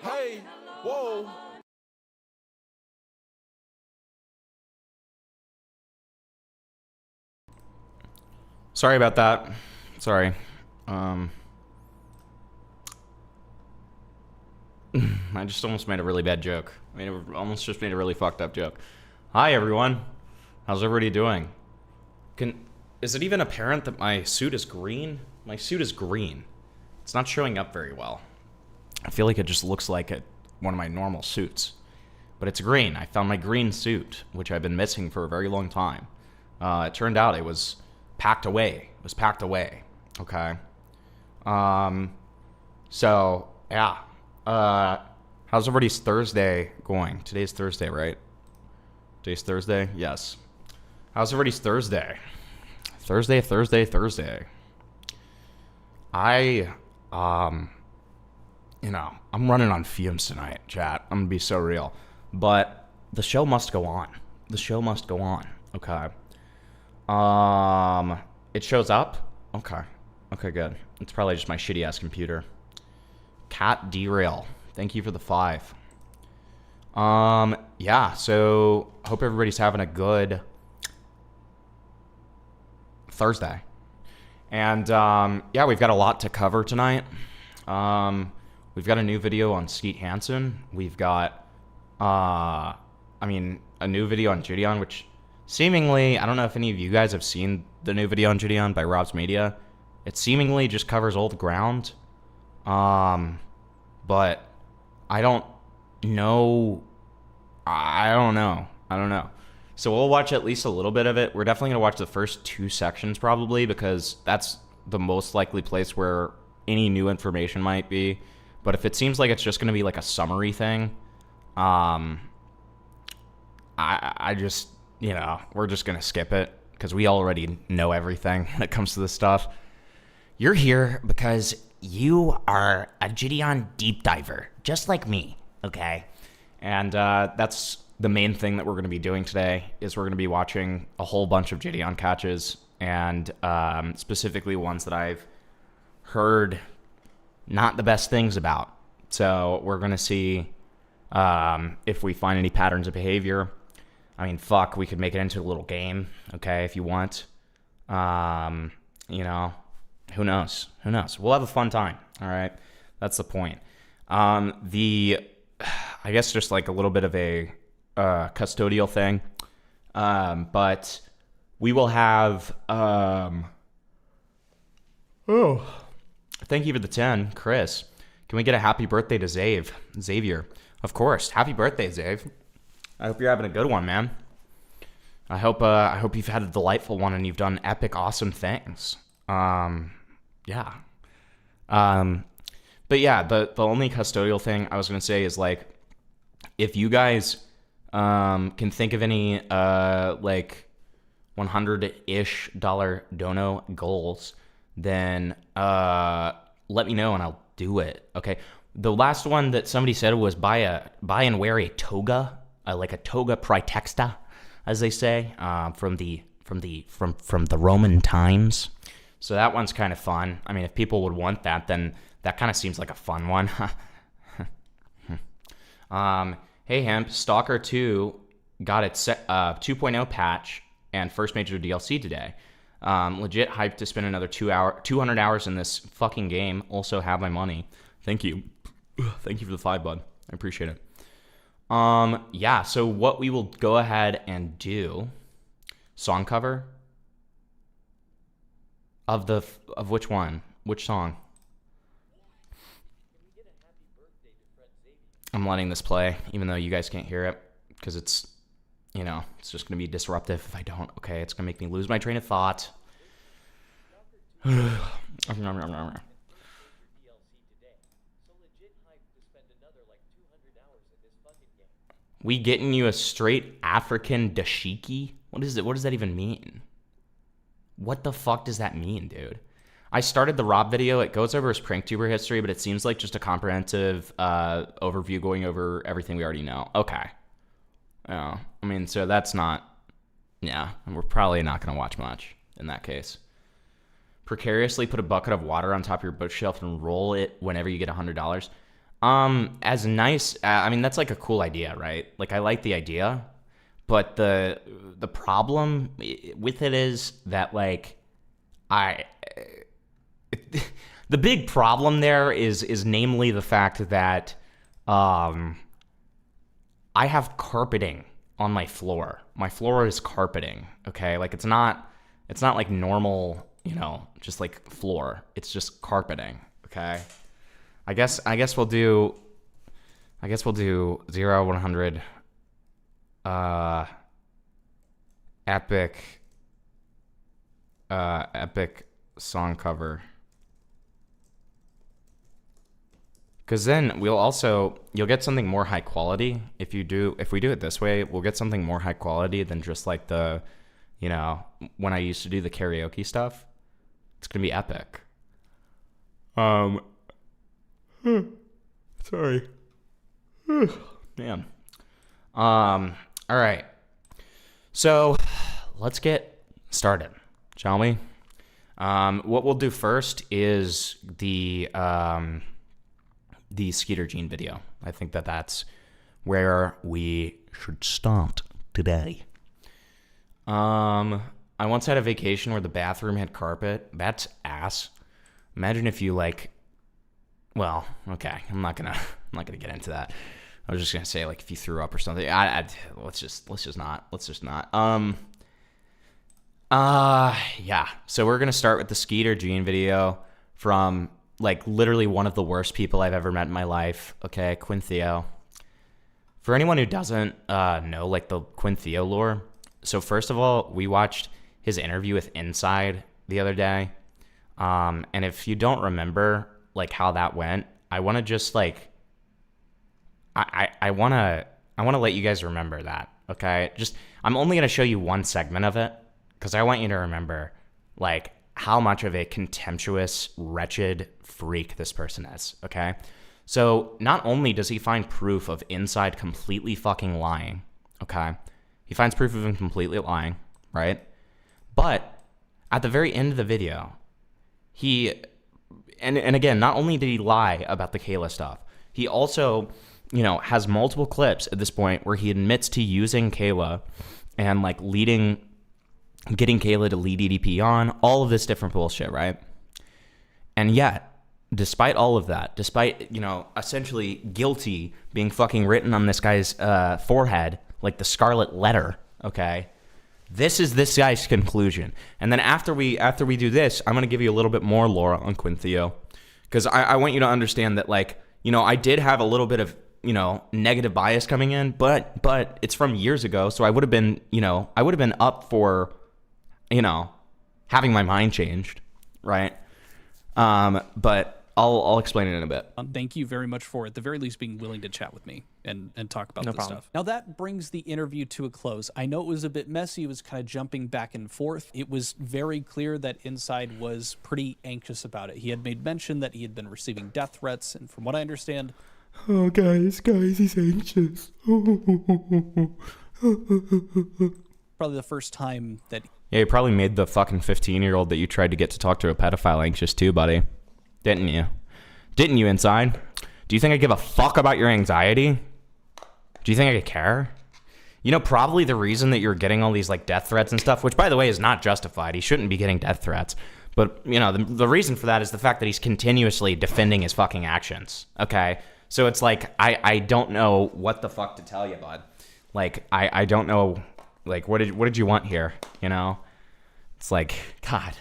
Hey, whoa. Sorry about that. Sorry. I just almost made a really bad joke. Almost just made a really fucked up joke. Hi, everyone. How's everybody doing? Is it even apparent that my suit is green? My suit is green. It's not showing up very well. I feel like it just looks like one of my normal suits. But it's green. I found my green suit, which I've been missing for a very long time. It turned out it was packed away. It was packed away. Okay. So, yeah. How's everybody's Thursday going? Today's Thursday, right? Today's Thursday? Yes. How's everybody's Thursday? Thursday. I'm running on fumes tonight, chat. I'm gonna be so real. But the show must go on. The show must go on. Okay. It shows up? Okay. Okay, good. It's probably just my shitty-ass computer. Cat Derail. Thank you for the 5. Yeah, so hope everybody's having a good Thursday. And, yeah, we've got a lot to cover tonight. We've got a new video on Skeet Hansen. We've got, a new video on Jidion, which seemingly, I don't know if any of you guys have seen the new video on Jidion by Rob's Media. It seemingly just covers old ground. But I don't know. I don't know. So we'll watch at least a little bit of it. We're definitely going to watch the first 2 sections probably because that's the most likely place where any new information might be. But if it seems like it's just going to be like a summary thing, I just, we're just going to skip it because we already know everything when it comes to this stuff. You're here because you are a Jidion deep diver, just like me, okay? And that's the main thing that we're going to be doing today is we're going to be watching a whole bunch of Jidion catches and specifically ones that I've heard not the best things about. So we're going to see if we find any patterns of behavior. I mean, fuck, we could make it into a little game, okay, if you want. Who knows? We'll have a fun time, all right? That's the point. I guess just like a little bit of a custodial thing. But we will have... thank you for the 10, Chris. Can we get a happy birthday to Xavier? Of course. Happy birthday, Xav. I hope you're having a good one, man. I hope you've had a delightful one and you've done epic, awesome things. Yeah. But yeah, the only custodial thing I was going to say is like, if you guys, can think of any, like $100-ish dono goals, then, let me know and I'll do it. Okay. The last one that somebody said was buy and wear a toga, like a toga praetexta, as they say, from the Roman times. So that one's kind of fun. I mean, if people would want that, then that kind of seems like a fun one. Hey, Hemp, Stalker 2 got its 2.0 patch and first major DLC today. Legit hyped to spend another 200 hours in this fucking game. Also have my money. Thank you. Thank you for the 5, bud. I appreciate it. Yeah, so what we will go ahead and do, song cover of which one? Which song? I'm letting this play, even though you guys can't hear it, because it's, it's just going to be disruptive if I don't. Okay, it's going to make me lose my train of thought. We getting you a straight African dashiki? What is it? What does that even mean? What the fuck does that mean, dude? I started the Rob video. It goes over his pranktuber history, but it seems like just a comprehensive overview going over everything we already know. Okay. Oh, I mean, so that's not... Yeah, we're probably not going to watch much in that case. Precariously put a bucket of water on top of your bookshelf and roll it whenever you get $100. As nice, I mean, that's like a cool idea, right? Like, I like the idea, but the problem with it is that, like, I the big problem there is namely the fact that I have carpeting on my floor. My floor is carpeting, okay? Like, it's not like normal, just like floor. It's just carpeting, okay? I guess we'll do 0, 100 epic song cover. Because then you'll get something more high quality. If we do it this way, we'll get something more high quality than just like the, when I used to do the karaoke stuff. It's going to be epic. Sorry. Man. All right. So let's get started, shall we? What we'll do first is the Skeeter Gene video. I think that's where we should start today. I once had a vacation where the bathroom had carpet. That's ass. Imagine if you well, okay, I'm not gonna get into that. I was just gonna say, like, if you threw up or something. Let's just not. Yeah. So we're gonna start with the Skeeter Gene video from, like, literally one of the worst people I've ever met in my life. Okay, Quintheo. For anyone who doesn't know, like, the Quintheo lore. So first of all, we watched his interview with Inside the other day. And if you don't remember, like, how that went, I want to just, like, I want to let you guys remember that, okay? I'm only going to show you one segment of it, because I want you to remember, like, how much of a contemptuous, wretched freak this person is, okay? So not only does he find proof of Inside completely fucking lying, okay? He finds proof of him completely lying, right? But at the very end of the video, and again, not only did he lie about the Kayla stuff, he also, has multiple clips at this point where he admits to using Kayla and, like, getting Kayla to lead EDP on, all of this different bullshit, right? And yet, despite all of that, despite, essentially guilty being fucking written on this guy's forehead, like the scarlet letter, okay? This is this guy's conclusion. And then after we do this, I'm going to give you a little bit more lore on Quintheo, because I want you to understand that, like, I did have a little bit of, negative bias coming in, but it's from years ago, so I would have been up for, having my mind changed, right? But I'll explain it in a bit. Thank you very much for, at the very least, being willing to chat with me and talk about this stuff. Now, that brings the interview to a close. I know it was a bit messy. It was kind of jumping back and forth. It was very clear that Inside was pretty anxious about it. He had made mention that he had been receiving death threats, and from what I understand... Oh, guys, he's anxious. Probably the first time that... Yeah, you probably made the fucking 15-year-old that you tried to get to talk to a pedophile anxious too, buddy. Didn't you? Didn't you, Inside? Do you think I give a fuck about your anxiety? Do you think I care? Probably the reason that you're getting all these, like, death threats and stuff, which, by the way, is not justified. He shouldn't be getting death threats. But, the reason for that is the fact that he's continuously defending his fucking actions, okay? So it's like, I don't know what the fuck to tell you, bud. Like, I don't know, like, what did you want here, It's like, God.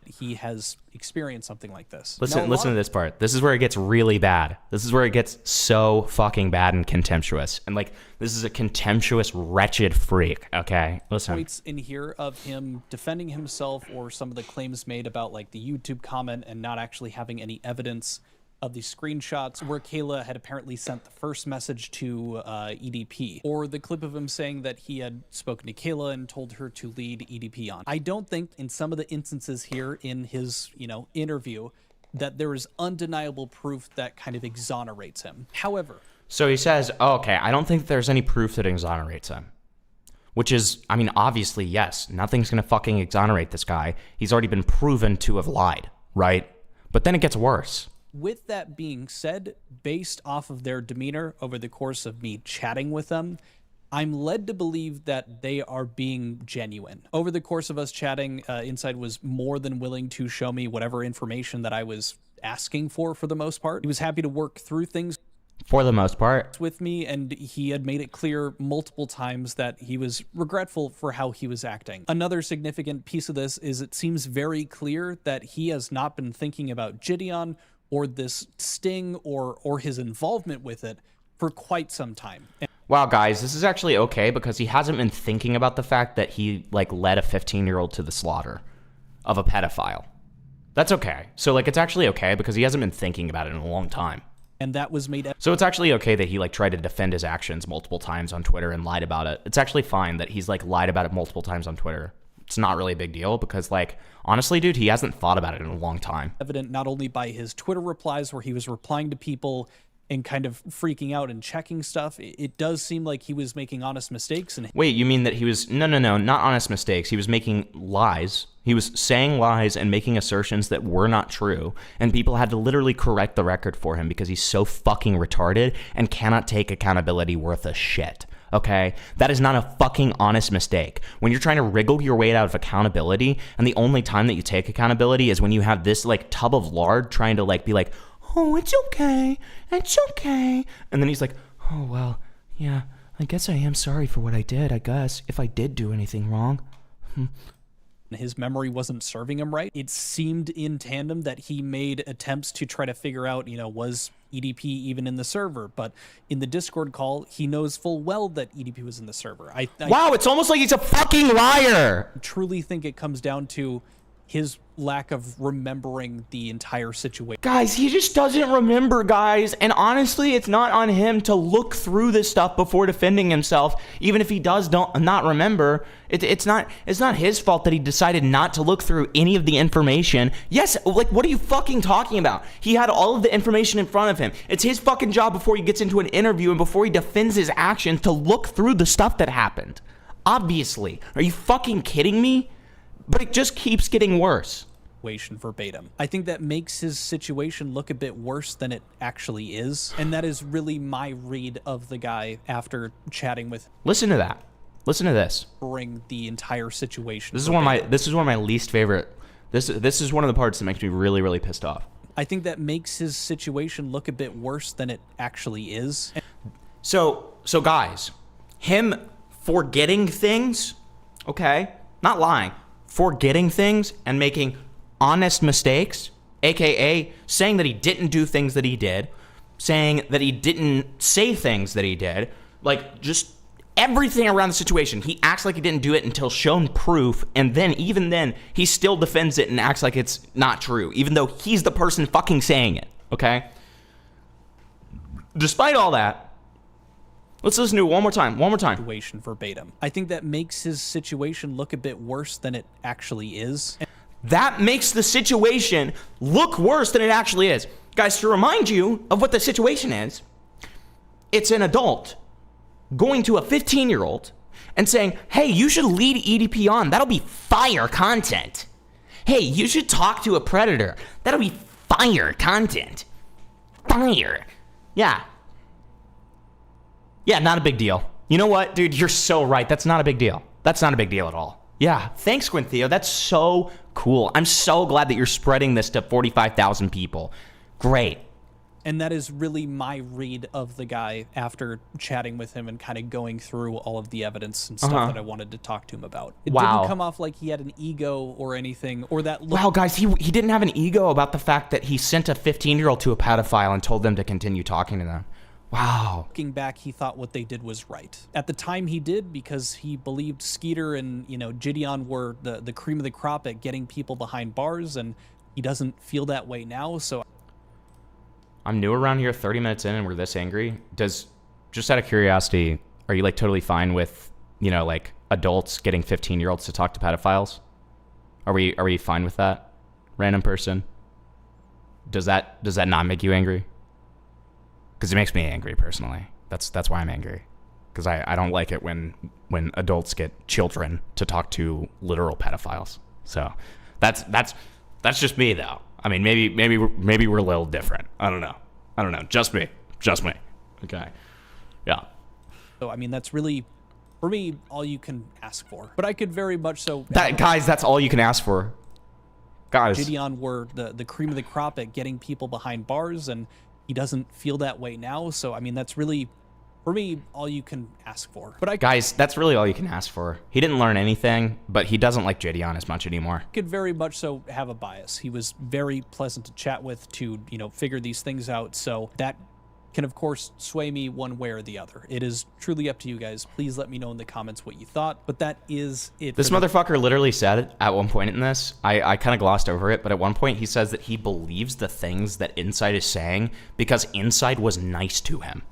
He has experienced something like this. Listen to this part. This is where it gets really bad. This is where it gets so fucking bad and contemptuous. And, like, this is a contemptuous, wretched freak, okay? Listen. Points in here of him defending himself, or some of the claims made about, like, the YouTube comment and not actually having any evidence of the screenshots where Kayla had apparently sent the first message to EDP, or the clip of him saying that he had spoken to Kayla and told her to lead EDP on. I don't think in some of the instances here in his, interview, that there is undeniable proof that kind of exonerates him. However... So he says, okay, I don't think there's any proof that exonerates him. Which is, I mean, obviously, yes, nothing's gonna fucking exonerate this guy. He's already been proven to have lied, right? But then it gets worse. With that being said, based off of their demeanor over the course of me chatting with them, I'm led to believe that they are being genuine. Over the course of us chatting, Inside was more than willing to show me whatever information that I was asking for the most part. He was happy to work through things For the most part. with me, and he had made it clear multiple times that he was regretful for how he was acting. Another significant piece of this is it seems very clear that he has not been thinking about Jidion or this sting or his involvement with it for quite some time. Wow, guys, this is actually okay because he hasn't been thinking about the fact that he, like, led a 15-year-old to the slaughter of a pedophile. That's okay. So, like, it's actually okay because he hasn't been thinking about it in a long time. And that was made... So it's actually okay that he, like, tried to defend his actions multiple times on Twitter and lied about it. It's actually fine that he's, like, lied about it multiple times on Twitter. It's not really a big deal because, like, honestly, dude, he hasn't thought about it in a long time. Evident not only by his Twitter replies where he was replying to people and kind of freaking out and checking stuff. It does seem like he was making honest mistakes. And Wait, you mean that he was... No, not honest mistakes. He was making lies. He was saying lies and making assertions that were not true, and people had to literally correct the record for him because he's so fucking retarded and cannot take accountability worth a shit. Okay? That is not a fucking honest mistake. When you're trying to wriggle your way out of accountability, and the only time that you take accountability is when you have this, like, tub of lard trying to, like, be like, oh, it's okay, and then he's like, oh, well, yeah, I guess I am sorry for what I did, I guess, if I did do anything wrong. his memory wasn't serving him right. It seemed in tandem that he made attempts to try to figure out, was EDP even in the server? But in the Discord call, he knows full well that EDP was in the server. Wow, it's almost like he's a fucking liar! Truly think it comes down to his lack of remembering the entire situation. Guys, he just doesn't remember, guys. And honestly, it's not on him to look through this stuff before defending himself. Even if he does not remember, it's not his fault that he decided not to look through any of the information. Yes, like, what are you fucking talking about? He had all of the information in front of him. It's his fucking job before he gets into an interview and before he defends his actions to look through the stuff that happened. Obviously. Are you fucking kidding me? But it just keeps getting worse. Verbatim. I think that makes his situation look a bit worse than it actually is. And that is really my read of the guy after chatting with him. Listen to that. Listen to this. Bring the entire situation. This is one of my least favorite. This is one of the parts that makes me really, really pissed off. I think that makes his situation look a bit worse than it actually is. So guys, him forgetting things, okay? Not lying. Forgetting things and making honest mistakes, aka saying that he didn't do things that he did, saying that he didn't say things that he did, like just everything around the situation. He acts like he didn't do it until shown proof, and then even then he still defends it and acts like it's not true, even though he's the person fucking saying it, okay? Despite all that, let's listen to it one more time. Situation verbatim. I think that makes his situation look a bit worse than it actually is. That makes the situation look worse than it actually is. Guys, to remind you of what the situation is, it's an adult going to a 15-year-old and saying, hey, you should lead EDP on. That'll be fire content. Hey, you should talk to a predator. That'll be fire content. Fire. Yeah, not a big deal. You know what, dude? You're so right. That's not a big deal. That's not a big deal at all. Yeah, thanks, Quintheo. That's so cool. I'm so glad that you're spreading this to 45,000 people. Great. And that is really my read of the guy after chatting with him and kind of going through all of the evidence and stuff that I wanted to talk to him about. It didn't come off like he had an ego or anything, or that... Wow, guys, he didn't have an ego about the fact that he sent a 15-year-old to a pedophile and told them to continue talking to them. Wow. Looking back, he thought what they did was right. At the time he did, because he believed Skeeter and, Jidion were the cream of the crop at getting people behind bars, and he doesn't feel that way now, so... I'm new around here, 30 minutes in, and we're this angry. Just out of curiosity, are you, like, totally fine with, like, adults getting 15-year-olds to talk to pedophiles? Are we fine with that, random person? Does that not make you angry? Because it makes me angry personally. That's why I'm angry. Because I don't like it when adults get children to talk to literal pedophiles. So that's just me though. I mean, maybe we're a little different. I don't know. Just me. Okay. Yeah. So, I mean, that's really, for me, all you can ask for. But I could very much so... Guys, that's all you can ask for. Guys. Jidion were the cream of the crop at getting people behind bars, and he doesn't feel that way now. So, I mean, that's really, for me, all you can ask for. But Guys, that's really all you can ask for. He didn't learn anything, but he doesn't like Jidion as much anymore. Could very much so have a bias. He was very pleasant to chat with, to, you know, figure these things out. So that can, of course, sway me one way or the other. It is truly up to you guys. Please let me know in the comments what you thought. But that is it. This motherfucker literally said at one point in this, I kind of glossed over it, but at one point he says that he believes the things that Inside is saying because Inside was nice to him.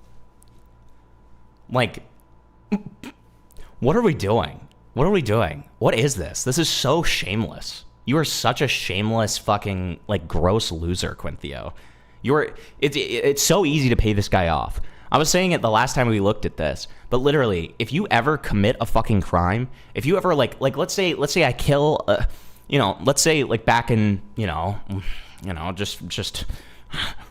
Like, what are we doing? What are we doing? What is this? This is so shameless. You are such a shameless fucking, like, gross loser, Quinthio. It's so easy to pay this guy off. I was saying it the last time we looked at this, but literally, if you ever commit a fucking crime, if you ever like let's say I kill, let's say like back in, just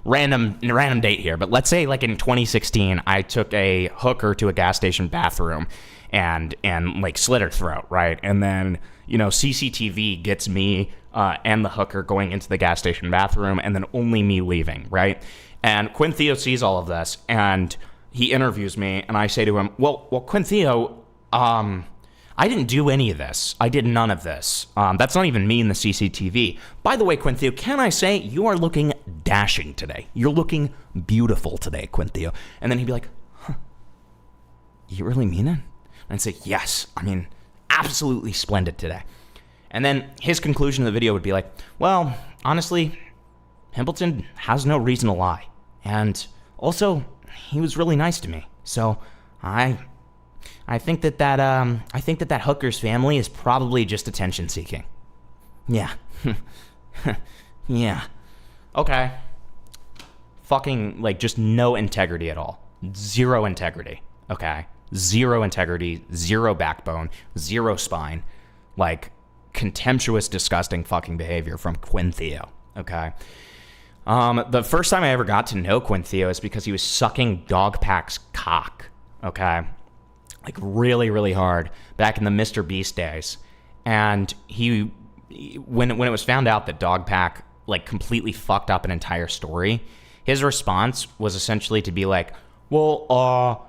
random date here, but let's say like in 2016, I took a hooker to a gas station bathroom and like slit her throat, right? And then, CCTV gets me and the hooker going into the gas station bathroom, and then only me leaving, right? And Quinthio sees all of this, and he interviews me, and I say to him, well, Quinthio, I didn't do any of this. I did none of this. That's not even me in the CCTV. By the way, Quinthio, can I say you are looking dashing today? You're looking beautiful today, Quinthio. And then he'd be like, huh, you really mean it? And I'd say, yes, I mean, absolutely splendid today. And then his conclusion of the video would be like, well, honestly, Pimpleton has no reason to lie. And also, he was really nice to me. So I think that hooker's family is probably just attention seeking. Yeah. Yeah. Okay. Fucking, like, just no integrity at all. Zero integrity. Okay. Zero integrity, zero backbone, zero spine. Like, contemptuous, disgusting fucking behavior from Quinthio. Okay. The first time I ever got to know Quinthio is because he was sucking Dogpack's cock. Okay. Like really, really hard back in the Mr. Beast days. And when it was found out that Dogpack like completely fucked up an entire story, his response was essentially to be like, well,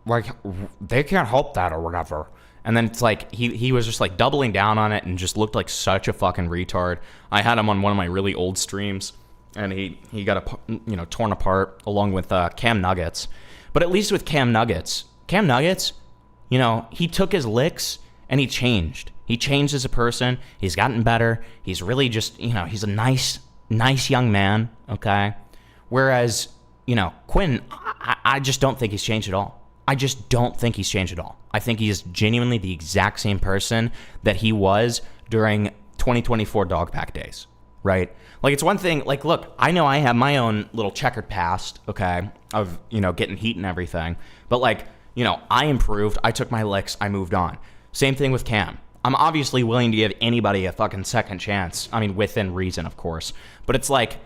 like they can't help that or whatever. And then it's like he was just like doubling down on it and just looked like such a fucking retard. I had him on one of my really old streams, and he got torn apart along with Cam Nuggets. But at least with Cam Nuggets, he took his licks and he changed. He changed as a person. He's gotten better. He's really just, he's a nice young man, okay? Whereas, Quinn, I just don't think he's changed at all. I just don't think he's changed at all. I think he is genuinely the exact same person that he was during 2024 Dogpack days, right? Like, it's one thing, like, look, I know I have my own little checkered past, okay, of, getting heat and everything. But, like, I improved. I took my licks. I moved on. Same thing with Cam. I'm obviously willing to give anybody a fucking second chance. I mean, within reason, of course. But it's like,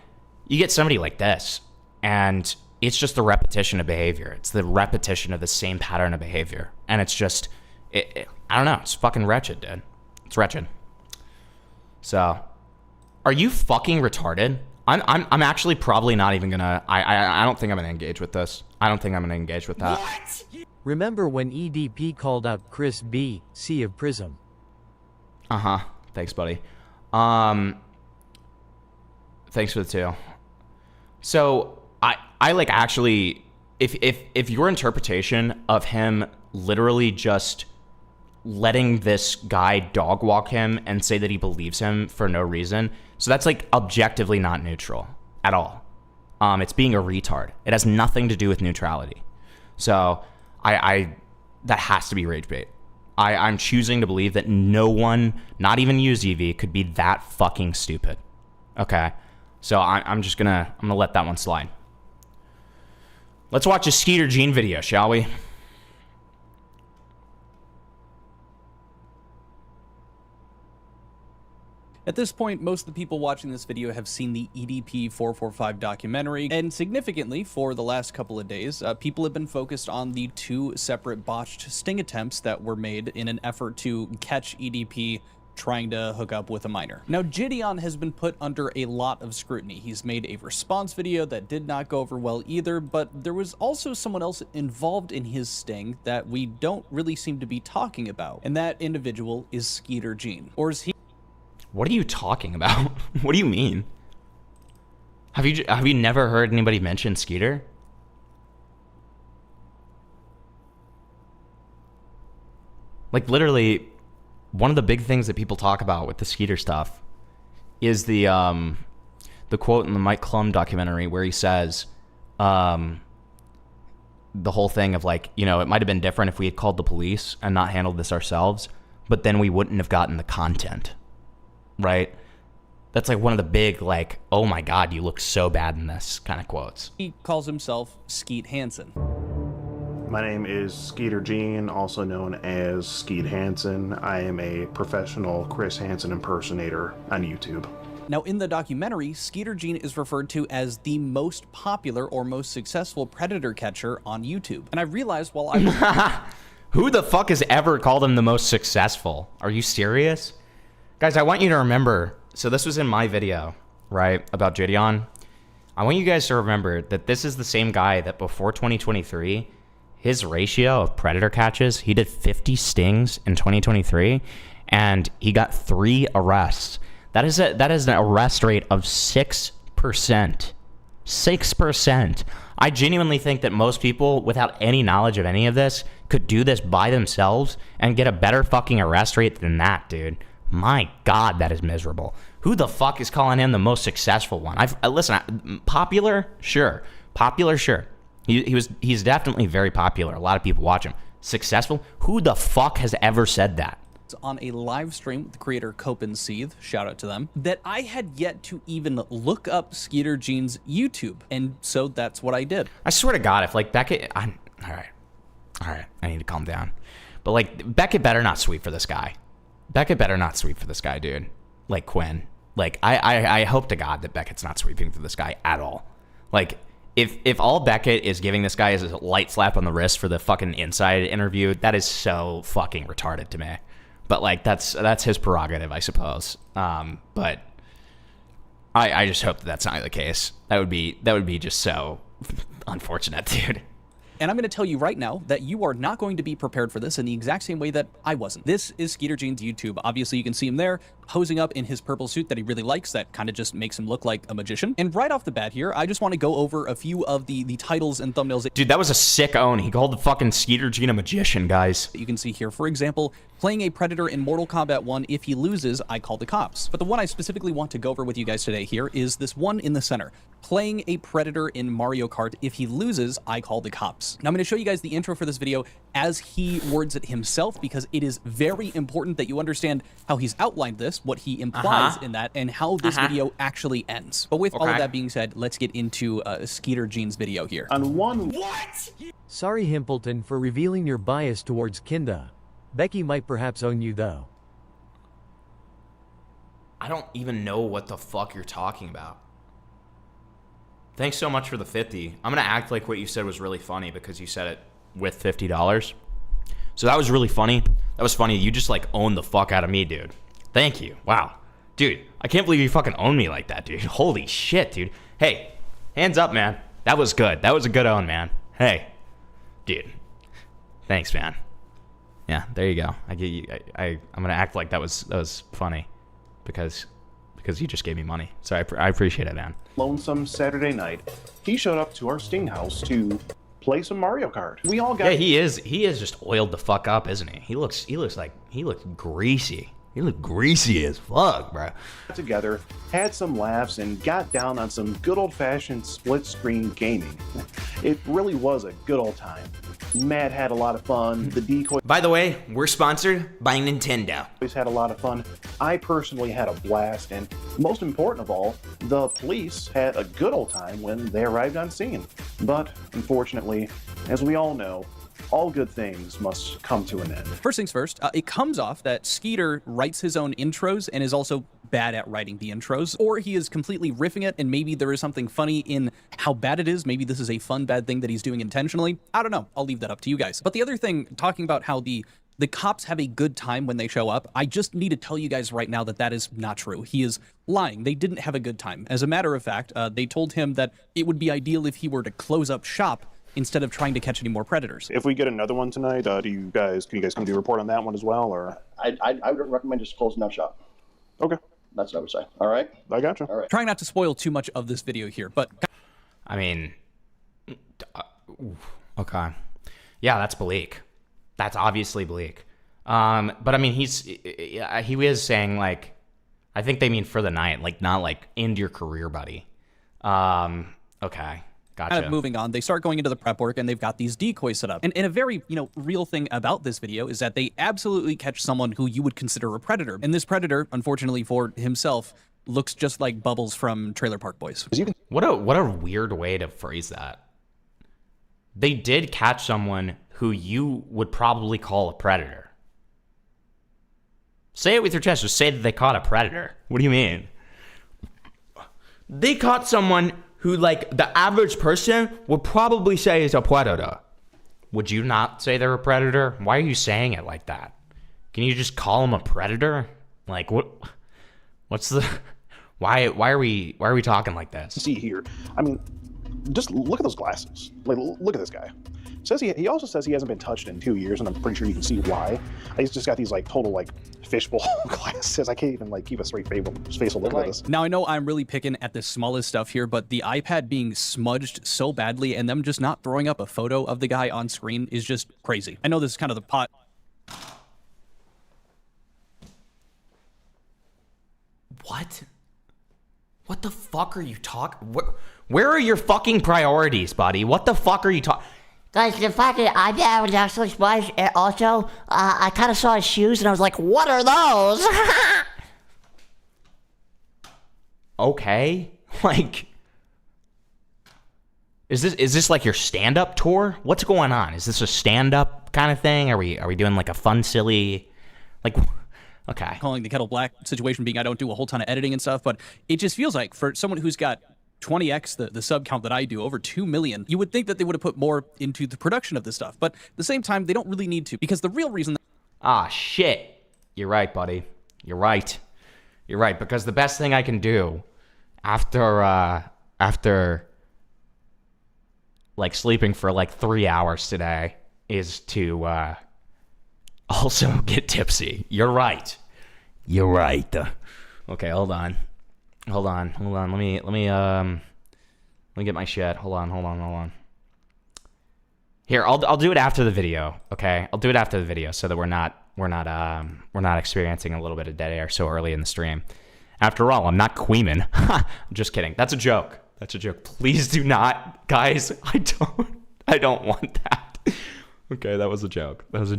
you get somebody like this, and it's just the repetition of behavior. It's the repetition of the same pattern of behavior. And it's just, I don't know. It's fucking wretched, dude. It's wretched. So, are you fucking retarded? I'm actually probably not even gonna, I don't think I'm gonna engage with this. I don't think I'm gonna engage with that. What? Remember when EDP called out Chris B, Sea of Prism? Uh-huh. Thanks, buddy. Thanks for the two. So, I like actually, if your interpretation of him literally just letting this guy dog walk him and say that he believes him for no reason, so that's like objectively not neutral at all. It's being a retard. It has nothing to do with neutrality. So I that has to be rage bait. I'm choosing to believe that no one, not even you, ZV, could be that fucking stupid. Okay, so I'm gonna let that one slide. Let's watch a Skeeter Gene video, shall we? At this point, most of the people watching this video have seen the EDP 445 documentary, and significantly, for the last couple of days, people have been focused on the 2 separate botched sting attempts that were made in an effort to catch EDP trying to hook up with a minor. Now, Jidion has been put under a lot of scrutiny. He's made a response video that did not go over well either, but there was also someone else involved in his sting that we don't really seem to be talking about, and that individual is Skeeter Gene. Or is he... What are you talking about? What do you mean? Have you never heard anybody mention Skeeter? Like, literally, one of the big things that people talk about with the Skeeter stuff is the quote in the Mike Klum documentary where he says the whole thing of, like, you know, it might have been different if we had called the police and not handled this ourselves, but then we wouldn't have gotten the content, right? That's like one of the big, like, oh my God, you look so bad in this kind of quotes. He calls himself Skeet Hansen. My name is Skeeter Gene, also known as Skeet Hansen. I am a professional Chris Hansen impersonator on YouTube. Now, in the documentary, Skeeter Gene is referred to as the most popular or most successful predator catcher on YouTube. And I realized while I was... Who the fuck has ever called him the most successful? Are you serious? Guys, I want you to remember, so this was in my video, right, about Jidion. I want you guys to remember that this is the same guy that before 2023, his ratio of predator catches, he did 50 stings in 2023, and he got 3 arrests. That is an arrest rate of 6%. 6%. I genuinely think that most people, without any knowledge of any of this, could do this by themselves and get a better fucking arrest rate than that, dude. My God, that is miserable. Who the fuck is calling him the most successful one? Listen, popular, sure. Popular, sure. He's definitely very popular. A lot of people watch him. Successful? Who the fuck has ever said that? On a live stream with the creator Cope and Seethe, shout out to them, that I had yet to even look up Skeeter Gene's YouTube, and so that's what I did. I swear to God, if like Beckett, all right, I need to calm down. But like Beckett better not sweep for this guy. Beckett better not sweep for this guy, dude. Like Quinn. Like I hope to God that Beckett's not sweeping for this guy at all. Like if all Beckett is giving this guy is a light slap on the wrist for the fucking Inside interview, that is so fucking retarded to me. But like that's his prerogative, I suppose. But I just hope that that's not the case. That would be just so unfortunate, dude. And I'm going to tell you right now that you are not going to be prepared for this in the exact same way that I wasn't. This is Skeeter Gene's YouTube. Obviously, you can see him there, posing up in his purple suit that he really likes. That kind of just makes him look like a magician. And right off the bat here, I just want to go over a few of the titles and thumbnails. Dude, that was a sick own. He called the fucking Skeeter Gene a magician, guys. That you can see here. For example, playing a predator in Mortal Kombat 1. If he loses, I call the cops. But the one I specifically want to go over with you guys today here is this one in the center. Playing a predator in Mario Kart. If he loses, I call the cops. Now I'm going to show you guys the intro for this video as he words it himself, because it is very important that you understand how he's outlined this, what he implies in that, and how this video actually ends. But with all of that being said, let's get into Skeeter Gene's video here. On one... What? Sorry, Himpleton, for revealing your bias towards Kinda. Becky might perhaps own you, though. I don't even know what the fuck you're talking about. Thanks so much for the 50. I'm going to act like what you said was really funny because you said it with $50. So that was really funny. That was funny. You just like owned the fuck out of me, dude. Thank you. Wow. Dude, I can't believe you fucking owned me like that, dude. Holy shit, dude. Hey, hands up, man. That was good. That was a good own, man. Hey, dude. Thanks, man. Yeah, there you go. I get you. I'm going to act like that was funny because you just gave me money. So I appreciate it, man. Lonesome Saturday night, he showed up to our sting house to play some Mario Kart. We all got... Yeah, he is just oiled the fuck up, isn't he? He looks greasy. He looked greasy as fuck, bro. Together, had some laughs, and got down on some good old-fashioned split-screen gaming. It really was a good old time. Matt had a lot of fun. The decoy... By the way, we're sponsored by Nintendo. Always had a lot of fun. I personally had a blast, and most important of all, the police had a good old time when they arrived on scene. But, unfortunately, as we all know, all good things must come to an end. First things first, it comes off that Skeeter writes his own intros and is also bad at writing the intros, or he is completely riffing it and maybe there is something funny in how bad it is. Maybe this is a fun bad thing that he's doing intentionally. I don't know. I'll leave that up to you guys. But the other thing, talking about how the cops have a good time when they show up, I just need to tell you guys right now that that is not true. He is lying. They didn't have a good time. As a matter of fact, they told him that it would be ideal if he were to close up shop instead of trying to catch any more predators. If we get another one tonight, can you guys come do a report on that one as well, or? I would recommend just closing up shop. Okay. That's what I would say. All right? I gotcha. All right. Trying not to spoil too much of this video here, but... I mean, okay. Yeah, that's bleak. That's obviously bleak. But I mean, he is saying, like, I think they mean for the night, like, not like end your career, buddy. Okay. Gotcha. Kind of moving on, they start going into the prep work and they've got these decoys set up. And a very, real thing about this video is that they absolutely catch someone who you would consider a predator. And this predator, unfortunately for himself, looks just like Bubbles from Trailer Park Boys. What a weird way to phrase that. They did catch someone who you would probably call a predator. Say it with your chest. Just say that they caught a predator. What do you mean? They caught someone who, like, the average person would probably say is a predator. Would you not say they're a predator? Why are you saying it like that? Can you just call them a predator? Like, what's the... Why are we talking like this? See here. I mean, just look at those glasses. Like, look at this guy. Says he also says he hasn't been touched in 2 years, and I'm pretty sure you can see why. He's just got these like total like fishbowl glasses. I can't even like keep a straight face a look at this. Now I know I'm really picking at the smallest stuff here, but the iPad being smudged so badly and them just not throwing up a photo of the guy on screen is just crazy. I know this is kind of the pot. What? What the fuck are you talking? Where are your fucking priorities, buddy? What the fuck are you talking? Guys, the fact that I was actually splashed, and also, I kind of saw his shoes, and I was like, what are those? Okay, like, is this like your stand-up tour? What's going on? Is this a stand-up kind of thing? Are we doing like a fun, silly, like, okay. Calling the kettle black situation being I don't do a whole ton of editing and stuff, but it just feels like for someone who's got 20x the sub count that I do, over 2 million, you would think that they would have put more into the production of this stuff. But at the same time, they don't really need to, because the real reason... Shit. You're right, buddy. You're right. You're right, because the best thing I can do after like sleeping for like 3 hours today is to also get tipsy. You're right. You're right. Okay, hold on. Let me get my shit. Hold on. Here, I'll do it after the video, okay? I'll do it after the video so that we're not experiencing a little bit of dead air so early in the stream. After all, I'm not Queeman. I'm just kidding. That's a joke. Please do not, guys. I don't want that. Okay, that was a joke. Because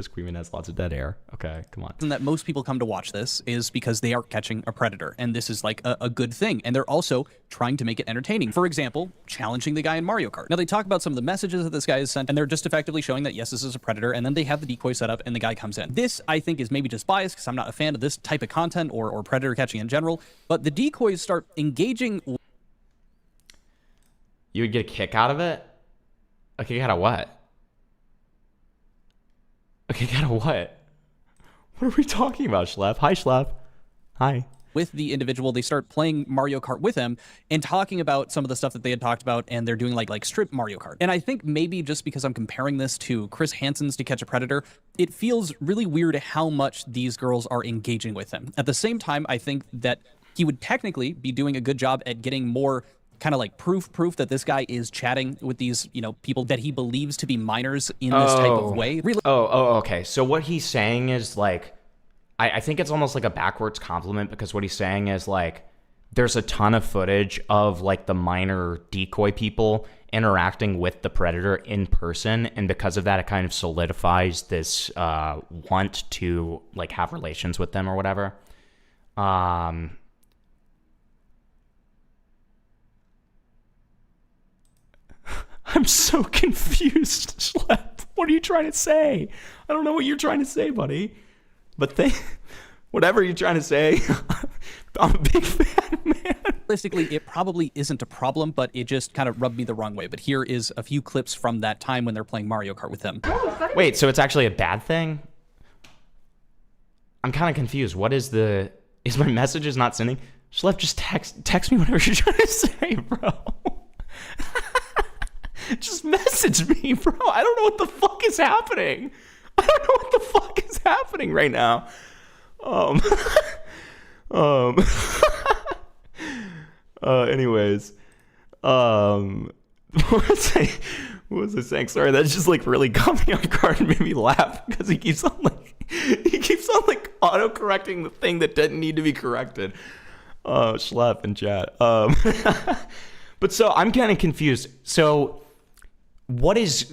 Queeman has lots of dead air. Okay, come on. And that most people come to watch this is because they are catching a predator, and this is like a good thing. And they're also trying to make it entertaining. For example, challenging the guy in Mario Kart. Now, they talk about some of the messages that this guy has sent, and they're just effectively showing that, yes, this is a predator, and then they have the decoy set up, and the guy comes in. This, I think, is maybe just biased, because I'm not a fan of this type of content or predator catching in general, but the decoys start engaging... You would get a kick out of it? A kick out of what? Okay, kind of what? What are we talking about, Schlepp? Hi, Schlepp. Hi. With the individual, they start playing Mario Kart with him and talking about some of the stuff that they had talked about, and they're doing like strip Mario Kart. And I think maybe just because I'm comparing this to Chris Hansen's To Catch a Predator, it feels really weird how much these girls are engaging with him. At the same time, I think that he would technically be doing a good job at getting more kind of like proof that this guy is chatting with these, people that he believes to be minors in this type of way. Really? Okay. So what he's saying is like, I think it's almost like a backwards compliment, because what he's saying is like, there's a ton of footage of like the minor decoy people interacting with the predator in person, and because of that, it kind of solidifies this want to like have relations with them or whatever. I'm so confused, Schlepp. What are you trying to say? I don't know what you're trying to say, buddy. But whatever you're trying to say, I'm a big fan, man. Realistically, it probably isn't a problem, but it just kind of rubbed me the wrong way. But here is a few clips from that time when they're playing Mario Kart with him. Wait, so it's actually a bad thing? I'm kind of confused. What is my messages not sending? Schlepp, just text me whatever you're trying to say, bro. Just message me, bro. I don't know what the fuck is happening. I don't know what the fuck is happening right now. Anyways. What was I saying? Sorry, that just like really caught me off guard and made me laugh because he keeps on auto-correcting the thing that didn't need to be corrected. Schlepp in chat. But so I'm kind of confused. So what is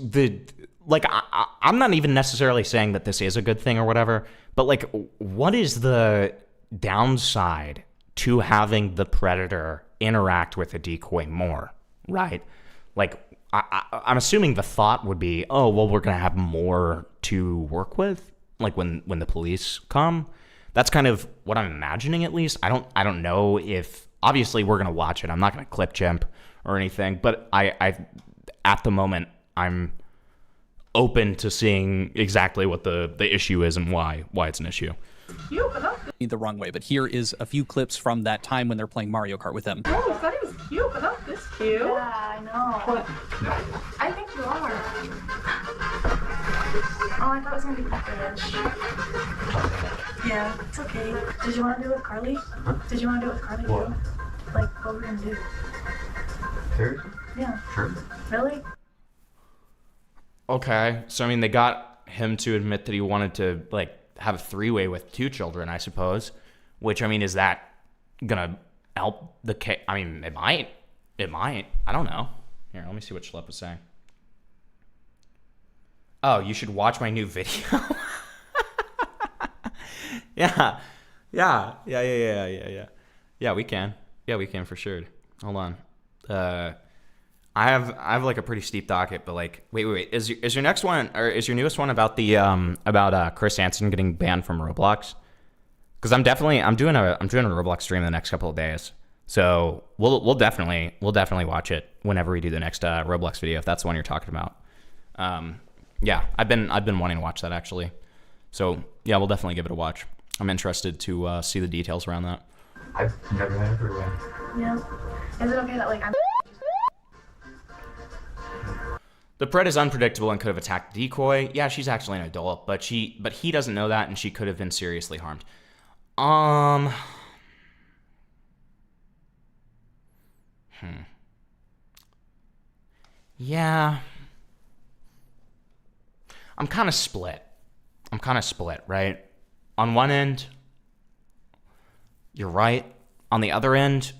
I'm not even necessarily saying that this is a good thing or whatever, but like, what is the downside to having the predator interact with a decoy more, right? Like, I'm assuming the thought would be, oh, well, we're going to have more to work with, like when the police come. That's kind of what I'm imagining, at least. I don't know if, obviously we're going to watch it. I'm not going to clip jump or anything, but I at the moment, I'm open to seeing exactly what the issue is and why it's an issue. The wrong way, but here is a few clips from that time when they're playing Mario Kart with him. Oh, I thought he was cute, but not this cute. Yeah, I know. What? I think you are. Oh, I thought it was gonna be Pepperidge. Yeah, it's okay. Did you want to do it with Carly? Did you want to do it with Carly too? Like, what we're gonna do? Seriously? Yeah. Sure. Really? Okay, so I mean, they got him to admit that he wanted to like have a three-way with two children, I suppose. Which, I mean, is that gonna help the case? I mean, it might. I don't know. Here, let me see what Schlepp was saying. Oh, you should watch my new video. Yeah, we can. Yeah, we can for sure. Hold on. I have like a pretty steep docket, but like, wait. Is your next one, or is your newest one about the about Chris Hansen getting banned from Roblox? Because I'm doing a Roblox stream in the next couple of days, so we'll definitely watch it whenever we do the next Roblox video, if that's the one you're talking about. Yeah, I've been wanting to watch that actually, so yeah, we'll definitely give it a watch. I'm interested to see the details around that. I've never had a three-way. Yeah. Is it okay that like I'm... The pred is unpredictable and could have attacked the decoy. Yeah, she's actually an adult, but he doesn't know that, and she could have been seriously harmed. Yeah. I'm kind of split, right? On one end, you're right. On the other end,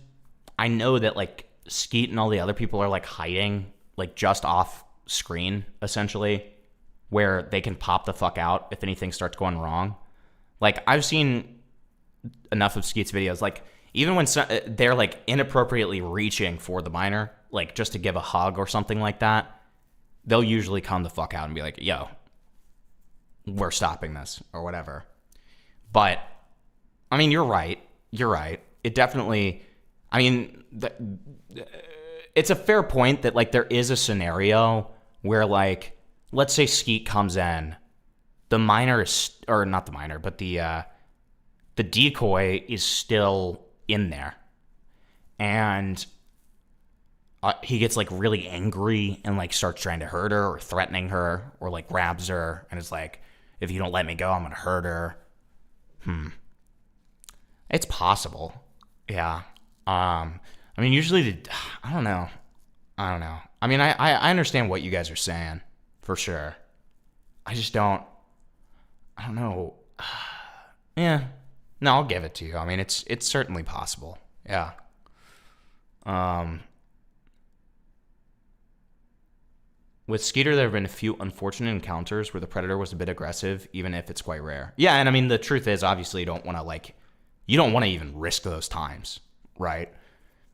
I know that like Skeet and all the other people are like hiding like just off screen, essentially, where they can pop the fuck out if anything starts going wrong. Like, I've seen enough of Skeet's videos, like, even when they're, like, inappropriately reaching for the minor, like, just to give a hug or something like that, they'll usually come the fuck out and be like, yo, we're stopping this, or whatever. But, I mean, you're right. It definitely, I mean, it's a fair point that, like, there is a scenario where, like, let's say Skeet comes in, the minor is, or not the minor, but the decoy is still in there. And he gets, like, really angry and, like, starts trying to hurt her or threatening her or, like, grabs her and is like, if you don't let me go, I'm going to hurt her. It's possible. Yeah. I mean, usually, I don't know. I mean, I understand what you guys are saying, for sure. I just don't know. Yeah. No, I'll give it to you. I mean, it's certainly possible. Yeah. With Skeeter, there have been a few unfortunate encounters where the predator was a bit aggressive, even if it's quite rare. Yeah, and I mean, the truth is, obviously, you don't want to even risk those times, right?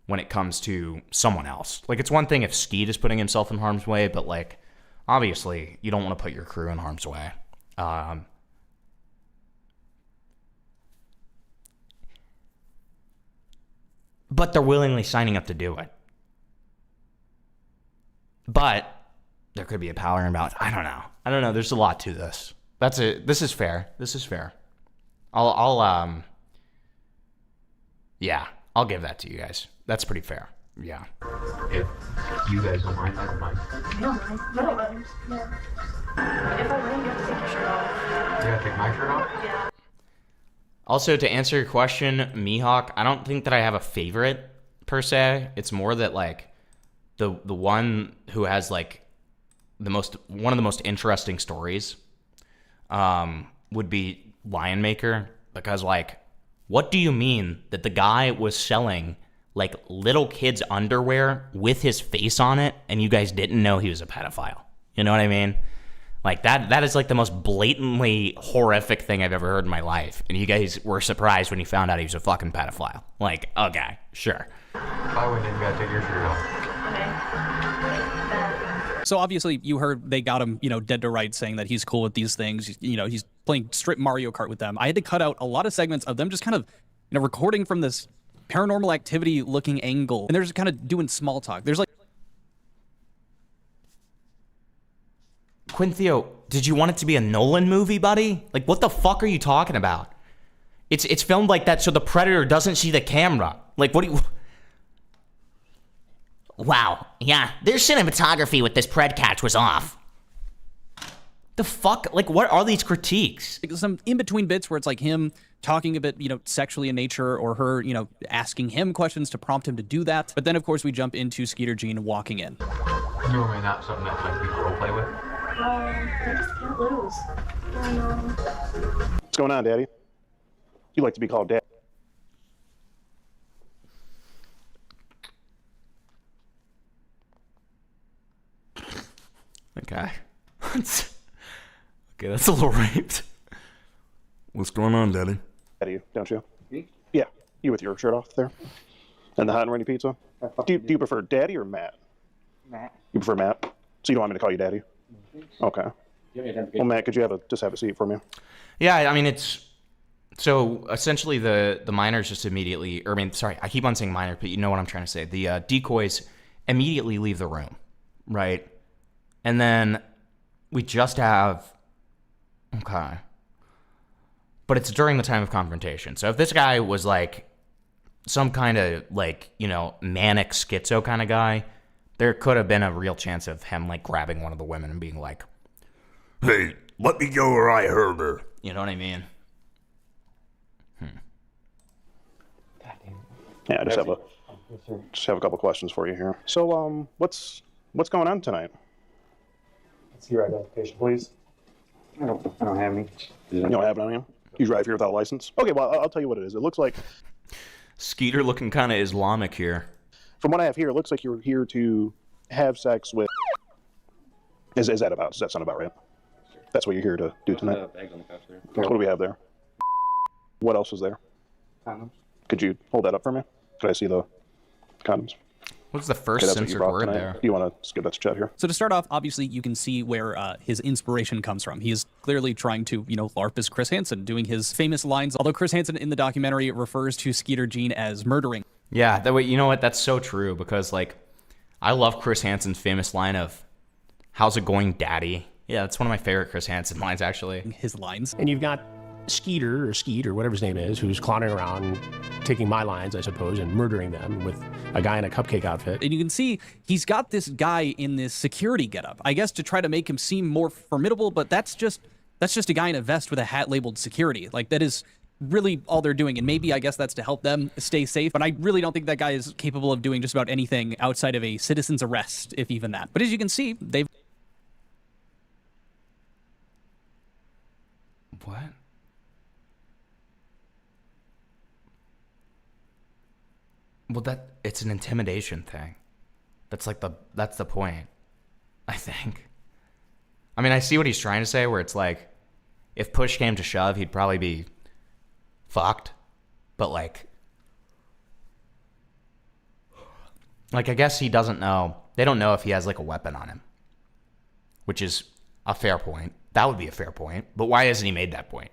When it comes to someone else. Like, it's one thing if Skeet is putting himself in harm's way, but, like, obviously you don't want to put your crew in harm's way. But they're willingly signing up to do it. But there could be a power imbalance. I don't know. There's a lot to this. That's it. This is fair. I'll give that to you guys. That's pretty fair. Yeah. If you guys don't mind, I don't mind. I don't mind. I don't mind. Yeah. If I win, you have to take your shirt off. You gotta take my shirt off? Yeah. Also, to answer your question, Mihawk, I don't think that I have a favorite per se. It's more that like the one who has like one of the most interesting stories would be Lion Maker, because like, what do you mean that the guy was selling like little kids' underwear with his face on it and you guys didn't know he was a pedophile? You know what I mean? Like that is like the most blatantly horrific thing I've ever heard in my life. And you guys were surprised when you found out he was a fucking pedophile. Like, okay, sure. If I win, then you gotta take your shirt off. Okay. So obviously you heard they got him, dead to rights, saying that he's cool with these things. He's playing strip Mario Kart with them. I had to cut out a lot of segments of them just kind of, recording from this paranormal activity looking angle. And they're just kind of doing small talk. There's like, Quinthio, did you want it to be a Nolan movie, buddy? Like, what the fuck are you talking about? It's filmed like that so the predator doesn't see the camera. Like, what do you... Wow, yeah, their cinematography with this pred catch was off. The fuck? Like, what are these critiques? some in-between bits where it's like him talking a bit, sexually in nature, or her, asking him questions to prompt him to do that. But then, of course, we jump into Skeeter Jean walking in. Normally not something that like people role play with. I just can't lose. I know. What's going on, Daddy? You like to be called Dad. Okay. Okay, that's a little raped. What's going on, Daddy? Daddy, don't you? Me? Yeah, you with your shirt off there. And the hot and ready pizza. Do you prefer Daddy or Matt? Matt. You prefer Matt? So you don't want me to call you Daddy? Okay. Well, Matt, could you just have a seat for me? Yeah, I mean, it's... So, essentially, the miners just immediately... I keep on saying minor, but you know what I'm trying to say. The decoys immediately leave the room, right? And then we just have... Okay. But it's during the time of confrontation. So if this guy was, like, some kind of, like, manic schizo kind of guy, there could have been a real chance of him, like, grabbing one of the women and being like, "Hey, let me go or I hurt her." You know what I mean? Yeah, I just have a couple questions for you here. So, what's going on tonight? Let's see your identification, please. I don't have any. You don't have it on you? You drive here without a license? Okay, well, I'll tell you what it is. It looks like... Skeeter looking kind of Islamic here. From what I have here, it looks like you're here to have sex with... Does that sound about right? That's what you're here to do tonight? Bags on the couch there. What do we have there? What else is there? Condoms. Could you hold that up for me? Could I see the condoms? What's the first Okay, that's what you censored brought word tonight. there? You want to skip that to chat here? So to start off, obviously, you can see where his inspiration comes from. He is clearly trying to, LARP as Chris Hansen, doing his famous lines, although Chris Hansen in the documentary refers to Skeeter Jean as murdering. Yeah, that way, you know what? That's so true, because, like, I love Chris Hansen's famous line of, "How's it going, Daddy?" Yeah, that's one of my favorite Chris Hansen lines, actually. His lines. And you've got Skeeter, or Skeet, or whatever his name is, who's clowning around, taking my lines, I suppose, and murdering them with a guy in a cupcake outfit. And you can see he's got this guy in this security getup, I guess to try to make him seem more formidable, but that's just a guy in a vest with a hat labeled security. Like, that is really all they're doing. And maybe, I guess that's to help them stay safe. But I really don't think that guy is capable of doing just about anything outside of a citizen's arrest, if even that. But as you can see, they've... What? Well, it's an intimidation thing. That's the point, I think. I mean, I see what he's trying to say, where it's like, if push came to shove, he'd probably be fucked. But like, I guess he doesn't know. They don't know if he has like a weapon on him. which is a fair point. That would be a fair point. But why hasn't he made that point?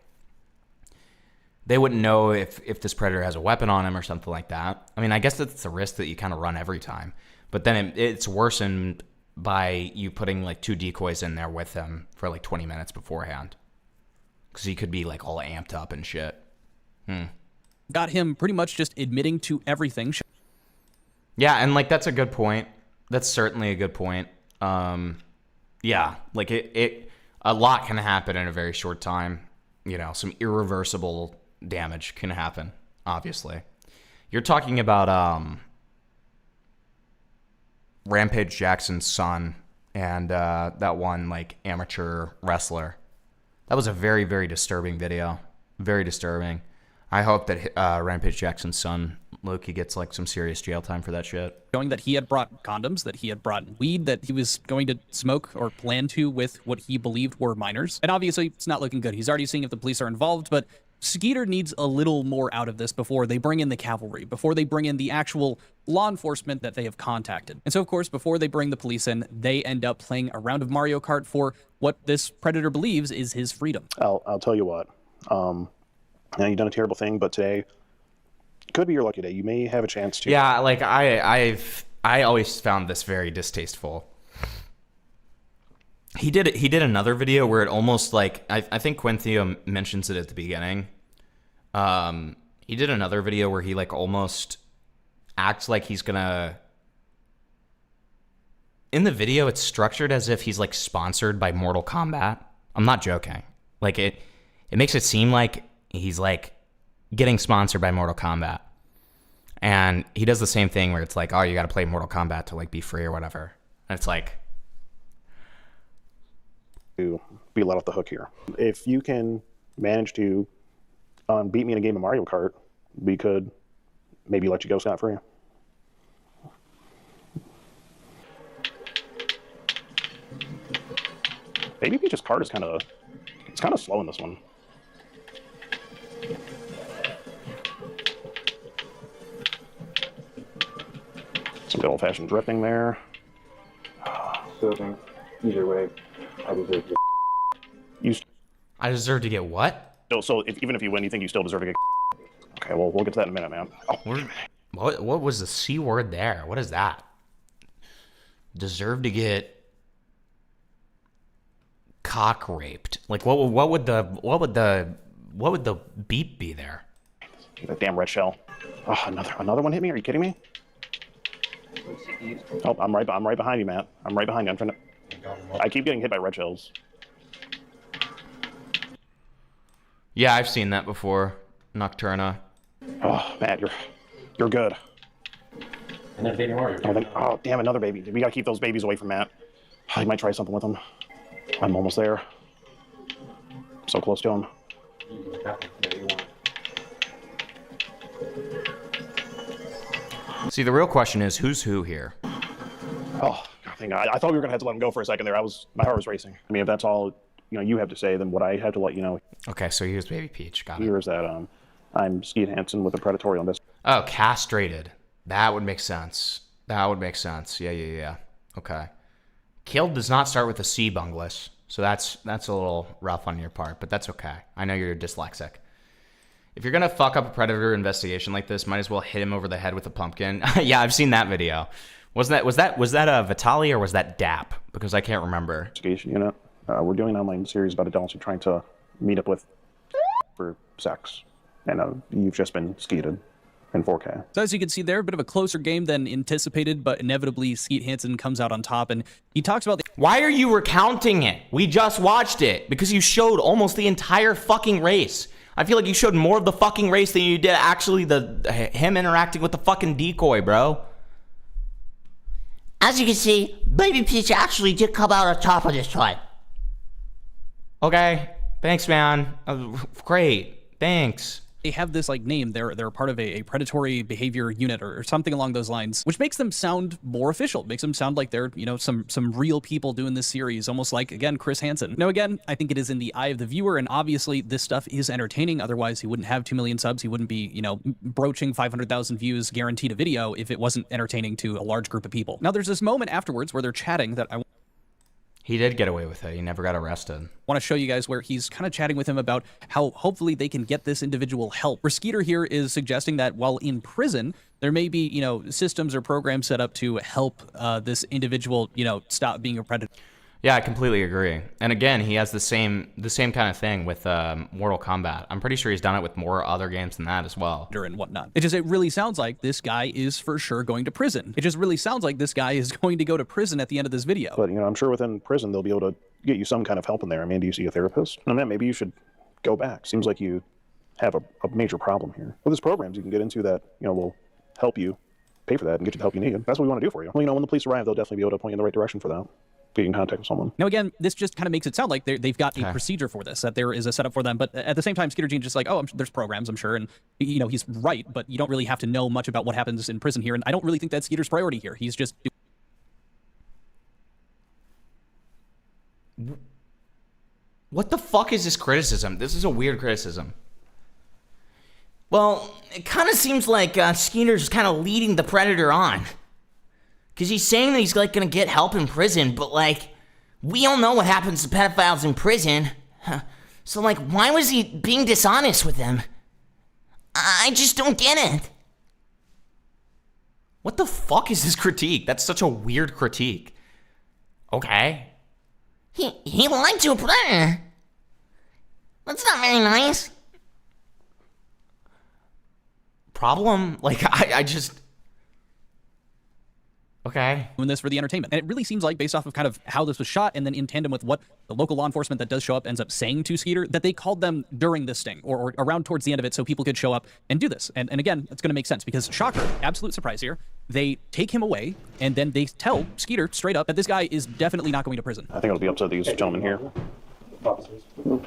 They wouldn't know if this predator has a weapon on him or something like that. I mean, I guess that's a risk that you kind of run every time. But then it's worsened by you putting like 2 decoys in there with him for like 20 minutes beforehand. Because he could be like all amped up and shit. Got him pretty much just admitting to everything. Yeah, and like that's a good point. That's certainly a good point. Yeah, like a lot can happen in a very short time. You know, some irreversible damage can happen, obviously. You're talking about Rampage Jackson's son and that one like amateur wrestler. That was a very, very disturbing video. Very disturbing. I hope that Rampage Jackson's son, Loki, gets like some serious jail time for that shit. Showing that he had brought condoms, that he had brought weed, that he was going to smoke or plan to with what he believed were minors. And obviously, it's not looking good. He's already seeing if the police are involved, but Skeeter needs a little more out of this before they bring in the cavalry, before they bring in the actual law enforcement that they have contacted. And so, of course, before they bring the police in, they end up playing a round of Mario Kart for what this predator believes is his freedom. I'll tell you what. Now, you've done a terrible thing, but today could be your lucky day. You may have a chance to. Yeah, like I always found this very distasteful. He did another video where it almost like I think Quinthio mentions it at the beginning. He did another video where he like almost acts like he's gonna. In the video, it's structured as if he's like sponsored by Mortal Kombat. I'm not joking. Like it makes it seem like he's like getting sponsored by Mortal Kombat. And he does the same thing where it's like, oh, you got to play Mortal Kombat to like be free or whatever. And it's like, to be let off the hook here. If you can manage to beat me in a game of Mario Kart, we could maybe let you go scot-free. Baby Peach's cart is kind of slow in this one. Some good old-fashioned drifting there. Still think either way, I deserve to I deserve to get what? So even if you win, you think you still deserve to get. Okay, well, we'll get to that in a minute, man. Oh, What was the C word there? What is that? Deserve to get cock raped. Like what would the beep be there? that damn red shell. Oh, another one hit me? Are you kidding me? Oh, I'm right behind you, Matt. I'm right behind you. I'm trying to. I keep getting hit by red shells. Yeah, I've seen that before. Nocturna. Oh, Matt, you're good. Another baby Mario. Oh, damn, another baby. We gotta keep those babies away from Matt. I might try something with them. I'm almost there. So close to him. See, the real question is, who's who here? Oh, I thought we were gonna have to let him go for a second there. My heart was racing. I mean, if that's all you have to say, then what I have to let you know. Okay, so here's Baby Peach. Got it. Here is that I'm Skeet Hansen with a predatory on this. Oh, castrated. That would make sense. Yeah. Okay. Killed does not start with a C, Bunglis. So that's a little rough on your part, but that's okay. I know you're dyslexic. If you're gonna fuck up a predator investigation like this, might as well hit him over the head with a pumpkin. Yeah, I've seen that video. Was that Vitali or was that DAP? Because I can't remember. Investigation unit. We're doing an online series about adults who are trying to meet up with for sex, and you've just been skeeted in 4K. So as you can see there, a bit of a closer game than anticipated, but inevitably Skeet Hansen comes out on top, and he talks about the— Why are you recounting it? We just watched it because you showed almost the entire fucking race. I feel like you showed more of the fucking race than you did actually him interacting with the fucking decoy, bro. As you can see, Baby Peach actually did come out on top of this one. Okay, thanks, man. Great, thanks. They have this name. They're a part of a predatory behavior unit or something along those lines, which makes them sound more official. Makes them sound like they're some real people doing this series, almost like, again, Chris Hansen. Now, again, I think it is in the eye of the viewer, and obviously this stuff is entertaining. Otherwise, he wouldn't have 2 million subs. He wouldn't be broaching 500,000 views guaranteed a video if it wasn't entertaining to a large group of people. Now, there's this moment afterwards where they're chatting that He did get away with it. He never got arrested. Want to show you guys where he's kind of chatting with him about how hopefully they can get this individual help. Where Skeeter here is suggesting that while in prison, there may be, you know, systems or programs set up to help this individual, you know, stop being a predator. Yeah, I completely agree. And again, he has the same kind of thing with Mortal Kombat. I'm pretty sure he's done it with more other games than that as well. And whatnot. It really sounds like this guy is for sure going to prison. It just really sounds like this guy is going to go to prison at the end of this video. But, you know, I'm sure within prison they'll be able to get you some kind of help in there. I mean, do you see a therapist? I mean, maybe you should go back. Seems like you have a major problem here. Well, there's programs you can get into that, you know, will help you pay for that and get you the help you need. That's what we want to do for you. Well, you know, when the police arrive, they'll definitely be able to point you in the right direction for that. Get in contact with someone. Now, again, this just kind of makes it sound like they've got a procedure for this, that there is a setup for them. But at the same time, Skeeter Gene's just like, oh, there's programs, I'm sure. And, you know, he's right, but you don't really have to know much about what happens in prison here. And I don't really think that's Skeeter's priority here. He's just... What the fuck is this criticism? This is a weird criticism. Well, it kind of seems like Skeeter's kind of leading the Predator on. Because he's saying that he's, like, going to get help in prison, but, like, we all know what happens to pedophiles in prison. So, like, why was he being dishonest with them? I just don't get it. What the fuck is this critique? That's such a weird critique. Okay. He lied to a predator. That's not very nice. Problem? Like, I just... Okay. Doing this for the entertainment. And it really seems like, based off of kind of how this was shot and then in tandem with what the local law enforcement that does show up ends up saying to Skeeter, that they called them during this sting or around towards the end of it so people could show up and do this. And again, it's going to make sense because, shocker, absolute surprise here, they take him away and then they tell Skeeter straight up that this guy is definitely not going to prison. I think it'll be up to these gentlemen here. Officers. So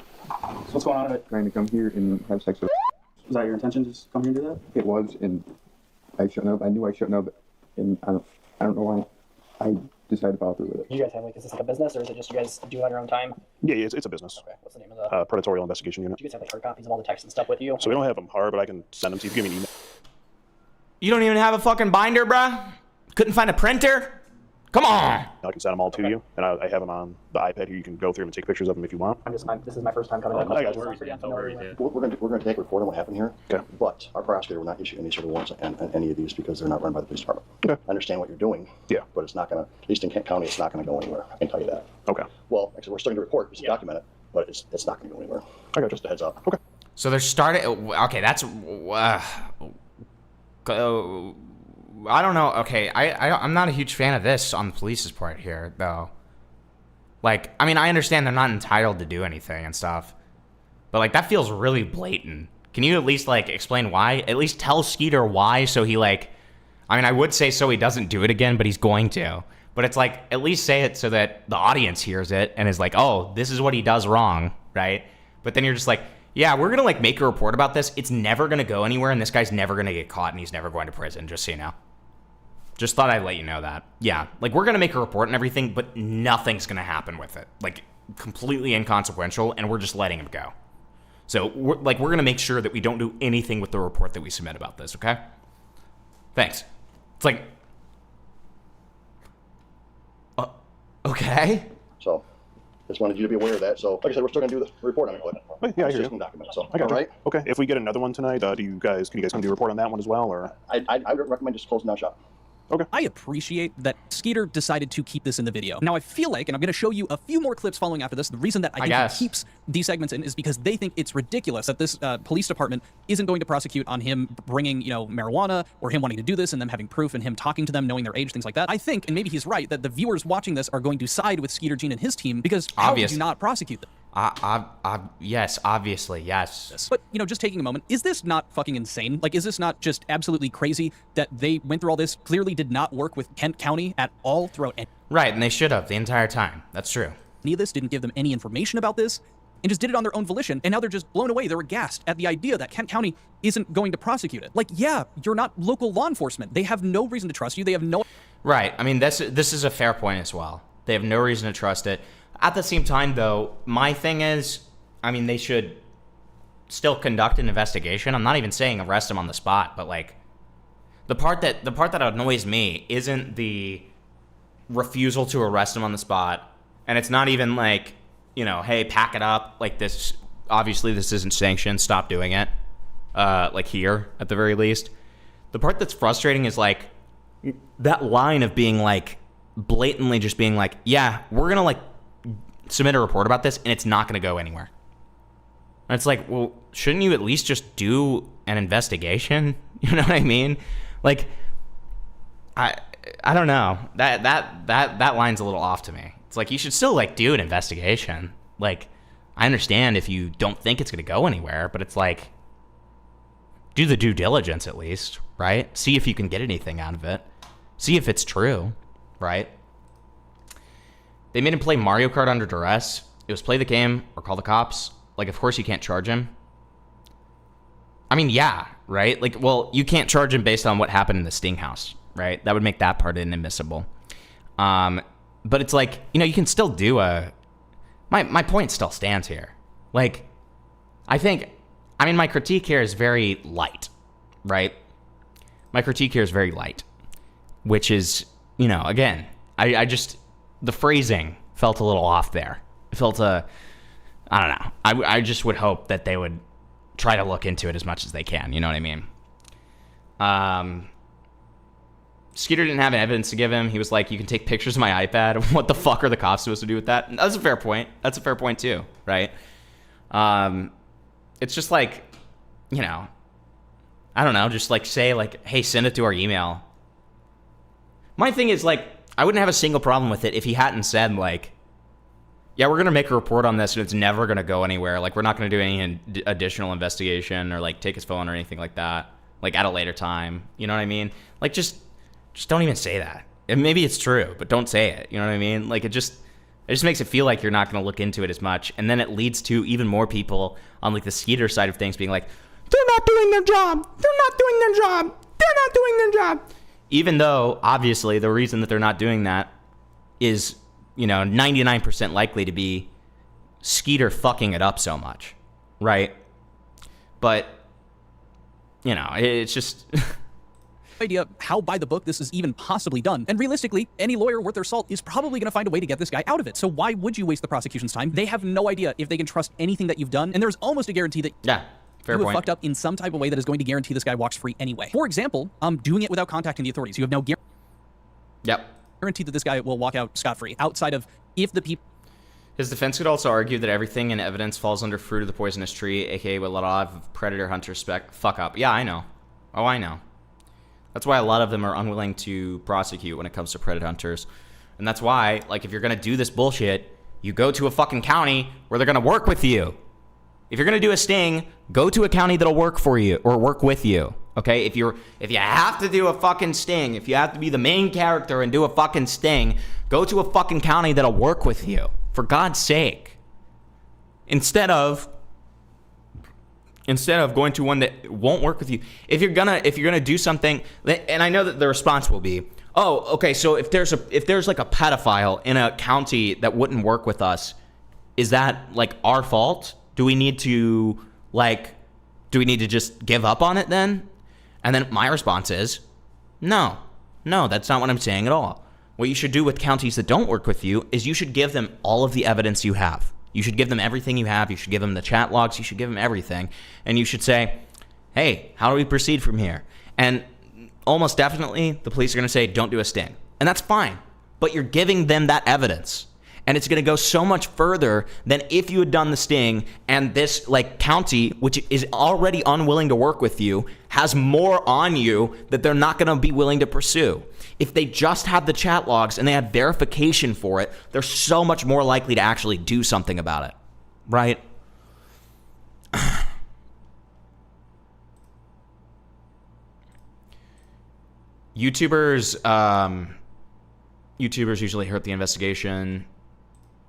what's going on? Trying to come here and have sex with. Was that your intention to just come here and do that? It was, and I shouldn't have. I knew I shouldn't have, and I don't know why I decided to follow through with it. Do you guys have, like, is this like a business or is it just you guys do it on your own time? Yeah, it's a business. Okay, what's the name of the... Predatorial Investigation Unit. Do you guys have, like, hard copies of all the texts and stuff with you? So we don't have them hard, but I can send them to you. Give me an email. You don't even have a fucking binder, bruh? Couldn't find a printer? Come on! I can send them all to you, and I have them on the iPad here. You can go through them and take pictures of them if you want. This is my first time coming in. I got you. We're going to take a report on what happened here. Okay. But our prosecutor will not issue any sort of warrants on any of these because they're not run by the police department. Okay. I understand what you're doing. Yeah. But it's not going to, at least in Kent County, it's not going to go anywhere. I can tell you that. Okay. Well, actually, we're starting to report, just to document it, but it's not going to go anywhere. I got you. Just a heads up. Okay. So they're starting... Okay, that's... I don't know. Okay, I'm not a huge fan of this on the police's part here, though. Like, I mean, I understand they're not entitled to do anything and stuff, but, like, that feels really blatant. Can you at least, like, explain why? At least tell Skeeter why, so he, like... I mean, I would say so he doesn't do it again, but he's going to. But it's like, at least say it so that the audience hears it and is like, oh, this is what he does wrong, right? But then you're just like, yeah, we're gonna, like, make a report about this. It's never gonna go anywhere, and this guy's never gonna get caught, and he's never going to prison, just so you know. Just thought I'd let you know that. Yeah, like, we're gonna make a report and everything, but nothing's gonna happen with it. Like, completely inconsequential, and we're just letting him go. So, we're gonna make sure that we don't do anything with the report that we submit about this, okay? Thanks. It's like... okay? So, just wanted you to be aware of that. So, like I said, we're still going to do the report on it. But Yeah, I hear you. document it. So, I got all you. right? Okay. If we get another one tonight, can you guys come do a report on that one as well, or? I would recommend just closing down shop. Okay. I appreciate that Skeeter decided to keep this in the video. Now, I feel like, and I'm going to show you a few more clips following after this, the reason that I think he keeps these segments in is because they think it's ridiculous that this police department isn't going to prosecute on him bringing, you know, marijuana or him wanting to do this and them having proof and him talking to them, knowing their age, things like that. I think, and maybe he's right, that the viewers watching this are going to side with Skeeter Gene and his team because how would you not prosecute them? Yes, obviously, yes. But, you know, just taking a moment, is this not fucking insane? Like, is this not just absolutely crazy that they went through all this, clearly did not work with Kent County at all throughout any... Right, and they should have the entire time. That's true. Any of this, didn't give them any information about this, and just did it on their own volition, and now they're just blown away. They're aghast at the idea that Kent County isn't going to prosecute it. Like, yeah, you're not local law enforcement. They have no reason to trust you. They have no... Right, I mean, this is a fair point as well. They have no reason to trust it. At the same time, though, my thing is, I mean, they should still conduct an investigation. I'm not even saying arrest him on the spot, but, like, the part that annoys me isn't the refusal to arrest him on the spot And it's not even like, you know, hey, pack it up. Like this, obviously this isn't sanctioned. Stop doing it. Like here, at the very least. The part that's frustrating is like that line of being like, blatantly just being like, yeah, we're going to like submit a report about this and it's not going to go anywhere. And it's like, well, shouldn't you at least just do an investigation? You know what I mean? Like, I don't know. That line's a little off to me. It's like you should still like do an investigation. Like, I understand if you don't think it's going to go anywhere, but it's like, do the due diligence at least, right? See if you can get anything out of it. See if it's true, right? They made him play Mario Kart under duress. It was play the game or call the cops. Like, of course you can't charge him. I mean, yeah, right? Like, well, you can't charge him based on what happened in the Sting house, right? That would make that part inadmissible. But it's like, you know, you can still do a... My point still stands here. Like, I mean, my critique here is very light, right? My critique here is very light, which is, you know, again, I just... The phrasing felt a little off there. It felt I don't know. I just would hope that they would try to look into it as much as they can. You know what I mean? Skeeter didn't have evidence to give him. He was like, you can take pictures of my iPad. What the fuck are the cops supposed to do with that? That's a fair point. That's a fair point too, right? It's just like, you know, I don't know, just like say like, hey, send it to our email. My thing is like, I wouldn't have a single problem with it if he hadn't said like, yeah, we're going to make a report on this and it's never going to go anywhere. Like, we're not going to do any additional investigation or like take his phone or anything like that, like at a later time. You know what I mean? Like, just don't even say that. And maybe it's true, but don't say it. You know what I mean? Like, it just makes it feel like you're not going to look into it as much. And then it leads to even more people on like the Skeeter side of things being like, they're not doing their job. They're not doing their job. They're not doing their job. Even though, obviously, the reason that they're not doing that is, you know, 99% likely to be Skeeter fucking it up so much, right? But, you know, it's just... idea how by the book this is even possibly done. And realistically, any lawyer worth their salt is probably going to find a way to get this guy out of it. So why would you waste the prosecution's time? They have no idea if they can trust anything that you've done, and there's almost a guarantee that... Yeah. Fair you have point. fucked up in some type of way that is going to guarantee this guy walks free anyway. For example, doing it without contacting the authorities. You have no guarantee that this guy will walk out scot-free outside of if the people... His defense could also argue that everything in evidence falls under fruit of the poisonous tree, aka what a lot of predator hunters fuck up. Yeah, I know. Oh, I know. That's why a lot of them are unwilling to prosecute when it comes to predator hunters. And that's why, like, if you're going to do this bullshit, you go to a fucking county where they're going to work with you. If you're going to do a sting, go to a county that'll work for you or work with you. Okay? If you have to do a fucking sting, if you have to be the main character and do a fucking sting, go to a fucking county that'll work with you. For God's sake. Instead of going to one that won't work with you. If you're gonna do something, and I know that the response will be, oh, okay, so if there's like a pedophile in a county that wouldn't work with us, is that like our fault? Do we need to just give up on it then? And then my response is, no, that's not what I'm saying at all. What you should do with counties that don't work with you is you should give them all of the evidence you have. You should give them everything you have. You should give them the chat logs. You should give them everything. And you should say, hey, how do we proceed from here? And almost definitely the police are going to say, don't do a sting. And that's fine. But you're giving them that evidence. And it's going to go so much further than if you had done the sting and this like county, which is already unwilling to work with you, has more on you that they're not going to be willing to pursue. If they just have the chat logs and they have verification for it, they're so much more likely to actually do something about it. Right? YouTubers usually hurt the investigation.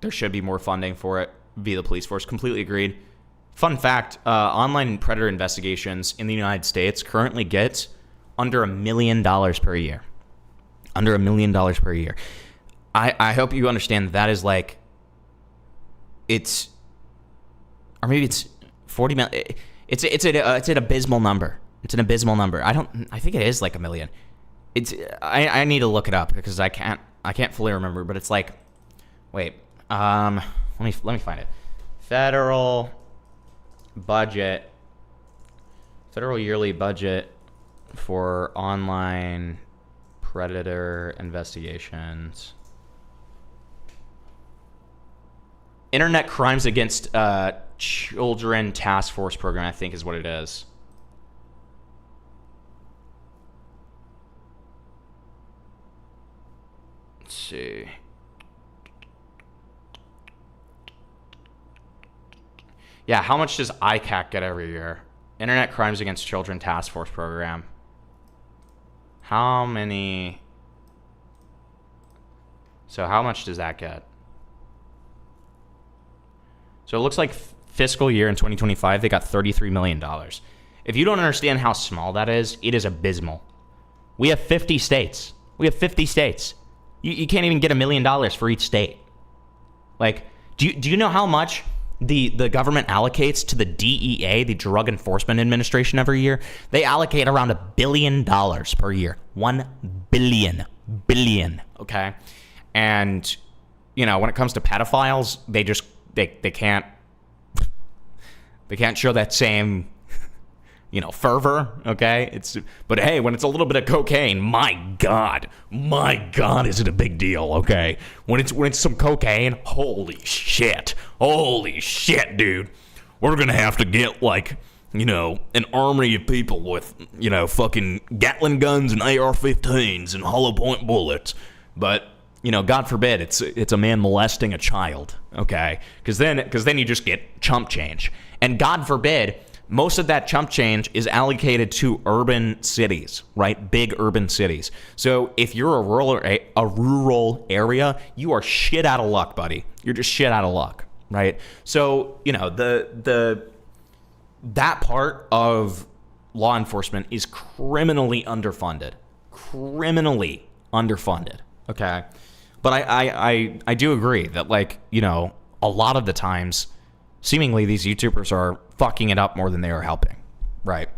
There should be more funding for it via the police force. Completely agreed. Fun fact, online predator investigations in the United States currently get under $1 million per year. Under $1 million per year. I hope you understand that is like, or maybe it's 40 million. It's an abysmal number. It's an abysmal number. I think it is like $1 million. I need to look it up because I can't fully remember, but it's like, wait, Let me find it. Federal yearly budget for online predator investigations. Internet Crimes Against Children Task Force Program, I think is what it is. Let's see. Yeah, how much does ICAC get every year? Internet Crimes Against Children Task Force Program. How many... So how much does that get? So it looks like fiscal year in 2025, they got $33 million. If you don't understand how small that is, it is abysmal. We have 50 states. You can't even get $1 million for each state. Like, do you know how much the government allocates to the DEA, the Drug Enforcement Administration, every year? They allocate around $1 billion per year. 1 billion, okay? And, you know, when it comes to pedophiles, they can't show that same, you know, fervor, okay? But hey, when it's a little bit of cocaine, my God, is it a big deal, okay? When it's some cocaine, holy shit, dude. We're gonna have to get, like, you know, an army of people with, you know, fucking Gatling guns and AR-15s and hollow point bullets. But, you know, God forbid it's a man molesting a child, okay? Because then you just get chump change. And God forbid, most of that chump change is allocated to urban cities, right? Big urban cities. So if you're a rural area, you are shit out of luck, buddy. You're just shit out of luck, right? So, you know, that part of law enforcement is criminally underfunded. Okay? But I do agree that, like, you know, a lot of the times, seemingly these YouTubers are fucking it up more than they are helping, right?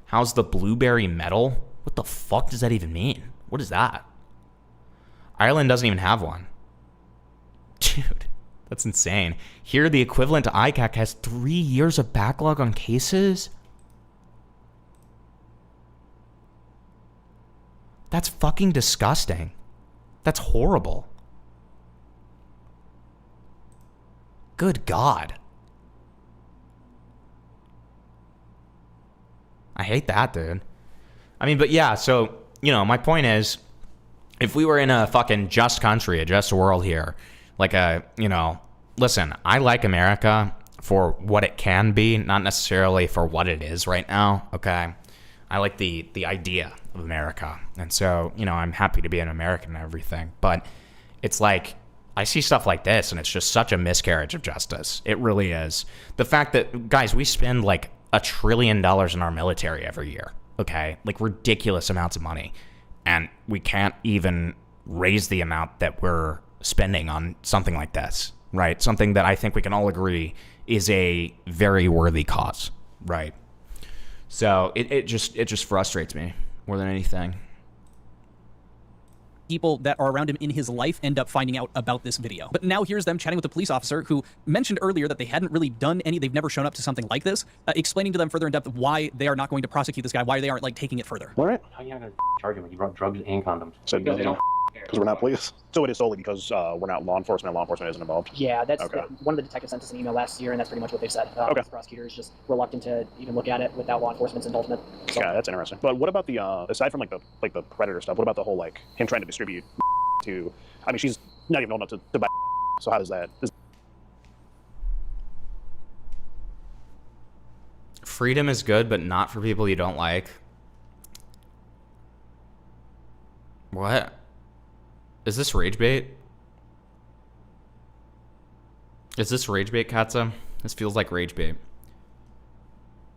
How's the blueberry medal? What the fuck does that even mean? What is that? Ireland doesn't even have one. Dude, that's insane. Here, the equivalent to ICAC has 3 years of backlog on cases? That's fucking disgusting. That's horrible. Good God. I hate that, dude. I mean, but yeah, so, you know, my point is, if we were in a fucking just country, a just world here, like you know, listen, I like America for what it can be, not necessarily for what it is right now, okay? I like the idea of America. And so, you know, I'm happy to be an American and everything. But it's like, I see stuff like this, and it's just such a miscarriage of justice. It really is. The fact that, guys, we spend like $1 trillion in our military every year, okay? Like ridiculous amounts of money. And we can't even raise the amount that we're spending on something like this, right? Something that I think we can all agree is a very worthy cause, right? So it just frustrates me more than anything. People that are around him in his life end up finding out about this video. But now here's them chatting with the police officer who mentioned earlier that they hadn't really done they've never shown up to something like this, explaining to them further in depth why they are not going to prosecute this guy, why they aren't like taking it further. All right. How are you not going to charge him when you brought drugs and condoms? So because they don't. Because we're not police. So it is solely because we're not law enforcement and law enforcement isn't involved? Yeah, that's okay. One of the detectives sent us an email last year, and that's pretty much what they've said. Okay. The prosecutor is just reluctant to even look at it without law enforcement's involvement. So. Yeah, that's interesting. But what about the, aside from like the predator stuff, what about the whole, like, him trying to distribute to, I mean, she's not even old enough to buy, so how does that? Freedom is good, but not for people you don't like. What? Is this rage bait? Is this rage bait, Katza? This feels like rage bait.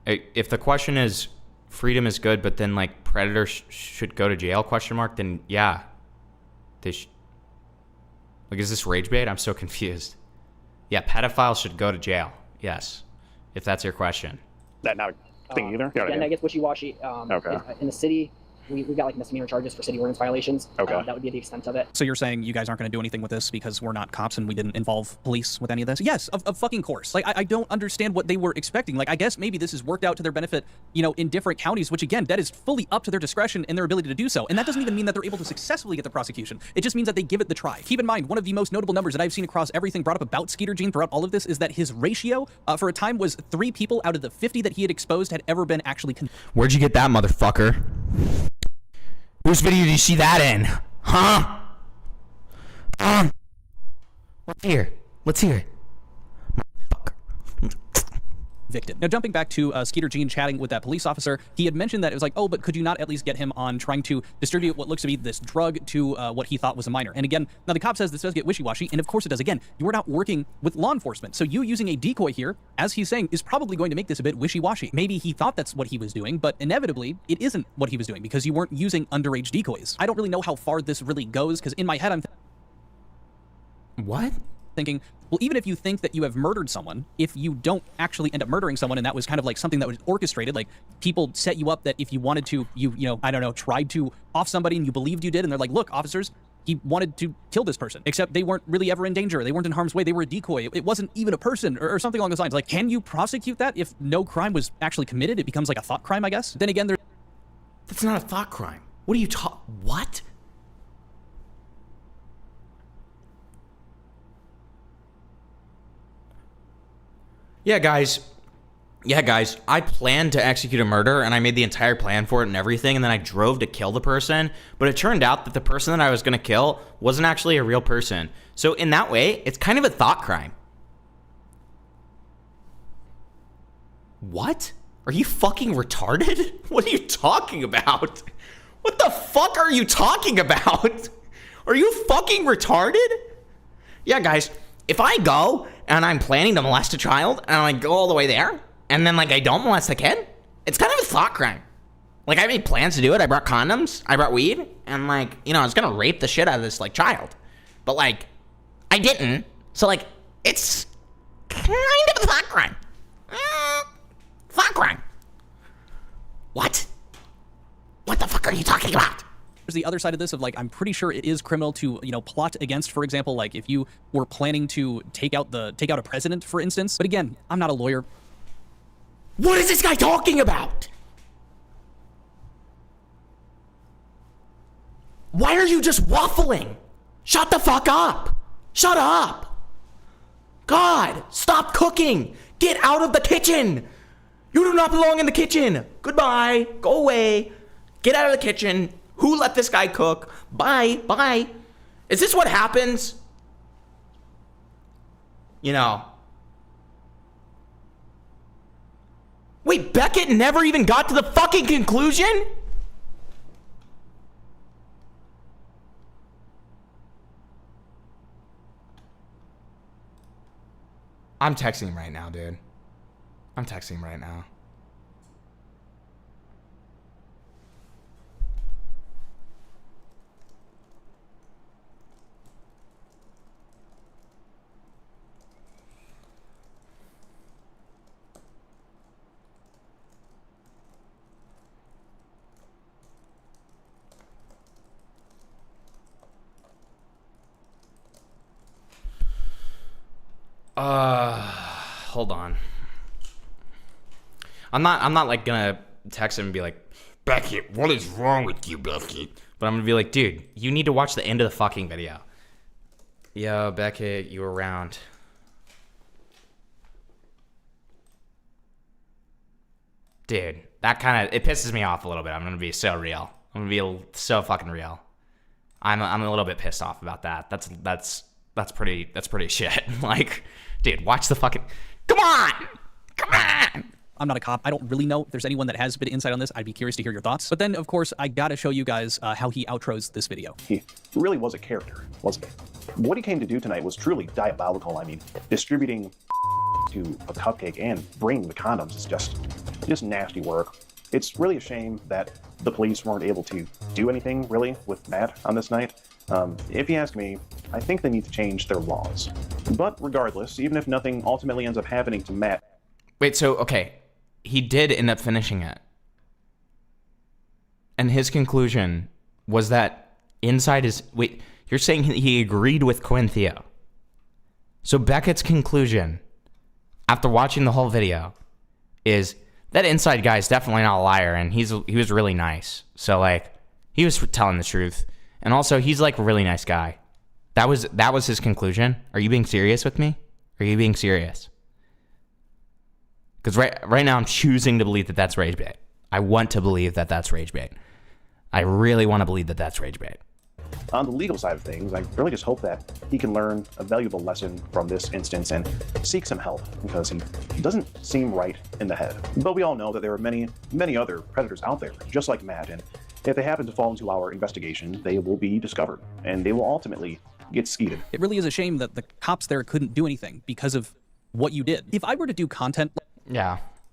If the question is freedom is good, but then like predators should go to jail, question mark, then yeah. Like, is this rage bait? I'm so confused. Yeah, pedophiles should go to jail. Yes. If that's your question. That not a thing either? Yeah, and I guess wishy-washy. Okay. In the city, we've got like misdemeanor charges for city ordinance violations. Okay. That would be the extent of it. So you're saying you guys aren't going to do anything with this because we're not cops and we didn't involve police with any of this? Yes, of fucking course. Like, I don't understand what they were expecting. Like, I guess maybe this has worked out to their benefit, you know, in different counties, which again, that is fully up to their discretion and their ability to do so. And that doesn't even mean that they're able to successfully get the prosecution. It just means that they give it the try. Keep in mind, one of the most notable numbers that I've seen across everything brought up about Skeeter Gene throughout all of this is that his ratio for a time was 3 people out of the 50 that he had exposed had ever been actually Where'd you get that, motherfucker? Whose video did you see that in? Huh? Let's hear. Let's hear it. convicted. Now, jumping back to Skeeter Gene chatting with that police officer, he had mentioned that it was like, oh, but could you not at least get him on trying to distribute what looks to be this drug to what he thought was a minor? And again, now the cop says this does get wishy-washy, and of course it does. Again, you are not working with law enforcement, so you using a decoy here, as he's saying, is probably going to make this a bit wishy-washy. Maybe he thought that's what he was doing, but inevitably, it isn't what he was doing because you weren't using underage decoys. I don't really know how far this really goes, because in my head, I'm thinking, well, even if you think that you have murdered someone, if you don't actually end up murdering someone, and that was kind of like something that was orchestrated, like people set you up that if you wanted to, you know, I don't know, tried to off somebody and you believed you did, and they're like, look, officers, he wanted to kill this person, except they weren't really ever in danger. They weren't in harm's way. They were a decoy. It wasn't even a person or something along those lines. Like, can you prosecute that if no crime was actually committed? It becomes like a thought crime, I guess. Then again, That's not a thought crime. What are you what? Yeah, guys, I planned to execute a murder, and I made the entire plan for it and everything, and then I drove to kill the person, but it turned out that the person that I was going to kill wasn't actually a real person. So in that way, it's kind of a thought crime. What? Are you fucking retarded? What are you talking about? What the fuck are you talking about? Are you fucking retarded? Yeah, guys, if I go and I'm planning to molest a child and I go all the way there and then like I don't molest the kid, it's kind of a thought crime. Like I made plans to do it. I brought condoms, I brought weed, and like, you know, I was gonna rape the shit out of this like child. But like, I didn't. So like, it's kind of a thought crime. Thought crime. What? What the fuck are you talking about? There's the other side of this of like, I'm pretty sure it is criminal to, you know, plot against, for example, like if you were planning to take out a president, for instance. But again, I'm not a lawyer. What is this guy talking about? Why are you just waffling? Shut the fuck up. Shut up. God, stop cooking. Get out of the kitchen. You do not belong in the kitchen. Goodbye. Go away. Get out of the kitchen. Who let this guy cook? Bye. Bye. Is this what happens? You know. Wait, Beckett never even got to the fucking conclusion? I'm texting him right now, dude. I'm texting him right now. Hold on. I'm not like gonna text him and be like, Beckett, what is wrong with you, Beckett? But I'm gonna be like, dude, you need to watch the end of the fucking video. Yo, Beckett, you around? Dude, that kind of, it pisses me off a little bit. I'm gonna be so real. I'm gonna be so fucking real. I'm a little bit pissed off about that. That's pretty shit. Like, dude, watch the fucking, come on! I'm not a cop. I don't really know if there's anyone that has a bit of insight on this. I'd be curious to hear your thoughts. But then, of course, I gotta show you guys how he outros this video. He really was a character, wasn't he? What he came to do tonight was truly diabolical. I mean, distributing to a cupcake and bringing the condoms is just nasty work. It's really a shame that the police weren't able to do anything, really, with Matt on this night. If you ask me, I think they need to change their laws. But regardless, even if nothing ultimately ends up happening to Matt... Wait, so, okay, he did end up finishing it. And his conclusion was that inside is... Wait, you're saying he agreed with Quinn Theo. So Beckett's conclusion, after watching the whole video, is that inside guy is definitely not a liar, and he was really nice. So, like, he was telling the truth. And also, he's, like, a really nice guy. That was his conclusion. Are you being serious with me? Are you being serious? Because right now I'm choosing to believe that that's rage bait. I want to believe that that's rage bait. I really want to believe that that's rage bait. On the legal side of things, I really just hope that he can learn a valuable lesson from this instance and seek some help, because he doesn't seem right in the head. But we all know that there are many, many other predators out there, just like Matt, and if they happen to fall into our investigation, they will be discovered, and they will ultimately get skeeted. It really is a shame that the cops there couldn't do anything because of what you did. If I were to do content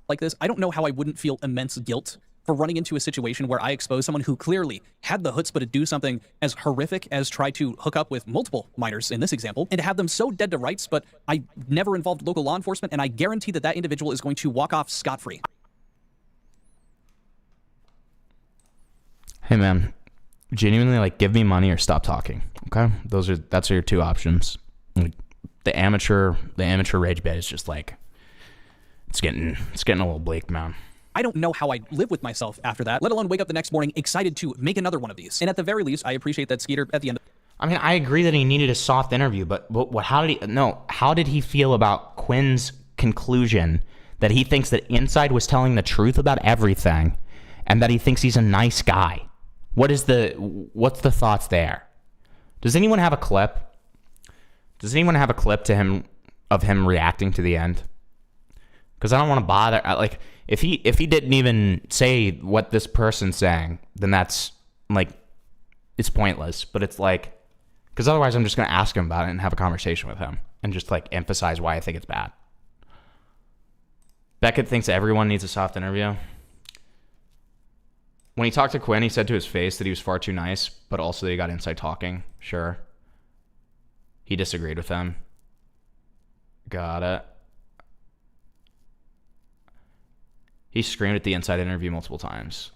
like this, I don't know how I wouldn't feel immense guilt for running into a situation where I expose someone who clearly had the chutzpah to do something as horrific as try to hook up with multiple minors in this example, and to have them so dead to rights, but I never involved local law enforcement, and I guarantee that that individual is going to walk off scot-free. Hey man, genuinely, like, give me money or stop talking. Okay, that's your two options. Like, the amateur rage bait is just like, it's getting a little bleak, man. I don't know how I'd live with myself after that, let alone wake up the next morning excited to make another one of these. And at the very least, I appreciate that Skeeter at the end. I mean, I agree that he needed a soft interview, but how did he feel about Quinn's conclusion that he thinks that Inside was telling the truth about everything, and that he thinks he's a nice guy? What's the thoughts there? Does anyone have a clip? Does anyone have a clip of him reacting to the end? Because I don't want to bother. Like, if he didn't even say what this person's saying, then that's, like, it's pointless. But it's like, because otherwise I'm just going to ask him about it and have a conversation with him and just, like, emphasize why I think it's bad. Beckett thinks everyone needs a soft interview. When he talked to Quinn, he said to his face that he was far too nice, but also that he got inside talking. Sure. He disagreed with him. Got it. He screamed at the inside interview multiple times.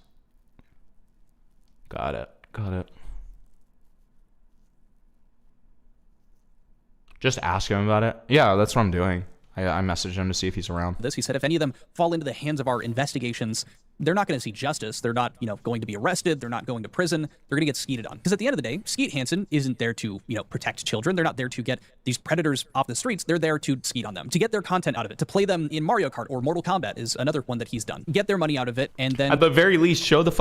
Got it. Just ask him about it. Yeah, that's what I'm doing. I messaged him to see if he's around. He said, if any of them fall into the hands of our investigations, they're not going to see justice. They're not, going to be arrested. They're not going to prison. They're going to get skeeted on. Because at the end of the day, Skeet Hansen isn't there to, protect children. They're not there to get these predators off the streets. They're there to skeet on them, to get their content out of it, to play them in Mario Kart or Mortal Kombat is another one that he's done. Get their money out of it, and then... At the very least, show the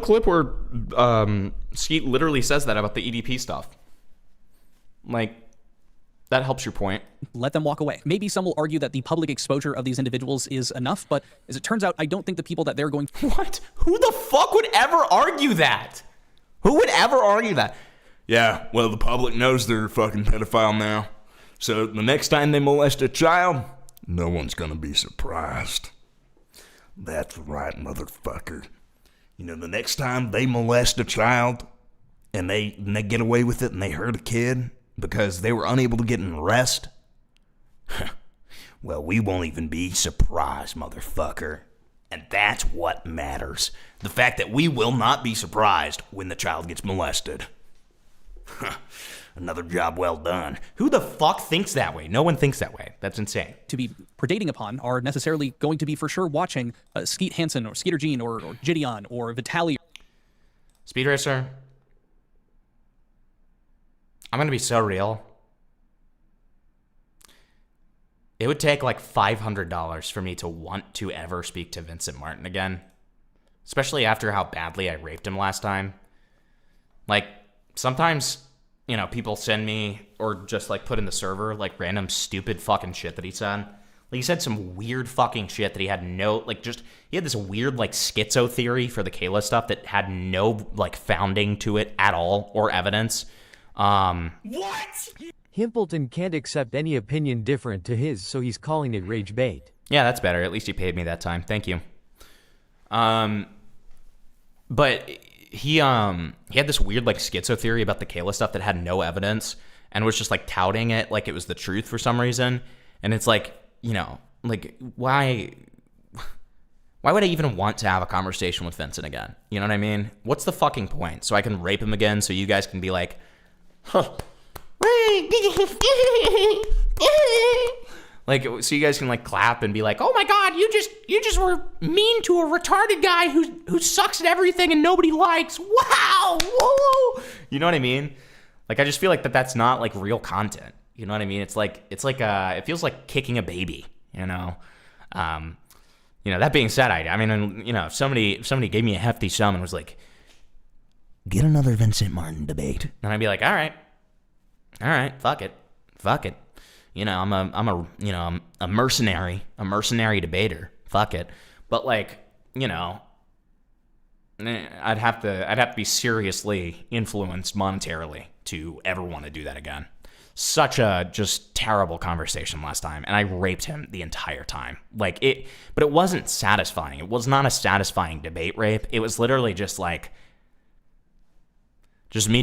clip where Skeet literally says that about the EDP stuff. Like... that helps your point. Let them walk away. Maybe some will argue that the public exposure of these individuals is enough, but as it turns out, I don't think the people that they're going... What? Who the fuck would ever argue that? Who would ever argue that? Yeah, well, the public knows they're a fucking pedophile now. So the next time they molest a child, no one's gonna be surprised. That's right, motherfucker. The next time they molest a child and they get away with it and they hurt a kid... because they were unable to get an arrest? Well, we won't even be surprised, motherfucker. And that's what matters. The fact that we will not be surprised when the child gets molested. Another job well done. Who the fuck thinks that way? No one thinks that way. That's insane. To be predating upon are necessarily going to be for sure watching Skeet Hansen or Skeeter Jean or Jidion or Vitaly. Speed Racer. I'm going to be so real. It would take like $500 for me to want to ever speak to Vincent Martin again. Especially after how badly I raped him last time. Like, sometimes, people send me or just like put in the server like random stupid fucking shit that he said. Like, he said some weird fucking shit that he had he had this weird like schizo theory for the Kayla stuff that had no like founding to it at all or evidence. What? Himpleton can't accept any opinion different to his, so he's calling it rage bait. Yeah, that's better. At least he paid me that time. Thank you. But he had this weird like schizo theory about the Kayla stuff that had no evidence and was just like touting it like it was the truth for some reason. And it's like, like why Why would I even want to have a conversation with Vincent again? You know what I mean? What's the fucking point? So I can rape him again so you guys can be like, huh. Like, so you guys can like clap and be like, oh my God, you just were mean to a retarded guy who sucks at everything and nobody likes. Wow. Whoa. You know what I mean? Like, I just feel like that's not like real content. You know what I mean? It's like it feels like kicking a baby, you know? That being said, I mean, if somebody gave me a hefty sum and was like, get another Vincent Martin debate, then I'd be like, all right, fuck it. I'm a mercenary debater. Fuck it. But like, I'd have to be seriously influenced monetarily to ever want to do that again. Such a just terrible conversation last time, and I raped him the entire time. But it wasn't satisfying. It was not a satisfying debate rape. It was literally just me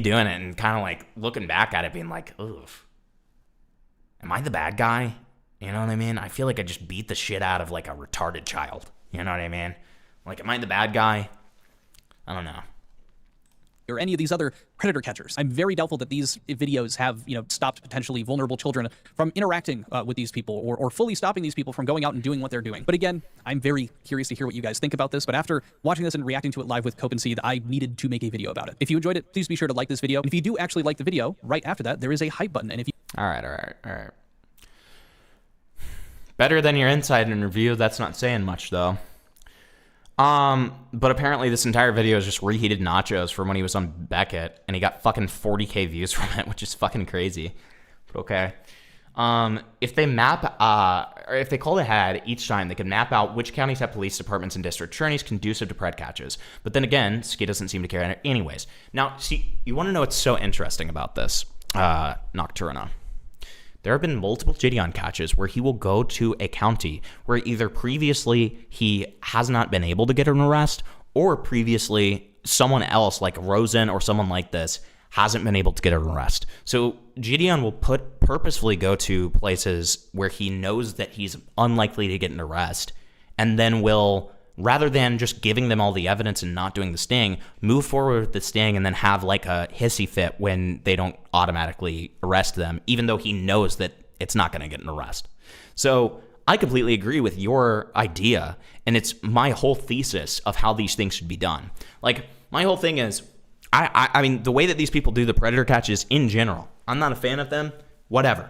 doing it and kind of like looking back at it being like, oof. Am I the bad guy? You know what I mean? I feel like I just beat the shit out of like a retarded child. You know what I mean? Like, am I the bad guy? I don't know. Or any of these other predator catchers. I'm very doubtful that these videos have, stopped potentially vulnerable children from interacting with these people or fully stopping these people from going out and doing what they're doing. But again, I'm very curious to hear what you guys think about this. But after watching this and reacting to it live with Cope and Seed, I needed to make a video about it. If you enjoyed it, please be sure to like this video. And if you do actually like the video, right after that, there is a hype button. And if you... All right. Better than your inside interview. That's not saying much, though. But apparently this entire video is just reheated nachos from when he was on Beckett, and he got fucking 40K views from it, which is fucking crazy. But okay. If they map, or if they call ahead each time, they can map out which counties have police departments and district attorneys conducive to pred catches. But then again, Ski doesn't seem to care anyways. Now, see, you want to know what's so interesting about this, Nocturna? There have been multiple Jidion catches where he will go to a county where either previously he has not been able to get an arrest, or previously someone else like Rosen or someone like this hasn't been able to get an arrest. So Jidion will purposefully go to places where he knows that he's unlikely to get an arrest, and then will, rather than just giving them all the evidence and not doing the sting, move forward with the sting and then have like a hissy fit when they don't automatically arrest them, even though he knows that it's not going to get an arrest. So I completely agree with your idea, and it's my whole thesis of how these things should be done. Like, my whole thing is, I mean, the way that these people do the predator catches in general, I'm not a fan of them, whatever.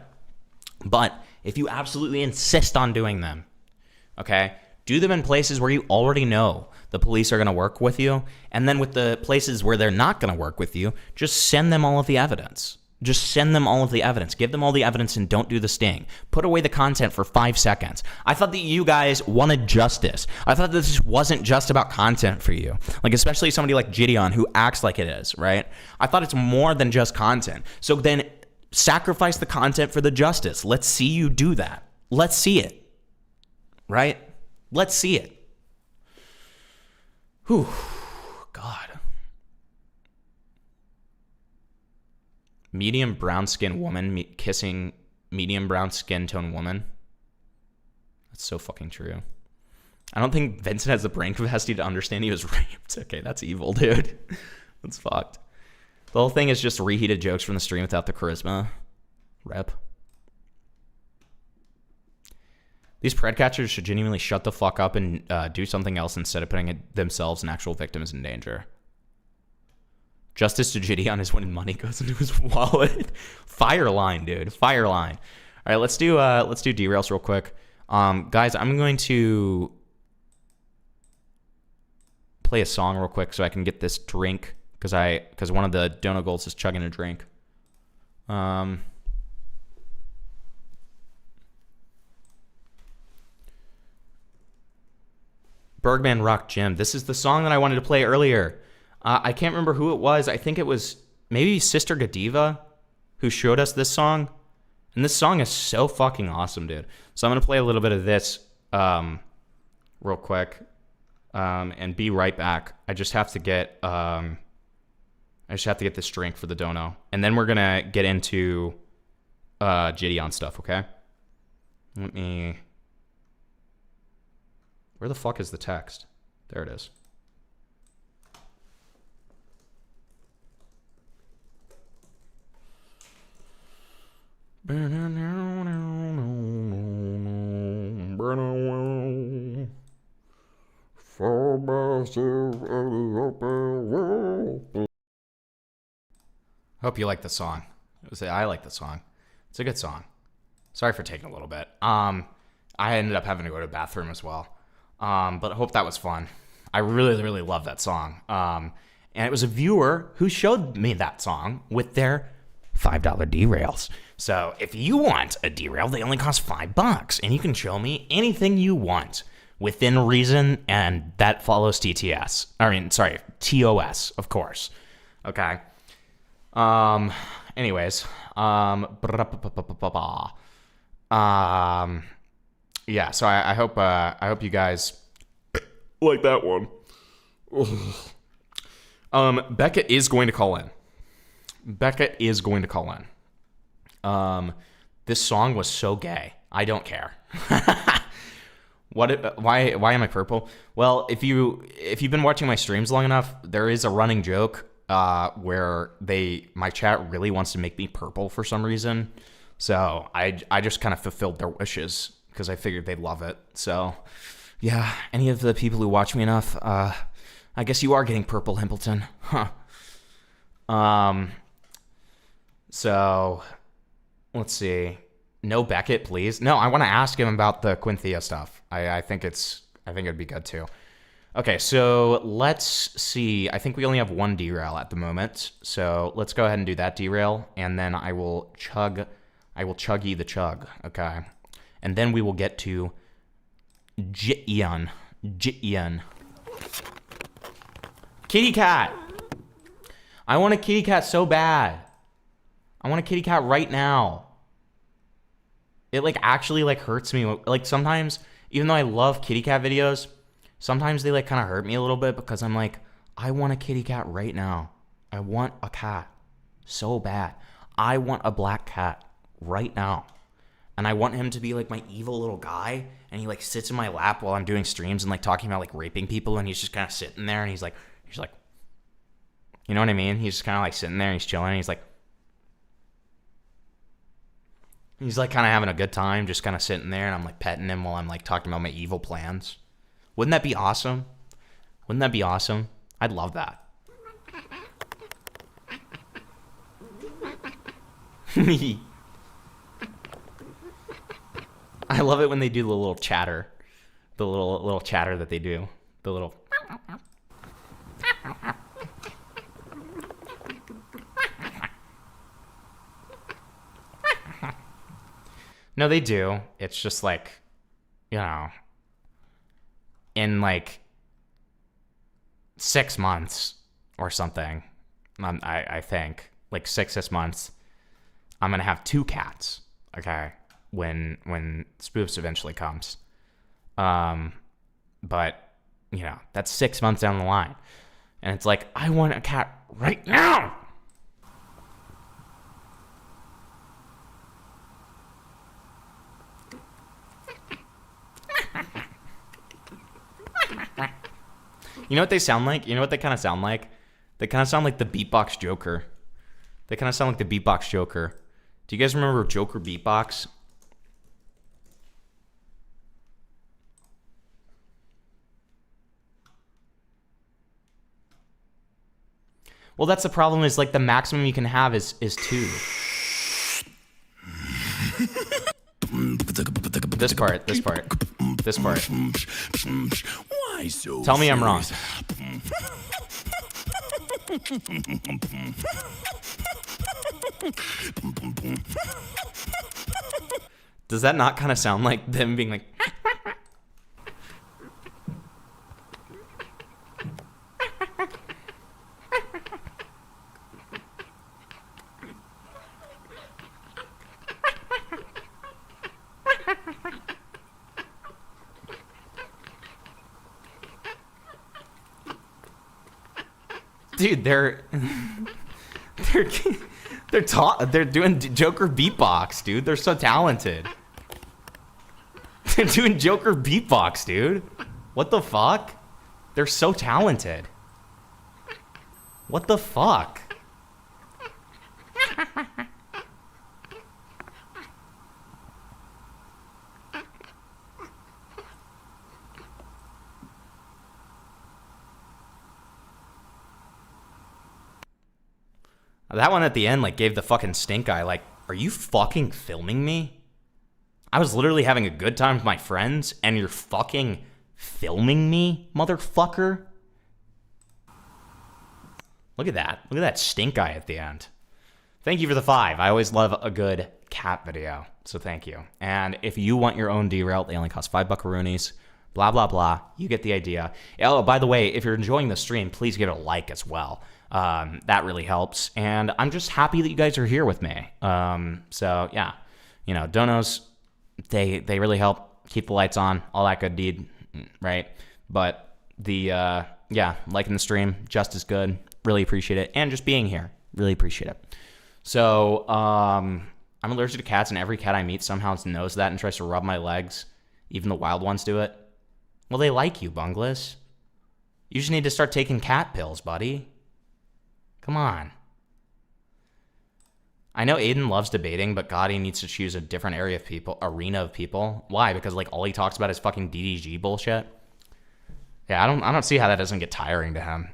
But if you absolutely insist on doing them, okay, do them in places where you already know the police are going to work with you. And then with the places where they're not going to work with you, just send them all of the evidence. Just send them all of the evidence. Give them all the evidence and don't do the sting. Put away the content for 5 seconds. I thought that you guys wanted justice. I thought this wasn't just about content for you. Like, especially somebody like Jidion who acts like it is, right? I thought it's more than just content. So then sacrifice the content for the justice. Let's see you do that. Let's see it. Right? Let's see it. Whew. God. Medium brown skin woman kissing medium brown skin tone woman. That's so fucking true. I don't think Vincent has the brain capacity to understand he was raped. Okay, that's evil, dude. That's fucked. The whole thing is just reheated jokes from the stream without the charisma. Rep. These pred catchers should genuinely shut the fuck up and do something else instead of putting themselves and actual victims in danger. Justice to Jidion is when money goes into his wallet. Fireline, dude. Fireline. All right, let's do derails real quick. Guys, I'm going to play a song real quick so I can get this drink because one of the dono goals is chugging a drink. Bergman Rock Gym. This is the song that I wanted to play earlier. I can't remember who it was. I think it was maybe Sister Godiva who showed us this song. And this song is so fucking awesome, dude. So I'm going to play a little bit of this real quick and be right back. I just have to get this drink for the dono. And then we're going to get into Jidion stuff, okay? Let me Where the fuck is the text? There it is. Hope you like the song. I like the song. It's a good song. Sorry for taking a little bit. I ended up having to go to the bathroom as well. But I hope that was fun. I really, really love that song. And it was a viewer who showed me that song with their $5 derails. So if you want a derail, they only cost $5, and you can show me anything you want within reason, and that follows TTS. TOS, of course. Okay. Anyways, yeah. So I hope you guys like that one. Becca is going to call in. This song was so gay. I don't care. Why am I purple? Well, if you've been watching my streams long enough, there is a running joke where my chat really wants to make me purple for some reason. So I just kind of fulfilled their wishes because I figured they'd love it. So yeah, any of the people who watch me enough, I guess you are getting purple, Himpleton. Huh. So let's see. No Beckett, please. No, I want to ask him about the Quinthea stuff. I think it'd be good too. Okay, so let's see. I think we only have one derail at the moment. So let's go ahead and do that derail, and then I will chuggy the chug. Okay. And then we will get to Jidion. Kitty cat. I want a kitty cat so bad. I want a kitty cat right now. It actually hurts me. Sometimes, even though I love kitty cat videos, sometimes they kind of hurt me a little bit because I'm I want a kitty cat right now. I want a cat so bad. I want a black cat right now. And I want him to be my evil little guy, and he sits in my lap while I'm doing streams and talking about raping people, and he's just kind of sitting there, and he's like, you know what I mean? He's just kind of sitting there and he's chilling, and he's kind of having a good time, just kind of sitting there, and I'm petting him while I'm talking about my evil plans. Wouldn't that be awesome? Wouldn't that be awesome? I'd love that. I love it when they do the little chatter. The little chatter that they do. The little... No, they do. It's just in 6 months or something, I think, 6 months, I'm going to have 2 cats, okay, when Spoofs eventually comes. But, that's 6 months down the line. And it's I want a cat right now! You know what they sound like? You know what they kind of sound like? They kind of sound like the beatbox Joker. Do you guys remember Joker beatbox? Well, that's the problem is the maximum you can have is 2. This part. Why so Tell me I'm wrong. Does that not kind of sound like them being Dude, they're doing Joker beatbox, dude. They're so talented. They're doing Joker beatbox, dude. What the fuck? They're so talented. What the fuck? That one at the end, like, gave the fucking stink eye. Like, are you fucking filming me? I was literally having a good time with my friends, and you're fucking filming me, motherfucker? Look at that. Look at that stink eye at the end. Thank you for the 5. I always love a good cat video, so thank you. And if you want your own derail, they only cost 5 buckaroonies. Blah, blah, blah. You get the idea. Oh, by the way, if you're enjoying the stream, please give it a like as well. That really helps. And I'm just happy that you guys are here with me. So, yeah. You know, donos, they really help keep the lights on. All that good deed, right? But the, yeah, liking the stream, just as good. Really appreciate it. And just being here. Really appreciate it. So, I'm allergic to cats, and every cat I meet somehow knows that and tries to rub my legs. Even the wild ones do it. Well, they like you, Bunglas. You just need to start taking cat pills, buddy. Come on. I know Aiden loves debating, but God, he needs to choose a different arena of people. Why? Because, like, all he talks about is fucking DDG bullshit. Yeah, I don't see how that doesn't get tiring to him.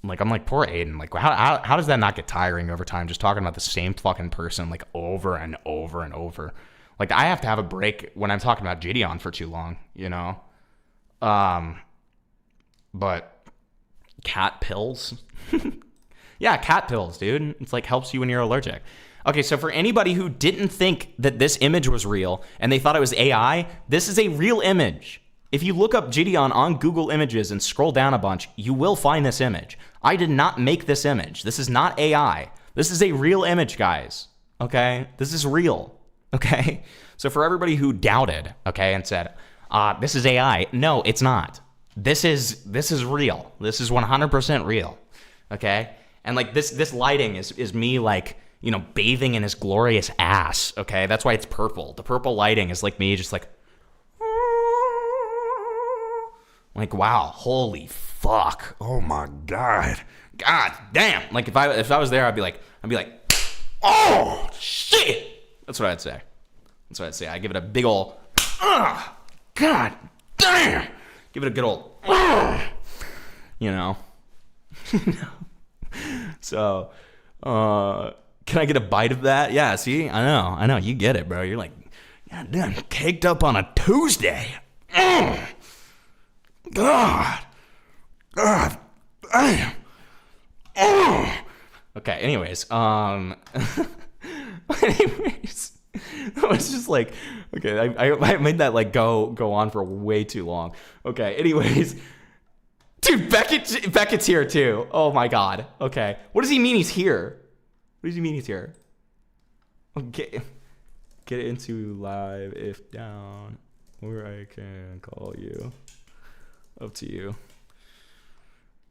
Like, I'm like, poor Aiden. Like, how does that not get tiring over time? Just talking about the same fucking person, like, over and over and over. Like, I have to have a break when I'm talking about Jidion for too long, you know? But cat pills? Yeah, cat pills, dude. It's like helps you when you're allergic. Okay, so for anybody who didn't think that this image was real and they thought it was AI, this is a real image. If you look up Jidion on Google Images and scroll down a bunch, you will find this image. I did not make this image. This is not AI. This is a real image, guys. Okay? This is real. Okay? So for everybody who doubted, okay, and said, this is AI. No, it's not. This is real. This is 100% real. Okay? And like this lighting is me, like, you know, bathing in his glorious ass. Okay? That's why it's purple. The purple lighting is like me just like wow, holy fuck. Oh my God. God damn. Like if I was there, I'd be like, oh shit. That's what I'd say. I give it a big ol' God damn. Give it a good old you know. So can I get a bite of that? Yeah, see? I know. You get it, bro. You're like, God damn, caked up on a Tuesday. God damn. Okay, anyways, it was just like, okay, I made that like go on for way too long. Okay, anyways, dude, Beckett's here too. Oh my God. Okay, what does he mean he's here? What does he mean he's here? Okay, get into live if down, or I can call you. Up to you.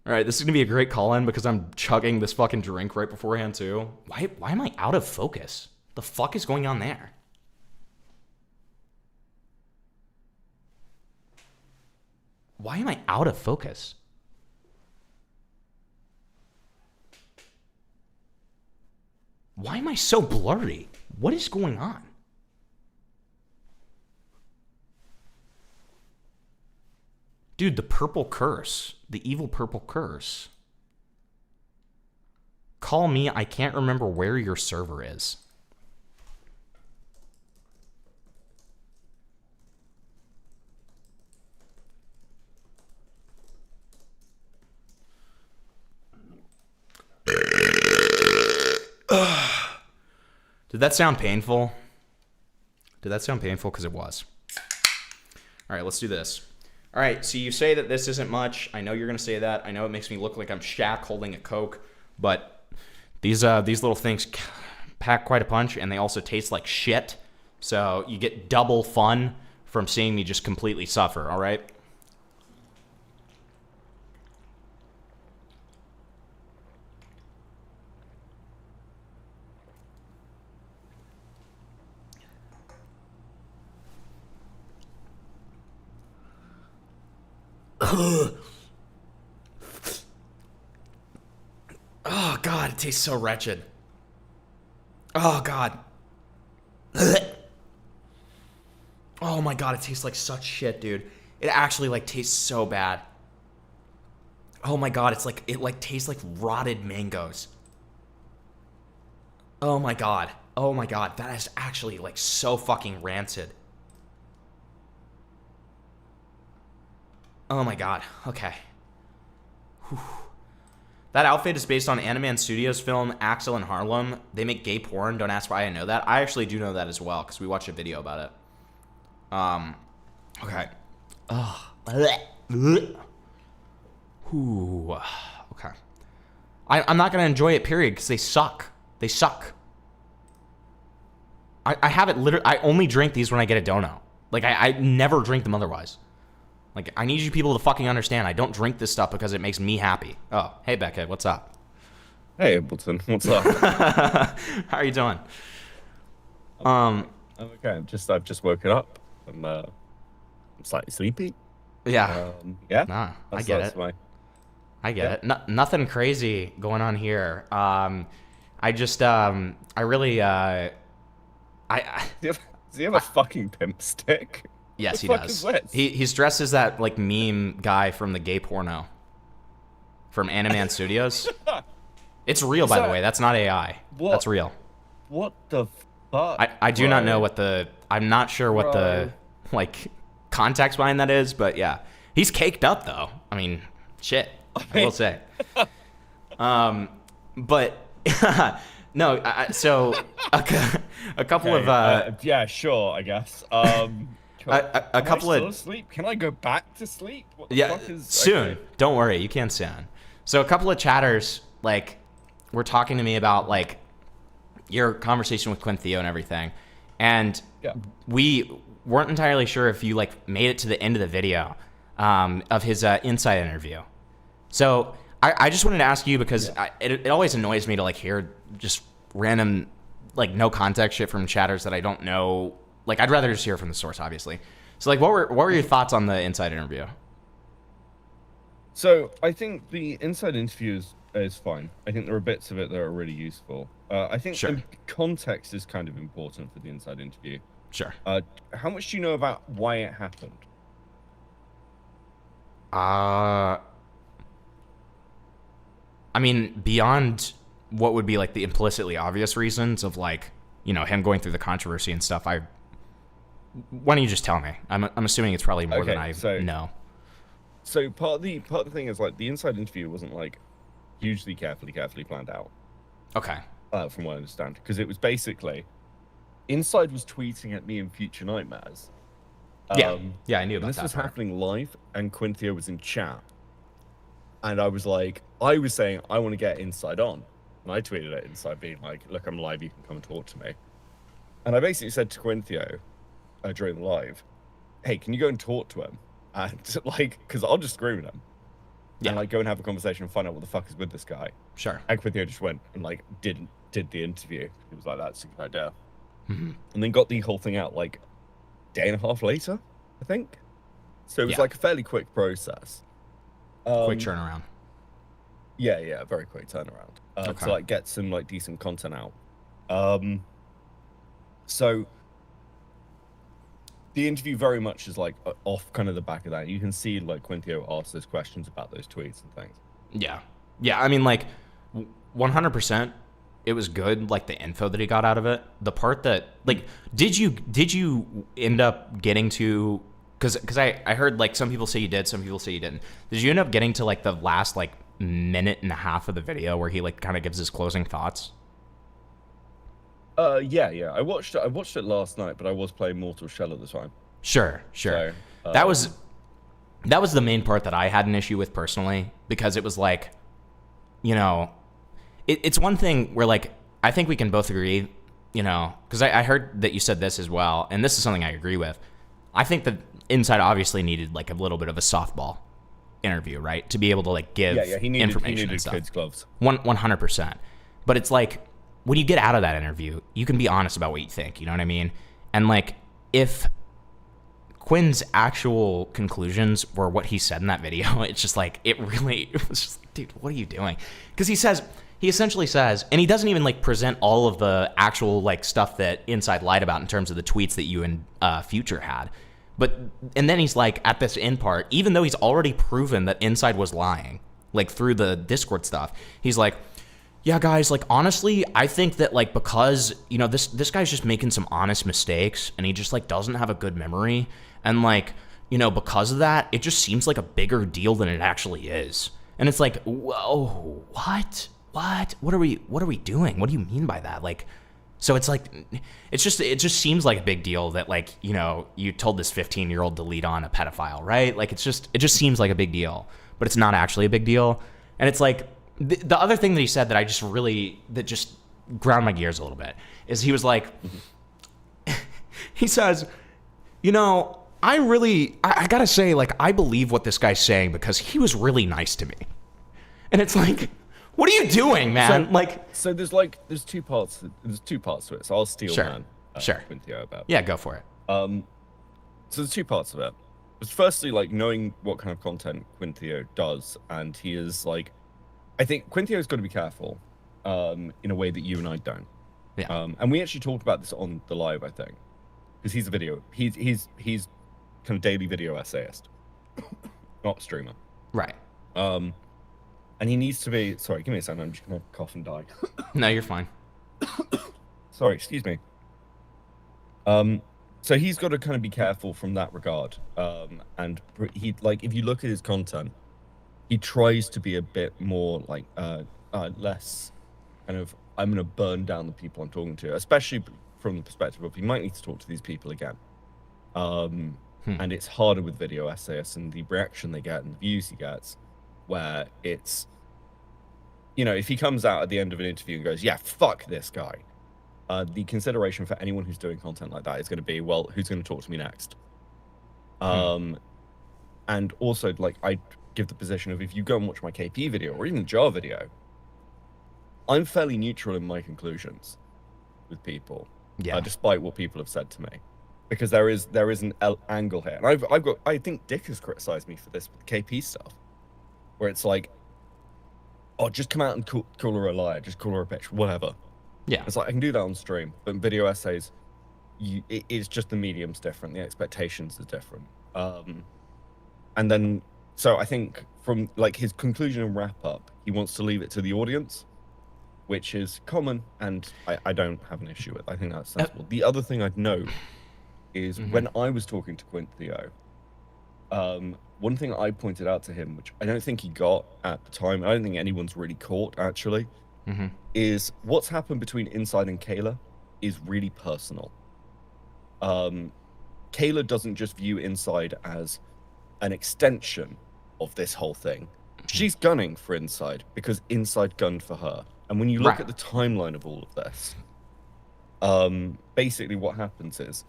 All right, this is gonna be a great call-in because I'm chugging this fucking drink right beforehand too. Why am I out of focus? The fuck is going on there? Why am I out of focus? Why am I so blurry? What is going on? Dude, the purple curse. The evil purple curse. Call me, I can't remember where your server is. Did that sound painful? Did that sound painful? Because it was. All right, let's do this. All right, so you say that this isn't much. I know you're going to say that. I know it makes me look like I'm Shaq holding a Coke, but these little things pack quite a punch, and they also taste like shit. So you get double fun from seeing me just completely suffer, all right? Oh god, it tastes so wretched. Oh god. Oh my god, it tastes like such shit, dude. It actually like tastes so bad. Oh my god, it's like it like tastes like rotted mangoes. Oh my god. Oh my god, that is actually like so fucking rancid. Oh my god. Okay. Whew. That outfit is based on Animan Studios film Axel in Harlem. They make gay porn. Don't ask why I know that. I actually do know that as well because we watched a video about it. Okay. Ooh. Okay. I'm not gonna enjoy it, period, because they suck. They suck. I have it literally. I only drink these when I get a donut. Like I never drink them otherwise. Like, I need you people to fucking understand. I don't drink this stuff because it makes me happy. Oh, hey, Becca, what's up? Hey, Ableton, what's up? How are you doing? I'm okay. I've just woken up. I'm slightly sleepy. Yeah. Yeah. Nah, I get it. I get it. Nothing crazy going on here. I just, I really, Does he have a fucking pimp stick? Yes, he fuck does. is this? He's dressed as that like meme guy from the gay porno from Animan Studios. It's real, by the way. That's not AI. What? That's real. What the fuck? I do not know what the. I'm not sure what the like context behind that is, but yeah, he's caked up though. I mean, shit. I will say. But no. So a couple Okay, of. yeah, sure. I guess. A couple Am I still of asleep? Can I go back to sleep? What the yeah fuck is soon. okay. Don't worry, you can soon. So a couple of chatters like were talking to me about like your conversation with Quinthio and everything, and we weren't entirely sure if you like made it to the end of the video of his inside interview. So I just wanted to ask you because it always annoys me to like hear just random like no context shit from chatters that I don't know. Like, I'd rather just hear from the source, obviously. So, like, what were your thoughts on the inside interview? So, I think the inside interview is fine. I think there are bits of it that are really useful. I think the context is kind of important for the inside interview. Sure. How much do you know about why it happened? I mean, beyond what would be, like, the implicitly obvious reasons of, like, you know, him going through the controversy and stuff, why don't you just tell me? I'm assuming it's probably more than I know. So part of the thing is like the inside interview wasn't like hugely carefully planned out. Okay. From what I understand, because it was basically Inside was tweeting at me in Future Nightmares. Yeah, I knew about this that. This was happening live, and Quinthio was in chat, and I was saying I want to get Inside on, and I tweeted at Inside being like, "Look, I'm live. You can come and talk to me." And I basically said to Quinthio during the live, "Hey, can you go and talk to him? And like, because I'll just scream at him, and like go and have a conversation and find out what the fuck is with this guy." Sure. And Quinthio just went and like did the interview. He was like, "That's a good idea," and then got the whole thing out like a day and a half later, I think. So it was like a fairly quick process. Quick turnaround. Yeah, very quick turnaround. To like get some like decent content out. So the interview very much is like off kind of the back of that. You can see like Quinthio ask those questions about those tweets and things. Yeah. I mean, like 100%, it was good. Like the info that he got out of it. The part that like, did you end up getting to? Because I heard like some people say you did, some people say you didn't. Did you end up getting to like the last like minute and a half of the video where he like kind of gives his closing thoughts? Yeah. I watched it last night, but I was playing Mortal Shell at the time. Sure. So, that was the main part that I had an issue with personally, because it was like, you know, it's one thing where like I think we can both agree, you know, because I heard that you said this as well, and this is something I agree with. I think that Inside obviously needed like a little bit of a softball interview, right, to be able to like give information and stuff. Kids gloves. 100%. But it's like, when you get out of that interview, you can be honest about what you think, you know what I mean? And like, if Quinn's actual conclusions were what he said in that video. It's just like, it was just, dude, what are you doing? Because he essentially says, and he doesn't even like present all of the actual like stuff that Inside lied about in terms of the tweets that you and Future had. And then he's like, at this end part, even though he's already proven that Inside was lying, like through the Discord stuff, he's like, yeah, guys, like, honestly, I think that, like, because, you know, this guy's just making some honest mistakes, and he just, like, doesn't have a good memory, and, like, you know, because of that, it just seems like a bigger deal than it actually is. And it's like, whoa, what? What are we doing? What do you mean by that? Like, so it's like, it just seems like a big deal that, like, you know, you told this 15-year-old to lead on a pedophile, right? Like, it just seems like a big deal, but it's not actually a big deal. And it's like, the other thing that he said that just ground my gears a little bit is he was like, he says, you know, I gotta say, like, I believe what this guy's saying because he was really nice to me. And it's like, what are you doing, man? So there's two parts to it. So I'll steal Quinthio about. Yeah, go for it. So there's two parts of it. It's firstly, like, knowing what kind of content Quinthio does, and he is like, I think Quinthio's got to be careful in a way that you and I don't. Yeah. And we actually talked about this on the live, I think, because he's a video. He's kind of daily video essayist, not a streamer. Right. And he needs to be. Sorry, give me a second. I'm just gonna cough and die. No, you're fine. Sorry, excuse me. So he's got to kind of be careful from that regard. And he, like, if you look at his content, he tries to be a bit more like less kind of, I'm going to burn down the people I'm talking to, especially from the perspective of he might need to talk to these people again. And it's harder with video essayists and the reaction they get and the views he gets, where it's, you know, if he comes out at the end of an interview and goes, yeah, fuck this guy, the consideration for anyone who's doing content like that is going to be, well, who's going to talk to me next? And also, like, I give the position of, if you go and watch my KP video or even the Jar video, I'm fairly neutral in my conclusions with people, despite what people have said to me, because there is an angle here, and I think Dick has criticized me for this with KP stuff, where it's like, oh, just come out and call her a liar, just call her a bitch, whatever. Yeah, it's like, I can do that on stream, but in video essays, it's just the medium's different, the expectations are different, and then. So I think from, like, his conclusion and wrap up, he wants to leave it to the audience, which is common, and I don't have an issue with. I think that's sensible. The other thing I'd note is when I was talking to Quinthio, one thing I pointed out to him, which I don't think he got at the time, I don't think anyone's really caught, actually, is what's happened between Inside and Kayla is really personal. Kayla doesn't just view Inside as an extension of this whole thing. She's gunning for Inside because Inside gunned for her. And when you look at the timeline of all of this, basically what happens is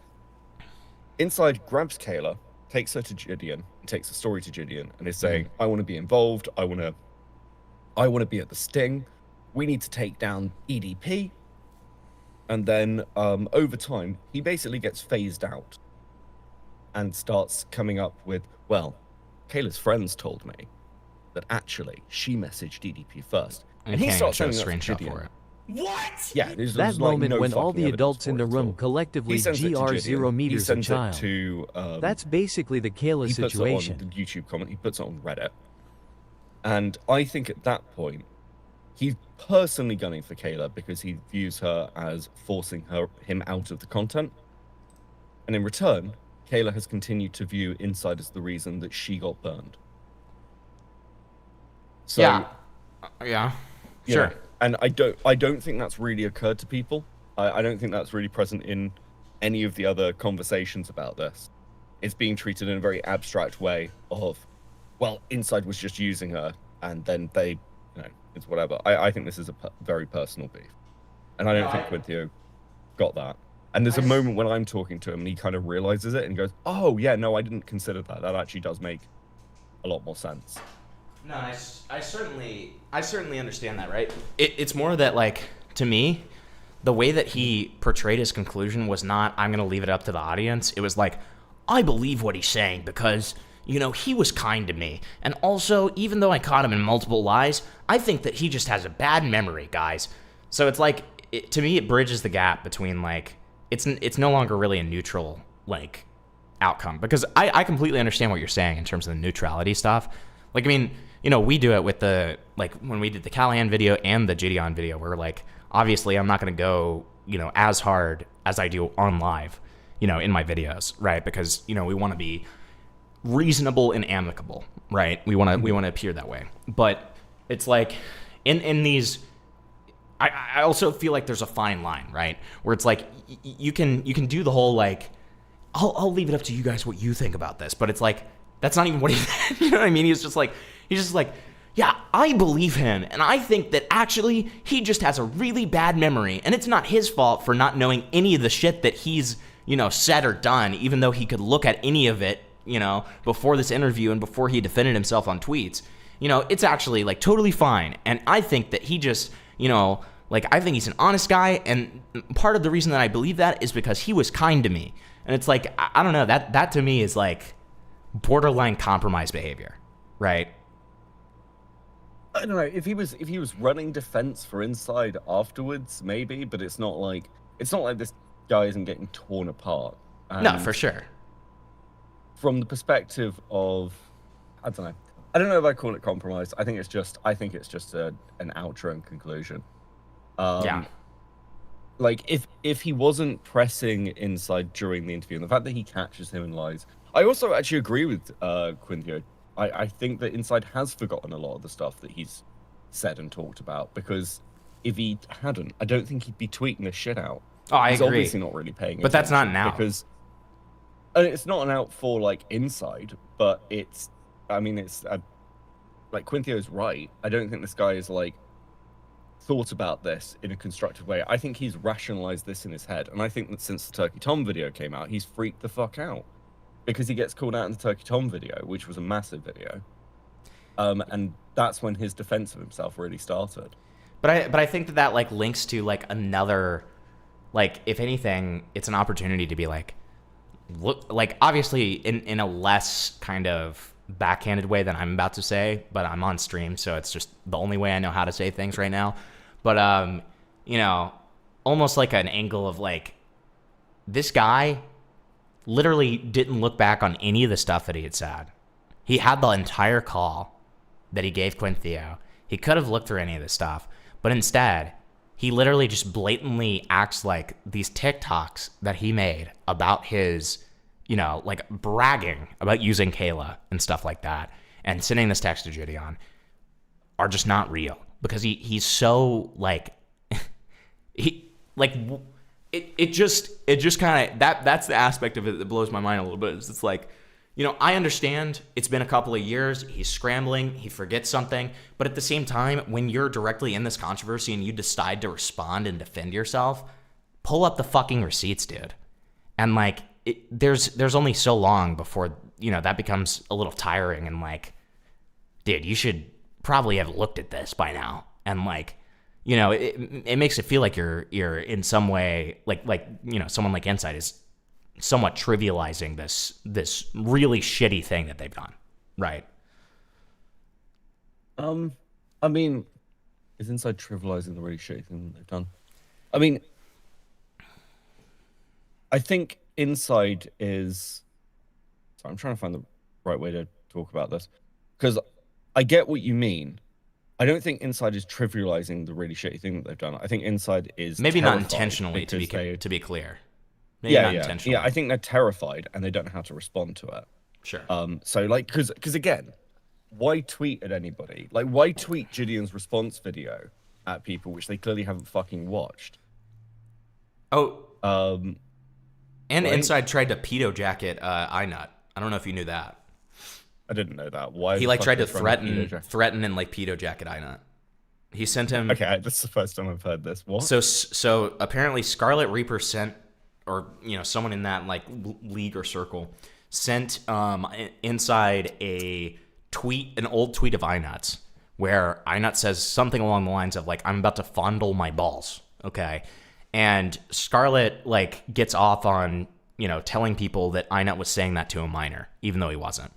Inside grabs Kayla, takes her to Jidion, and takes the story to Jidion, and is saying, I want to be involved, I want to be at the sting, we need to take down EDP. And then over time, he basically gets phased out and starts coming up with, well, Kayla's friends told me that actually she messaged DDP first. And he starts showing a screenshot for it. What? Yeah, that moment when all the adults in the room collectively GR 0 meters a child. That's basically the Kayla situation. He puts it on the YouTube comment, he puts it on Reddit. And I think at that point, he's personally gunning for Kayla because he views her as forcing him out of the content. And in return, Kayla has continued to view Inside as the reason that she got burned. So, yeah, sure. Know, and I don't think that's really occurred to people. I don't think that's really present in any of the other conversations about this. It's being treated in a very abstract way of, well, Inside was just using her, and then they, you know, it's whatever. I think this is a very personal beef, and I don't think Quinthio got that. And there's a moment when I'm talking to him and he kind of realizes it and goes, oh, yeah, no, I didn't consider that. That actually does make a lot more sense. No, I certainly understand that, right? It's more that, like, to me, the way that he portrayed his conclusion was not, I'm going to leave it up to the audience. It was like, I believe what he's saying because, you know, he was kind to me. And also, even though I caught him in multiple lies, I think that he just has a bad memory, guys. So it's like, to me, it bridges the gap between, like, it's no longer really a neutral, like, outcome. Because I completely understand what you're saying in terms of the neutrality stuff. Like, I mean, you know, we do it with the, like, when we did the Callahan video and the Jidion video, where, like, obviously I'm not going to go, you know, as hard as I do on live, you know, in my videos, right? Because, you know, we want to be reasonable and amicable, right? We want to appear that way. But it's like, in these, I also feel like there's a fine line, right? Where it's like, you can do the whole, like, I'll leave it up to you guys what you think about this. But it's like, that's not even what he, you know what I mean? He's just like, yeah, I believe him, and I think that actually he just has a really bad memory, and it's not his fault for not knowing any of the shit that he's, you know, said or done, even though he could look at any of it, you know, before this interview and before he defended himself on tweets. You know, it's actually, like, totally fine, and I think that he just, you know, like, I think he's an honest guy, and part of the reason that I believe that is because he was kind to me, and it's like, I don't know, that to me is, like, borderline compromise behavior, right? I don't know if he was running defense for Inside afterwards, maybe, but it's not like this guy isn't getting torn apart. And no, for sure. From the perspective of, I don't know if I call it compromise. I think it's just an outro and conclusion. Yeah. Like if he wasn't pressing Inside during the interview, and the fact that he catches him in lies, I also actually agree with Quinthio. I think that Inside has forgotten a lot of the stuff that he's said and talked about, because if he hadn't, I don't think he'd be tweeting this shit out. Oh, I he's agree. obviously not really paying attention. But that's not an out. Because it's not an out for, like, Inside, but it's, I mean, it's, like, Quinthio's right. I don't think this guy is, like, thought about this in a constructive way. I think he's rationalized this in his head. And I think that since the Turkey Tom video came out, he's freaked the fuck out. Because he gets called out in the Turkey Tom video, which was a massive video. And that's when his defense of himself really started. But I think that like links to like another, like, if anything, it's an opportunity to be like, look, like, obviously in a less kind of backhanded way than I'm about to say, but I'm on stream, so it's just the only way I know how to say things right now. But you know, almost like an angle of like, this guy literally didn't look back on any of the stuff that he had said. He had the entire call that he gave Quinthio. He could have looked through any of this stuff, but instead, he literally just blatantly acts like these TikToks that he made about his, you know, like, bragging about using Kayla and stuff like that, and sending this text to Jidion, are just not real. Because he's so, like, It just kind of, that's the aspect of it that blows my mind a little bit. It's like, you know, I understand it's been a couple of years, he's scrambling, he forgets something, but at the same time, when you're directly in this controversy and you decide to respond and defend yourself, pull up the fucking receipts, dude. And like, there's only so long before, you know, that becomes a little tiring, and like, dude, you should probably have looked at this by now. And like, you know, it makes it feel like you're in some way, like you know, someone like Inside is somewhat trivializing this really shitty thing that they've done, right? I mean, is Inside trivializing the really shitty thing that they've done? I mean, I think Inside is. Sorry, I'm trying to find the right way to talk about this, because I get what you mean. I don't think Inside is trivializing the really shitty thing that they've done. I think Inside is maybe not intentionally, to be clear. Maybe not intentionally. Yeah, I think they're terrified and they don't know how to respond to it. Sure. So like, because again, why tweet at anybody? Like, why tweet Jidion's response video at people which they clearly haven't fucking watched? Oh. And right? Inside tried to pedo jacket iNut. I don't know if you knew that. I didn't know that. Why? He like tried to threaten and like pedo jacket iNut. He sent him. Okay, that's the first time I've heard this. What? So apparently Scarlet Reaper sent, or you know, someone in that like league or circle sent Inside a tweet, an old tweet of iNut's, where iNut says something along the lines of like, "I'm about to fondle my balls." Okay, and Scarlet like gets off on telling people that Einat was saying that to a minor, even though he wasn't.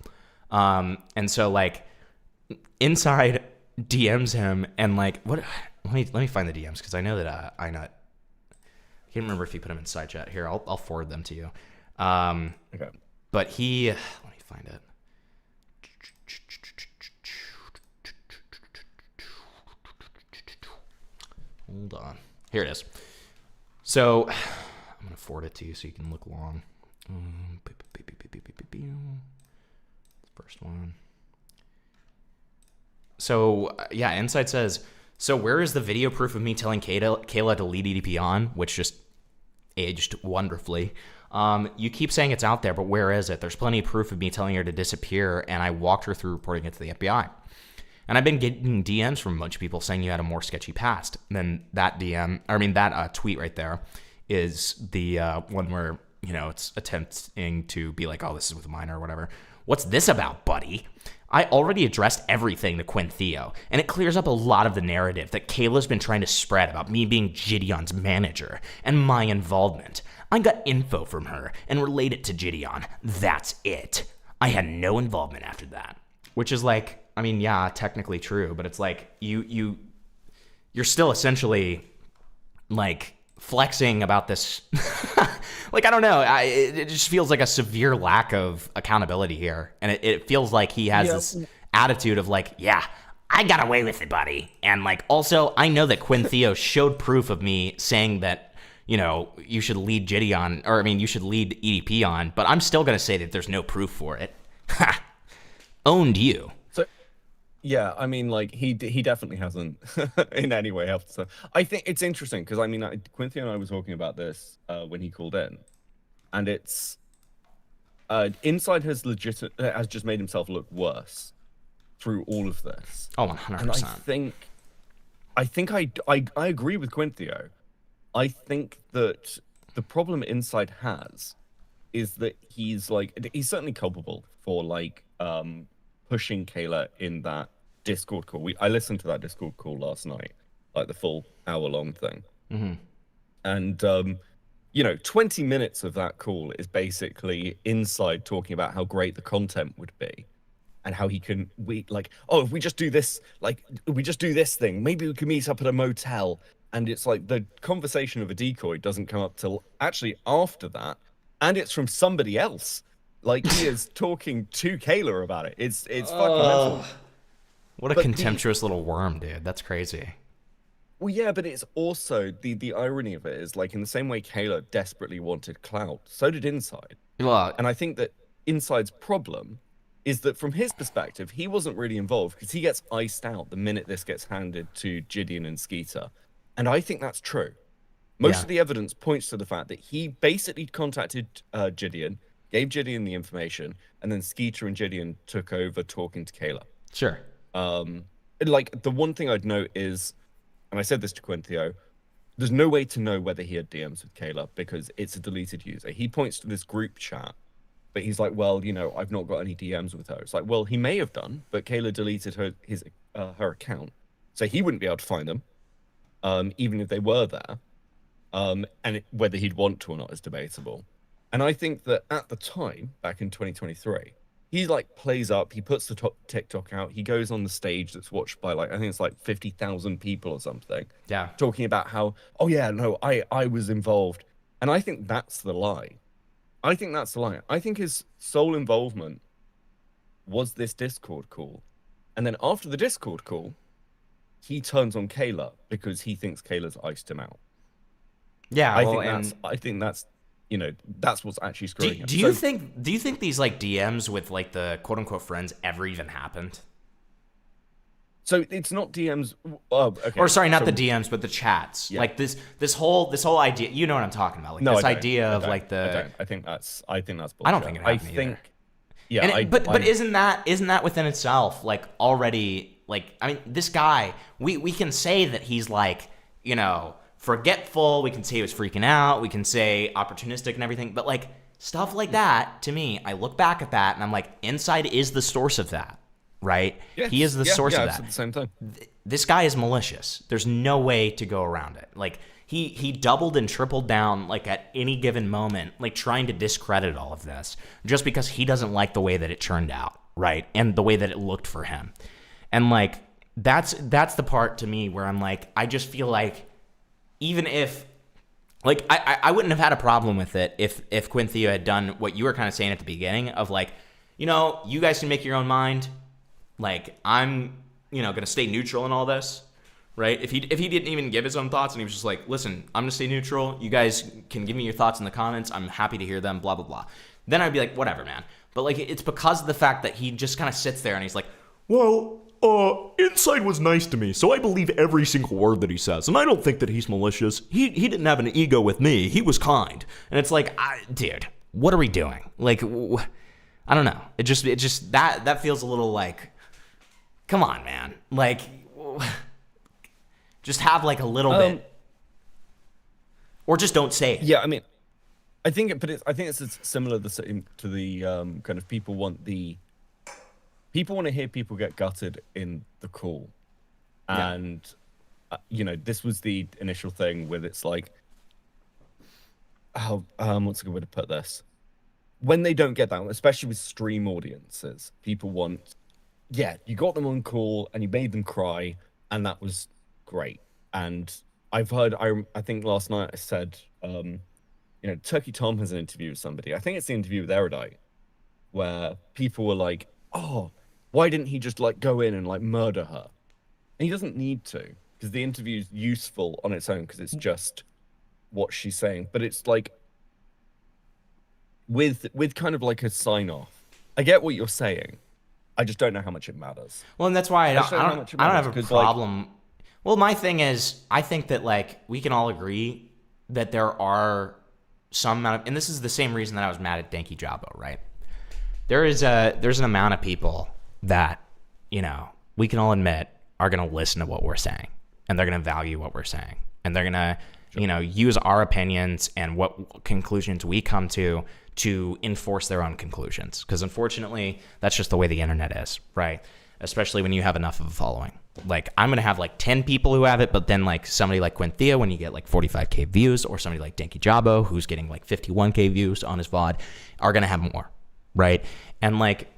And so like Inside DMs him and like what? Let me find the DMs because I know that Einat. I can't remember if he put them in side chat. Here, I'll forward them to you. Okay. But he, let me find it. Hold on. Here it is. So I'm gonna forward it to you so you can look long. First one. So yeah, Inside says, so where is the video proof of me telling Kayla to lead EDP on, which just aged wonderfully. You keep saying it's out there, but where is it? There's plenty of proof of me telling her to disappear, and I walked her through reporting it to the FBI. And I've been getting DMs from a bunch of people saying you had a more sketchy past. Then that tweet right there is the one where, it's attempting to be like, oh, this is with a minor or whatever. What's this about, buddy? I already addressed everything to Quintheo, and it clears up a lot of the narrative that Kayla's been trying to spread about me being Jidion's manager and my involvement. I got info from her and relayed it to Jidion. That's it. I had no involvement after that. Which is like, I mean, yeah, technically true, but it's like you're still essentially like flexing about this. Like, I don't know. It just feels like a severe lack of accountability here. And it feels like he has this attitude of like, yeah, I got away with it, buddy. And like, also, I know that Quintheo showed proof of me saying that, you should lead Jidion, or I mean, you should lead EDP on, but I'm still going to say that there's no proof for it. Ha! Owned you. So, yeah, I mean, like, he definitely hasn't in any way helped. So I think it's interesting because, I mean, Quintheo and I were talking about this when he called in, and it's Inside has just made himself look worse through all of this. Oh, 100%. And I think I agree with Quintheo. I think that the problem Inside has is that he's certainly culpable for like pushing Kayla in that Discord call. I listened to that Discord call last night, like the full hour-long thing. Mm-hmm. And 20 minutes of that call is basically Inside talking about how great the content would be and how if we just do this, thing, maybe we can meet up at a motel. And it's like the conversation of a decoy doesn't come up till actually after that, and it's from somebody else. Like, he is talking to Kayla about it. It's fucking mental. What a contemptuous little worm, dude. That's crazy. Well, yeah, but it's also the irony of it is like in the same way Kayla desperately wanted clout, so did Inside. Well, and I think that Inside's problem is that from his perspective, he wasn't really involved because he gets iced out the minute this gets handed to Jidion and Skeeter. And I think that's true. Most of the evidence points to the fact that he basically contacted Jidion, gave Jidion the information, and then Skeeter and Jidion took over talking to Kayla. Sure. Like, the one thing I'd note is, and I said this to Quintheo, there's no way to know whether he had DMs with Kayla because it's a deleted user. He points to this group chat, but he's like, well, I've not got any DMs with her. It's like, well, he may have done, but Kayla deleted her account, so he wouldn't be able to find them. Even if they were there, and whether he'd want to or not is debatable. And I think that at the time, back in 2023, he like plays up, he puts the TikTok out, he goes on the stage that's watched by I think it's like 50,000 people or something. Yeah. Talking about how, oh yeah, no, I was involved. And I think that's the lie. I think his sole involvement was this Discord call. And then after the Discord call, he turns on Kayla because he thinks Kayla's iced him out. Yeah, I think that's that's what's actually screwing him. Do you think these like DMs with like the quote unquote friends ever even happened? So it's not DMs. Oh, okay. Or sorry, not the DMs, but the chats. Yeah. Like this whole idea. You know what I'm talking about? Like no, this idea of like the. I think that's bullshit. I don't think it happened either. Yeah, but isn't that within itself like already? Like, I mean, this guy, we can say that he's like, forgetful. We can say he was freaking out. We can say opportunistic and everything. But like stuff like that, to me, I look back at that and I'm like, Inside is the source of that, right? Yes. He is the source of that. At the same time. This guy is malicious. There's no way to go around it. Like, he doubled and tripled down like at any given moment, like trying to discredit all of this just because he doesn't like the way that it turned out, right? And the way that it looked for him. And like that's the part to me where I'm like, I just feel like even if like I wouldn't have had a problem with it if Quinthio had done what you were kind of saying at the beginning of like, you know, you guys can make your own mind. Like I'm, you know, gonna stay neutral in all this. Right? If he didn't even give his own thoughts and he was just like, listen, I'm going to stay neutral. You guys can give me your thoughts in the comments. I'm happy to hear them, blah, blah, blah. Then I'd be like, whatever, man. But like, it's because of the fact that he just kind of sits there and he's like, well, Inside was nice to me, so I believe every single word that he says. And I don't think that he's malicious. He didn't have an ego with me. He was kind. And it's like, dude, what are we doing? Like, I don't know. It just that feels a little like, come on, man. Like, just have like a little bit, or just don't say it. Yeah, I mean, I think it's similar to the kind of people want to hear people get gutted in the call, and you know, this was the initial thing with it's like, what's a good way to put this? When they don't get that, especially with stream audiences, people want, yeah, you got them on call and you made them cry, and that was great. And I've heard, I think last night I said, you know, Turkey Tom has an interview with somebody. I think it's the interview with Erudite, where people were like, oh, why didn't he just like go in and like murder her? And he doesn't need to, because the interview is useful on its own, because it's just what she's saying. But it's like, with kind of like a sign off, I get what you're saying. I just don't know how much it matters. Well, and that's why I don't have a problem. Like, well, my thing is, I think that like we can all agree that there are some amount of, and this is the same reason that I was mad at Danky Jabo, right? There's an amount of people that, you know, we can all admit are going to listen to what we're saying, and they're going to value what we're saying, and they're going to, you know, use our opinions and what conclusions we come to enforce their own conclusions. Because unfortunately, that's just the way the internet is, right? Especially when you have enough of a following. Like, I'm going to have like 10 people who have it, but then like somebody like Quinthio, when you get like 45K views, or somebody like Danky Jabo, who's getting like 51K views on his VOD, are going to have more, right? And like,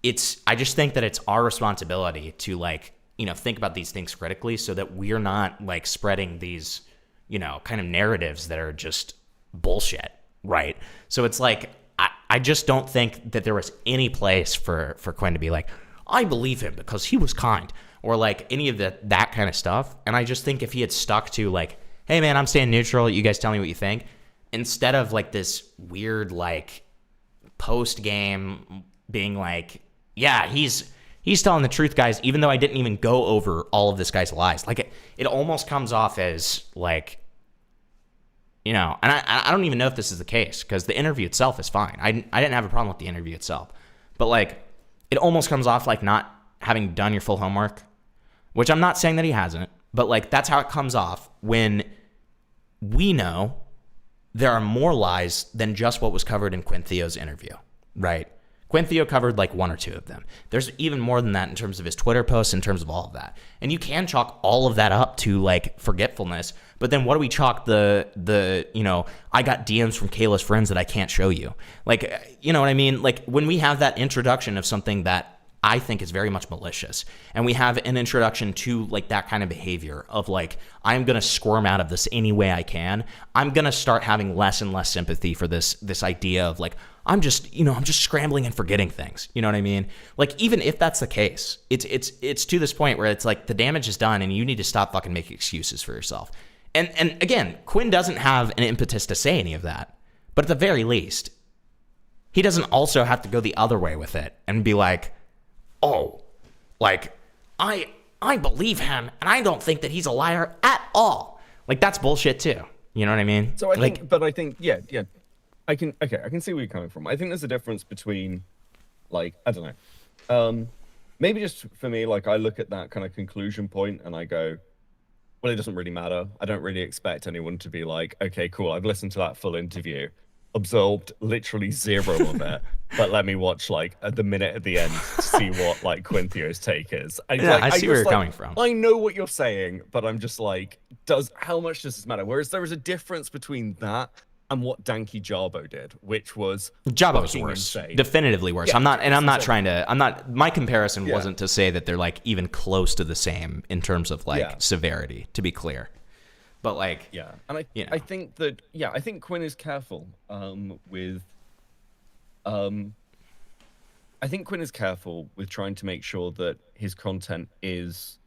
I just think that it's our responsibility to like, you know, think about these things critically, so that we're not like spreading these, you know, kind of narratives that are just bullshit, right? So it's like, I just don't think that there was any place for Quinn to be like, I believe him because he was kind, or like any of that kind of stuff. And I just think if he had stuck to like, hey man, I'm staying neutral, you guys tell me what you think, instead of like this weird like post game being like, yeah, he's telling the truth, guys, even though I didn't even go over all of this guy's lies. Like it almost comes off as like, you know, and I don't even know if this is the case, because the interview itself is fine. I didn't have a problem with the interview itself, but like, it almost comes off like not having done your full homework, which I'm not saying that he hasn't, but like, that's how it comes off when we know there are more lies than just what was covered in Quinthio's interview, right? Quinthio covered like one or two of them. There's even more than that in terms of his Twitter posts, in terms of all of that. And you can chalk all of that up to like forgetfulness, but then what do we chalk the you know, I got DMs from Kayla's friends that I can't show you. Like, you know what I mean? Like, when we have that introduction of something that I think is very much malicious, and we have an introduction to like that kind of behavior of like, I'm going to squirm out of this any way I can, I'm going to start having less and less sympathy for this idea of like, I'm just scrambling and forgetting things. You know what I mean? Like, even if that's the case, it's to this point where it's like the damage is done and you need to stop fucking making excuses for yourself. And again, Quinn doesn't have an impetus to say any of that, but at the very least, he doesn't also have to go the other way with it and be like, oh, like, I believe him and I don't think that he's a liar at all. Like, that's bullshit too. You know what I mean? So I think, yeah. I can see where you're coming from. I think there's a difference between, like, I don't know. Maybe just for me, like, I look at that kind of conclusion point and I go, well, it doesn't really matter. I don't really expect anyone to be like, okay, cool, I've listened to that full interview. absorbed literally zero of it, but let me watch like at the minute at the end to see what like Quinthio's take is. And, Yeah, like, I see where you're like, coming from. I know what you're saying, but I'm just like, how much does this matter? Whereas there is a difference between that and what Danky Jabo did, which was Jabo's worse, insane. Definitively worse. Yeah, My comparison wasn't to say that they're like even close to the same in terms of like severity, to be clear. But like, and I think that I think Quinn is careful with I think Quinn is careful with trying to make sure that his content is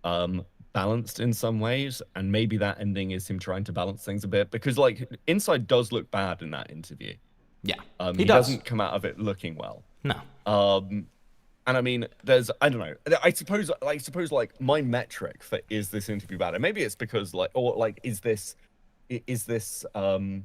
balanced in some ways, and maybe that ending is him trying to balance things a bit, because like Inside does look bad in that interview. Yeah, he doesn't come out of it looking well. No. And I mean, I don't know. I suppose like my metric for is this interview bad? And maybe it's because like, or like, is this kind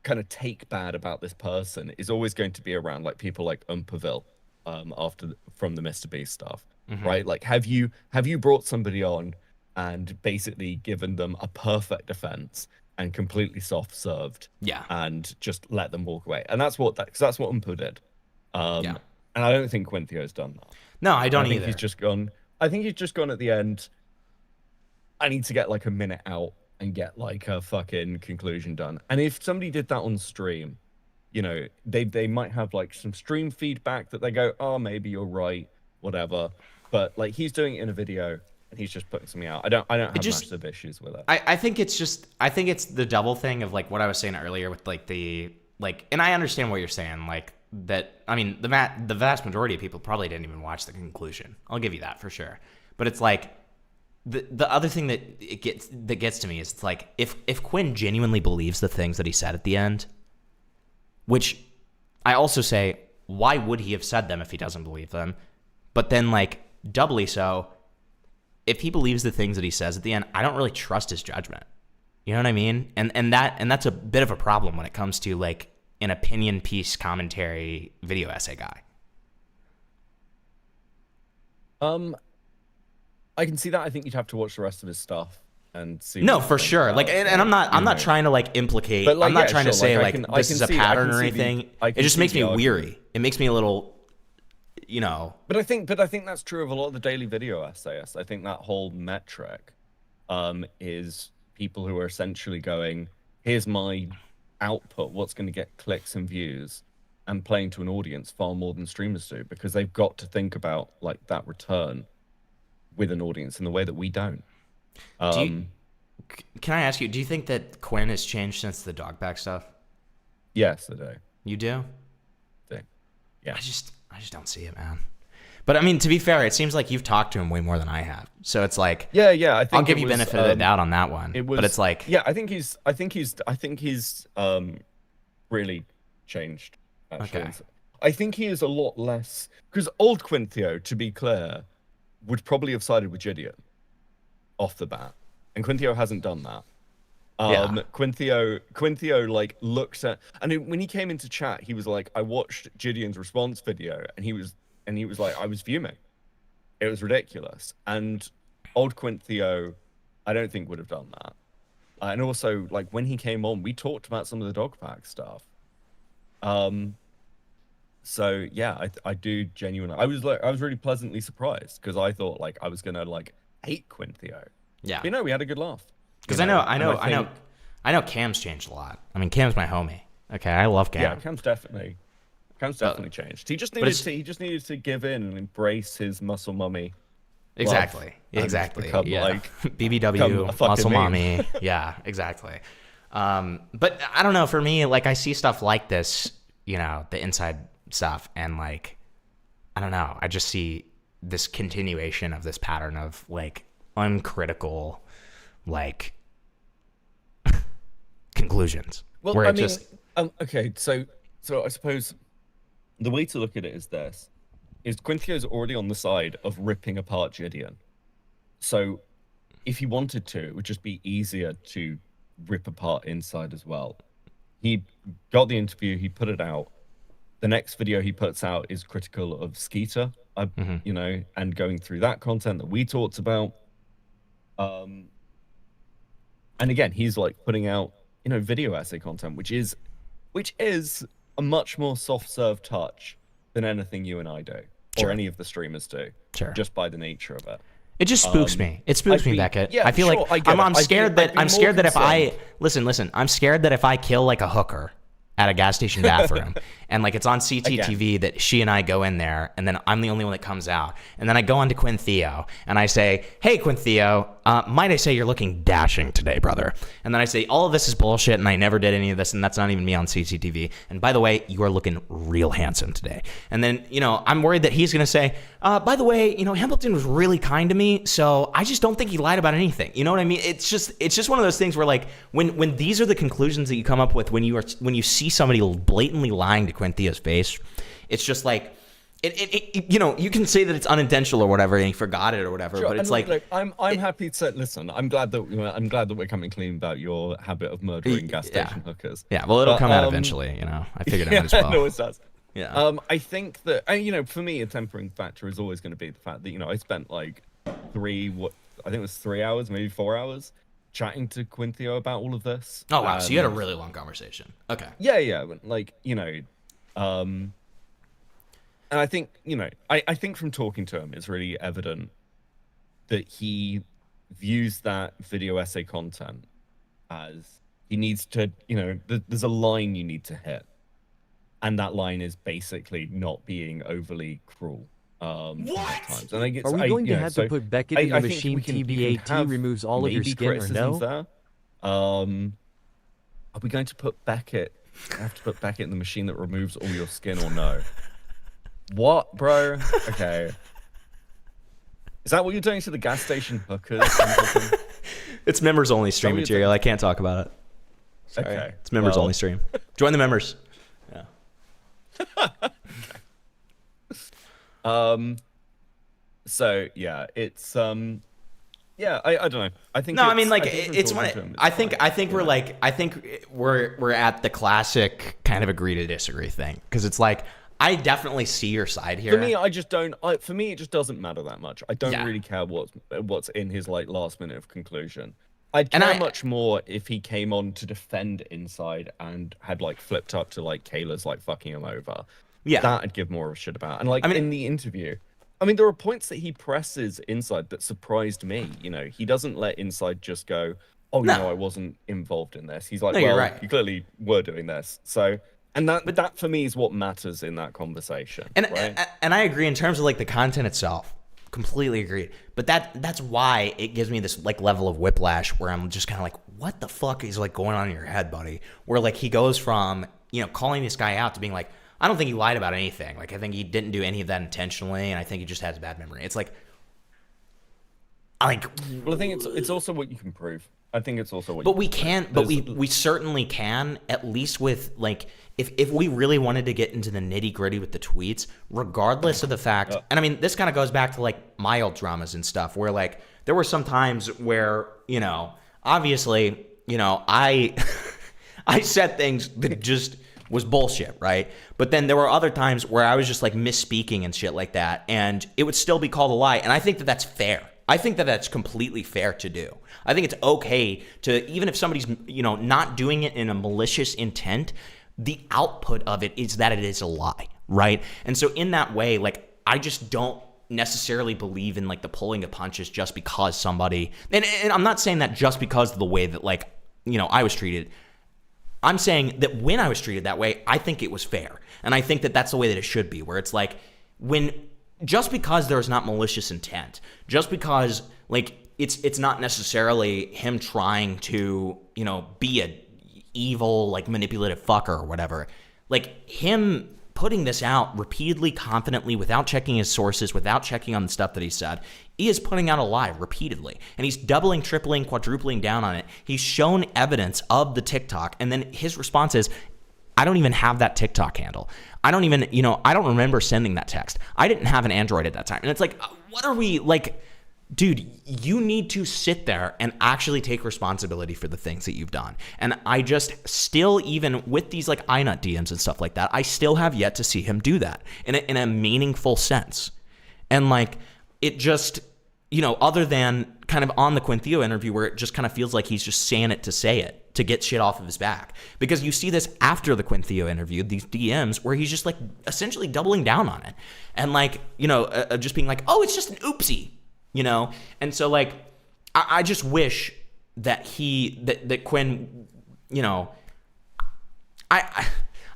of take bad about this person is always going to be around like people like Umperville from the Mr. Beast stuff, right? Like, have you brought somebody on and basically given them a perfect defense and completely soft served, and just let them walk away? And that's what Umpo did. And I don't think Quinthio's done that. No, I don't I think either. he's just gone. I think he's just gone at the end. I need to get like a minute out and get like a fucking conclusion done. And if somebody did that on stream, you know, they might have like some stream feedback that they go, oh, maybe you're right, whatever. But like he's doing it in a video and he's just putting something out. I don't have massive issues with it. I think it's the double thing of like what I was saying earlier with like and I understand what you're saying, like that. I mean, the vast majority of people probably didn't even watch the conclusion. I'll give you that for sure. But it's like the other thing that gets to me is it's like if Quinn genuinely believes the things that he said at the end, which I also say, why would he have said them if he doesn't believe them? But then like doubly so, if he believes the things that he says at the end, I don't really trust his judgment. You know what I mean? And that's a bit of a problem when it comes to like an opinion piece commentary video essay guy. I can see that. I think you'd have to watch the rest of his stuff and see. No, for sure. Like, and I'm not trying to like implicate. But like, I'm not trying to say like this is a pattern or anything. It just makes me weary. It makes me a little, you know. But I think that's true of a lot of the daily video essayists. I think that whole metric is people who are essentially going, here's my output, what's going to get clicks and views, and playing to an audience far more than streamers do, because they've got to think about like that return with an audience in the way that we don't. Can I ask you, do you think that Quinn has changed since the dog pack stuff? Yes, I do. You do? Yeah. I just don't see it, man. But I mean, to be fair, it seems like you've talked to him way more than I have. So it's like, yeah. I think I'll give you benefit of the doubt on that one. But it's like, yeah, I think he's really changed. Actually. Okay. I think he is a lot less, because old Quinthio, to be clear, would probably have sided with Jidion off the bat, and Quinthio hasn't done that. Quinthio like looked at, and when he came into chat, he was like, I watched Jidion's response video, and he was like, I was fuming. It was ridiculous. And old Quinthio, I don't think would have done that. And also, like when he came on, we talked about some of the dog pack stuff. So yeah, I do genuinely. I was really pleasantly surprised, because I thought like I was gonna like hate Quinthio. Yeah. But, you know, we had a good laugh. Because I know Cam's changed a lot. I mean, Cam's my homie. Okay, I love Cam. Yeah, Cam's definitely changed. He just needed to give in and embrace his muscle mummy. Exactly. Become, yeah. Like BBW muscle mommy. Yeah, exactly. But I don't know. For me, like I see stuff like this, you know, the inside stuff, and like I don't know. I just see this continuation of this pattern of like uncritical, like conclusions. Well, where I mean, okay, so I suppose the way to look at it is this: is Quinthio's already on the side of ripping apart Jidion. So if he wanted to, it would just be easier to rip apart Inside as well. He got the interview, he put it out. The next video he puts out is critical of Skeeter, you know, and going through that content that we talked about. And again, he's like putting out video essay content, which is a much more soft serve touch than anything you and I do, or any of the streamers do, just by the nature of it. It just spooks me. It spooks me, Beckett. Yeah, I feel sure, like I'm scared that I'm scared that if I listen, I'm scared that if I kill like a hooker at a gas station bathroom and like it's on CCTV that she and I go in there and then I'm the only one that comes out, and then I go on to Quintheo and I say, hey Quintheo, might I say you're looking dashing today, brother? And then I say all of this is bullshit and I never did any of this and that's not even me on CCTV, and by the way, you are looking real handsome today. And then I'm worried that he's gonna say, by the way, Hamilton was really kind to me, so I just don't think he lied about anything. You know what I mean? It's just one of those things where like when these are the conclusions that you come up with when you see somebody blatantly lying to Quintheo's face, it's just like you can say that it's unintentional or whatever and he forgot it or whatever, but it's like I'm happy to listen. I'm glad that we're coming clean about your habit of murdering gas station hookers. Yeah, well, it'll come out eventually. I figured it out as well. No, it does. Yeah. I think that for me, a tempering factor is always going to be the fact that I spent like 3 hours, maybe 4 hours, chatting to Quintheo about all of this. Oh wow! So you had a really long conversation. Okay. Yeah. And I think I think from talking to him, it's really evident that he views that video essay content as he needs to. There's a line you need to hit. And that line is basically not being overly cruel. What? Times. And Are we going to have to put Beckett in the machine TBAT removes all of your skin or no? There. Are we going to put Beckett? Have to put Beckett in the machine that removes all your skin or no? What, bro? Okay. Is that what you're doing to the gas station hookers? It's members only stream material. I can't talk about it. Sorry. Okay. It's members only stream. Join the members. Yeah. So yeah, it's yeah, I don't know. I think it's one. I think we're at the classic kind of agree to disagree thing, because it's like I definitely see your side here. For me, I just don't. For me, it just doesn't matter that much. I don't really care what's in his like last minute of conclusion. I'd care much more if he came on to defend Inside and had like flipped up to like Kayla's like fucking him over. Yeah, that I'd give more of a shit about. And like in the interview, there are points that he presses Inside that surprised me. He doesn't let Inside just go, "Oh no, I wasn't involved in this." He's like, "Well, you're right. You clearly were doing this." So. And that for me is what matters in that conversation. And right? and I agree in terms of like the content itself. Completely agreed. But that's why it gives me this like level of whiplash where I'm just kind of like, what the fuck is like going on in your head, buddy? Where like he goes from, calling this guy out to being like, I don't think he lied about anything. Like I think he didn't do any of that intentionally, and I think he just has a bad memory. It's like well, I think it's also what you can prove. I think it's also what But we can, but we certainly can, at least with like if we really wanted to get into the nitty-gritty with the tweets, regardless of the fact, and this kind of goes back to like mild dramas and stuff, where like there were some times where, obviously, I said things that just was bullshit, right? But then there were other times where I was just like misspeaking and shit like that, and it would still be called a lie, and I think that that's fair. I think that that's completely fair to do. I think it's okay to, even if somebody's, not doing it in a malicious intent, the output of it is that it is a lie, right? And so in that way, like, I just don't necessarily believe in like the pulling of punches just because somebody, and I'm not saying that just because of the way that like, I was treated. I'm saying that when I was treated that way, I think it was fair. And I think that that's the way that it should be, where it's like just because there's not malicious intent, just because like it's not necessarily him trying to, be a evil, like manipulative fucker or whatever, like him putting this out repeatedly, confidently, without checking his sources, without checking on the stuff that he said, he is putting out a lie repeatedly. And he's doubling, tripling, quadrupling down on it. He's shown evidence of the TikTok, and then his response is, I don't even have that TikTok handle. I don't even, I don't remember sending that text. I didn't have an Android at that time. And it's like, what are we, like, dude, you need to sit there and actually take responsibility for the things that you've done. And I just still, even with these like iNut DMs and stuff like that, I still have yet to see him do that in a meaningful sense. And like, it just, you know, other than kind of on the Quinthio interview where it just kind of feels like he's just saying it, to get shit off of his back. Because you see this after the Quinthio interview, these DMs, where he's just like essentially doubling down on it. And like, you know, just being like, oh, it's just an oopsie, you know? And so like, I just wish that that Quinn, you know, I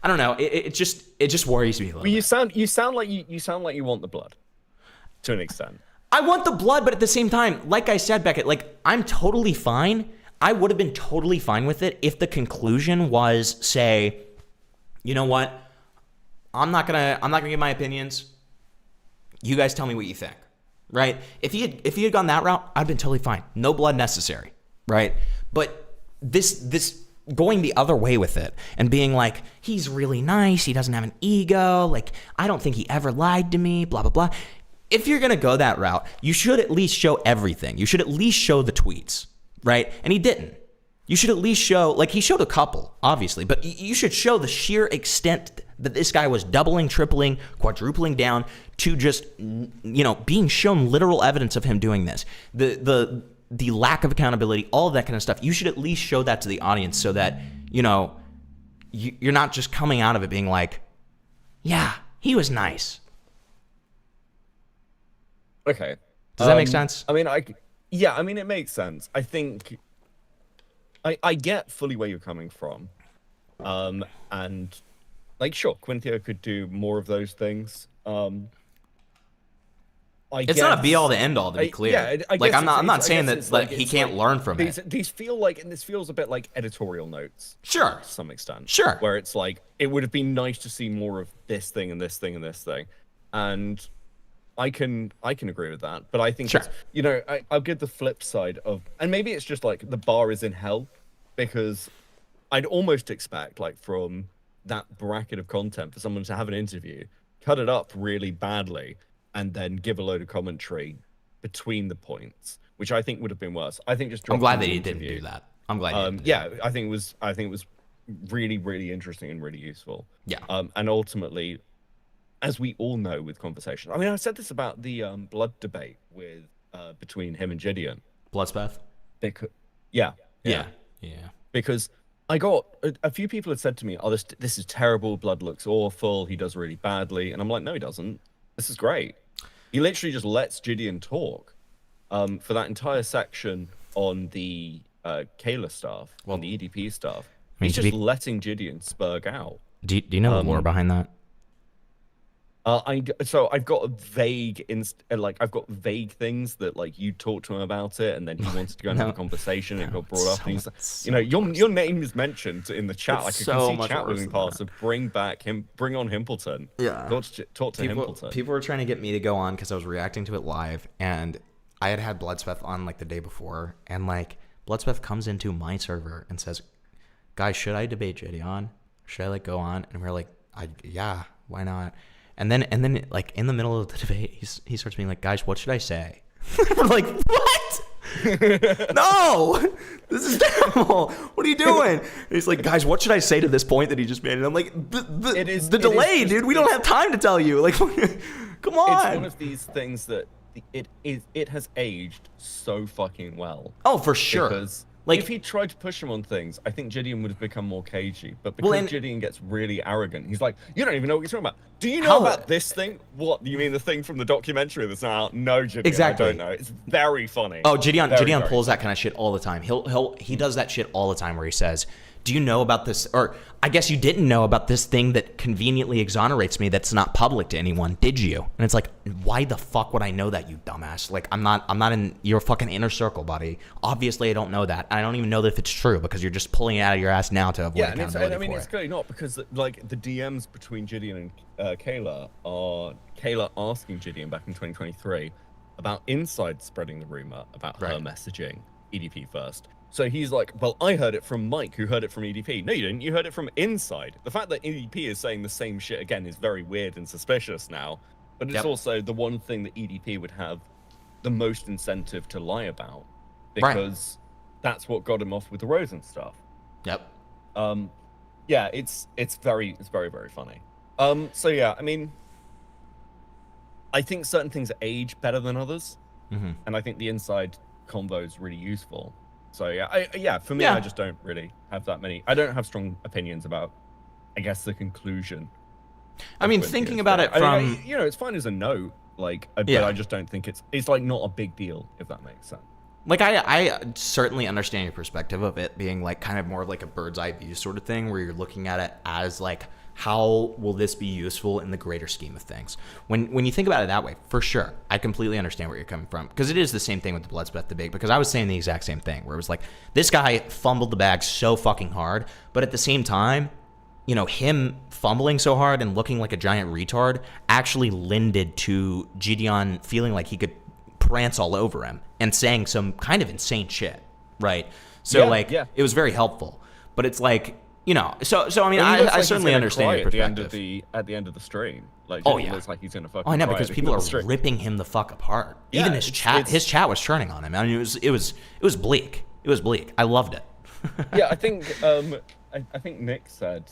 don't know. It just worries me a little. Well, you sound like you want the blood, to an extent. I want the blood, but at the same time, like I said, Beckett, like I'm totally fine. I would have been totally fine with it if the conclusion was, say, you know what? I'm not gonna give my opinions. You guys tell me what you think, right? If he had gone that route, I'd been totally fine. No blood necessary, right? But this going the other way with it and being like, he's really nice, he doesn't have an ego, like I don't think he ever lied to me, blah blah blah. If you're gonna go that route, you should at least show everything. You should at least show the tweets, right? And he didn't. You should at least show, like he showed a couple, obviously, but you should show the sheer extent that this guy was doubling, tripling, quadrupling down to just, you know, being shown literal evidence of him doing this. The lack of accountability, all of that kind of stuff. You should at least show that to the audience so that, you know, you're not just coming out of it being like, yeah, he was nice. Okay. Does that make sense? I mean, it makes sense. I think I get fully where you're coming from. And like, sure, Quinthio could do more of those things. It's not a be all to end all, to be clear. Yeah, like I'm not saying that like he can't learn from it. These feel like, and this feels a bit like editorial notes. Sure. To some extent. Sure. Where it's like, it would have been nice to see more of this thing and this thing and this thing. And I can agree with that, but I think sure. It's, you know, I'll give the flip side of, and maybe it's just like the bar is in hell, because I'd almost expect like from that bracket of content for someone to have an interview, cut it up really badly, and then give a load of commentary between the points, which I think would have been worse. I think just I'm glad that he didn't do that. I'm glad. He didn't yeah, I think it was really, really interesting and really useful. Yeah. And ultimately, as we all know with conversations, I mean, I said this about the blood debate with between him and Jidion. Bloodspeth? Yeah. Because I got a few people had said to me, "Oh, this is terrible. Blood looks awful. He does really badly." And I'm like, "No, he doesn't. This is great." He literally just lets Jidion talk for that entire section on the Kayla stuff, on the EDP stuff. He's just letting Jidion spurg out. Do you know the lore behind that? So I've got a vague I've got vague things that like you talked to him about it, and then he wanted to go and have a conversation, and it got brought up. And he's like, you know, your name is mentioned in the chat. Like I can see chat moving past. So bring on Himpleton. Yeah, talk to Himpleton. People were trying to get me to go on because I was reacting to it live, and I had Bloodspeth on like the day before, and like Bloodspeth comes into my server and says, "Guys, should I debate Jidion? Should I like go on?" And we're like, "Yeah, why not?" And then, like in the middle of the debate, he starts being like, "Guys, what should I say?" We're like, "What? No, this is terrible. What are you doing?" And he's like, "Guys, what should I say to this point that he just made?" And I'm like, "The delay, dude. We don't have time to tell you. Like, come on." It's one of these things that it has aged so fucking well. Oh, for sure. Because like, if he tried to push him on things, I think Jidion would have become more cagey. But because Jidion gets really arrogant, he's like, "You don't even know what you're talking about. Do you know about this thing? What, you mean the thing from the documentary that's now out?" "No, Jidion, exactly. I don't know." It's very funny. Oh, Jidion pulls that kind of shit all the time. He does that shit all the time where he says, "Do you know about this?" Or, "I guess you didn't know about this thing that conveniently exonerates me that's not public to anyone, did you?" And it's like, why the fuck would I know that, you dumbass? Like, I'm not in your fucking inner circle, buddy. Obviously, I don't know that. I don't even know if it's true because you're just pulling it out of your ass now to avoid accountability. I mean, it's clearly not, because like the DMs between Jidion and Kayla are Kayla asking Jidion back in 2023 about Inside spreading the rumor about her messaging EDP first. So he's like, "Well, I heard it from Mike, who heard it from EDP." "No, you didn't. You heard it from Inside." The fact that EDP is saying the same shit again is very weird and suspicious now. But it's also the one thing that EDP would have the most incentive to lie about, because that's what got him off with the Rosen stuff. Yep. Yeah, it's very, very funny. So yeah, I mean, I think certain things age better than others. And I think the inside combo is really useful. So for me, I just don't really have that many. I don't have strong opinions about, I guess, the conclusion. I mean, thinking about it from, it's fine as a note, but I just don't think it's like not a big deal, if that makes sense. Like, I certainly understand your perspective of it being like kind of more of like a bird's eye view sort of thing, where you're looking at it as like, how will this be useful in the greater scheme of things? When you think about it that way, for sure, I completely understand where you're coming from, because it is the same thing with the Bloodspeth debate, because I was saying the exact same thing, where it was like, this guy fumbled the bag so fucking hard, but at the same time, him fumbling so hard and looking like a giant retard actually lended to Jidion feeling like he could prance all over him and saying some kind of insane shit, right? So it was very helpful, but it's like, so I mean, I certainly understand your perspective. At the end of the stream, like, looks like he's gonna fucking. Oh, I know, because people are ripping him the fuck apart. Yeah, even his chat was churning on him. I mean, it was bleak. It was bleak. I loved it. Yeah, I think I think Nick said,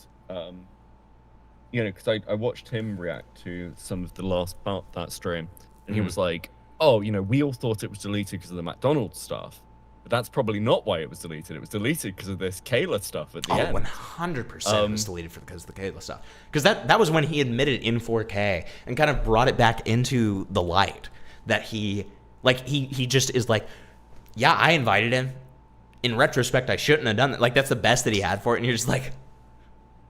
because I watched him react to some of the last part of that stream, and he was like, "Oh, we all thought it was deleted because of the McDonald's stuff." But that's probably not why it was deleted. It was deleted because of this Kayla stuff at the end. 100% it was deleted because of the Kayla stuff. Because that was when he admitted in 4K and kind of brought it back into the light that he just is like, yeah, I invited him. In retrospect, I shouldn't have done that. Like, that's the best that he had for it. And you're just like...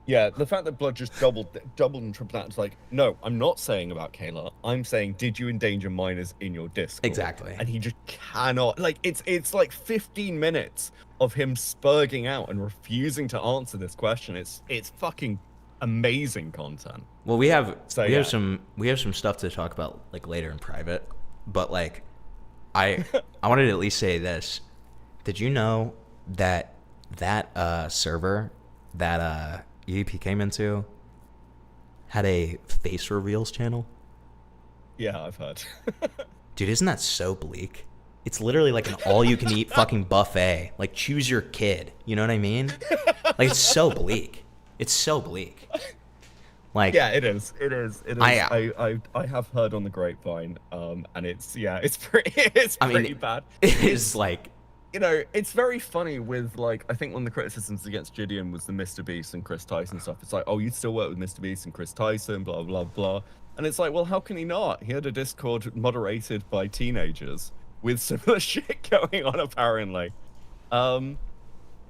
Yeah, the fact that Blood just doubled and tripled that, it's like, no, I'm not saying about Kayla. I'm saying, did you endanger minors in your Discord? Exactly. And he just cannot, like, it's like 15 minutes of him spurging out and refusing to answer this question. It's fucking amazing content. Well, we have some stuff to talk about like later in private, but like, I wanted to at least say this. Did you know that server that EDP came into had a face reveals channel? Yeah, I've heard. Dude, isn't that so bleak? It's literally like an all-you-can-eat fucking buffet. Like, choose your kid. You know what I mean? Like, it's so bleak. It's so bleak. Like, yeah, it is. I have heard on the grapevine, and it's pretty bad. It is like... it's very funny with, like, I think one of the criticisms against Jidion was the Mr. Beast and Chris Tyson stuff. It's like, oh, you'd still work with Mr. Beast and Chris Tyson, blah, blah, blah. And it's like, well, how can he not? He had a Discord moderated by teenagers with similar shit going on, apparently.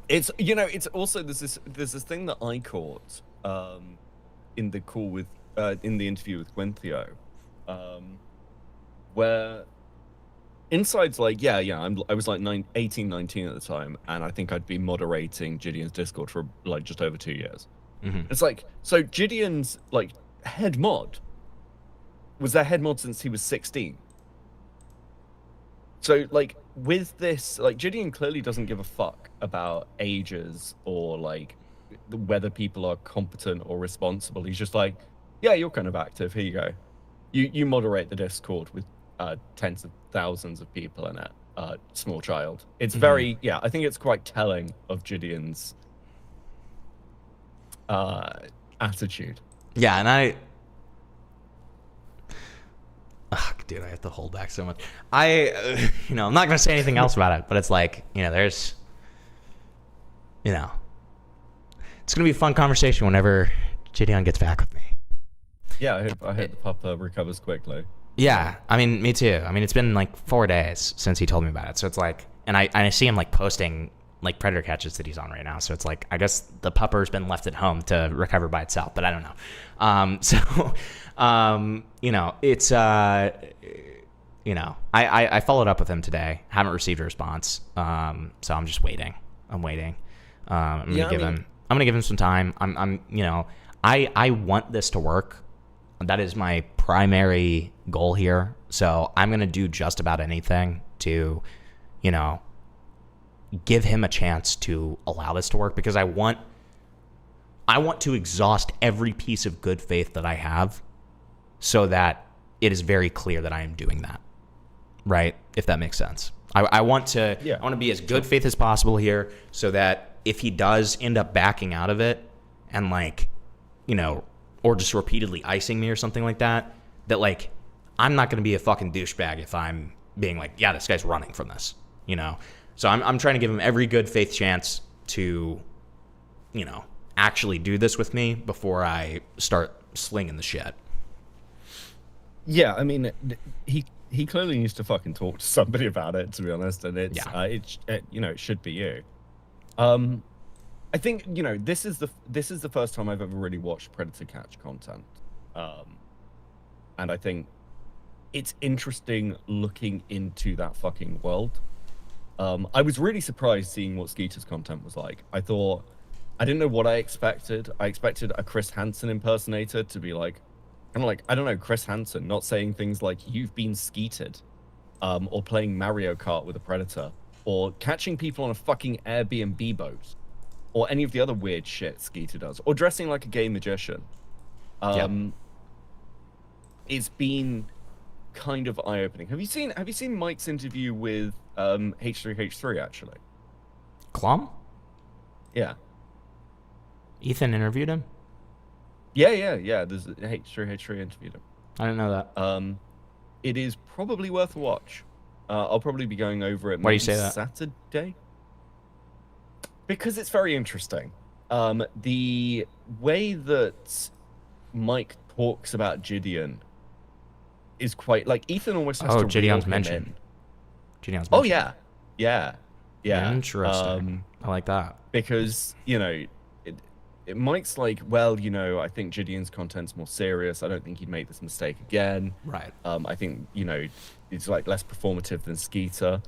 It's also, there's this thing that I caught in the call with, in the interview with Gwynthio, where... Inside's like, I was like 18, 19 at the time, and I think I'd been moderating Jidion's Discord for like just over 2 years. It's like, so Jidion's like head mod was their head mod since he was 16. So like with this, like Jidion clearly doesn't give a fuck about ages or like whether people are competent or responsible. He's just like, yeah, you're kind of active. Here you go. You moderate the Discord with tens of thousands of people in it, small child. It's very, I think it's quite telling of Jidion's attitude. Yeah, and dude, I have to hold back so much. I'm not going to say anything else about it, but it's like, there's, it's going to be a fun conversation whenever Jidion gets back with me. Yeah, I hope the Papa recovers quickly. Yeah, I mean, me too. I mean, it's been like 4 days since he told me about it. So it's like, and I see him like posting like predator catches that he's on right now. So it's like, I guess the pupper's been left at home to recover by itself, but I don't know. It's, I followed up with him today. Haven't received a response. So I'm just waiting. I'm waiting. I'm gonna give him some time. I want this to work. That is my primary goal here. So I'm going to do just about anything to, give him a chance to allow this to work, because I want to exhaust every piece of good faith that I have so that it is very clear that I am doing that. Right? If that makes sense. I want to be as good faith as possible here so that if he does end up backing out of it and or just repeatedly icing me or something like that, that like, I'm not going to be a fucking douchebag if I'm being like, yeah, this guy's running from this, you know? So I'm trying to give him every good faith chance to, you know, actually do this with me before I start slinging the shit. Yeah, I mean, he clearly needs to fucking talk to somebody about it, to be honest, and it's you know, it should be you. I think, you know, this is the first time I've ever really watched Predator Catch content, and I think it's interesting looking into that fucking world. I was really surprised seeing what Skeeter's content was like. I didn't know what I expected. I expected a Chris Hansen impersonator to be like, kind of like, I don't know, Chris Hansen not saying things like, you've been skeeted, or playing Mario Kart with a Predator, or catching people on a fucking Airbnb boat, or any of the other weird shit Skeeter does, or dressing like a gay magician. It's been kind of eye-opening. Have you seen Mike's interview with H3H3 actually? Klum? Yeah. Ethan interviewed him? Yeah. There's H3H3 interviewed him. I didn't know that. It is probably worth a watch. I'll probably be going over it. Why do you say that? Saturday? Because it's very interesting. The way that Mike talks about Jidion is quite like Ethan almost has to Jidion's reel mentioned. him in. Jidion's mentioned. Oh yeah. Interesting. I like that. Because, you know, Mike's like, well, you know, I think Jidion's content's more serious. I don't think he'd make this mistake again. Right. I think, you know, it's like less performative than Skeeter.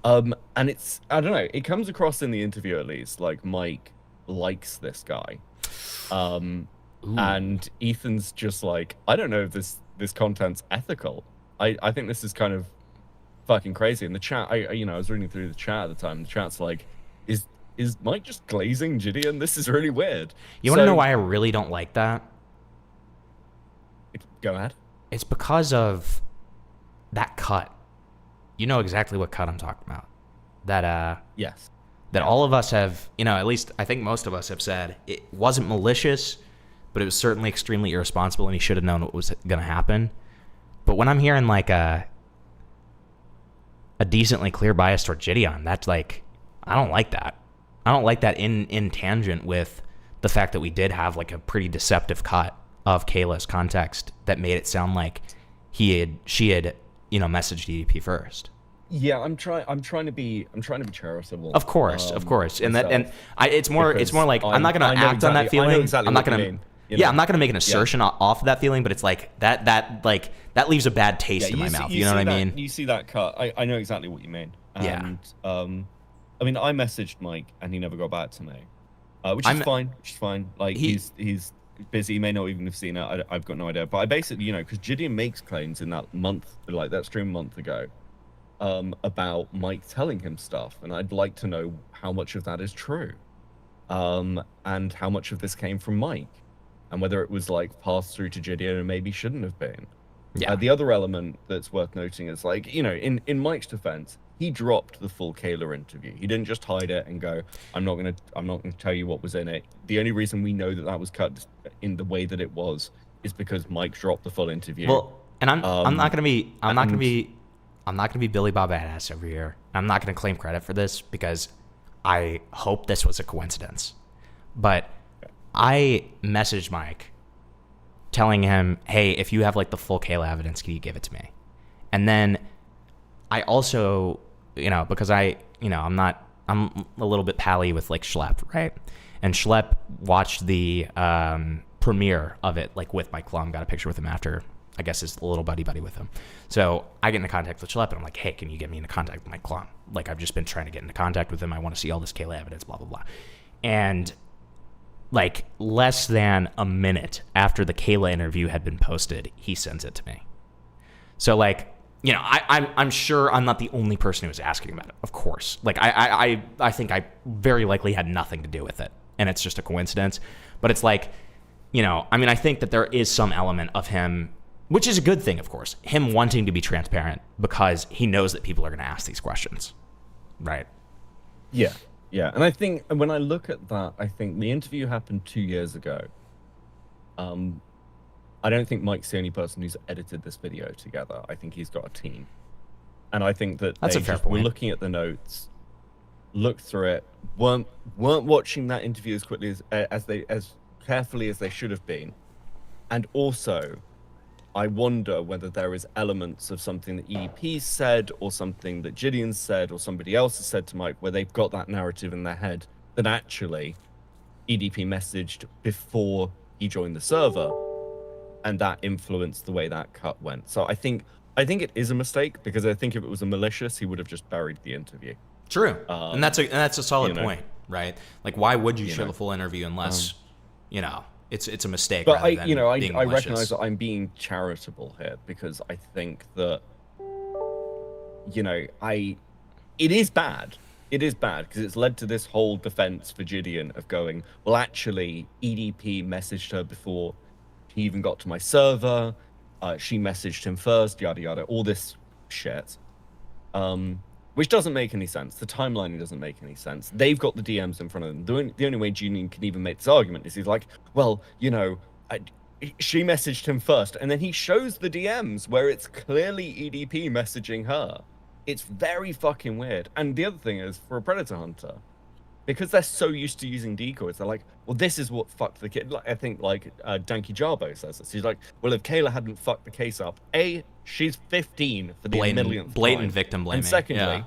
And it's, I don't know, it comes across in the interview at least, like Mike likes this guy. And Ethan's just like, I don't know if this content's ethical. I think this is kind of fucking crazy. In the chat, I was reading through the chat at the time. The chat's like, is Mike just glazing Jidion? This is really weird. You want to know why I really don't like that? Go ahead. It's because of that cut. You know exactly what cut I'm talking about. That yes. That all of us have, you know, at least I think most of us have said it wasn't malicious, but it was certainly extremely irresponsible, and he should have known what was going to happen. But when I'm hearing like a decently clear bias toward Jidion, that's like, I don't like that. I don't like that in tangent with the fact that we did have like a pretty deceptive cut of Kayla's context that made it sound like she had, you know, messaged EDP first. Yeah, I'm trying to be charitable. Of course, and it's more like I'm not gonna act on that feeling. I'm not gonna. I'm not gonna make an assertion off of that feeling, but it's like that leaves a bad taste in my mouth. You know what I mean? You see that cut? I know exactly what you mean. And, I mean, I messaged Mike and he never got back to me, which is fine. Like he's busy. He may not even have seen it. I've got no idea. But I basically, you know, because Jidion makes claims in that month, like that stream a month ago, about Mike telling him stuff, and I'd like to know how much of that is true, and how much of this came from Mike, and whether it was like passed through to Jidion and maybe shouldn't have been. Yeah. The other element that's worth noting is, like, you know, in Mike's defense, he dropped the full Kayla interview. He didn't just hide it and go, I'm not gonna tell you what was in it. The only reason we know that was cut in the way that it was is because Mike dropped the full interview. Well, and I'm not gonna be Billy Bob Badass over here. I'm not gonna claim credit for this because I hope this was a coincidence. But I messaged Mike telling him, hey, if you have like the full Kayla evidence, can you give it to me? And then I also, you know, because I'm a little bit pally with like Schlepp, right? And Schlepp watched the premiere of it, like with Mike Klum, got a picture with him after, I guess his little buddy with him. So I get into contact with Schlepp and I'm like, hey, can you get me into contact with Mike Klum? Like, I've just been trying to get into contact with him. I want to see all this Kayla evidence, blah, blah, blah. And like less than a minute after the Kayla interview had been posted, he sends it to me. So like, you know, I'm sure I'm not the only person who was asking about it. Of course, like I think I very likely had nothing to do with it, and it's just a coincidence. But it's like, you know, I mean, I think that there is some element of him, which is a good thing, of course, him wanting to be transparent because he knows that people are going to ask these questions, right? Yeah, and I think when I look at that, I think the interview happened 2 years ago. I don't think Mike's the only person who's edited this video together. I think he's got a team. And I think that That's they a fair just were point. looking at the notes, looked through it, weren't watching that interview as quickly as carefully as they should have been. And also, I wonder whether there is elements of something that EDP said or something that Jidion said or somebody else has said to Mike where they've got that narrative in their head that actually EDP messaged before he joined the server, and that influenced the way that cut went. So I think it is a mistake, because I think if it was a malicious, he would have just buried the interview. True. And that's a solid point, right? Like, why would you show know, the full interview unless, it's a mistake. But rather I than being I malicious. recognize that I'm being charitable here, because I think that, it is bad. It is bad because it's led to this whole defense for Jidion of going, well, actually, EDP messaged her before he even got to my server. She messaged him first, yada, yada, all this shit. Which doesn't make any sense. The timelining doesn't make any sense. They've got the DMs in front of them. The only way Jidion can even make this argument is he's like, well, she messaged him first. And then he shows the DMs where it's clearly EDP messaging her. It's very fucking weird. And the other thing is, for a Predator Hunter, because they're so used to using decoys, they're like, well, this is what fucked the kid. I think, Danky Jarbo says this. He's like, well, if Kayla hadn't fucked the case up, A, she's 15 for the millionth blatant time. victim blaming. And secondly,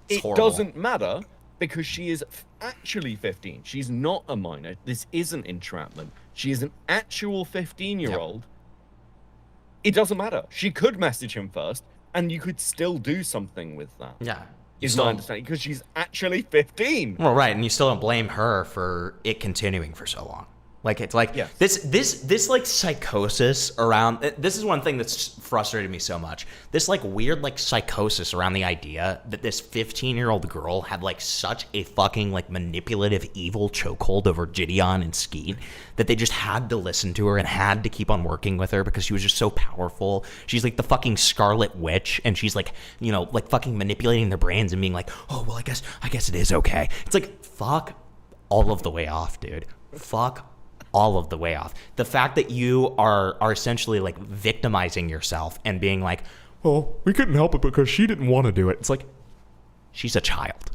yeah. it doesn't matter because she is actually 15. She's not a minor. This isn't entrapment. She is an actual 15-year-old. Yep. It doesn't matter. She could message him first, and you could still do something with that. Yeah. Is my understanding, because she's actually 15. Well, right, and you still don't blame her for it continuing for so long. Like, it's like, yes. this like psychosis around, this is one thing that's frustrated me so much. This like weird like psychosis around the idea that this 15-year-old girl had like such a fucking like manipulative evil chokehold over Jidion and Skeet that they just had to listen to her and had to keep on working with her because she was just so powerful. She's like the fucking Scarlet Witch, and she's like, like fucking manipulating their brains and being like, oh, well, I guess it is okay. It's like, fuck all of the way off, dude. Fuck all of the way off. The fact that you are essentially like victimizing yourself and being like, well, we couldn't help it because she didn't want to do it. It's like, she's a child.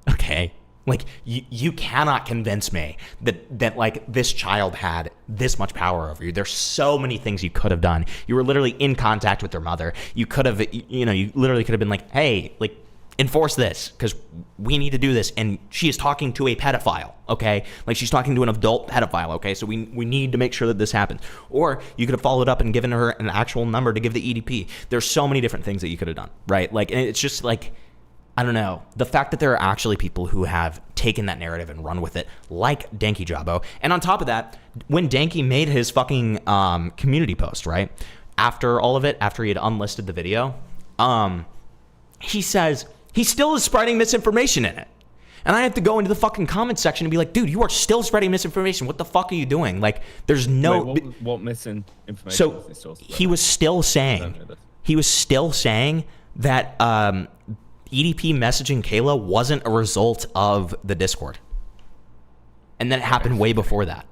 Okay? Like, you cannot convince me that like this child had this much power over you. There's so many things you could have done. You were literally in contact with their mother. You could have, you literally could have been like, hey, like, enforce this because we need to do this. And she is talking to a pedophile, okay? Like, she's talking to an adult pedophile, okay? So we need to make sure that this happens. Or you could have followed up and given her an actual number to give the EDP. There's so many different things that you could have done, right? Like, and it's just like, I don't know. The fact that there are actually people who have taken that narrative and run with it, like Danky Jabo. And on top of that, when Danky made his fucking community post, right? After all of it, after he had unlisted the video, he says he still is spreading misinformation in it. And I have to go into the fucking comment section and be like, dude, you are still spreading misinformation. What the fuck are you doing? Like, there's no... Wait, what misinformation so is he still he was still saying that EDP messaging Kayla wasn't a result of the Discord. And then it happened way before that.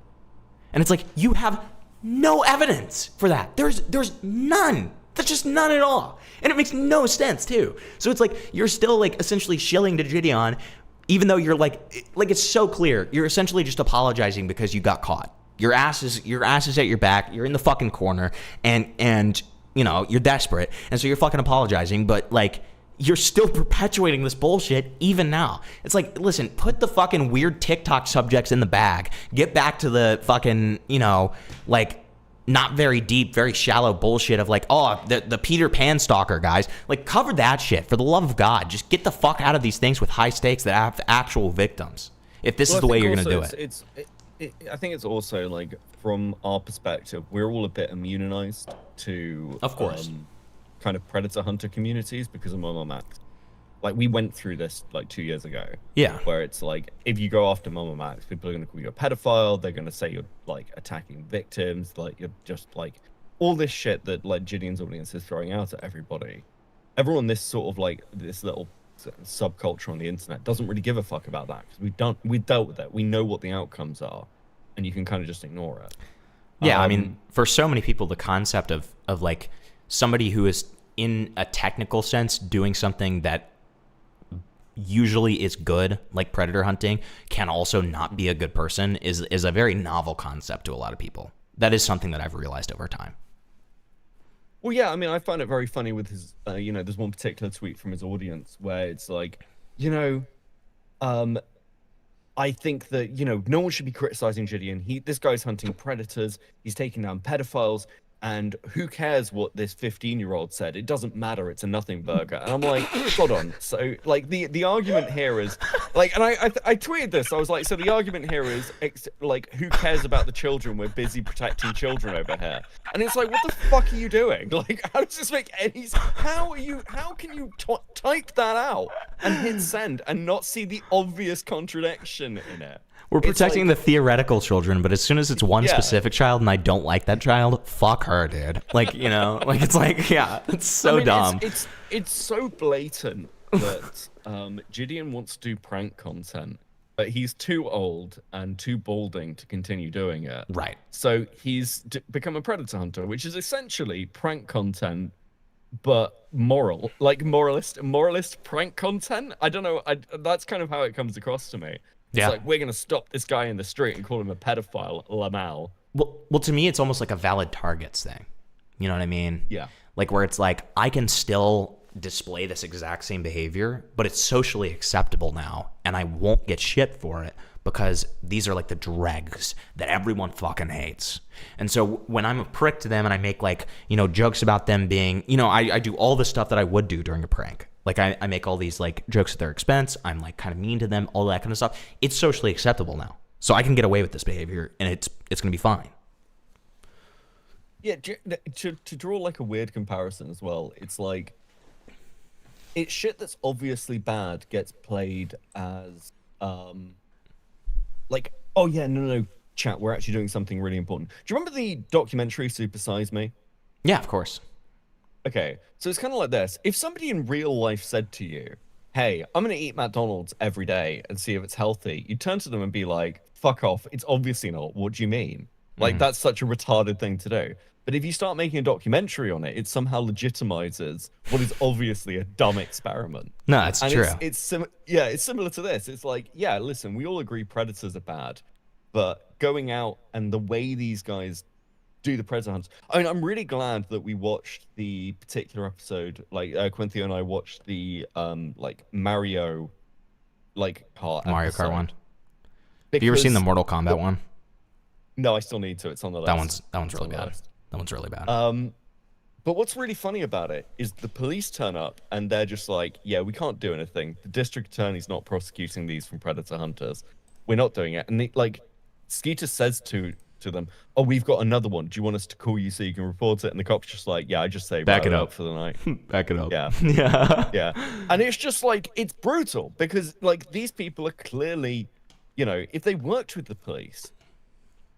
And it's like, you have no evidence for that. There's none. There's just none at all. And it makes no sense, too. So it's like, you're still, like, essentially shilling to Jidion, even though you're, like, it's so clear. You're essentially just apologizing because you got caught. Your ass is at your back. You're in the fucking corner. And you're desperate. And so you're fucking apologizing. But, like, you're still perpetuating this bullshit even now. It's like, listen, put the fucking weird TikTok subjects in the bag. Get back to the fucking, like, not very deep, very shallow bullshit of like, oh, the Peter Pan stalker, guys. Like, cover that shit, for the love of God. Just get the fuck out of these things with high stakes that have actual victims. If this is the way you're going to do it. I think it's also, like, from our perspective, we're all a bit immunized to... Of course. Kind of predator hunter communities because of Momo Max. Like, we went through this like 2 years ago. Yeah. Where it's like, if you go after Momo Max, people are going to call you a pedophile. They're going to say you're like attacking victims. Like, you're just like all this shit that like Jidion's audience is throwing out at everybody. Everyone, this sort of like this little subculture on the internet doesn't really give a fuck about that because we dealt with it. We know what the outcomes are, and you can kind of just ignore it. Yeah, I mean, for so many people, the concept of like somebody who is in a technical sense, doing something that usually is good, like predator hunting, can also not be a good person is a very novel concept to a lot of people. That is something that I've realized over time. Well, yeah, I mean, I find it very funny with his, there's one particular tweet from his audience where it's like, I think that, no one should be criticizing Jidion. This guy's hunting predators, he's taking down pedophiles, and who cares what this 15-year-old said? It doesn't matter. It's a nothing burger. And I'm like, hold on. So, like, the argument here is, like, and I tweeted this. I was like, so the argument here is, like, who cares about the children? We're busy protecting children over here. And it's like, what the fuck are you doing? Like, how does this make any sense? How can you type that out and hit send and not see the obvious contradiction in it? We're protecting the theoretical children, but as soon as it's one specific child and I don't like that child, fuck her, dude. Like, it's like, yeah, it's so dumb. It's so blatant that Jidion wants to do prank content, but he's too old and too balding to continue doing it. Right. So he's become a predator hunter, which is essentially prank content, but moralist prank content. I don't know. That's kind of how it comes across to me. It's like, we're going to stop this guy in the street and call him a pedophile, Lamal. Well, to me, it's almost like a valid targets thing. You know what I mean? Yeah. Like where it's like, I can still display this exact same behavior, but it's socially acceptable now, and I won't get shit for it because these are like the dregs that everyone fucking hates. And so when I'm a prick to them and I make like, jokes about them being, I do all the stuff that I would do during a prank. Like I make all these like jokes at their expense. I'm like kind of mean to them, all that kind of stuff. It's socially acceptable now. So I can get away with this behavior and it's going to be fine. Yeah, to draw like a weird comparison as well, it's like, it's shit that's obviously bad gets played as, like, oh yeah, no, chat, we're actually doing something really important. Do you remember the documentary Super Size Me? Yeah, of course. Okay, so it's kind of like this. If somebody in real life said to you, hey, I'm going to eat McDonald's every day and see if it's healthy, you'd turn to them and be like, fuck off, it's obviously not. What do you mean? Like, that's such a retarded thing to do. But if you start making a documentary on it, it somehow legitimizes what is obviously a dumb experiment. No, it's true. It's similar to this. It's like, yeah, listen, we all agree predators are bad, but going out and the way these guys do the predator hunts. I mean, I'm really glad that we watched the particular episode. Like, Quinthio and I watched the like Mario, like Kart Mario episode. Kart one. Have you ever seen the Mortal Kombat one? No, I still need to. It's on the list. That one's really bad. That one's really bad. But what's really funny about it is the police turn up and they're just like, yeah, we can't do anything. The district attorney's not prosecuting these from predator hunters. We're not doing it. And Skeeter says to them, oh, we've got another one. Do you want us to call you so you can report it? And the cop's just like, yeah, I just say back it up for the night. Back it up. Yeah. Yeah. And it's just like, it's brutal because like these people are clearly, if they worked with the police,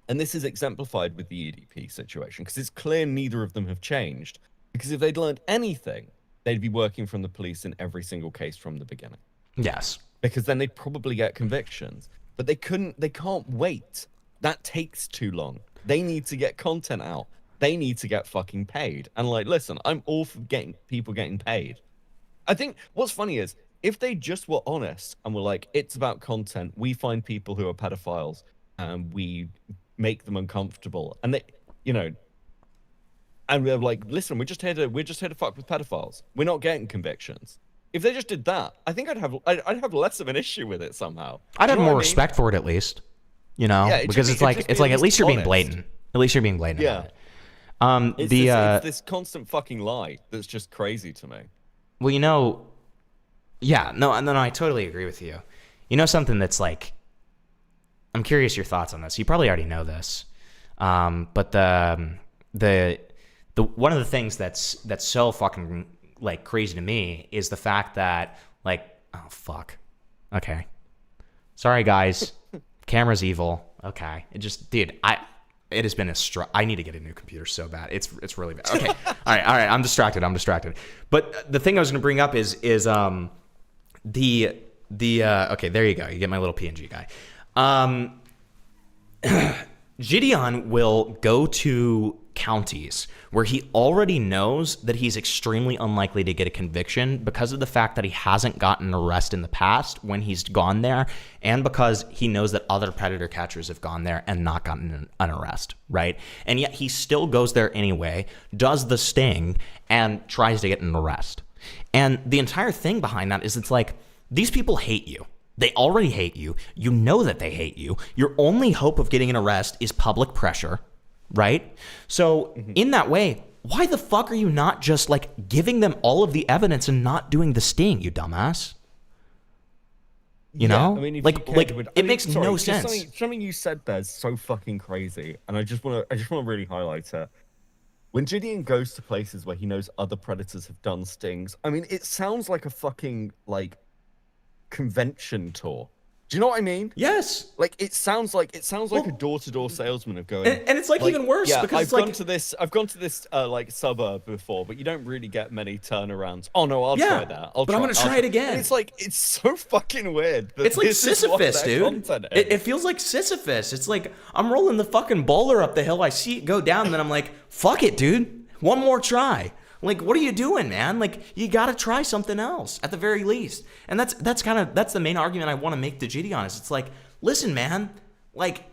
and this is exemplified with the EDP situation, because it's clear neither of them have changed. Because if they'd learned anything, they'd be working from the police in every single case from the beginning. Yes. Because then they'd probably get convictions. But they can't wait. That takes too long. They need to get content out. They need to get fucking paid. And like, listen, I'm all for people getting paid. I think what's funny is, if they just were honest and were like, it's about content, we find people who are pedophiles and we make them uncomfortable, and they, and we're like, listen, we're just here to fuck with pedophiles. We're not getting convictions. If they just did that, I think I'd have less of an issue with it somehow. I'd have more respect for it at least, because it's like at least you're being blatant. At least you're being blatant. Yeah. About it. It's this constant fucking lie that's just crazy to me. Well, no, I totally agree with you. Something that's like, I'm curious your thoughts on this. You probably already know this, but the one of the things that's so fucking like crazy to me is the fact that like, oh fuck, okay, sorry guys, camera's evil. Okay, it has been I need to get a new computer so bad. It's really bad. Okay, all right. I'm distracted. But the thing I was going to bring up is okay, there you go. You get my little PNG guy. Jidion will go to counties where he already knows that he's extremely unlikely to get a conviction because of the fact that he hasn't gotten an arrest in the past when he's gone there, and because he knows that other predator catchers have gone there and not gotten an arrest, right? And yet he still goes there anyway, does the sting, and tries to get an arrest. And the entire thing behind that is, it's like, these people hate you. They already hate you. You know that they hate you. Your only hope of getting an arrest is public pressure, right? So in that way, why the fuck are you not just like giving them all of the evidence and not doing the sting, you dumbass? You know? I mean, it makes no sense. Something you said there is so fucking crazy, and I just want to really highlight it. When Jidion goes to places where he knows other predators have done stings, I mean, it sounds like a fucking like convention tour. Do you know what I mean? Yes. Like it sounds like a door-to-door salesman of going. And it's like even worse because I've gone to this like suburb before, but you don't really get many turnarounds. Oh no, I'll try that. I'm gonna try it again. And it's so fucking weird. It's like Sisyphus, dude. It feels like Sisyphus. It's like I'm rolling the fucking boulder up the hill. I see it go down, and then I'm like, fuck it, dude. One more try. Like, what are you doing, man? Like, you got to try something else at the very least. And that's the main argument I want to make to Jidion is it's like, listen, man, like,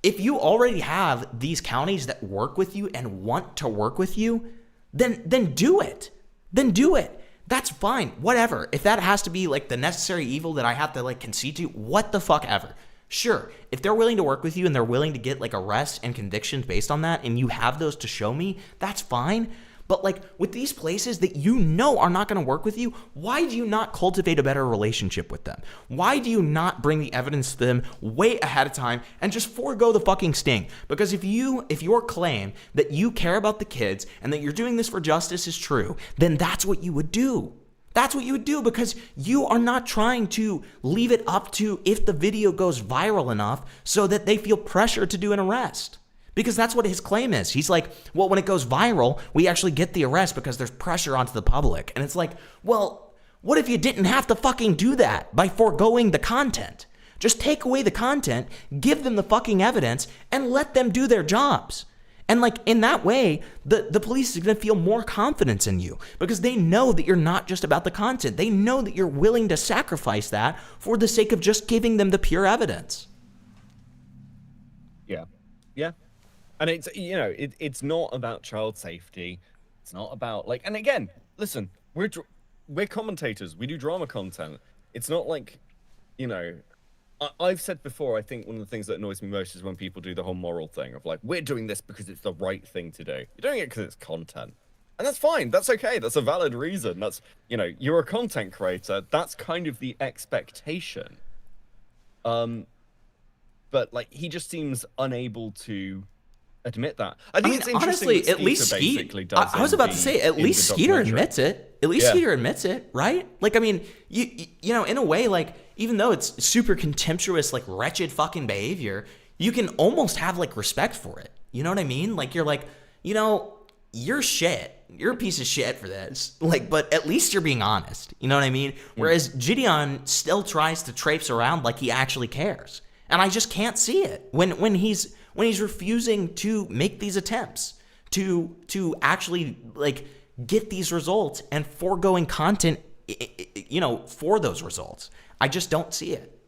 if you already have these counties that work with you and want to work with you, then do it. Then do it. That's fine. Whatever. If that has to be like the necessary evil that I have to like concede to, what the fuck ever. Sure, if they're willing to work with you and they're willing to get like arrests and convictions based on that, and you have those to show me, that's fine. But like with these places that you know are not going to work with you, why do you not cultivate a better relationship with them? Why do you not bring the evidence to them way ahead of time and just forego the fucking sting? Because if your claim that you care about the kids and that you're doing this for justice is true, then that's what you would do. That's what you would do, because you are not trying to leave it up to if the video goes viral enough so that they feel pressure to do an arrest. Because that's what his claim is. He's like, well, when it goes viral, we actually get the arrest because there's pressure onto the public. And it's like, well, what if you didn't have to fucking do that by foregoing the content? Just take away the content, give them the fucking evidence, and let them do their jobs. And like in that way, the police is going to feel more confidence in you because they know that you're not just about the content. They know that you're willing to sacrifice that for the sake of just giving them the pure evidence. Yeah. Yeah. And it's, you know, it's not about child safety. It's not about like, and again, listen, we're commentators. We do drama content. It's not like, you know, I've said before, I think one of the things that annoys me most is when people do the whole moral thing of like, we're doing this because it's the right thing to do. You're doing it because it's content. And that's fine. That's okay. That's a valid reason. That's, you know, you're a content creator. That's kind of the expectation. But like, he just seems unable to admit that. I think it's interesting. Honestly, at least Skeeter. I was about to say, at least Skeeter admits it. At least Skeeter admits it, right? Like, I mean, you know, in a way, like, even though it's super contemptuous, like, wretched fucking behavior, you can almost have like respect for it. You know what I mean? Like, you're like, you know, you're shit. You're a piece of shit for this. Like, but at least you're being honest. You know what I mean? Whereas Jidion still tries to traipse around like he actually cares, and I just can't see it when he's refusing to make these attempts to actually like get these results and foregoing content, you know, for those results. I just don't see it.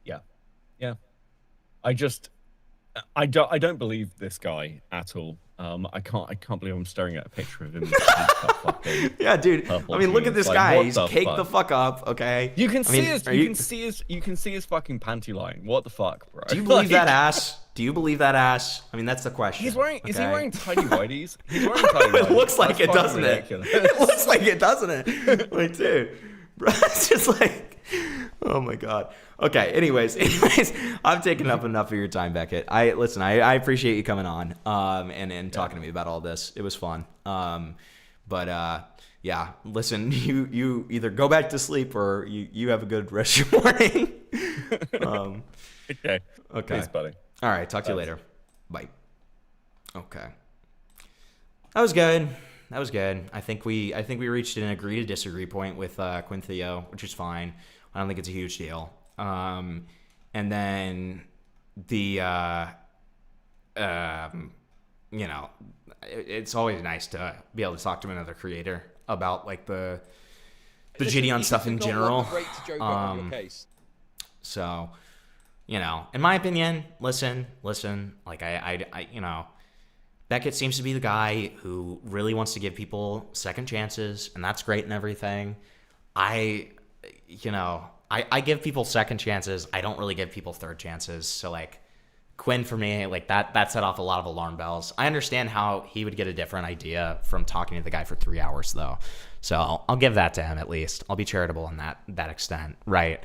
Yeah. I don't believe this guy at all. I can't believe I'm staring at a picture of him. Yeah, dude. I mean, look at this guy. He's caked the fuck up. Okay. You can see his fucking panty line. What the fuck, bro? Do you believe that ass? Do you believe that ass? I mean, that's the question. Is he wearing tidy whities? He's wearing tidy whities. It looks like it, doesn't it? It looks like it, doesn't it? Like, dude, bro, it's just like, oh my god. Okay. Anyways, I've taken up enough of your time, Beckett. I appreciate you coming on, and talking to me about all this. It was fun. Yeah. Listen, you either go back to sleep or you have a good rest of your morning. Okay. Thanks, buddy. All right. Talk to you later. Bye. Okay. That was good. I think we reached an agree to disagree point with Quintheo, which is fine. I don't think it's a huge deal. And then the you know, it's always nice to be able to talk to another creator about like the Jidion stuff in general. So, you know, in my opinion, listen, like I you know, Beckett seems to be the guy who really wants to give people second chances, and that's great and everything. I give people second chances. I don't really give people third chances. So like Quinn for me, like that set off a lot of alarm bells. I understand how he would get a different idea from talking to the guy for 3 hours though. So I'll give that to him at least. I'll be charitable in that extent, right?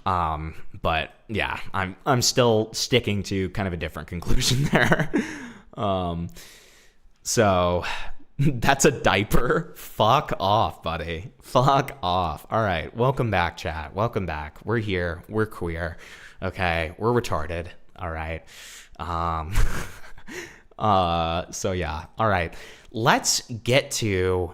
But yeah, I'm still sticking to kind of a different conclusion there. So that's a diaper. Fuck off, buddy. Fuck off. All right. Welcome back, chat. Welcome back. We're here. We're queer. Okay. We're retarded. All right. So yeah. All right. Let's get to,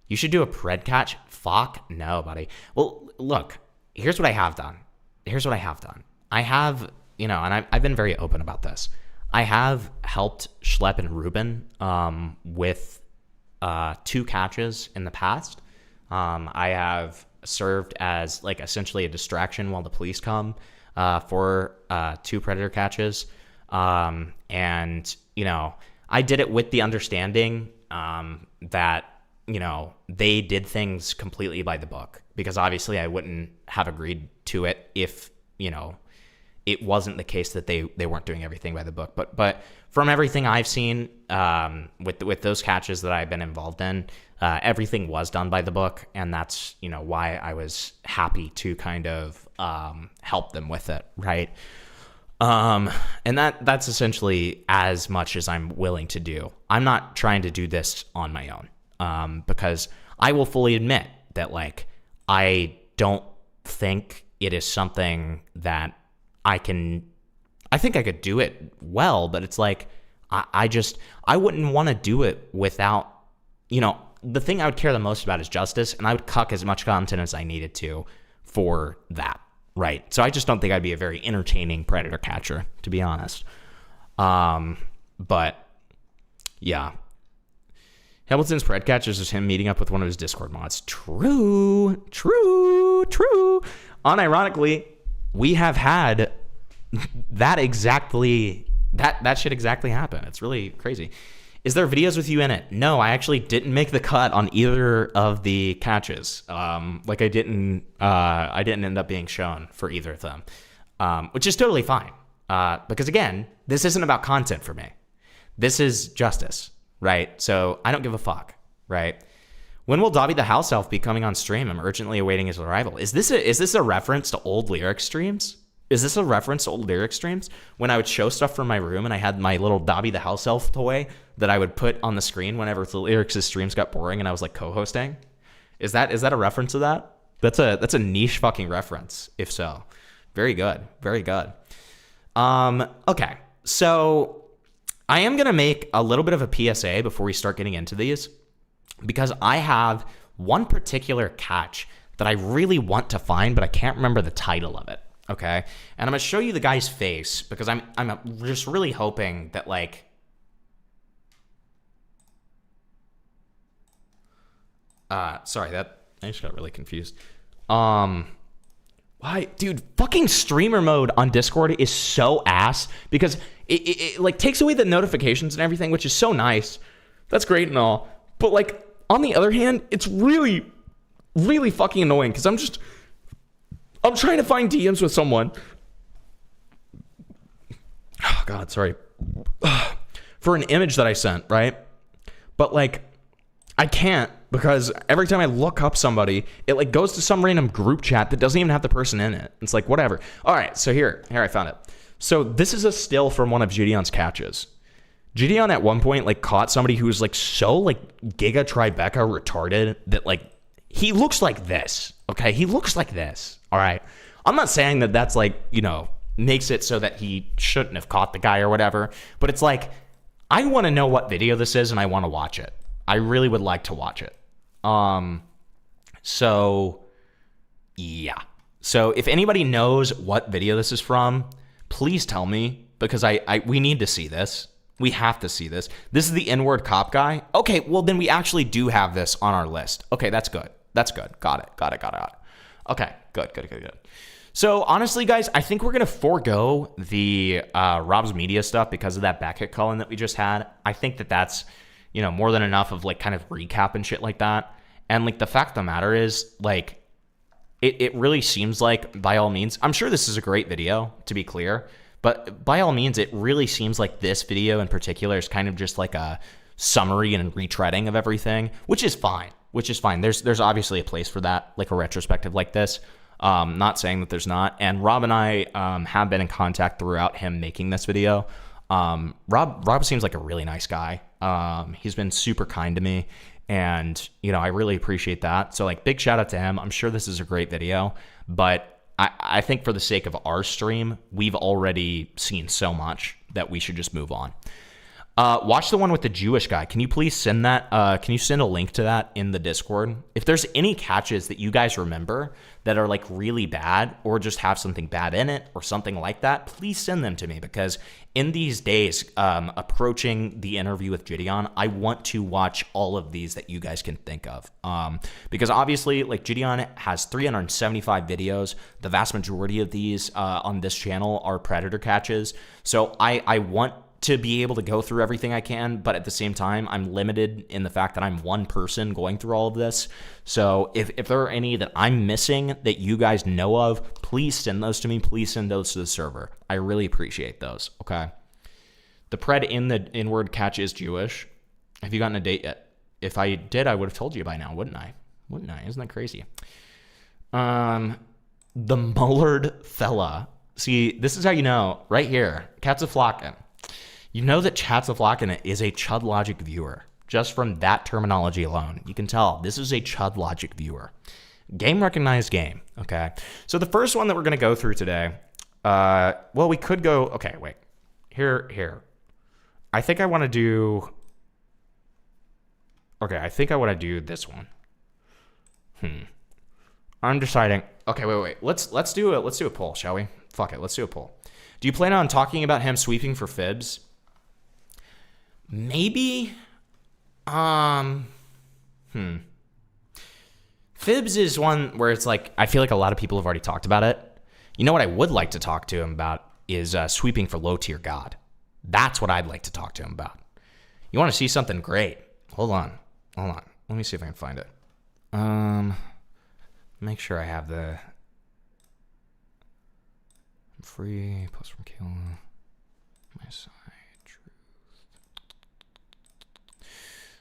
you should do a pred catch. Fuck no, buddy. Well, look, here's what I have done. I have, you know, and I've been very open about this. I have helped Schlepp and Ruben with 2 catches in the past. I have served as like essentially a distraction while the police come for 2 predator catches. And, you know, I did it with the understanding that, you know, they did things completely by the book, because obviously I wouldn't have agreed to it if, you know, it wasn't the case that they weren't doing everything by the book. But from everything I've seen with those catches that I've been involved in, everything was done by the book, and that's, you know, why I was happy to kind of help them with it, right? And that's essentially as much as I'm willing to do. I'm not trying to do this on my own, because I will fully admit that, like, I don't think it is something that I think I could do it well, but it's like, I wouldn't want to do it without, you know, the thing I would care the most about is justice, and I would cuck as much content as I needed to for that, right? So I just don't think I'd be a very entertaining predator catcher, to be honest. But yeah. Hamilton's pred catches is him meeting up with one of his Discord mods. True. Unironically, we have had that shit exactly happen. It's really crazy. Is there videos with you in it? No, I actually didn't make the cut on either of the catches. Like I didn't end up being shown for either of them, which is totally fine. Because again, this isn't about content for me. This is justice, right? So I don't give a fuck, right? When will Dobby the House Elf be coming on stream? I'm urgently awaiting his arrival. Is this a reference to old lyric streams? When I would show stuff from my room and I had my little Dobby the House Elf toy that I would put on the screen whenever the lyrics' streams got boring and I was like co-hosting? Is that a reference to that? That's a niche fucking reference, if so. Very good. Okay. So I am going to make a little bit of a PSA before we start getting into these, because I have one particular catch that I really want to find, but I can't remember the title of it. Okay. And I'm going to show you the guy's face because I'm just really hoping that, like, sorry, that I just got really confused. Why, dude, fucking streamer mode on Discord is so ass because it like takes away the notifications and everything, which is so nice. That's great and all. But like, on the other hand, it's really, really fucking annoying because I'm trying to find DMs with someone. Oh God, sorry. For an image that I sent, right? But like, I can't because every time I look up somebody, it like goes to some random group chat that doesn't even have the person in it. It's like, whatever. All right, so here I found it. So this is a still from one of Jidion's catches. Jidion at one point like caught somebody who was like so like Giga Tribeca retarded that like he looks like this. Okay, he looks like this. All right. I'm not saying that that's like, you know, makes it so that he shouldn't have caught the guy or whatever, but it's like, I want to know what video this is and I want to watch it. I really would like to watch it. So yeah. So if anybody knows what video this is from, please tell me because we need to see this. We have to see this. This is the N-word cop guy. Okay, well then we actually do have this on our list. Okay, that's good. That's good. Got it. Okay, good. So honestly, guys, I think we're gonna forego the Rob's Media stuff because of that back-hit call-in that we just had. I think that's, you know, more than enough of like kind of recap and shit like that. And like the fact of the matter is, like, it really seems like, by all means, I'm sure this is a great video, to be clear, but by all means, it really seems like this video in particular is kind of just like a summary and retreading of everything, which is fine. There's obviously a place for that, like a retrospective like this. Not saying that there's not. And Rob and I have been in contact throughout him making this video. Rob seems like a really nice guy. He's been super kind to me, and you know, I really appreciate that. So like, big shout out to him. I'm sure this is a great video, but I think for the sake of our stream, we've already seen so much that we should just move on. Watch the one with the Jewish guy. Can you please send that? Can you send a link to that in the Discord? If there's any catches that you guys remember that are like really bad, or just have something bad in it or something like that, please send them to me, because in these days, approaching the interview with Jidion, I want to watch all of these that you guys can think of. Because obviously, like, Jidion has 375 videos. The vast majority of these on this channel are Predator catches. So I want to be able to go through everything I can, but at the same time, I'm limited in the fact that I'm one person going through all of this. So if there are any that I'm missing that you guys know of, please send those to me. Please send those to the server. I really appreciate those, okay? The pred in the N-word catch is Jewish. Have you gotten a date yet? If I did, I would have told you by now, wouldn't I? Isn't that crazy? The Mullard fella. See, this is how you know, right here, Cats a Flockin'. You know that Chats a Flockin' is a Chud Logic viewer. Just from that terminology alone, you can tell this is a Chud Logic viewer. Game recognized game, okay? So the first one that we're going to go through today, well, we could go, okay, wait. Here. I think I want to do, okay, I think I want to do this one. I'm deciding, okay, wait. Let's do a poll, shall we? Fuck it, let's do a poll. Do you plan on talking about him sweeping for fibs? Maybe. Fibs is one where it's like, I feel like a lot of people have already talked about it. You know what I would like to talk to him about is sweeping for low tier God. That's what I'd like to talk to him about. You want to see something great? Hold on. Let me see if I can find it. Make sure I have the free post from Kayla. My side.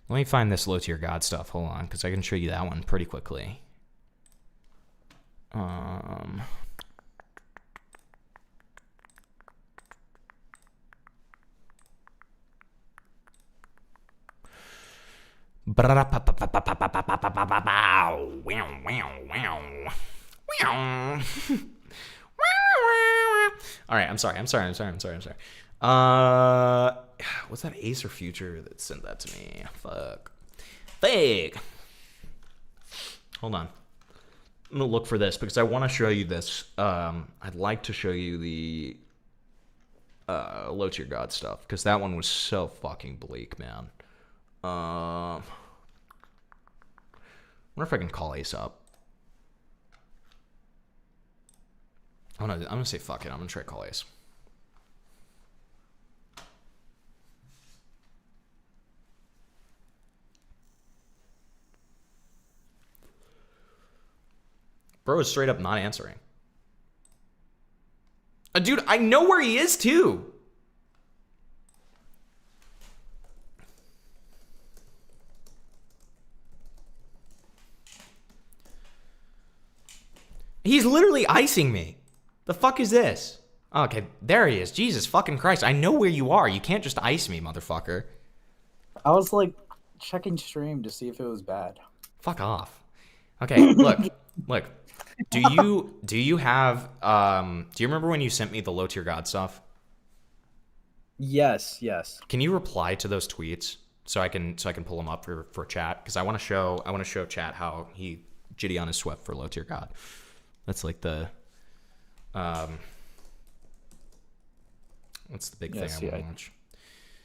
Let me find this low tier God stuff. Hold on, because I can show you that one pretty quickly. All right, I'm sorry. Was that Ace or Future that sent that to me? Fuck. Hold on. I'm gonna look for this because I want to show you this. I'd like to show you the low tier God stuff because that one was so fucking bleak, man. Wonder if I can call Ace up. I'm gonna say fuck it. I'm gonna try to call Ace. Bro is straight up not answering. Dude, I know where he is too. He's literally icing me. The fuck is this? Okay, there he is. Jesus fucking Christ. I know where you are. You can't just ice me, motherfucker. I was like checking stream to see if it was bad. Fuck off. Okay, look. Do you have do you remember when you sent me the low tier God stuff? Yes. Can you reply to those tweets so I can pull them up for chat? Because I want to show chat how Jidion is swept for low tier God. That's like the That's the big Yeah, thing see, I want to watch.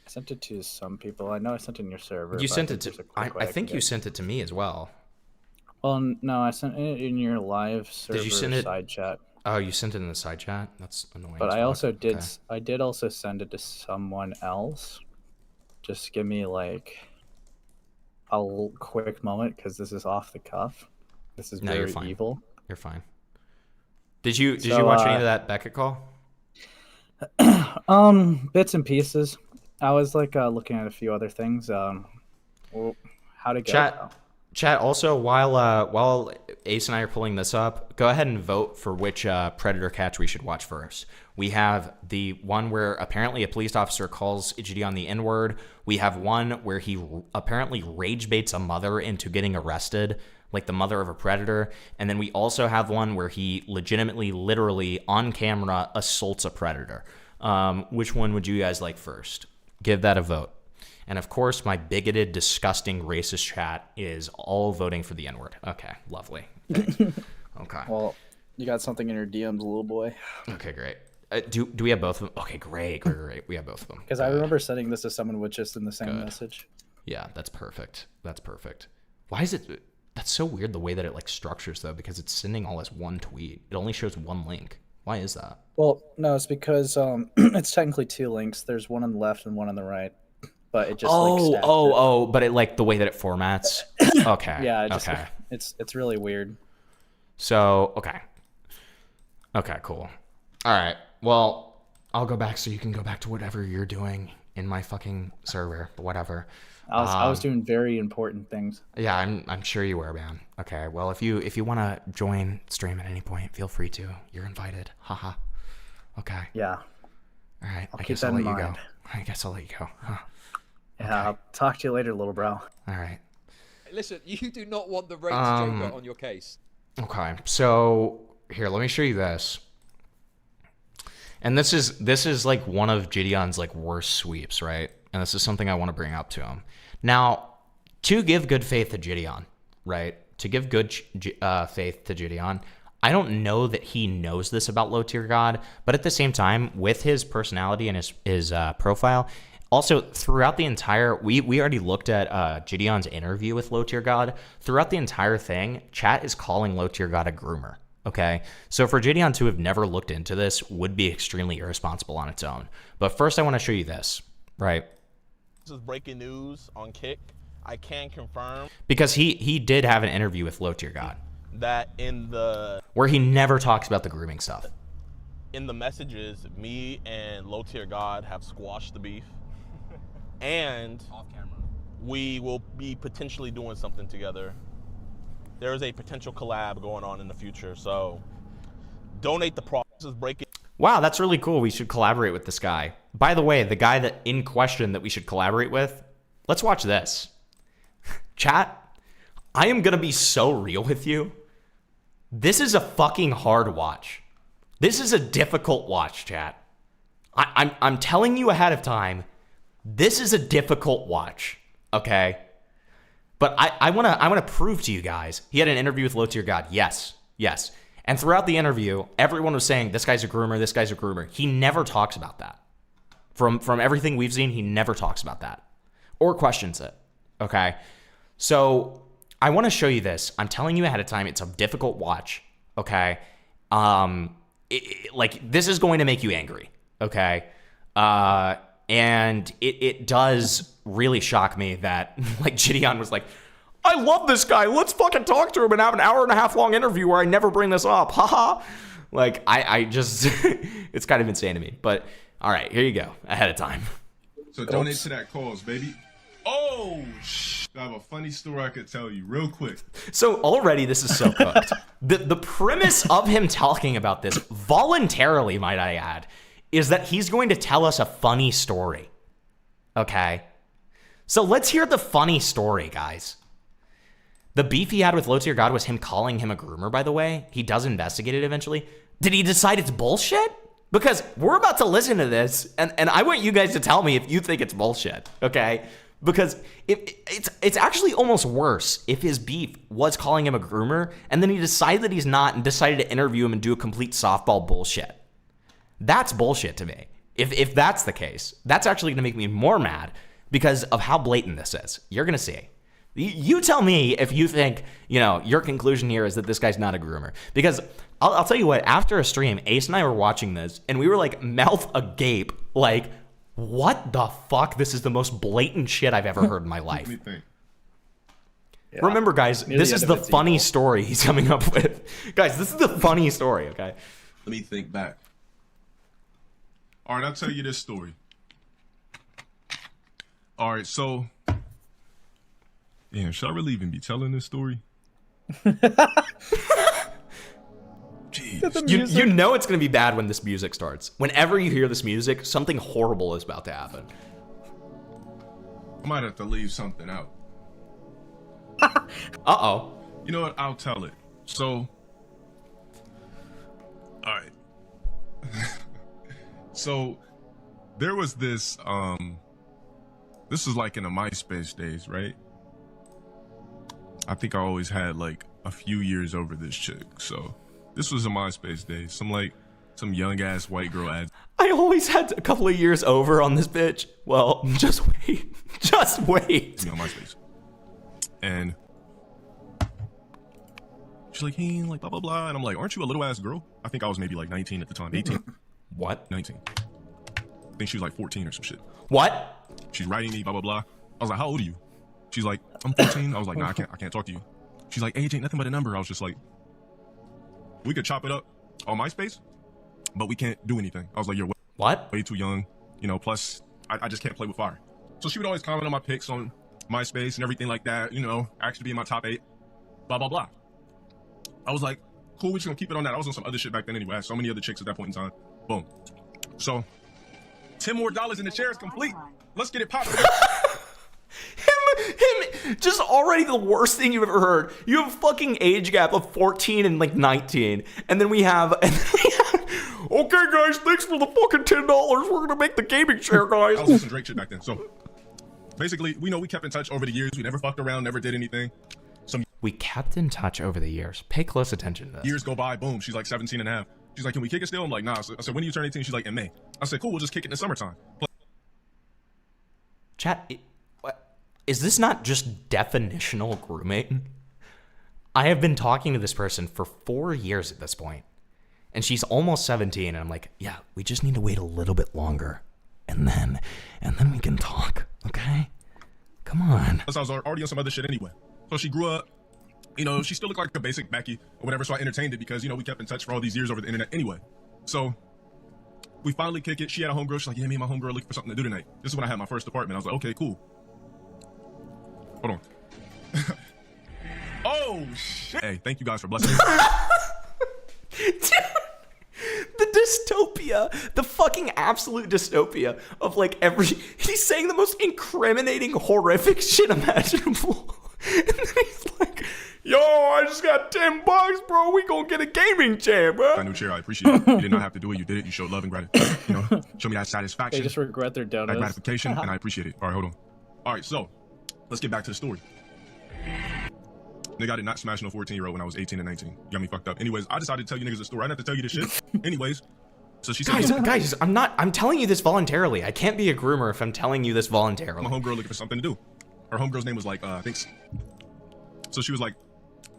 I sent it to some people. I know I sent it in your server. You but sent I it think to. there's a quick way I can think you get- sent it to me as well. Well, no, I sent it in your live server Did you send it? side chat. Oh, you sent it in the side chat. That's annoying. But as I fuck. also did. Okay. I did also send it to someone else. Just give me like a quick moment because this is off the cuff. This is No, very you're fine. evil. You're fine. Did you So, watch any of that Beckett call? Bits and pieces. I was like looking at a few other things. Well, how to go? Chat. Also, while Ace and I are pulling this up, go ahead and vote for which Predator catch we should watch first. We have the one where apparently a police officer calls Jidion the N-word. We have one where he apparently rage baits a mother into getting arrested, like the mother of a predator. And then we also have one where he legitimately, literally, on camera, assaults a predator. Which one would you guys like first? Give that a vote. And of course, my bigoted, disgusting, racist chat is all voting for the N-word. Okay, lovely. Okay. Okay. Well, you got something in your DMs, little boy. Okay, great. Do we have both of them? Okay, great. We have both of them. Because I remember sending this to someone with just in the same message. Yeah, that's perfect. That's perfect. Why is it? That's so weird the way that it like structures though, because it's sending all as one tweet. It only shows one link. Why is that? Well, no, it's because it's technically two links. There's one on the left and one on the right, but it just but it like the way that it formats. Okay. Yeah. It just, okay. It's really weird. So okay, cool. All right. Well, I'll go back so you can go back to whatever you're doing in my fucking server, but whatever. I was doing very important things. Yeah, I'm sure you were, man. Okay, well, if you want to join stream at any point, feel free to. You're invited. Haha. Okay. Yeah. All right. I'll I keep guess that I'll in let you go. mind. I guess I'll let you go. Huh. Yeah, okay. I'll talk to you later, little bro. All right. Listen, you do not want the racist Joker on your case. Okay, so here, let me show you this. And this is like one of Jidion's like worst sweeps, right? And this is something I want to bring up to him. Now, to give good faith to Jidion, right? To give good faith to Jidion, I don't know that he knows this about Low Tier God, but at the same time, with his personality and his profile, also throughout the entire, we already looked at Jidion's interview with Low Tier God. Throughout the entire thing, chat is calling Low Tier God a groomer. Okay, so for Jidion to have never looked into this would be extremely irresponsible on its own. But first, I want to show you this, right? This is breaking news on Kick. I can confirm because he did have an interview with Low Tier God that where he never talks about the grooming stuff. In the messages, me and Low Tier God have squashed the beef, and off camera, we will be potentially doing something together. There is a potential collab going on in the future, so donate the process breaking. Wow, that's really cool. We should collaborate with this guy. By the way, the guy that in question that we should collaborate with, let's watch this. Chat, I am going to be so real with you. This is a fucking hard watch. This is a difficult watch, chat. I'm telling you ahead of time, this is a difficult watch, okay? But I want to prove to you guys. He had an interview with Low Tier God. Yes. And throughout the interview, everyone was saying, this guy's a groomer, this guy's a groomer. He never talks about that. From everything we've seen, he never talks about that. Or questions it. Okay? So, I want to show you this. I'm telling you ahead of time, it's a difficult watch. Okay? This is going to make you angry. Okay? And it does really shock me that, like, Jidion was like, I love this guy. Let's fucking talk to him and have an hour and a half long interview where I never bring this up. Haha. Like, I just, it's kind of insane to me. But, all right, here you go. Ahead of time. So donate to that cause, baby. Oh, I have a funny story I could tell you real quick. So already this is so cooked. The premise of him talking about this, voluntarily, might I add, is that he's going to tell us a funny story. Okay? So let's hear the funny story, guys. The beef he had with Low Tier God was him calling him a groomer, by the way. He does investigate it eventually. Did he decide it's bullshit? Because we're about to listen to this, and I want you guys to tell me if you think it's bullshit, okay? Because it's actually almost worse if his beef was calling him a groomer, and then he decided that he's not and decided to interview him and do a complete softball bullshit. That's bullshit to me. If that's the case, that's actually going to make me more mad because of how blatant this is. You're going to see. You tell me if you think, your conclusion here is that this guy's not a groomer. Because I'll tell you what, after a stream, Ace and I were watching this, and we were like mouth agape, like, what the fuck? This is the most blatant shit I've ever heard in my life. Yeah. Remember, guys, this is the funny story he's coming up with. Guys, this is the funny story, okay? Let me think back. All right, I'll tell you this story. All right, so... Damn, should I really even be telling this story? Jeez. You know it's going to be bad when this music starts. Whenever you hear this music, something horrible is about to happen. I might have to leave something out. Uh-oh. You know what? I'll tell it. So... Alright. So, there was this, this was like in the MySpace days, right? I think I always had like a few years over this chick, so this was a MySpace days. Some young ass white girl ad. I always had a couple of years over on this bitch. Well, just wait. Just wait. On MySpace. And she's like, hey, like blah blah blah. And I'm like, aren't you a little ass girl? I think I was maybe like 19 at the time. 18. What? 19. I think she was like 14 or some shit. What? She's writing me, blah blah blah. I was like, how old are you? She's like, I'm 14. I was like, nah, I can't talk to you. She's like, age ain't nothing but a number. I was just like, we could chop it up on MySpace, but we can't do anything. I was like, you're way too young, plus I just can't play with fire. So she would always comment on my pics on MySpace and everything like that, actually be in my top 8, blah, blah, blah. I was like, cool, we're just gonna keep it on that. I was on some other shit back then anyway. I had so many other chicks at that point in time. Boom. So, $10 more in the chair is complete. Let's get it popping. Him, just already the worst thing you've ever heard. You have a fucking age gap of 14 and like 19. And then we have, okay guys, thanks for the fucking $10. We're gonna make the gaming chair, guys. I was on some Drake shit back then. So, basically, we kept in touch over the years. We never fucked around, never did anything. We kept in touch over the years. Pay close attention to this. Years go by, boom, she's like 17 and a half. She's like, can we kick it still? I'm like, nah. So I said, when do you turn 18? She's like, in May. I said, cool, we'll just kick it in the summertime. Chat, is this not just definitional grooming? I have been talking to this person for 4 years at this point, and she's almost 17, and I'm like, yeah, we just need to wait a little bit longer, and then we can talk, okay? Come on. Plus, I was already on some other shit anyway. So she grew up, she still looked like a basic Becky or whatever, so I entertained it because, we kept in touch for all these years over the internet anyway. So we finally kick it. She had a homegirl. She's like, yeah, me and my homegirl looking for something to do tonight. This is when I had my first apartment. I was like, okay, cool. Hold on. Oh, shit. Hey, thank you guys for blessing me. The dystopia, the fucking absolute dystopia of like he's saying the most incriminating, horrific shit imaginable. And then he's like, yo, I just got $10, bro. We gonna get a gaming chair, bro. My new chair, I appreciate it. You did not have to do it. You did it. You showed love and gratitude. Show me that satisfaction. They just regret their donuts. That gratification, and I appreciate it. All right, hold on. All right, so let's get back to the story. Nigga, I did not smash no 14-year-old when I was 18 and 19. You got me fucked up. Anyways, I decided to tell you niggas a story. I didn't have to tell you this shit. Anyways, so she said, guys, I'm telling you this voluntarily. I can't be a groomer if I'm telling you this voluntarily. My homegirl looking for something to do. Her homegirl's name was like, I think. So she was like,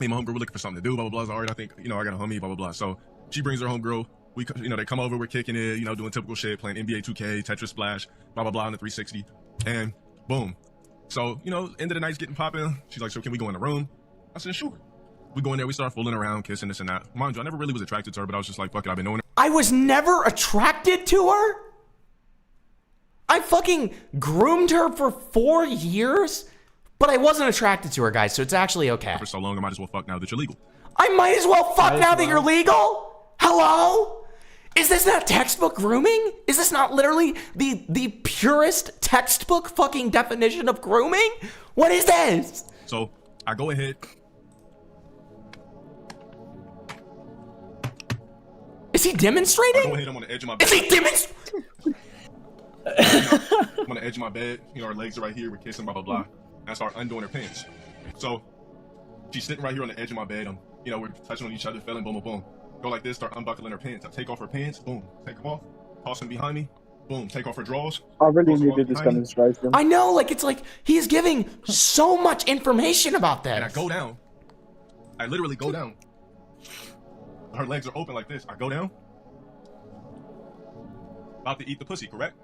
hey, my homegirl, we're looking for something to do, blah, blah, blah. I was like, all right, I think, I got a homie, blah, blah, blah. So she brings her homegirl. We, they come over, we're kicking it, doing typical shit, playing NBA 2K, Tetris Splash, blah, blah, blah on the 360. And boom. So, end of the night's getting popping. She's like, so can we go in the room? I said, sure. We go in there, we start fooling around, kissing this and that. Mind you, I never really was attracted to her, but I was just like, fuck it, I've been knowing her. I was never attracted to her? I fucking groomed her for 4 years? But I wasn't attracted to her, guys, so it's actually okay. For so long, I might as well fuck now that you're legal. I might as well fuck now that you're legal? Hello? Is this not textbook grooming? Is this not literally the purest textbook fucking definition of grooming? What is this? So, I go ahead. Is he demonstrating? I go ahead, I'm on the edge of my bed. Is he demonstrating? I'm on the edge of my bed. Our legs are right here. We're kissing, blah, blah, blah. And I start undoing her pants. So, she's sitting right here on the edge of my bed. We're touching on each other, feeling, boom, boom, boom. Go like this, start unbuckling her pants. I take off her pants, boom, take them off, toss them behind me. Boom, take off her drawers. I really needed this demonstration. I know, like, it's like he's giving so much information about that. And I go down. I literally go down. Her legs are open like this. I go down. About to eat the pussy, correct?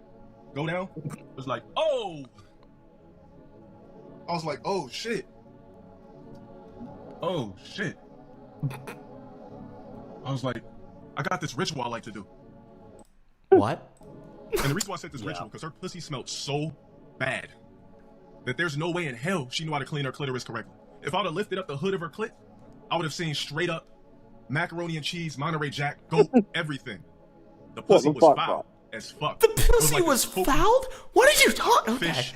Go down. It was like, oh. I was like, oh shit. Oh shit. I was like, I got this ritual I like to do. What? And the reason why I said this ritual, because her pussy smelled so bad that there's no way in hell she knew how to clean her clitoris correctly. If I would have lifted up the hood of her clit, I would have seen straight up macaroni and cheese, Monterey Jack, goat, everything. The pussy was foul as fuck. The pussy was fouled? What are you talking about? Fish.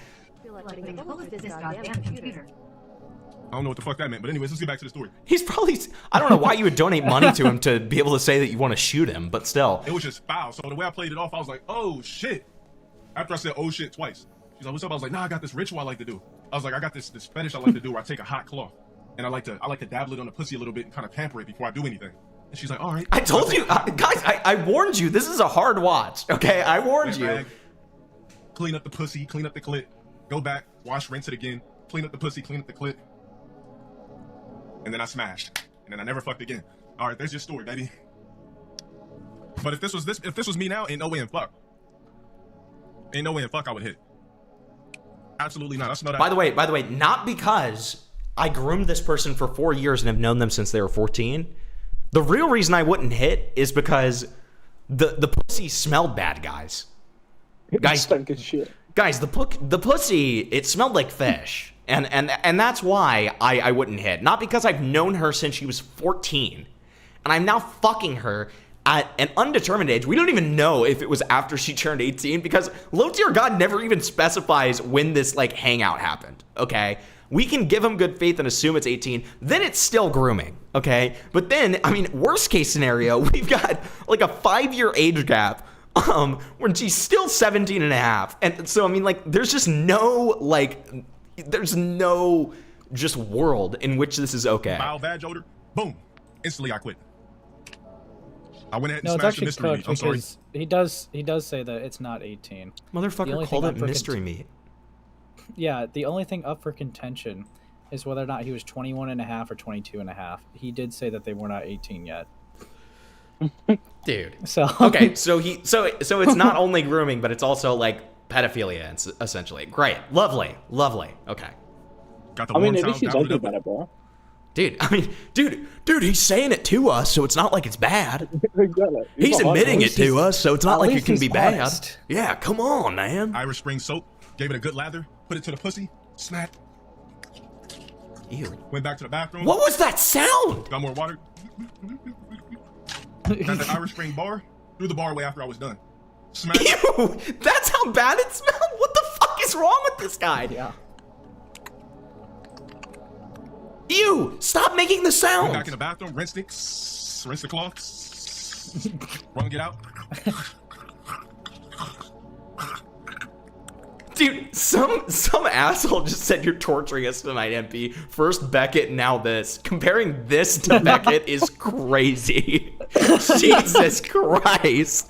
I don't know what the fuck that meant, but anyways, let's get back to the story. He's probably, I don't know why you would donate money to him to be able to say that you want to shoot him, but still. It was just foul. So the way I played it off, I was like, oh shit. After I said, oh shit, twice. She's like, what's up? I was like, nah, I got this ritual I like to do. I was like, I got this fetish I like to do where I take a hot cloth and I like to dabble it on the pussy a little bit and kind of pamper it before I do anything. And she's like, all right. I told you, guys, I warned you. This is a hard watch, okay? I warned you. Bag, clean up the pussy, clean up the clit, go back, wash, rinse it again, clean up the pussy, clean up the clit. And then I smashed. And then I never fucked again. All right, there's your story, baby. But if this was me now, ain't no way in fuck. Ain't no way in fuck I would hit. Absolutely not. I smell that. By the way, not because I groomed this person for 4 years and have known them since they were 14. The real reason I wouldn't hit is because the pussy smelled bad, guys. Guys, stunk as shit. Guys, the pussy, it smelled like fish. And that's why I wouldn't hit. Not because I've known her since she was 14. And I'm now fucking her at an undetermined age. We don't even know if it was after she turned 18 because Low Tier God never even specifies when this like hangout happened, okay? We can give him good faith and assume it's 18. Then it's still grooming, okay? But then, I mean, worst case scenario, we've got like a 5-year age gap when she's still 17 and a half. And so, I mean, like, there's just no, like... There's no just world in which this is okay. Foul badge odor, boom, instantly I quit. I went ahead and smashed the mystery meat. I'm sorry. He does say that it's not 18. Motherfucker called it mystery meat. Yeah, the only thing up for contention is whether or not he was 21 and a half or 22 and a half. He did say that they were not 18 yet. Dude. So okay, so it's not only grooming, but it's also like pedophilia, essentially. Great. Lovely. Okay. Got the I mean, at least he's open about it, bro. Dude, I mean, dude, he's saying it to us, so it's not like it's bad. Exactly. He's admitting it to us, so it's not like it can be bad. Honest. Yeah, come on, man. Irish Spring soap, gave it a good lather, put it to the pussy, smack. Ew. Went back to the bathroom. What was that sound? Got more water. Got the Irish Spring bar, threw the bar away after I was done. Smack. Ew, that's how bad it smelled? What the fuck is wrong with this guy? Yeah. Ew, stop making the sound. Went back in the bathroom, rinsed it, rinse the cloth, wrung it out. Dude, some asshole just said you're torturing us tonight, MP. First Beckett, now this. Comparing this to Beckett is crazy. Jesus Christ.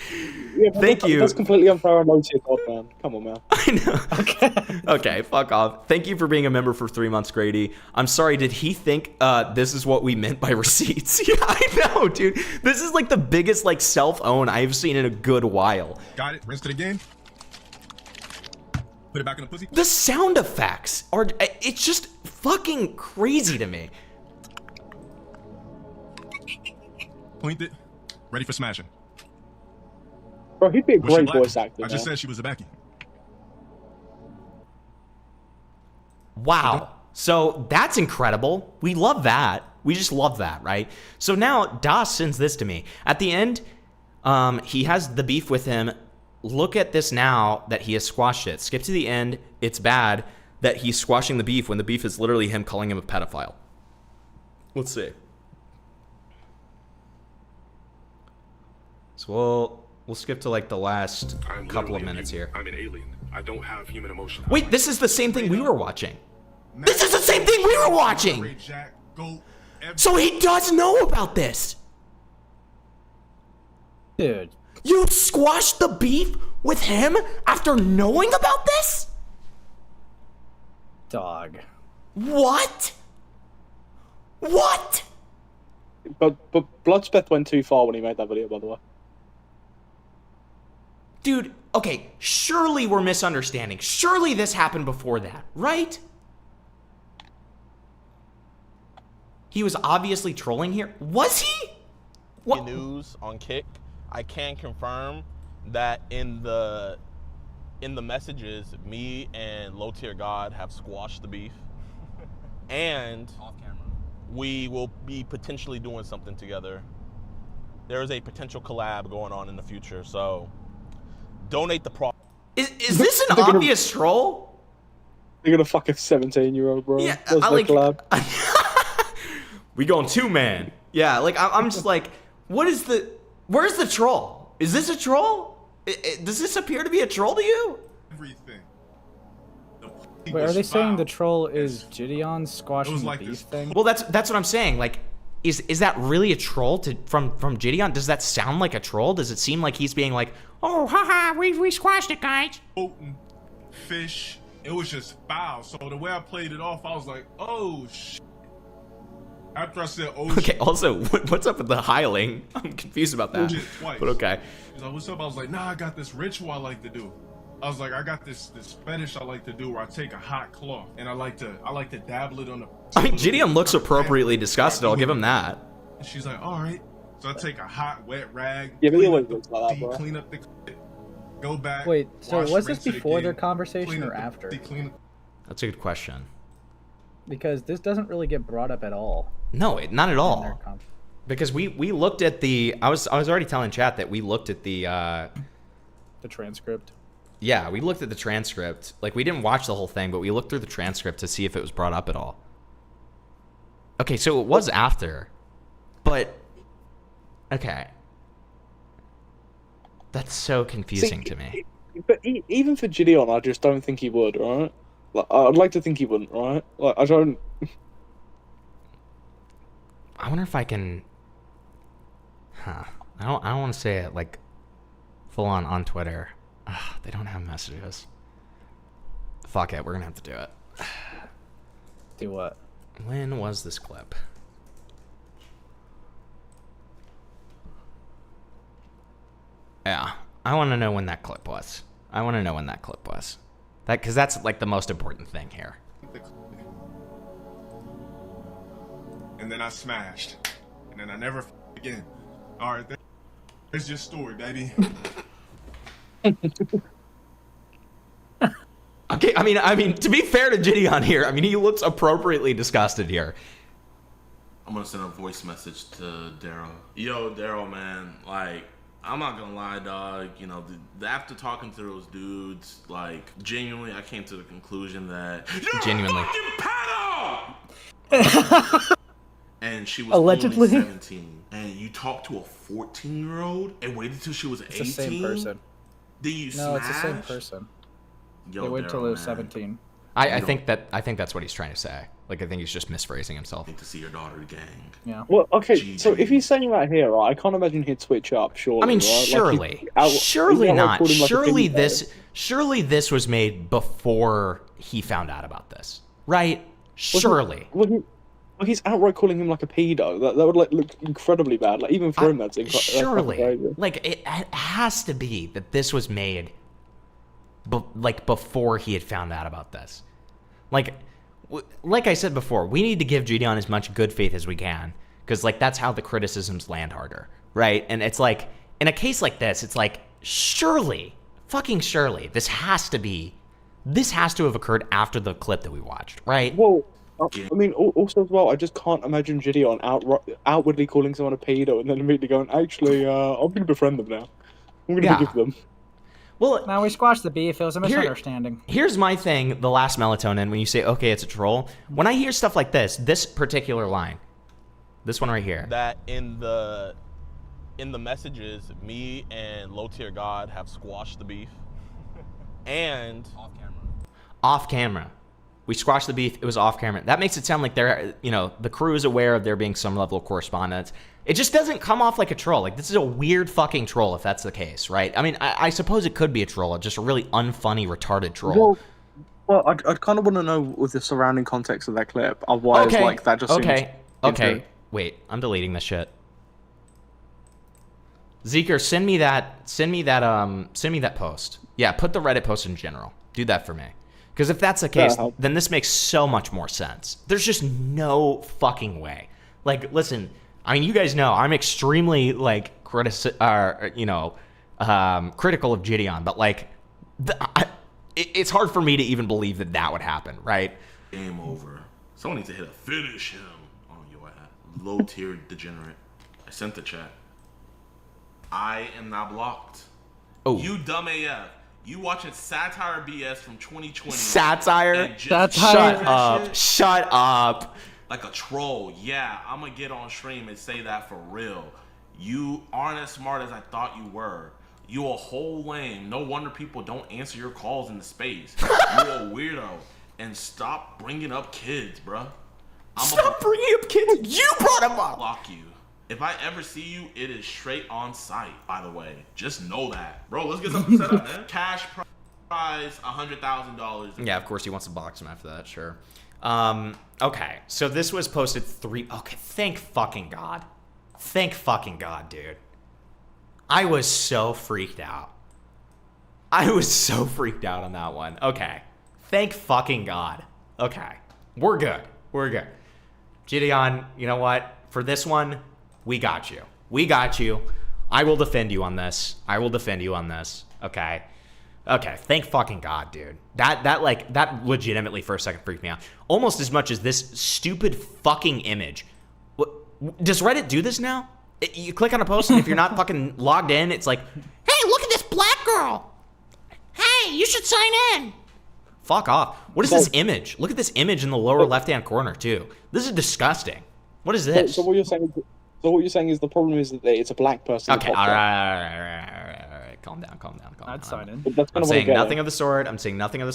Yeah, Thank you. That's completely unfair on Low Tier God, man. Come on, man. I know. Okay, fuck off. Thank you for being a member for 3 months, Grady. I'm sorry, did he think this is what we meant by receipts? Yeah, I know, dude. This is like the biggest like self-own I've seen in a good while. Got it, rinsed it again. Put it back in the pussy. The sound effects are, it's just fucking crazy to me. Cleaned it, ready for smashing. Bro, he'd be a great voice actor. I just said she was a Becky. Wow. So that's incredible. We love that. We just love that, right? So now Das sends this to me. At the end, he has the beef with him. Look at this now that he has squashed it. Skip to the end. It's bad that he's squashing the beef when the beef is literally him calling him a pedophile. Let's see. So we'll skip to like the last couple of minutes here. I'm an alien. I don't have human emotion. Wait, this is the same thing we were watching. This is the same thing we were watching. So he does know about this. Dude. You squashed the beef with him after knowing about this? Dog. What? What? But Bloodspeth went too far when he made that video, by the way. Dude, okay, surely we're misunderstanding. Surely this happened before that, right? He was obviously trolling here. Was he? What? News on Kick, I can confirm that in the messages, me and Low Tier God have squashed the beef, and off camera, we will be potentially doing something together. There is a potential collab going on in the future, so donate the pro. Is this an obvious troll? They're gonna fuck a 17-year-old, bro. Yeah, That's I their collab. We going 2-man. Yeah, like I'm just like, where's the troll? Is this a troll? Does this appear to be a troll to you? Everything. Wait, are they saying the troll is Jidion squashing the beef thing? Well, that's what I'm saying. Like, is that really a troll from Jidion? Does that sound like a troll? Does it seem like he's being like, oh, haha, we squashed it, guys? Fish. It was just foul. So the way I played it off, I was like, oh shit. After I said, oh shit. Okay, also, what's up with the hiling? I'm confused about that. Twice. But okay. He's like, what's up? I was like, nah, I got this ritual I like to do. I was like, I got this fetish I like to do where I take a hot cloth and I like to dabble it on the. I mean, Jidion looks appropriately disgusted. I'll give him that. And she's like, all right. So I take a hot, wet rag. Yeah, but he always looks like that, bro. Clean up the. Go back. Wait, so wash, was this rinse it before again, their conversation or clean up after? That's a good question. Because this doesn't really get brought up at all. No, not at all. Because we looked at the. I was already telling chat that we looked at the transcript. Yeah, we looked at the transcript. Like, we didn't watch the whole thing, but we looked through the transcript to see if it was brought up at all. Okay, so it was after, but okay. That's so confusing to me. But even for Jidion, I just don't think he would, right? Like, I'd like to think he wouldn't, right? Like, I don't. I wonder if I can. I don't want to say it like full on Twitter. Ugh, they don't have messages. Fuck it, we're gonna have to do it. Do what? When was this clip? Yeah, I want to know when that clip was. Because that's like the most important thing here. And then I smashed. And then I never again. All right, there's your story, baby. Okay, I mean, to be fair to Jidion here, I mean, he looks appropriately disgusted here. I'm gonna send a voice message to Daryl. Yo, Daryl, man, like, I'm not gonna lie, dog. You know, after talking to those dudes, like, genuinely, I came to the conclusion that you're genuinely a fucking pedo. And she was allegedly only 17. And you talked to a 14-year-old and waited till she was 18. It's the same person. Then you No, smash? it's the same person. Yo, they waited till Daryl, they were man. 17. I think that's what he's trying to say. Like, I think he's just misphrasing himself. To see your daughter gang. Yeah. Well, okay, so if he's saying that here, right, I can't imagine he'd switch up, surely. I mean, right? surely, Like surely not. Like Surely this was made before he found out about this, right? Surely. Well, he's outright calling him like a pedo. That would like look incredibly bad. Like even for him, that's surely. Like it has to be that this was made, like before he had found out about this. Like I said before, we need to give Jidion as much good faith as we can, because like that's how the criticisms land harder, right? And it's like in a case like this, it's like surely, fucking surely, this has to have occurred after the clip that we watched, right? Well, I mean, also as well, I just can't imagine Jidion outwardly calling someone a pedo and then immediately going, actually, I'm going to befriend them now. I'm going to forgive them. Well, now we squashed the beef. It was a misunderstanding. Here's my thing, the last melatonin, when you say, okay, it's a troll. When I hear stuff like this particular line, this one right here. That in the messages, me and Low Tier God have squashed the beef. And off camera. We squashed the beef. It was off camera. That makes it sound like they're, you know, the crew is aware of there being some level of correspondence. It just doesn't come off like a troll. Like, this is a weird fucking troll if that's the case, right? I mean, I suppose it could be a troll, just a really unfunny, retarded troll. Well, I'd kind of want to know with the surrounding context of that clip. Otherwise, like, that just seems... Okay. Wait, I'm deleting this shit. Zeker, send me that post. Yeah, put the Reddit post in general. Do that for me. Because if that's the case, then this makes so much more sense. There's just no fucking way. Like, listen, I mean, you guys know I'm extremely, like, critical of Jidion, but, like, it's hard for me to even believe that that would happen, right? Game over. Someone needs to hit a finish him on your ass. Low tier degenerate. I sent the chat. I am now blocked. Oh. You dumb AF. You watching satire BS from 2020. Satire? Shut up. Shut up. Like a troll. Yeah, I'm gonna get on stream and say that for real. You aren't as smart as I thought you were. You a whole lame. No wonder people don't answer your calls in the space. You a weirdo. And stop bringing up kids, bruh. Stop bringing up kids. You brought them up. Block you. If I ever see you, it is straight on site, by the way. Just know that. Bro, let's get something set up, man. Cash prize, $100,000. Yeah, of course he wants to box him after that, sure. Okay, so this was posted okay, thank fucking God. Thank fucking God, dude. I was so freaked out. I was so freaked out on that one. Okay, thank fucking God. Okay, we're good. We're good. Jidion, you know what? For this one, we got you. We got you. I will defend you on this. I will defend you on this. Okay. Okay. Thank fucking God, dude. That legitimately for a second freaked me out. Almost as much as this stupid fucking image. Does Reddit do this now? You click on a post and if you're not fucking logged in, it's like, hey, look at this black girl. Hey, you should sign in. Fuck off. What is this image? Look at this image in the lower left-hand corner, too. This is disgusting. What is this? So what you're saying is the problem is that it's a black person. Okay, all right. Calm down. I'd sign in. I'm saying nothing of the sort. I'm saying nothing of the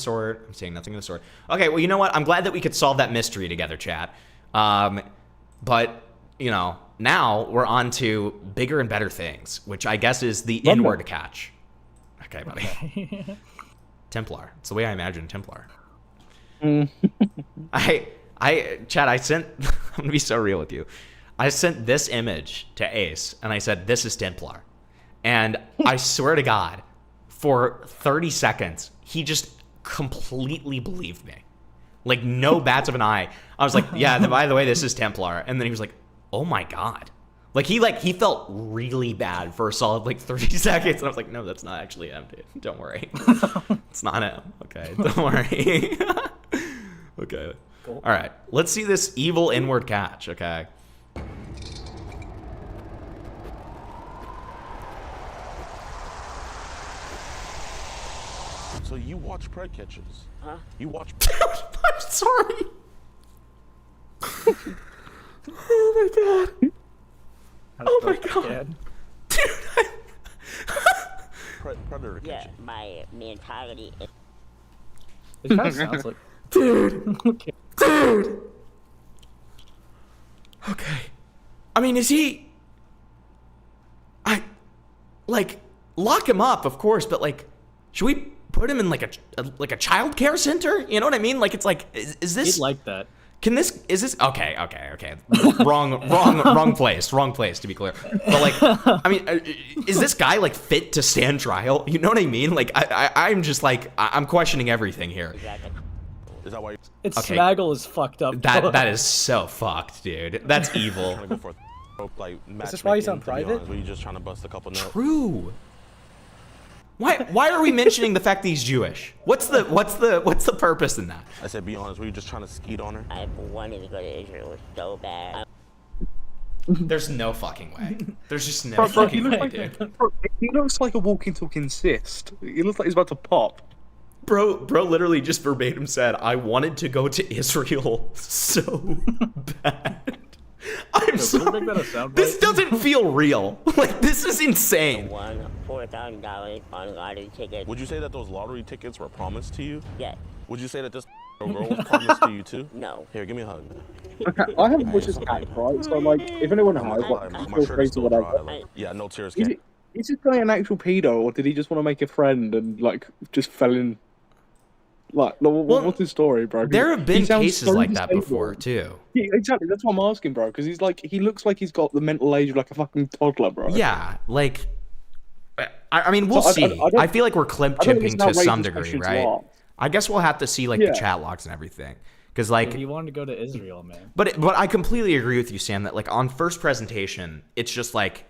sort. Okay, well, you know what? I'm glad that we could solve that mystery together, chat. But, you know, now we're on to bigger and better things, which I guess is the inward catch. Okay, buddy. Templar. It's the way I imagine Templar. Chad, I sent, I'm gonna be so real with you. I sent this image to Ace and I said, this is Templar. And I swear to God, for 30 seconds, he just completely believed me. Like no bats of an eye. I was like, yeah, by the way, this is Templar. And then he was like, oh my God. Like he felt really bad for a solid 30 seconds. And I was like, no, that's not actually him, dude. Don't worry. It's not him. Okay, don't worry. Okay. Cool. All right, let's see this evil inward catch, okay? So you watch prey catches? Huh? You watch... I'm sorry. Oh my God. Oh my God. Dude, Predator catching. Yeah, my mentality is... It kind of sounds like... Dude. Dude. Okay. I mean, is he... lock him up, of course, but, should we put him in, a child care center? You know what I mean? It's is this... He'd like that. Is this... Okay. Wrong place, to be clear. But, I mean, is this guy, fit to stand trial? You know what I mean? I'm just, I'm questioning everything here. Exactly. Is that why? Its Smaggle is fucked up. That is so fucked, dude. That's evil. Is this why he's on private? Were you just trying to bust a couple notes? True. Why are we mentioning the fact that he's Jewish? What's the purpose in that? I said, be honest. Were you just trying to skeet on her? I wanted to go to Israel so bad. There's no fucking way. There's just no fucking way, dude. He looks like a walking, talking cyst. He looks like he's about to pop. Bro literally just verbatim said, I wanted to go to Israel so bad. I'm sorry. This doesn't feel real. This is insane. Won $4,000 on lottery tickets. Would you say that those lottery tickets were promised to you? Yeah. Would you say that this girl was partners to you too? No. Here, give me a hug. Okay, I haven't watched this back, right? So, like, if anyone has, like, My feel shirt free is to still whatever. dry. Like, yeah, no tears Is came. it? Is this guy an actual pedo, or did he just want to make a friend and like just fell in? Like, what's his story, bro? There have been He sounds cases so like that disabled. before too. Yeah, exactly. That's what I'm asking, bro. Because he looks like he's got the mental age of like a fucking toddler, bro. Yeah, like, I mean, we'll So see. I feel like we're clip I don't think chimping it's to an some outrageous degree, question to right? ask. I guess we'll have to see like Yeah. the chat logs and everything, because like He wanted to go to Israel, man. But I completely agree with you, Sam, that like on first presentation, it's just like,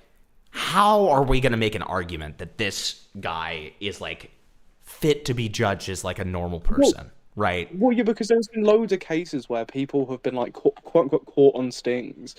how are we gonna make an argument that this guy is like fit to be judged as like a normal person, right? Well, yeah, because there's been loads of cases where people have been like quote unquote caught on stings,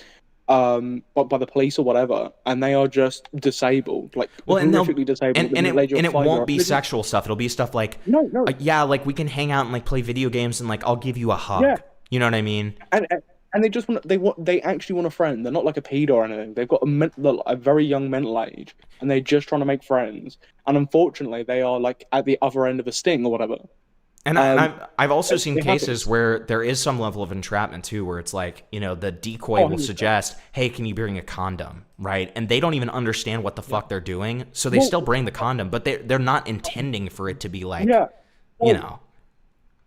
by the police or whatever, and they are just disabled, like horrifically disabled, and it won't be sexual stuff. It'll be stuff like, no, yeah, like we can hang out and like play video games and like I'll give you a hug. Yeah. You know what I mean? And they just they actually want a friend. They're not like a pedo or anything. They've got a very young mental age, and they're just trying to make friends. And unfortunately, they are like at the other end of a sting or whatever. And I've also seen cases where there is some level of entrapment too, where it's like, you know, the decoy will suggest, hey, can you bring a condom, right? And they don't even understand what the fuck they're doing, so they still bring the condom, but they're not intending for it to be like, you know.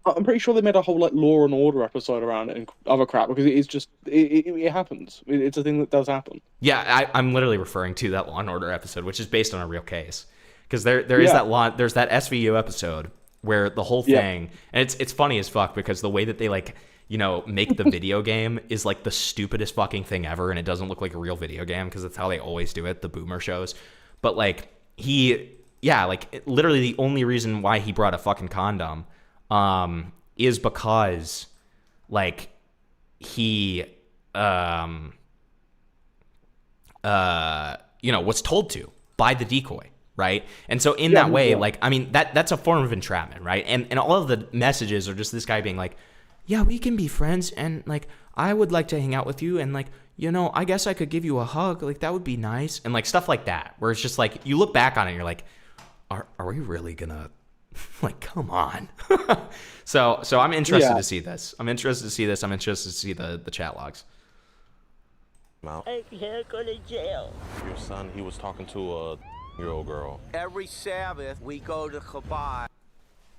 I'm pretty sure they made a whole like Law and Order episode around it and other crap, because it is just it happens. It's a thing that does happen. Yeah, I'm literally referring to that Law and Order episode, which is based on a real case, because there is there's that SVU episode where the whole thing, and it's funny as fuck because the way that they like, you know, make the video game is like the stupidest fucking thing ever, and it doesn't look like a real video game because that's how they always do it, the boomer shows. But like literally the only reason why he brought a fucking condom is because like he was told to by the decoy, right? And so in that way, like, I mean, that's a form of entrapment, right? And all of the messages are just this guy being like, yeah, we can be friends, and like I would like to hang out with you, and like, you know, I guess I could give you a hug, like that would be nice, and like stuff like that, where it's just like you look back on it and you're like, are we really gonna like, come on. So I'm interested to see this. I'm interested to see the chat logs. I can't go to jail. Your son, he was talking to a year-old girl. Every Sabbath we go to Chabad.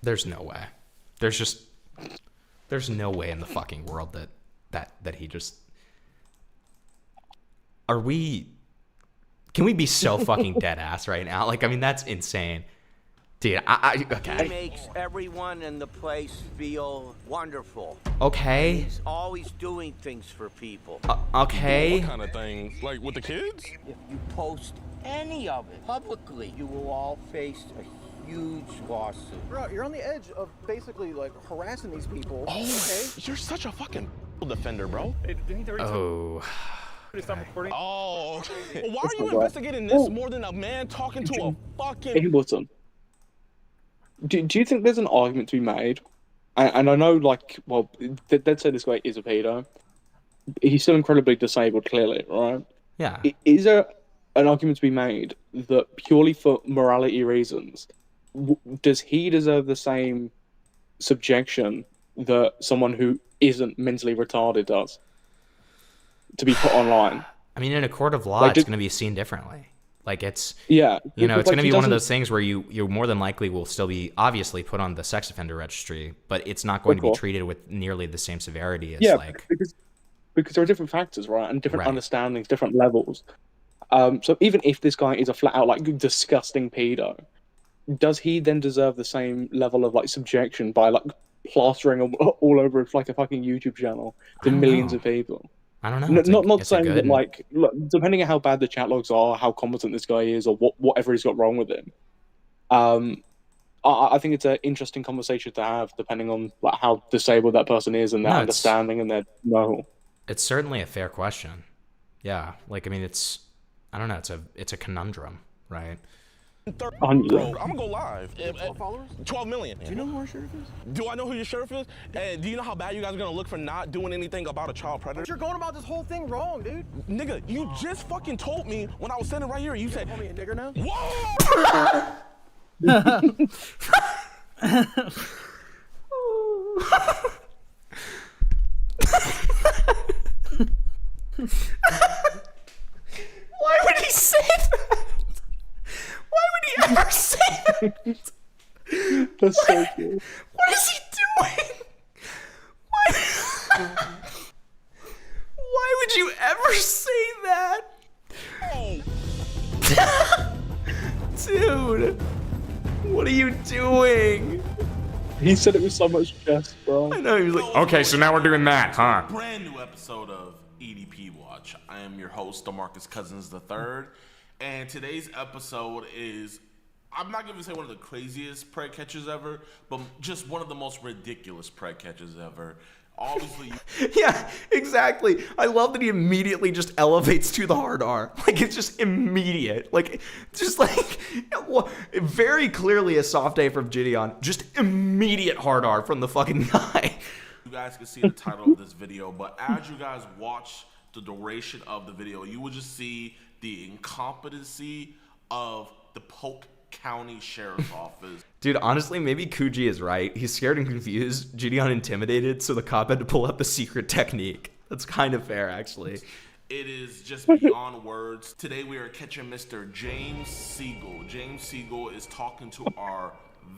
There's no way. There's no way in the fucking world that he just. Can we be so fucking dead ass right now? Like, I mean, that's insane. Dude, okay. He makes everyone in the place feel wonderful. Okay. He's always doing things for people. Okay. What kind of things? Like with the kids? If you post any of it publicly, you will all face a huge lawsuit. Bro, you're on the edge of basically like harassing these people. Oh, okay. You're such a fucking defender, bro. Hey, didn't he Oh. Stop recording? Oh. Why are you investigating this more than a man talking to a fucking... Hey, Watson. Do you think there's an argument to be made? And I know, like, well, they'd say this guy is a pedo. He's still incredibly disabled, clearly, right? Yeah. Is there an argument to be made that purely for morality reasons, does he deserve the same subjection that someone who isn't mentally retarded does? To be put online? I mean, in a court of law, like, it's going to be seen differently. Like, it's, yeah, you know, it's like, going to be one of those things where you more than likely will still be obviously put on the sex offender registry, but it's not going to be treated with nearly the same severity as like... Because there are different factors, right? And different understandings, different levels. So even if this guy is a flat out, like, disgusting pedo, does he then deserve the same level of, like, subjection by, like, plastering all over like a fucking YouTube channel to millions of people? I don't know. Not saying that, like, look, depending on how bad the chat logs are, how competent this guy is, or whatever he's got wrong with him, I think it's an interesting conversation to have, depending on like how disabled that person is and their understanding and their know. It's certainly a fair question. Yeah, like, I mean, I don't know. It's a conundrum, right? Bro, I'm gonna go live. 12 followers? 12 million. Do you know who our sheriff is? Do I know who your sheriff is? And do you know how bad you guys are gonna look for not doing anything about a child predator? You're going about this whole thing wrong, dude. Nigga, you just fucking told me when I was standing right here. You said, "Call me a nigger now." Whoa! That's so cool. What is he doing? Why would you ever say that? Dude, what are you doing? He said it with so much jest, bro. I know, he was like, okay, so now we're doing that, huh? Brand new episode of EDP Watch. I am your host, DeMarcus Cousins III, and today's episode is, I'm not going to say one of the craziest prey catches ever, but just one of the most ridiculous prey catches ever. Obviously, Yeah, exactly. I love that he immediately just elevates to the hard R. Like, it's just immediate. Like, just like, very clearly a soft A from Jidion. Just immediate hard R from the fucking guy. you guys can see the title of this video, but as you guys watch the duration of the video, you will just see the incompetency of the Polk County Sheriff's Office. Dude, honestly, maybe Kuji is right. He's scared and confused. Jidion intimidated, so the cop had to pull up a secret technique. That's kind of fair, actually. It is just beyond words. Today we are catching Mr. James Siegel. James Siegel is talking to our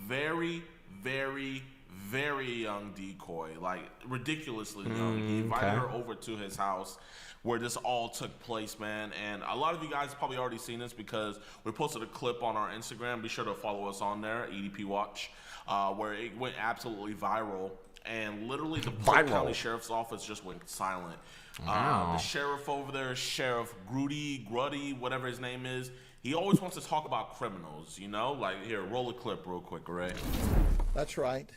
very, very, very young decoy, like ridiculously young. He invited her over to his house where this all took place, man. And a lot of you guys probably already seen this because we posted a clip on our Instagram. Be sure to follow us on there, EDP Watch, where it went absolutely viral. And literally the Polk County Sheriff's Office just went silent. Wow. The sheriff over there, Sheriff Gruddy, whatever his name is, he always wants to talk about criminals, you know? Like, here, roll a clip real quick, right? That's right.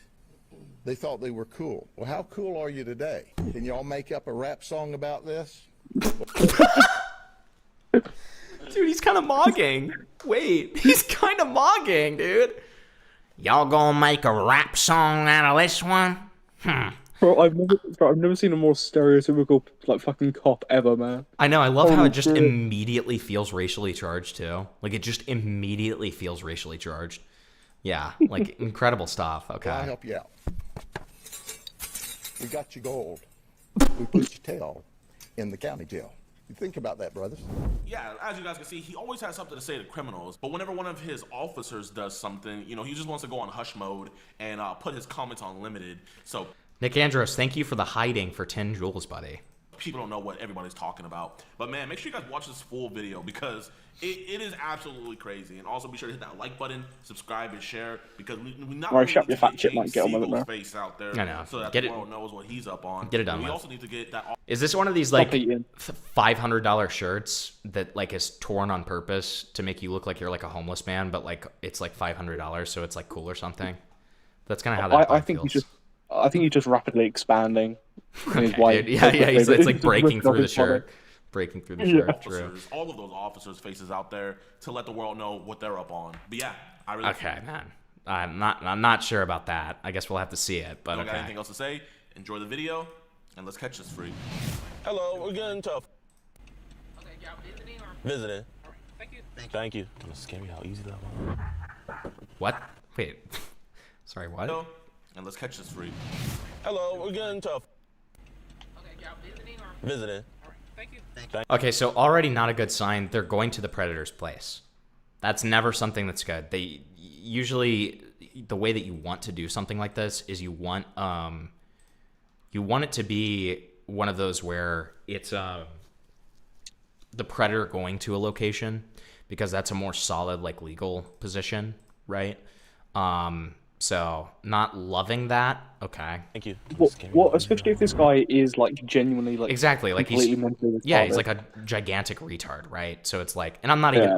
They thought they were cool. Well, how cool are you today? Can y'all make up a rap song about this? Dude, he's kind of mogging. Wait, he's kind of mogging, dude. Y'all gonna make a rap song out of this one? Bro, I've never seen a more stereotypical like fucking cop ever, man. I know, I love how Holy it just shit. immediately feels racially charged, too. Like, it just immediately feels racially charged. Yeah, like, incredible stuff. Okay. I'll help you out. We got you gold. We put your tail in the county jail. You think about that, brothers. Yeah, as you guys can see, he always has something to say to criminals, but whenever one of his officers does something, you know, he just wants to go on hush mode and put his comments on limited. So Nick Andros, thank you for the hiding for 10 jewels, buddy. people don't know what everybody's talking about. But man, make sure you guys watch this full video because it is absolutely crazy. And also be sure to hit that like button, subscribe, and share because we not Right, only shut need your to fat get chipmunk, James get on with it, Siegel's bro. face out there I know. so that Get the it- world knows what he's up on. Get it done We with. also need to get that. Is this one of these, like, Ian. $500 shirts that, like, is torn on purpose to make you look like you're, like, a homeless man, but, like, it's, like, $500, so it's, like, cool or something? That's kind of how that I think feels. he's just rapidly expanding. In his Okay, way. dude. Yeah, it's like Just breaking ripping through off the his body. shirt. Breaking through the shirt, true. Officers, all of those officers' faces out there to let the world know what they're up on. But yeah, I really Okay, man. I'm not sure about that. I guess we'll have to see it, but don't got okay. anything else to say. Enjoy the video, and let's catch this freak. Hello, we're getting tough. Visiting. Thank you. Thank you. Kind of scary how easy that was. What? Wait. Sorry, what? Hello, and let's catch this freak. Hello, we're getting tough. Visiting. Thank you. Okay, so already not a good sign. They're going to the predator's place. That's never something that's good. They usually, the way that you want to do something like this is you want it to be one of those where it's the predator going to a location because that's a more solid, like, legal position, right? So not loving that. Okay. Thank you. What? Especially if this guy is like genuinely like Exactly, like completely mentally he's retarded. like a gigantic retard, right? So it's like, and I'm not even,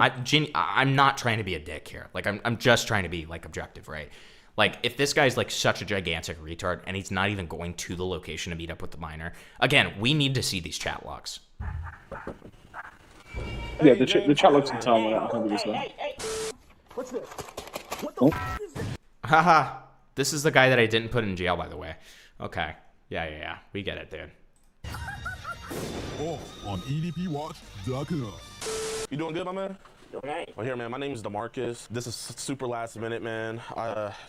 I'm not trying to be a dick here. Like I'm just trying to be like objective, right? Like if this guy's like such a gigantic retard and he's not even going to the location to meet up with the minor, again, we need to see these chat logs. Yeah, the chat looks in time on that 100%. What's this? Haha, this is the guy that I didn't put in jail, by the way. Okay, yeah, we get it, dude. Oh, on EDPWatch.com. You doing good, my man? Okay. Well, here, man, my name is DeMarcus. This is super last minute, man.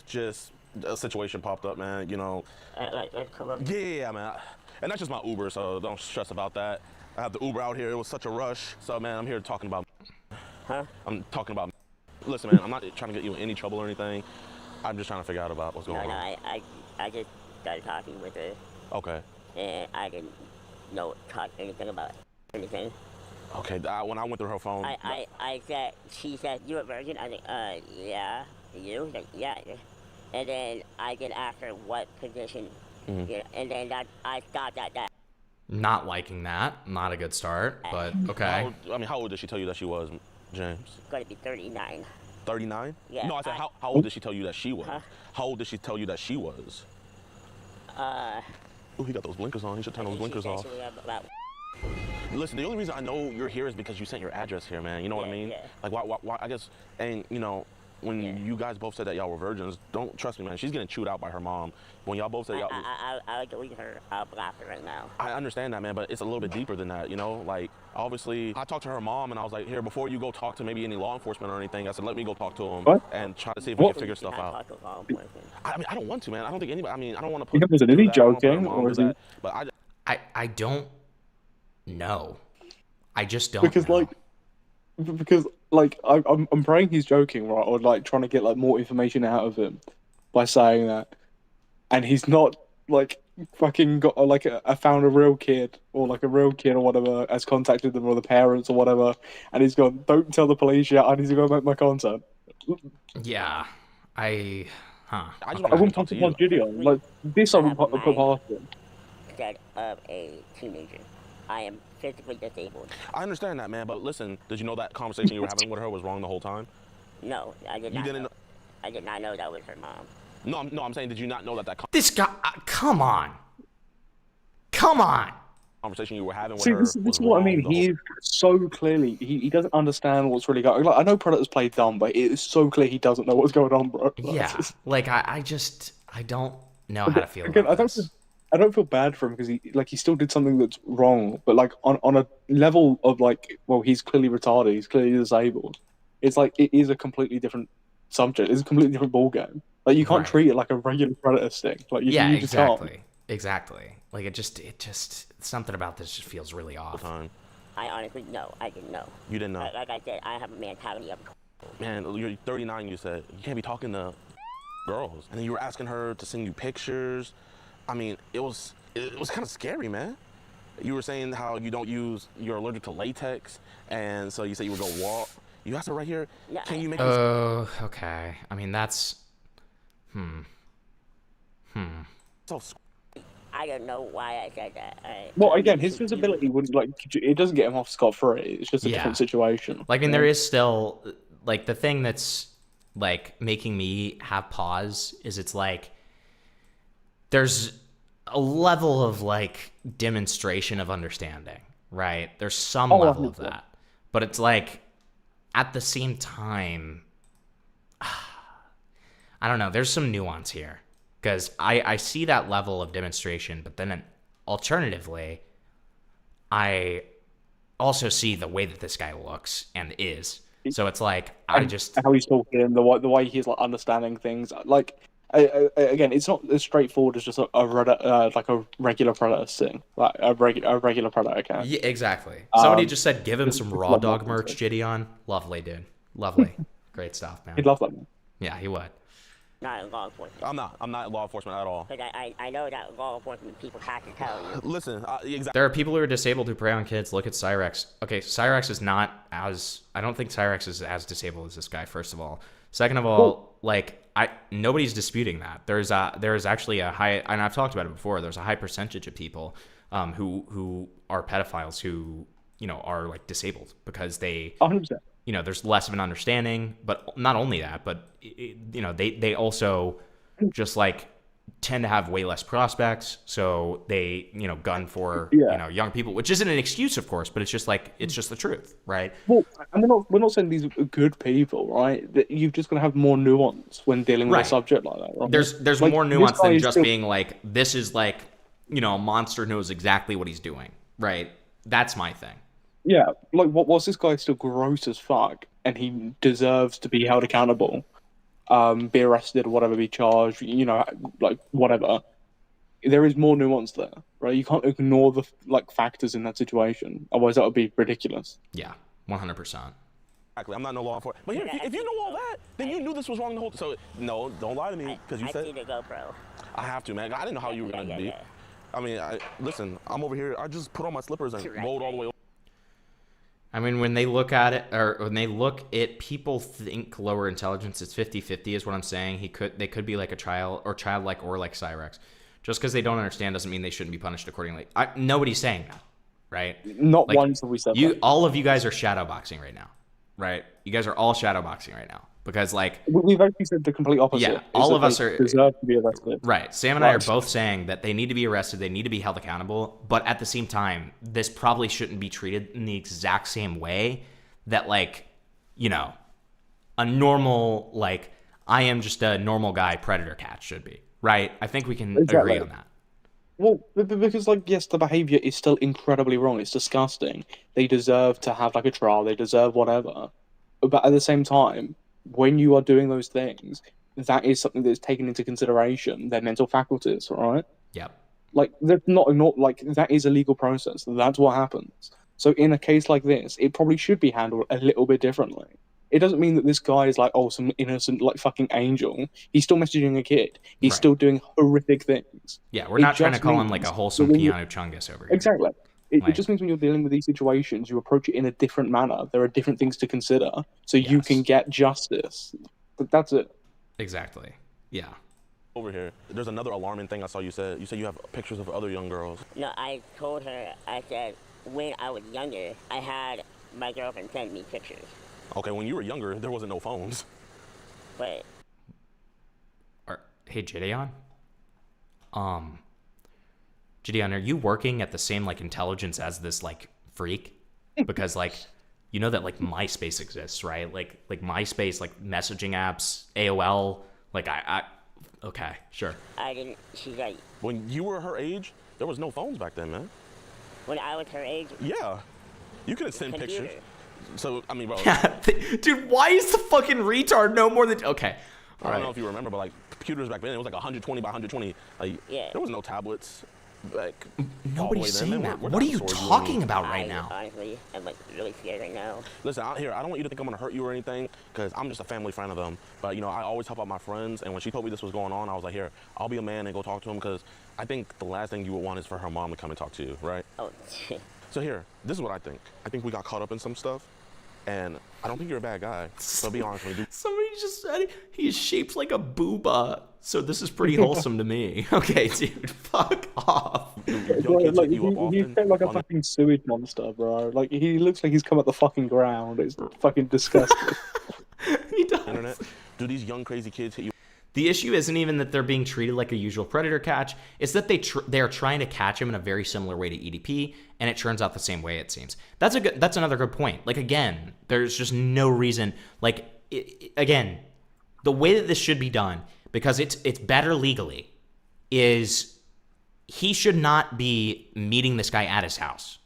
Just a situation popped up, man, you know. Yeah, man. And that's just my Uber, so don't stress about that. I have the Uber out here. It was such a rush. So, man, I'm here talking about... I'm talking about... Listen, man, I'm not trying to get you in any trouble or anything. I'm just trying to figure out about what's going on. I just started talking with her. Okay. And I didn't talk anything about anything. Okay, when I went through her phone... I said, she said, you a virgin? I was like, yeah. You? Like, yeah. And then I did ask her what position. Yeah, and then I stopped at that. Not liking that. Not a good start, but okay. How old did she tell you that she was, James? It's going to be 39. 39? Yeah. No, I said, how old did she tell you that she was? Huh? How old did she tell you that she was? Oh, he got those blinkers on. He should turn those blinkers off. Listen, the only reason I know you're here is because you sent your address here, man. You know what I mean? Like, why, I guess, and, when you guys both said that y'all were virgins, don't trust me, man. She's getting chewed out by her mom. When y'all both said y'all... I'll delete her. I'll block her right now. I understand that, man, but it's a little bit deeper than that, Like, obviously, I talked to her mom, and I was like, here, before you go talk to maybe any law enforcement or anything, I said, let me go talk to him and try to see if we can figure stuff out. I mean, I don't want to, man. I don't think anybody... I don't want to put... Is he joking, or is he... But I don't know. I just don't know. Because I'm praying he's joking, right? Or like trying to get like more information out of him by saying that, and he's not like fucking got like I found a real kid or whatever has contacted them or the parents or whatever, and he's gone, don't tell the police yet. I need to go make my content. Yeah, I wouldn't put it past Jidion. Like this, I wouldn't put past him. Instead of a teenager, I am physically disabled. I understand that, man, but listen, did you know that conversation you were having with her was wrong the whole time? No, I did not. You didn't know? I did not know that was her mom. No, I'm saying, did you not know that This guy, come on. Conversation you were having with See, her this is what I mean. He is so clearly, he doesn't understand what's really going on. Like, I know Predator's played dumb, but it is so clear he doesn't know what's going on, bro. Yeah, like, I don't know how to feel about this. I don't feel bad for him because he still did something that's wrong, but like on a level of like, well, he's clearly retarded, he's clearly disabled. It's like it is a completely different subject. It's a completely different ballgame. Like you can't treat it like a regular Predator sting. Like you just can't. Exactly. Like it just something about this just feels really off. I honestly I didn't know. You didn't know. Like I said, I have a mentality of. Man, you're 39. You said you can't be talking to girls, and then you were asking her to send you pictures. I mean, it was kind of scary, man. You were saying how you're allergic to latex, and so you said you would go walk. You asked her right here, can you make okay. I mean, that's... So I don't know why I said that. Well, again, his visibility wouldn't, like, it doesn't get him off scot-free. It's just a different situation. Like, I mean, there is still, like, the thing that's, like, making me have pause is it's like, there's a level of like demonstration of understanding, right? There's some level of that, but it's like at the same time, I don't know. There's some nuance here because I see that level of demonstration, but then alternatively, I also see the way that this guy looks and is. So it's like how he's talking, the way he's like understanding things, like. Again, it's not as straightforward as just like a regular Predator thing, like a regular Predator account. Yeah, exactly. Somebody just said, "Give him some Raw Dog merch, Jidion." Lovely, dude. Lovely, great stuff, man. He'd love that, man. Yeah, he would. Not in law enforcement. I'm not law enforcement at all. But I know that law enforcement people have to tell you. Listen, exactly. There are people who are disabled who prey on kids. Look at Cyrex. Okay, Cyrex is not as... I don't think Cyrex is as disabled as this guy, first of all. Second of all, like... nobody's disputing that. There's actually a high, and I've talked about it before. There's a high percentage of people who are pedophiles who are like disabled because they 100%. There's less of an understanding. But not only that, but they also just like tend to have way less prospects, so they gun for young people, which isn't an excuse, of course, but it's just the truth, right? Well, and we're not saying these are good people, right? That you're just gonna have more nuance when dealing with a subject like that, right? There's like, more nuance than just being like, this is like a monster knows exactly what he's doing, right? That's my thing. Yeah, like was this guy still gross as fuck, and he deserves to be held accountable? Be arrested or whatever, be charged, like whatever. There is more nuance there, right? You can't ignore the factors in that situation, otherwise that would be ridiculous. Yeah, 100%. Exactly. I'm not no law enforcement. But here, if you know all that, then you knew this was wrong the whole. So no, don't lie to me because you said. I see the GoPro. I have to, man. I didn't know how you were gonna be. I mean, listen. I'm over here. I just put on my slippers and rolled all the way over. I mean, when they look at it, or when they look at people think lower intelligence, it's 50-50 is what I'm saying. They could be like a child or childlike or like Cyrex. Just because they don't understand doesn't mean they shouldn't be punished accordingly. Nobody's saying that, right? Not like, once have we said that. All of you guys are shadowboxing right now, right? You guys are all shadowboxing right now because like we've actually said the complete opposite. Yeah, all of us deserve to be arrested. Right. Sam and I are both saying that they need to be arrested. They need to be held accountable. But at the same time, this probably shouldn't be treated in the exact same way that like, you know, a normal like I am just a normal guy predator cat should be. Right. I think we can agree on that. Well, because, like, yes, the behavior is still incredibly wrong. It's disgusting. They deserve to have, like, a trial. They deserve whatever. But at the same time, when you are doing those things, that is something that is taken into consideration, their mental faculties, right? Yep. Like, they're not like, that is a legal process. That's what happens. So in a case like this, it probably should be handled a little bit differently. It doesn't mean that this guy is like, oh, some innocent, like, fucking angel. He's still messaging a kid. He's still doing horrific things. Yeah, we're not trying to call him like a wholesome piano chungus over here. Exactly. It just means when you're dealing with these situations, you approach it in a different manner. There are different things to consider, so you can get justice. But that's it. Exactly. Yeah. Over here, there's another alarming thing I saw you said. You said you have pictures of other young girls. No, I told her, I said, when I was younger, I had my girlfriend send me pictures. Okay, when you were younger, there wasn't no phones. But hey, Jidion? Jidion, are you working at the same, like, intelligence as this, like, freak? Because, like, you know that, like, MySpace exists, right? Like MySpace, like, messaging apps, AOL, like, okay, sure. I didn't, she's like... When you were her age, there was no phones back then, man. When I was her age? Yeah. You couldn't send pictures. So, I mean, bro. Dude, why is the fucking retard no more than... Okay. I don't know if you remember, but, like, computers back then, it was like 120 by 120. Like, there was no tablets. Like, nobody's saying that. What are you talking about right now? Honestly, I'm like really scared right now. Listen, out here, I don't want you to think I'm gonna hurt you or anything, because I'm just a family friend of them. But you know, I always help out my friends, and when she told me this was going on, I was like, here, I'll be a man and go talk to him, because I think the last thing you would want is for her mom to come and talk to you, right? Oh. So here, this is what I think. I think we got caught up in some stuff, and I don't think you're a bad guy. So be honest with me. Somebody just said he's shaped like a booba, so this is pretty wholesome to me. Okay, dude, fuck off. Like, he's like a fucking sewage monster, bro. Like, he looks like he's come at the fucking ground. It's fucking disgusting. He does. Internet, do these young crazy kids hit you? The issue isn't even that they're being treated like a usual predator catch. It's that they're trying to catch him in a very similar way to EDP, and it turns out the same way, it seems. That's another good point. Like, again, there's just no reason. Like, again, the way that this should be done, because it's better legally, is he should not be meeting this guy at his house.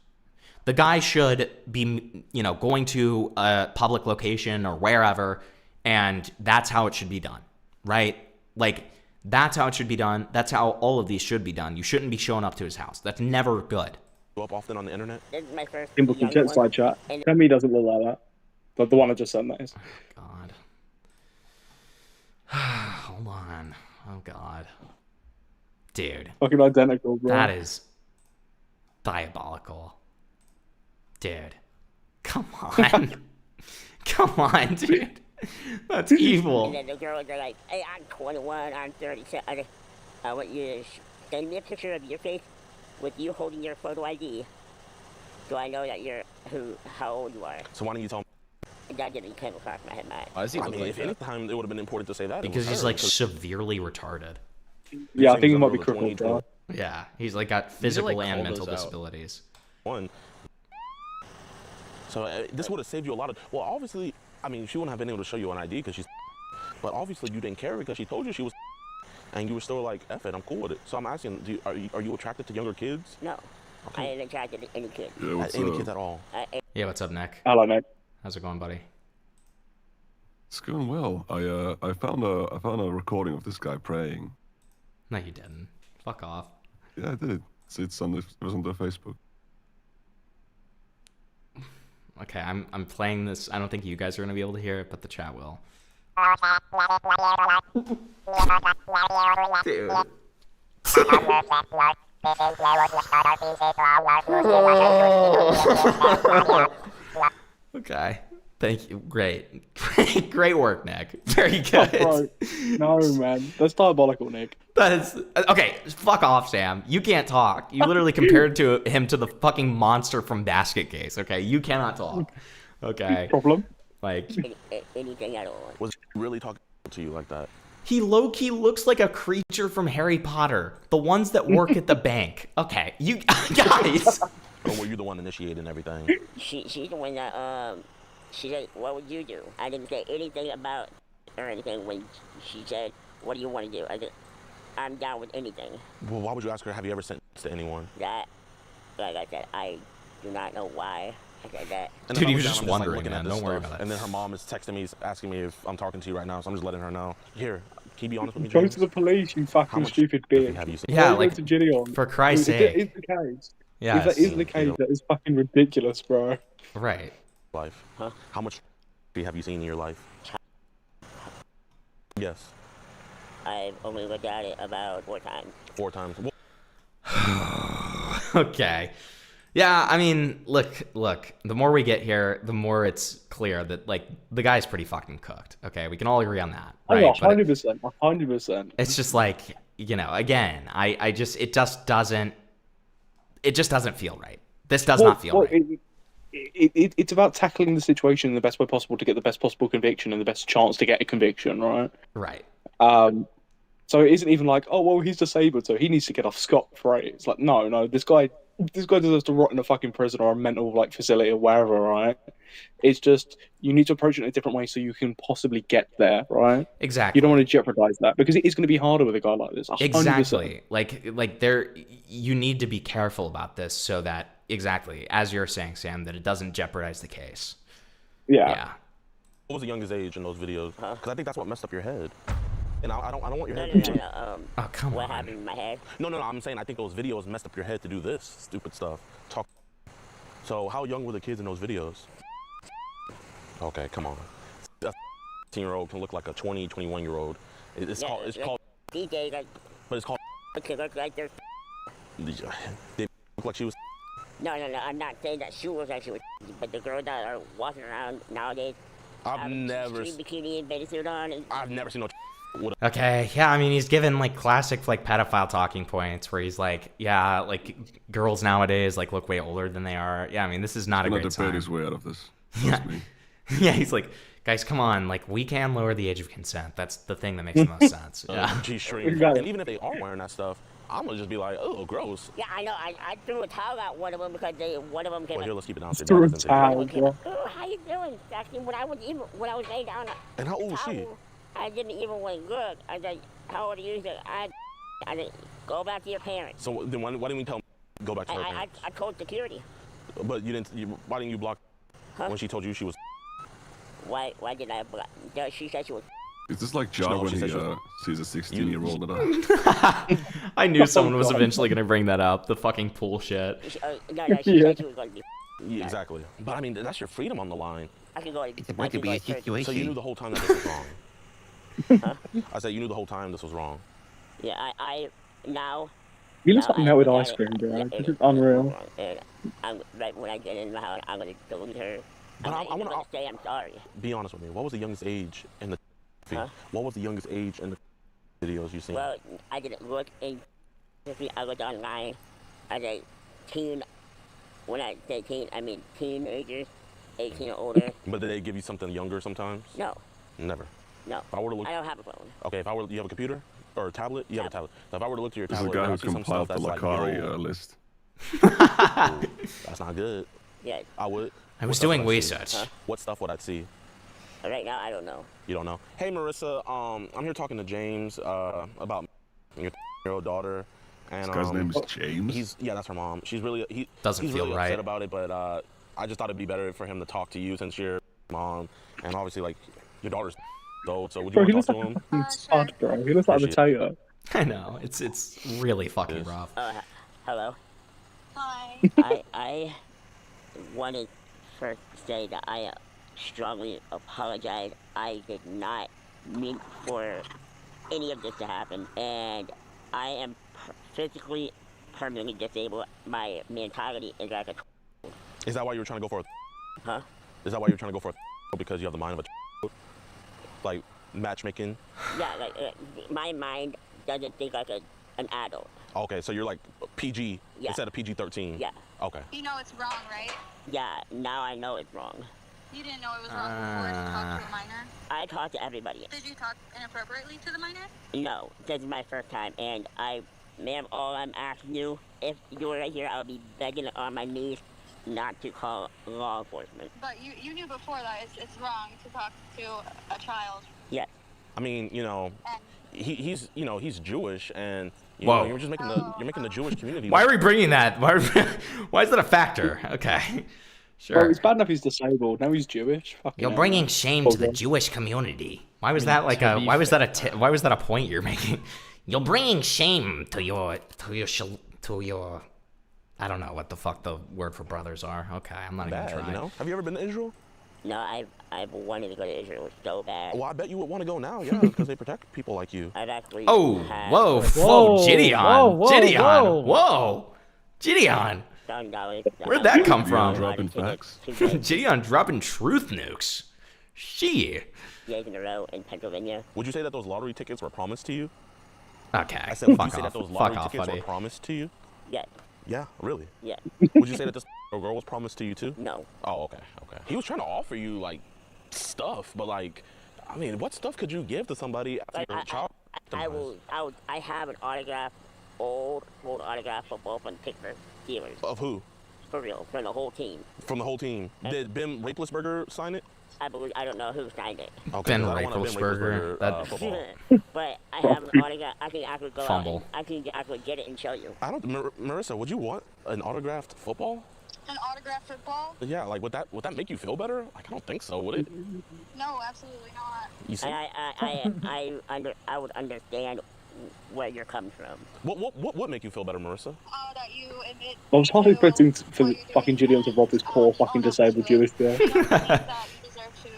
The guy should be, you know, going to a public location or wherever, and that's how it should be done. Right? Like, that's how it should be done. That's how all of these should be done. You shouldn't be showing up to his house. That's never good. You up often on the internet? This is my first Simple chat side chat. Tell me he doesn't look like that. But the one I just said, that is. God. Hold on. Oh, God. Dude. Fucking identical, bro. That is diabolical. Dude. Come on. Come on, dude. That's evil. And then the girls are like, hey, I'm 21, I'm 37. I want you to send me a picture of your face with you holding your photo ID so I know that how old you are. So why don't you tell me? That didn't come across my head, man. I mean, if any time it would have been important to say that. Because he's like severely retarded. Yeah, I think he might be crippled, bro. Yeah, he's like got physical and mental disabilities. So this would have saved you a lot of. Well, obviously, I mean, she wouldn't have been able to show you an ID because she's. But obviously, you didn't care because she told you she was. And you were still like, F it, I'm cool with it. So I'm asking, are you attracted to younger kids? No, I ain't attracted to any kid. Yeah, any kids at all? Yeah, what's up, Nick? Hello, Nick. How's it going, buddy? It's going well. I found a recording of this guy praying. No, you didn't. Fuck off. Yeah, I did. It was on their Facebook. Okay, I'm playing this. I don't think you guys are gonna be able to hear it, but the chat will. Dude. Okay. Thank you. Great. Great work, Nick. Very good. Oh, bro. No, man. That's diabolical, Nick. That is okay. Fuck off, Sam. You can't talk. You literally compared him to the fucking monster from Basket Case. Okay, you cannot talk. Okay. Problem. Like anything at all. Was he really talking to you like that? he low key looks like a creature from Harry Potter. The ones that work at the bank. Okay, you guys. Or were you the one initiating everything? She's the one that she said, "What would you do?" I didn't say anything about or anything when she said, "What do you want to do?" I said, "I'm down with anything." Well, why would you ask her? Have you ever sent to anyone? That, like I said, I do not know why I said that. And Dude, he I'm was down, just I'm wondering, looking man. at this Don't worry stuff, about it. And then her mom is texting me, asking me if I'm talking to you right now, so I'm just letting her know. Here, can you be honest with me, Go James? to the police, you fucking stupid bitch. Have you seen? Yeah, Go like, to Jidion. for Christ's If sake. it is the case, Yeah, if that is the case, that is fucking ridiculous, bro. Right. Life. Huh? How much have you seen in your life? Yes. I've only looked at it about 4 times. 4 times. Okay. Yeah, I mean, look, the more we get here, the more it's clear that, like, the guy's pretty fucking cooked. Okay, we can all agree on that, right? 100%, 100%. It's just like, you know, again, it just doesn't feel right. This does not feel right. It's about tackling the situation in the best way possible to get the best possible conviction and the best chance to get a conviction, right? Right. So it isn't even like, oh, well, he's disabled, so he needs to get off scot-free. It's like, no, this guy deserves to rot in a fucking prison or a mental facility or wherever, right? It's just you need to approach it in a different way so you can possibly get there, right? Exactly. You don't want to jeopardize that because it is going to be harder with a guy like this. 100%. Exactly. Like you need to be careful about this so that, exactly, as you're saying, Sam, that it doesn't jeopardize the case. Yeah. What was the youngest age in those videos? Because I think that's what messed up your head. And I don't want your head. No. Oh, come what on. happened in my head? No. I'm saying I think those videos messed up your head to do this stupid stuff. Talk. So how young were the kids in those videos? Okay, come on. A 15-year-old can look like a 20, 21-year-old. It's called. DJ, But it's called. They look like they're. They look like she was. No. I'm not saying that she was like she was, but the girls that are walking around nowadays. I've never. Bikini and bathing suit on. And I've never seen no. Okay, yeah, I mean, he's given, like, classic, like, pedophile talking points where he's like, yeah, like, girls nowadays, like, look way older than they are. Yeah, I mean, this is not a great sign. debate his way out of this. Yeah. Yeah, he's like, guys, come on, like, we can lower the age of consent. That's the thing that makes the most sense. Yeah. G-string. And even if they are wearing that stuff, I'm gonna just be like, oh, gross. Yeah, I know. I threw a towel at one of them because one of them came. Well, here, let's keep it down. Threw a towel, bro. Oh, how you doing? Actually, when I was laying down. And how old was she? I didn't even want to look. I said, "How old are you?" I said, "Go back to your parents." So then, why didn't we tell him to go back to her parents? I told security. But you didn't. Why didn't you block when she told you she was? Why did I block? She said she was. Is this like John when he sees a 16-year-old at a... I knew someone was eventually going to bring that up. The fucking pool shit. No, she said she was going to be. Yeah, exactly. But I mean, that's your freedom on the line. I can go. It might be a situation. So you knew the whole time that this was wrong. Huh? I said you knew the whole time this was wrong. Yeah, I now. You looks like melted ice cream, bro. This is unreal. Right when I get in the house, I'm gonna go to her. But I want to say I'm sorry. Be honest with me. What was the youngest age in the? What was the youngest age in the videos you seen? Well, I didn't look in. I looked online. I said teen. When I say teen, I mean teenagers, 18 or older. But did they give you something younger sometimes? No. Never. No. If I were to look, I don't have a phone. Okay, if I were, you have a computer or a tablet? You have a tablet. So if I were to look to your This is tablet, a guy and I who see some compiled stuff the that's Lakari list. That's not good. Yeah. I would. I was doing research. What stuff would I see? Right now, I don't know. You don't know? Hey, Marissa, I'm here talking to James about your 10-year-old daughter. And, This guy's name is James? Yeah, that's her mom. She's really, Doesn't he's feel really right. upset about it, but I just thought it'd be better for him to talk to you since you're mom. And obviously, like, your daughter's old, so would you Bro, want he to looks talk like to him? a spud, bro. He looks like a potato. I know. It's really fucking rough. Hello. Hi. I wanted first say that I strongly apologize. I did not mean for any of this to happen, and I am physically permanently disabled. My mentality is like a. Is that why you were trying to go for a? Huh? Is that why you're trying to go for a? Because you have the mind of a. Like matchmaking. Yeah, like my mind doesn't think like an adult. Okay, so you're like PG instead of PG-13. Yeah. Okay. You know it's wrong, right? Yeah, now I know it's wrong. You didn't know it was wrong before to talk to a minor? I talk to everybody. Did you talk inappropriately to the minor? No, this is my first time, and ma'am, all I'm asking you, if you were right here, I'll be begging on my knees not to call law enforcement. But you knew before that it's wrong to talk to a child. Yes. I mean, you know, he's Jewish, and you Whoa. know, you're making the Jewish community. Why are we bringing that? Why is that a factor? Okay. Sure. Well, it's bad enough he's disabled. Now he's Jewish. Fucking You're hell. bringing shame to the Jewish community. Why was that like a? Why was that a point you're making? You're bringing shame to your. I don't know what the fuck the word for brothers are. Okay, I'm not even trying. You know? Have you ever been to Israel? No, I've wanted to go to Israel so bad. Well, I bet you would want to go now, yeah, because they protect people like you. I've actually. Oh, whoa, Jidion, Jidion, whoa, Jidion. Where'd that come from? Dropping facts. Jidion dropping truth nukes. She. Years in a row in Pennsylvania. Would you say that those lottery tickets were promised to you? Okay. I said, would fuck you say off. that those Fuck lottery off, tickets buddy. were promised to you? Yeah. Yeah, really? Yeah. Would you say that this girl was promised to you too? No. Oh, okay. He was trying to offer you like stuff, but like, I mean, what stuff could you give to somebody after your child? I have an autographed, old autograph football from Pittsburgh Steelers. Of who? For real, from the whole team. From the whole team. Did Ben Raplesberger sign it? I don't know who signed it. Ben Raplesberger. But I have an autograph. I could go Fumble. out and I could get it and show you. I don't, Marissa, would you want an autographed football? An autographed football? Yeah, like would that make you feel better? Like I don't think so, would it? No, absolutely not. You see? I would understand where you're coming from. What would make you feel better, Marissa? That you admit. I was half expecting for fucking Jidion to rob this poor fucking disabled Jewish girl. That you deserve to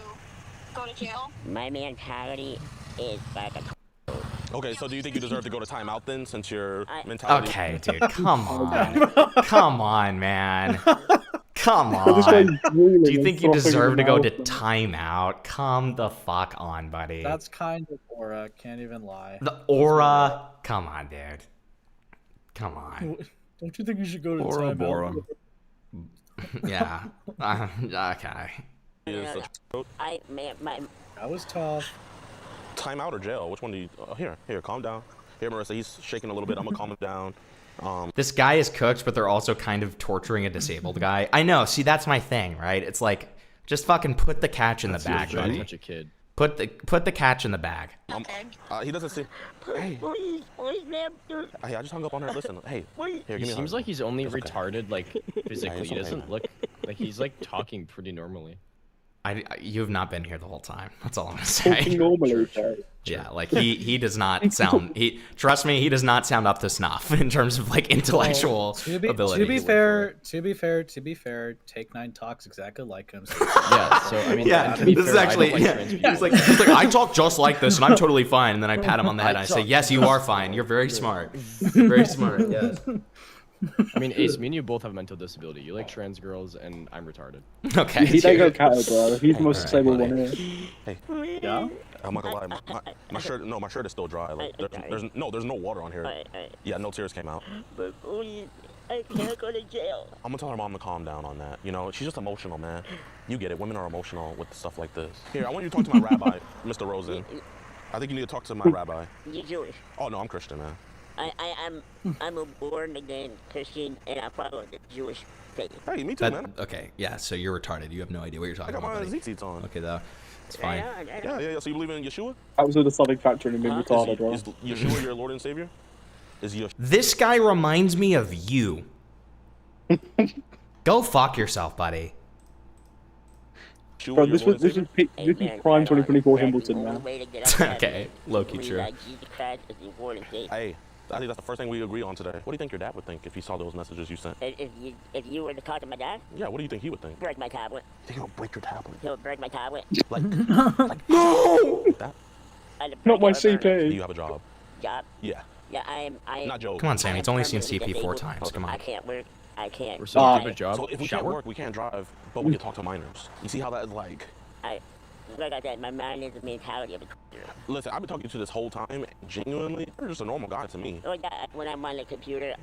go to jail. My mentality is like a. Okay, so do you think you deserve to go to timeout then, since your mentality? Okay, dude, come on, come on, man, come on. Do you think you deserve to go to timeout? Come the fuck on, buddy. That's kind of aura. Can't even lie. The aura. Come on, dude. Come on. Don't you think you should go to Bora timeout? Bora. Yeah. Okay. That was tough. Timeout or jail? Which one do you? Here, calm down. Here, Marissa, he's shaking a little bit. I'm gonna calm him down. This guy is cooked, but they're also kind of torturing a disabled guy. I know. See, that's my thing, right? It's like, just fucking put the catch in the bag, buddy. Touch a kid. Put the catch in the bag. He doesn't seem. Hey. Please, ma'am. Hey, I just hung up on her. Listen, hey. Here, give me a seems hug. like he's only It's okay. retarded, like physically. it's He okay, doesn't man. look like he's like talking pretty normally. You have not been here the whole time. That's all I'm gonna say. Talking normally, though. Yeah, like he does not sound. Trust me, he does not sound up to snuff in terms of like intellectual ability. To be fair, Take 9 talks exactly like him. So Yeah, so I mean, Yeah, and to be this is fair, I actually. don't like Yeah, trans people. he's like, I talk just like this, and I'm totally fine. And then I pat him on the head, and I say, "Yes, you are fine. You're very smart. You're very smart." Yes. I mean, Ace, me and you both have mental disability. You like trans girls, and I'm retarded. Okay. He don't go cattle, bro. He's the most Alright, disabled buddy. one here. Hey. Yeah? I'm not gonna lie. My shirt. No, my shirt is still dry. Like there's no water on here. Yeah, no tears came out. But please, I can't go to jail. I'm gonna tell her mom to calm down on that. You know, she's just emotional, man. You get it. Women are emotional with stuff like this. Here, I want you to talk to my rabbi, Mr. Rosen. I think you need to talk to my rabbi. You Jewish? Oh no, I'm Christian, man. I'm a born again Christian, and I follow the Jewish faith. Hey, me too, man. Okay, yeah. So you're retarded. You have no idea what you're I talking got about. my buddy. seats on. Okay, though, it's fine. Yeah. So you believe in Yeshua? That was with the Sonic Factory and being retarded, bro. Is Yeshua your Lord and Savior? Is Yeshua? This guy reminds me of you. Go fuck yourself, buddy. Bro, this was prime 2024 Himbleton, man. Okay, low-key true. Hey, I think that's the first thing we agree on today. What do you think your dad would think if he saw those messages you sent? If you were to talk to my dad? Yeah, what do you think he would think? Break my tablet. He'll break your tablet. He'll break my tablet. Like No! that? Not my CP. Do you have a job? Job? Yeah. Yeah, I Not Joe. Come on, Sam. He's only seen CP 4 times. Come I on. can't work. I can't. We're so good job. So if we can't work, we can't drive, but we can talk to minors. You see how that is like? Like I said, my mind is the mentality of a computer. Listen, I've been talking to you this whole time. Genuinely, you're just a normal guy to me. When I'm on the computer,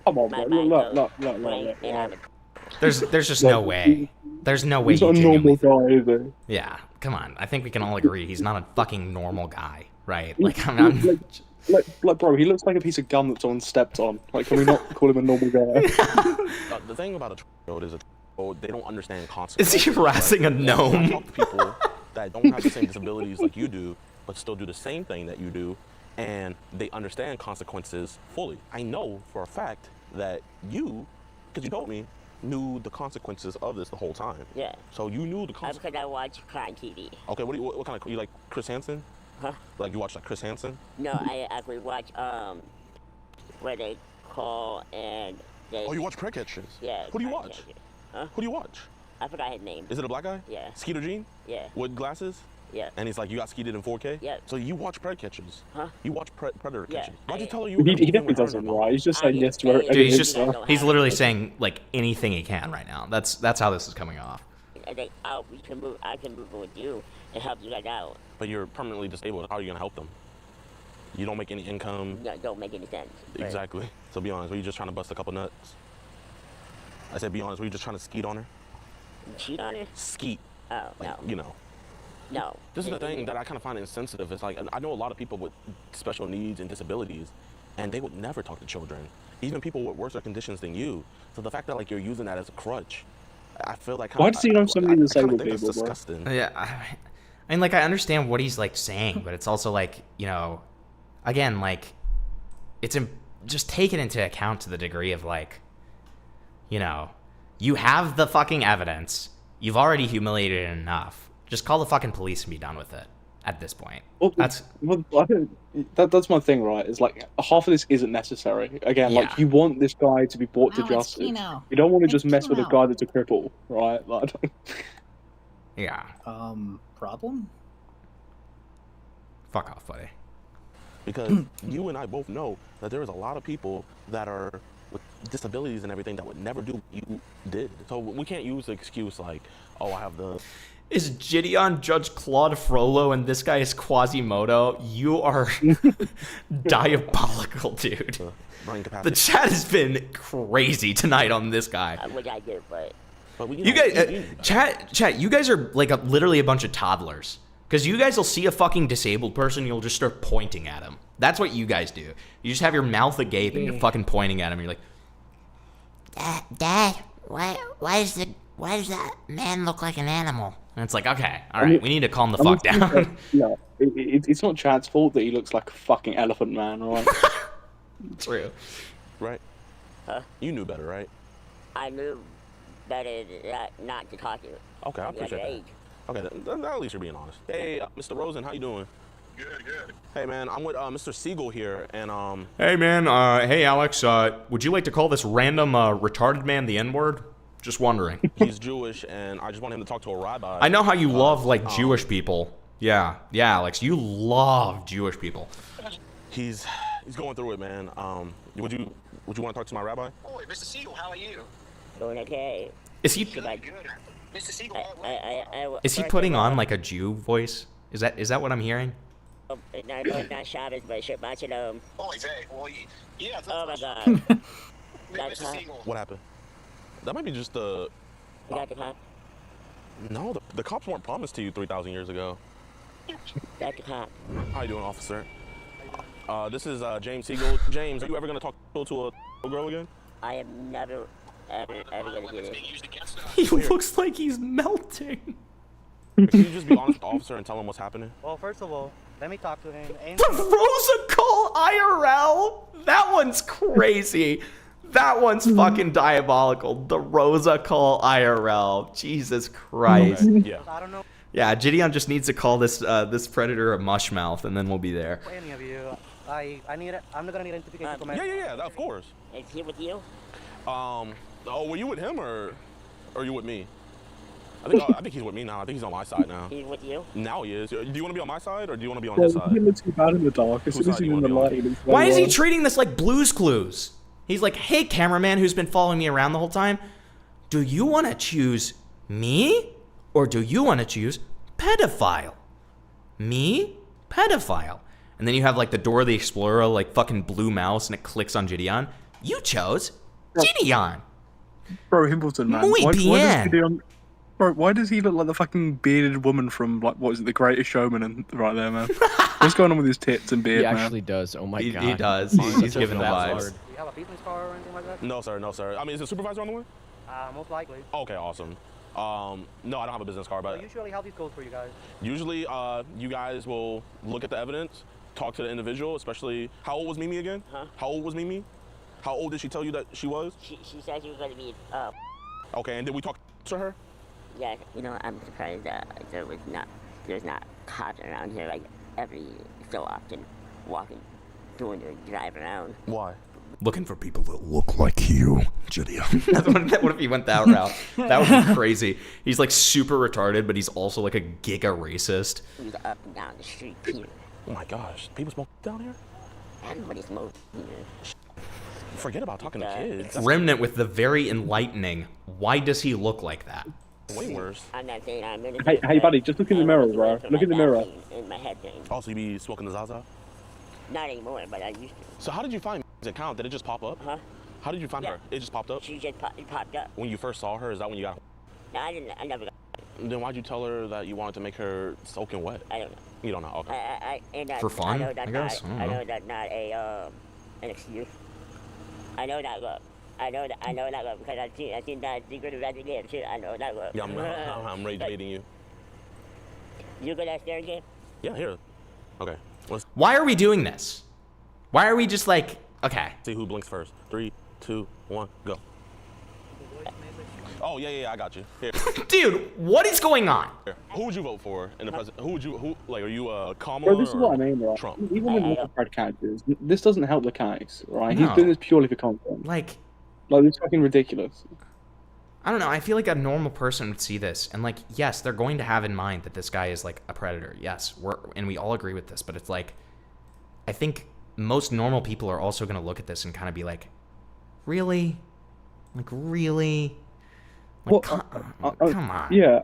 Come on, bro. Look. There's just no way. There's no way He's he not a normal genuinely. guy, is he? Yeah, come on. I think we can all agree he's not a fucking normal guy, right? Like, I'm Like, bro, he looks like a piece of gum that someone stepped on. Like, can we not call him a normal guy? The thing about a road is they don't understand consequences. Is he harassing a gnome? I talk to people that don't have the same disabilities like you do, but still do the same thing that you do, and they understand consequences fully. I know for a fact that you, because you told me, knew the consequences of this the whole time. Yeah. So you knew the consequences. Because I watch crime TV. Okay, what kind of, you like Chris Hansen? Huh? Like you watch like Chris Hansen? No, I actually watch where they call and they. Oh, you watch prayer catchers? Yeah. Who do you watch? Huh? Who do you watch? I forgot his name. Is it a black guy? Yeah. Skeeter Jean? Yeah. With glasses? Yeah. And he's like, you got skeeted in 4K? Yeah. So you watch predator catchers? Huh? You watch predator Yeah. catchers? Why'd you tell her you He were definitely doesn't, right? He's just saying yes to everything. Dude, he's literally saying like anything he can right now. That's how this is coming off. I think I can move with you and help you guys out. But you're permanently disabled. How are you gonna help them? You don't make any income. No, don't make any sense. Exactly. So be honest, were you just trying to bust a couple nuts? I said, be honest, were you just trying to skeet on her? Cheat on her? Skeet. Oh, like, no. You know. No. This is the thing that I kind of find insensitive. It's like, I know a lot of people with special needs and disabilities, and they would never talk to children. Even people with worse conditions than you. So the fact that like you're using that as a crutch, I feel like. Why does he know so many disabled people, bro? Disgusting. Yeah, I mean, like I understand what he's like saying, but it's also like, you know, again, like it's just take it into account to the degree of like, you know, you have the fucking evidence. You've already humiliated it enough. Just call the fucking police and be done with it at this point. Well, that's my thing, right? Is like half of this isn't necessary. Again, like you want this guy to be brought to justice. You don't want to just mess with a guy that's a cripple, right? Like, yeah. Problem? Fuck off, buddy. Because you and I both know that there is a lot of people that are with disabilities and everything that would never do what you did. So we can't use the excuse like, oh, I have the... Is Jidion Judge Claude Frollo and this guy is Quasimodo? You are diabolical, dude. The chat has been crazy tonight on this guy. Which I get, but you guys, chat, you guys are like literally a bunch of toddlers. Because you guys will see a fucking disabled person, you'll just start pointing at him. That's what you guys do. You just have your mouth agape and you're fucking pointing at him. You're like, Dad, why does that man look like an animal? And it's like, okay, all right, we need to calm the fuck down. Yeah, it's not Chad's fault that he looks like a fucking elephant man, right? True. Right? You knew better, right? I knew better not to talk to you. Okay, I appreciate that. Okay, then at least you're being honest. Hey, Mr. Rosen, how you doing? Good. Hey, man, I'm with Mr. Siegel here, and Hey, man, hey, Alex, would you like to call this random retarded man the N-word? Just wondering. He's Jewish, and I just want him to talk to a rabbi. I know how you love, like, Jewish people. Yeah, Alex, you love Jewish people. He's going through it, man. Would you want to talk to my rabbi? Oh, Mr. Siegel, how are you? Doing okay. Is he? Good. Mr. Siegel, Is he putting on like a Jew voice? Is that what I'm hearing? Not Shabbos, but Shabbat Shalom. Oh, exactly. Well, yeah. Oh my God. Mr. Siegel. What happened? That might be just the. You got the cop? No, the cops weren't promised to you 3,000 years ago. That's the cop. How you doing, officer? This is James Siegel. James, are you ever gonna talk to a girl again? I am never, ever gonna get it. He looks like he's melting. Can you just be honest with the officer and tell him what's happening? Well, first of all, let me talk to him. The Rosa call IRL? That one's crazy. That one's fucking diabolical. The Rosa call IRL. Jesus Christ. Okay. Yeah. I don't know. Yeah, Jidion just needs to call this this predator a mushmouth, and then we'll be there. Any of you, I'm gonna need identification from Yeah, of course. Is he with you? Oh, were you with him or you with me? I think he's with me now. I think he's on my side now. He's with you? Now he is. Do you want to be on my side or do you want to be on Well, his side? he looks too bad in the dark. As soon as he's in the light, he looks very Why is he well. treating this like Blue's Clues? He's like, hey, cameraman who's been following me around the whole time, do you want to choose me or do you want to choose pedophile? Me? Pedophile. And then you have like the Dora the Explorer, like fucking blue mouse, and it clicks on Jidion. You chose Jidion. Bro, Himbleton, man. Muy Why does bien. Gideon... Bro, why does he look like the fucking bearded woman from, like, what is it, The Greatest Showman and right there, man? What's going on with his tits and beard, He man? actually does. Oh my god. He does. He's giving the vibes. Do you have a business car or anything like that? No, sir. I mean, is the supervisor on the way? Most likely. Okay, awesome. No, I don't have a business card, but Usually, how these goes for you guys? usually you guys will look at the evidence, talk to the individual, especially, how old was Mimi again? Huh? How old was Mimi? How old did she tell you that she was? She said she was going to be, Okay, and did we talk to her? yeah, you know, I'm surprised that there's not cops around here like every so often walking, doing their drive around. Why? Looking for people that look like you, Jidion. What if he went that route? That would be crazy. He's like super retarded, but he's also like a giga racist. He's up and down the street here. Oh my gosh, people smoke down here? Everybody smokes here. Forget about talking to kids. Remnant with the very enlightening, why does he look like that? Way worse. I'm not saying I'm gonna Hey, buddy, just look in the mirror, bro. Look in the mirror. In my head thing. Also, you be smoking the Zaza? Not anymore, but I used to. So how did you find his account? Did it just pop up? Huh? How did you find her? It just popped up? She just popped up. When you first saw her, is that when you got her? No, I didn't. I never got. Then why'd you tell her that you wanted to make her soaking wet? I don't know. You don't know, okay. For fun, I guess? I know that's not an excuse. I know that look. I know that look because I seen that secret investigator too. I know that look. Yeah, I'm rage baiting you. You good at staring game? Yeah, here. Okay. Why are we doing this? Why are we just like, okay. See who blinks first. 3, 2, 1, go. Oh, yeah, I got you. Here. Dude, what is going on? Here. Who would you vote for in the president? Are you Kamala Bro, this is or what I mean, right? Trump? Even with Democrat characters, this doesn't help the case, right? He's No. doing this purely for content. Like, it's fucking ridiculous. I don't know. I feel like a normal person would see this and like, yes, they're going to have in mind that this guy is like a predator. Yes, and we all agree with this, but it's like, I think most normal people are also going to look at this and kind of be like, really? Like, really? Like, come on. Yeah,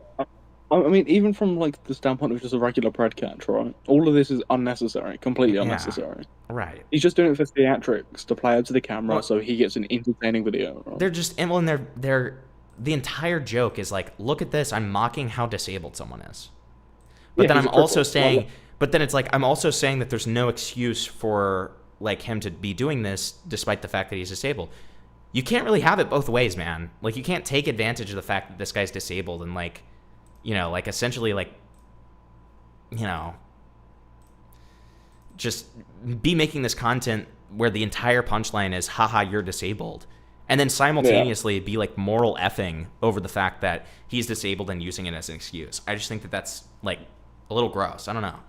I mean, even from like the standpoint of just a regular pred catch, right? All of this is unnecessary, completely unnecessary. Right. He's just doing it for theatrics to play out to the camera, so he gets an entertaining video. Right? They're just, and the entire joke is like, look at this, I'm mocking how disabled someone is. But Yeah, then he's I'm a also cripple. saying, but then it's like, I'm also saying that there's no excuse for like him to be doing this despite the fact that he's disabled. You can't really have it both ways, man. Like, you can't take advantage of the fact that this guy's disabled and like, you know, like essentially like, you know, just be making this content where the entire punchline is, haha, you're disabled. And then simultaneously be like moral effing over the fact that he's disabled and using it as an excuse. I just think that that's like a little gross. I don't know.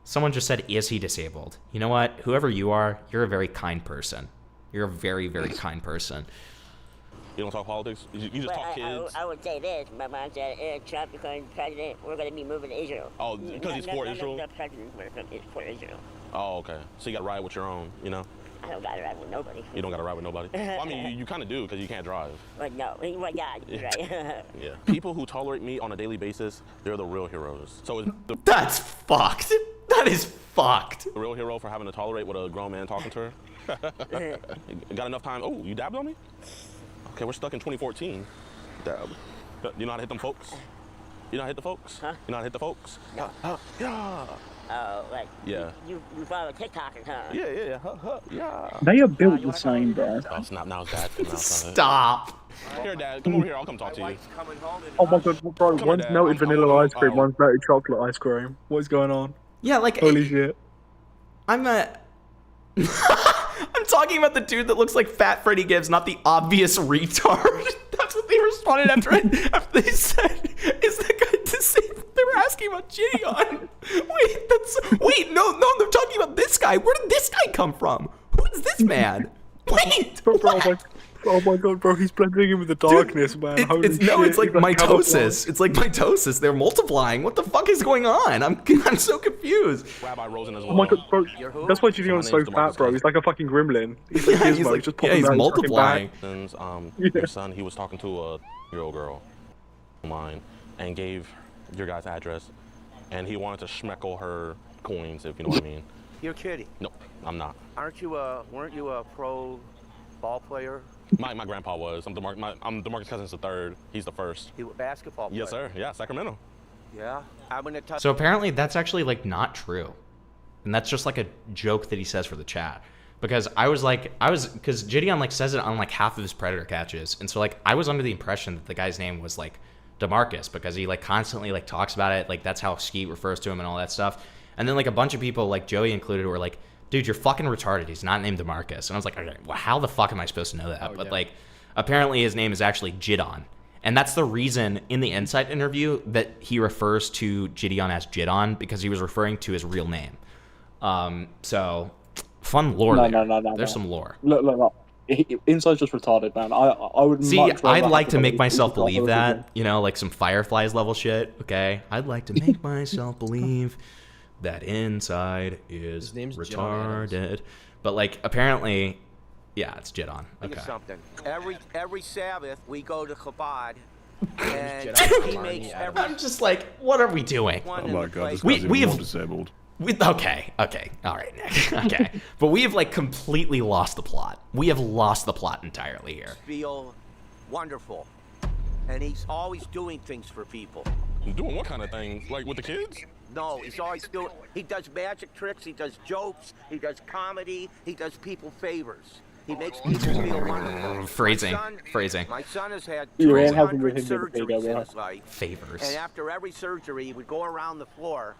Someone just said, is he disabled? You know what? Whoever you are, you're a very kind person. You're a very, very kind person. You don't talk politics? You just talk kids? I would say this. My mom said, if Trump becomes president, we're going to be moving to Israel. Oh, because he's for Israel? The president is for Israel. Oh, okay. So you got to ride with your own, you know? I don't got to ride with nobody. You don't got to ride with nobody? Well, I mean, you kind of do because you can't drive. But no, well, yeah, you're right. Yeah. People who tolerate me on a daily basis, they're the real heroes. So that's fucked. That is fucked. The real hero for having to tolerate with a grown man talking to her? Got enough time? Oh, you dabbed on me? Okay, we're stuck in 2014. Dab. You know how to hit them folks? You know how to hit the folks? Huh? You know how to hit the folks? No. Yeah. Oh, like, Yeah. you follow TikTokers, huh? Yeah. Yeah. They are built the same, bro. Oh, snap. Now it's Dad. Stop. Here, Dad. Come over here. I'll come talk to you. Oh my god, bro, Come one's on, Dad. melted vanilla ice cream, oh. one's melted chocolate ice cream. What is going on? Yeah, like, holy shit. I'm talking about the dude that looks like Fat Freddy Gibbs, not the obvious retard. That's what they responded after they said, is that guy disabled? They were were asking about Jidion. Wait, no, they're talking about this guy. Where did this guy come from? Who is this man? Wait, oh my god, bro, he's blending in with the darkness, man. Holy shit. it's like he's like mitosis. It's like mitosis. They're multiplying. What the fuck is going on? I'm so confused. Rabbi Rosen as well. Oh my god, bro, that's why Jidion's so fat, bro. He's like a fucking gremlin. He's like Gizmo, just popping he's out his multiplying. Your son, he was talking to a year-old girl of mine and gave your guy's address, and he wanted to schmeckle her coins, if you know what I mean. You're kidding. No, I'm not. Weren't you a pro ball player? My grandpa was. I'm DeMarcus Cousins the third. He's the first. He was a basketball player. Yes, sir. Yeah, Sacramento. Yeah. I'm gonna touch. So apparently that's actually like not true, and that's just like a joke that he says for the chat. Because because Jidion like says it on like half of his predator catches, and so like I was under the impression that the guy's name was like DeMarcus because he like constantly like talks about it, like that's how Skeet refers to him and all that stuff. And then like a bunch of people, like Joey included, were like, dude, you're fucking retarded. He's not named DeMarcus. And I was like, okay, well, how the fuck am I supposed to know that? But like, apparently his name is actually Jidion. And that's the reason in the Insight interview that he refers to Jidion as Jidion, because he was referring to his real name. So, fun lore there. No. There's some lore. Look. Insight's just retarded, man. I would See, I'd like to make myself believe that, you know, like some Fireflies level shit, okay? I'd like to make myself believe that Inside is retarded. But like apparently, yeah, it's Jidion. Okay. Something. Every Sabbath we go to Chabad, and he makes every. I'm just like, what are we doing? Oh my god, this we guy's even have more disabled. Okay, all right, Nick. Okay, but we have like completely lost the plot. We have lost the plot entirely here. Feel wonderful, and he's always doing things for people. Doing what kind of things? Like with the kids? No, he's always doing. He does magic tricks. He does jokes. He does comedy. He does people favors. He makes people feel wonderful. Phrasing. My son has had You ain't 300 helping with him with the surgeries video, in bro. his life. Favors. And after every surgery, he would go around the floor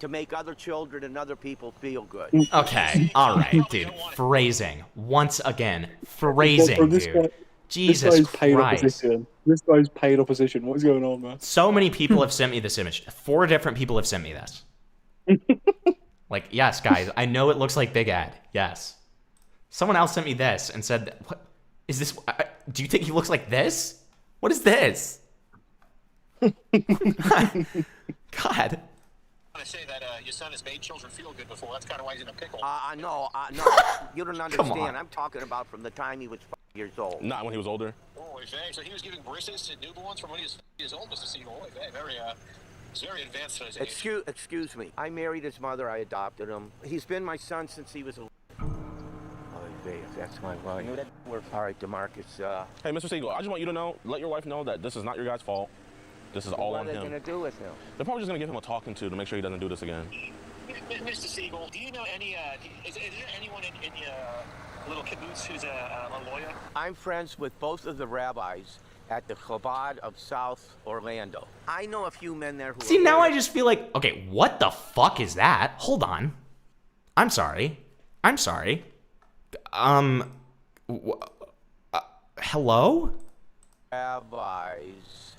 to make other children and other people feel good. Okay, all right, dude. Phrasing. Once again, phrasing, dude. Jesus Christ. This guy's paid opposition. What's going on, man? So many people have sent me this image. 4 different people have sent me this. Like, yes, guys, I know it looks like Big Ed. Yes. Someone else sent me this and said, "What is this? Do you think he looks like this? What is this?" God. I want to say that your son has made children feel good before. That's kind of why he's in a pickle. No, you don't understand. I'm talking about from the time he was 5 years old. Not when he was older. Oh, so he was giving brisses to newborns from when he was 5 years old, Mr. Siegel. He's very advanced for his age. Excuse me. I married his mother. I adopted him. He's been my son since he was a... That's my wife. All right, DeMarcus. Hey, Mr. Siegel, I just want you to know, let your wife know that this is not your guy's fault. This is all on him. What are they going to do with him? They're probably just going to give him a talking to make sure he doesn't do this again. Mr. Siegel, do you know any, is there anyone in your little kibbutz who's a lawyer? I'm friends with both of the rabbis at the Chabad of South Orlando. I know a few men there who... See, now I just feel like, okay, what the fuck is that? Hold on. I'm sorry. Hello? Rabbis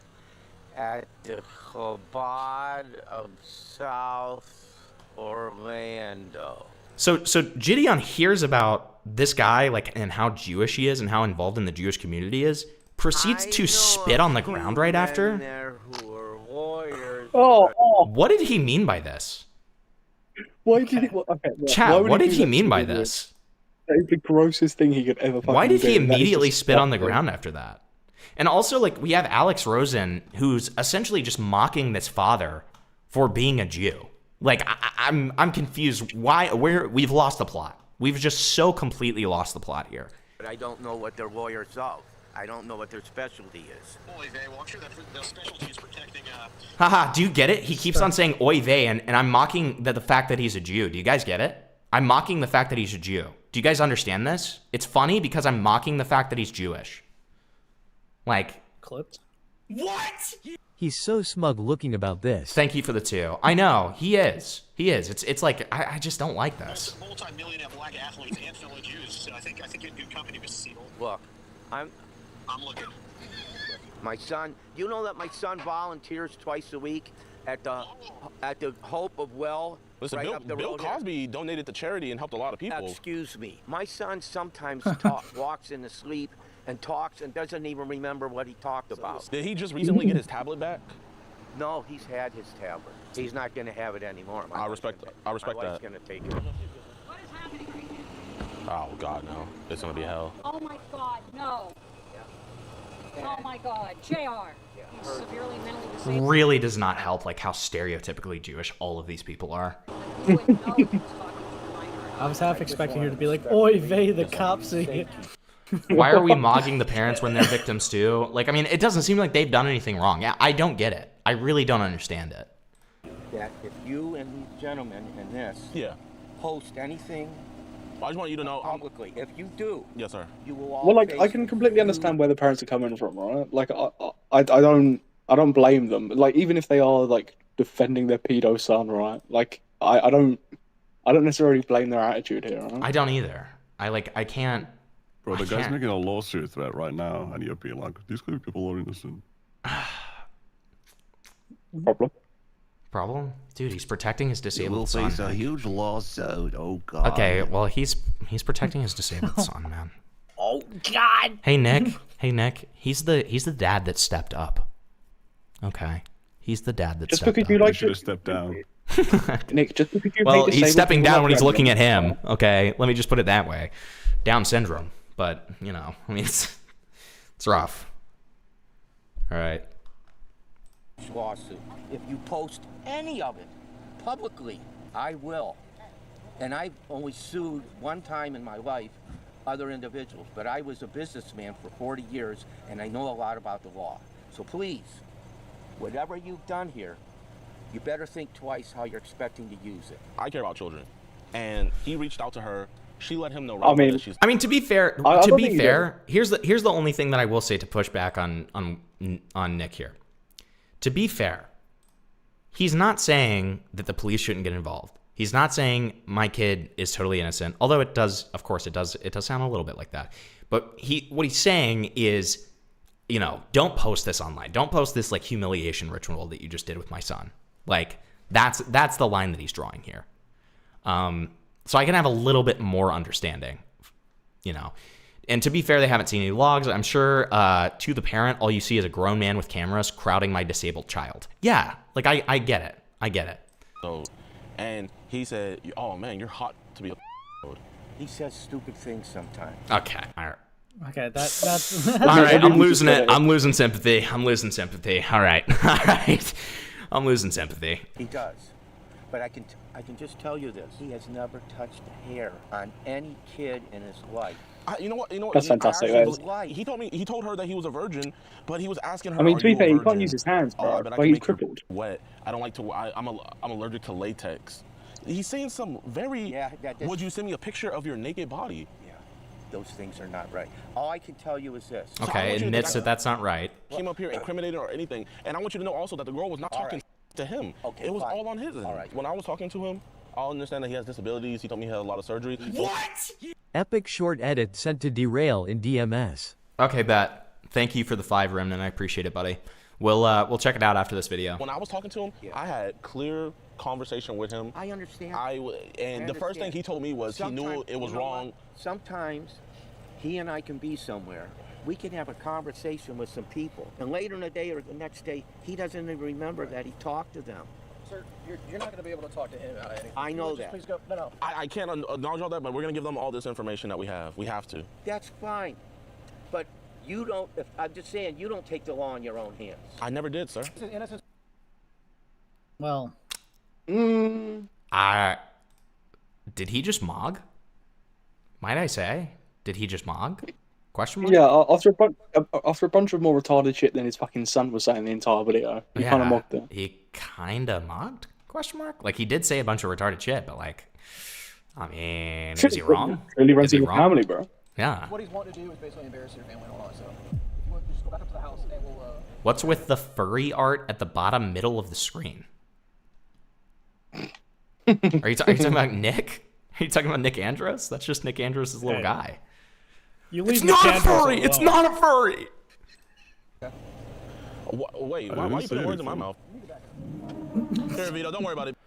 at the Chabad of South Orlando. So Jidion hears about this guy, like, and how Jewish he is and how involved in the Jewish community is, proceeds to spit on the ground right after. What did he mean by this? Why did he... Okay, Chad, what did he mean by this? That is the grossest thing he could ever fucking do. Why did he immediately spit on the ground after that? And also, like, we have Alex Rosen, who's essentially just mocking this father for being a Jew. Like, I'm confused. We've lost the plot. We've just so completely lost the plot here. But I don't know what their lawyers of. I don't know what their specialty is. Oy vey, well, I'm sure that their specialty is protecting... Haha, do you get it? He keeps on saying oy vey, and I'm mocking the fact that he's a Jew. Do you guys get it? I'm mocking the fact that he's a Jew. Do you guys understand this? It's funny because I'm mocking the fact that he's Jewish. Like... Clipped? What? He's so smug looking about this. Thank you for the 2. I know, he is. It's like, I just don't like this. Multi-millionaire black athletes and fellow Jews. So I think you're in good company, Mr. Siegel. Look, I'm looking. My son, you know that my son volunteers twice a week at the Hope of Well. Listen, right up the Bill road here. Cosby donated to charity and helped a lot of people. Excuse me. My son sometimes walks in his sleep and talks and doesn't even remember what he talked about. Did he just recently get his tablet back? No, he's had his tablet. He's not going to have it anymore. I respect that. My wife's going to take it. Oh God, no! It's gonna be hell. Oh my God, no. Oh my God, JR. He's severely mentally disabled. Really does not help like how stereotypically Jewish all of these people are. I was half expecting her to be like, "Oy vey, the cops are here." Why are we mogging the parents when they're victims too? Like, I mean, it doesn't seem like they've done anything wrong. Yeah, I don't get it. I really don't understand it. That if you and these gentlemen in this post anything I just want you to know publicly, if you do, yes, sir, you will all. Well, like I can completely understand where the parents are coming from, right? Like I don't blame them. Like even if they are like defending their pedo son, right? Like I don't necessarily blame their attitude here. Right? I don't either. I can't. Bro, the guy's making a lawsuit threat right now, and you're being like, these people are innocent. Problem? Dude, he's protecting his disabled You will son. face a huge lawsuit. Oh God. Okay, well he's protecting his disabled son, man. Oh God. Hey Nick. Hey Nick. He's the dad that stepped up. Okay. He's the dad that Just stepped because up. you like should have stepped down. Nick, just because you well, hate he's disabled stepping people down like when he's that, looking at yeah. him. Okay, let me just put it that way. Down syndrome. But you know, I mean, it's rough. All right. Lawsuit. If you post any of it publicly, I will. And I've only sued one time in my life other individuals, but I was a businessman for 40 years and I know a lot about the law. So please, whatever you've done here, you better think twice how you're expecting to use it. I care about children, and he reached out to her. She let him know. I mean, that she's. to be fair, here's the only thing that I will say to push back on Nick here. To be fair, he's not saying that the police shouldn't get involved. He's not saying my kid is totally innocent, although it does sound a little bit like that. But what he's saying is, you know, don't post this online. Don't post this like humiliation ritual that you just did with my son. Like that's the line that he's drawing here. So I can have a little bit more understanding, you know. And to be fair, they haven't seen any logs. I'm sure to the parent, all you see is a grown man with cameras crowding my disabled child. Yeah, like I get it. I get it. So, and he said, "Oh man, you're hot to be a." He says stupid things sometimes. Okay, all right. Okay, that's all right. I'm losing it. I'm losing sympathy. All right, all right. I'm losing sympathy. He does. But I can just tell you this. He has never touched a hair on any kid in his life. You know what? That's fantastic. He told her that he was a virgin, but he was asking her. I mean, "Are to be you a fair, he virgin?" can't use his hands, bro. But I Like, can he's make your crippled. wet. I don't like to. I'm allergic to latex. He's saying some very. Would you send me a picture of your naked body? Yeah, those things are not right. All I can tell you is this. Okay, admits that that's not right. Came up here incriminated or anything, and I want you to know also that the girl was not talking to him. Okay, it was fine. all on his end. All right. When I was talking to him, I understand that he has disabilities. He told me he had a lot of surgery. What? Epic short edit sent to Derail in DMS. Okay, bet. Thank you for the 5 Remnant. I appreciate it, buddy. We'll check it out after this video. When I was talking to him, I had clear conversation with him. I understand. The first thing he told me was he knew it was wrong. Sometimes he and I can be somewhere. We can have a conversation with some people, and later in the day or the next day, he doesn't even remember that he talked to them. Sir, you're not going to be able to talk to him about anything. I know that. Please go. No. I can't acknowledge all that, but we're going to give them all this information that we have. We have to. That's fine. But you don't, I'm just saying, you don't take the law in your own hands. I never did, sir. Well. Did he just mog? Might I say? Did he just mog? Question mark? Yeah, after a bunch of more retarded shit than his fucking son was saying the entire video, he kind of mocked it. He kind of mocked? Question mark? Like, he did say a bunch of retarded shit, but like, I mean, is he wrong? Really runs Is he in the wrong? family, bro. Yeah. What he's wanting to do is basically embarrass your family and all that. So, if you want to just go back up to the house and we'll. What's with the furry art at the bottom middle of the screen? Are you talking about Nick? Are you talking about Nick Andros? That's just Nick Andros' little guy. You leave It's Nick not a Andros furry! alone. It's not a furry! Wait, why are you putting words in my mouth? Here, Vito, don't worry about it.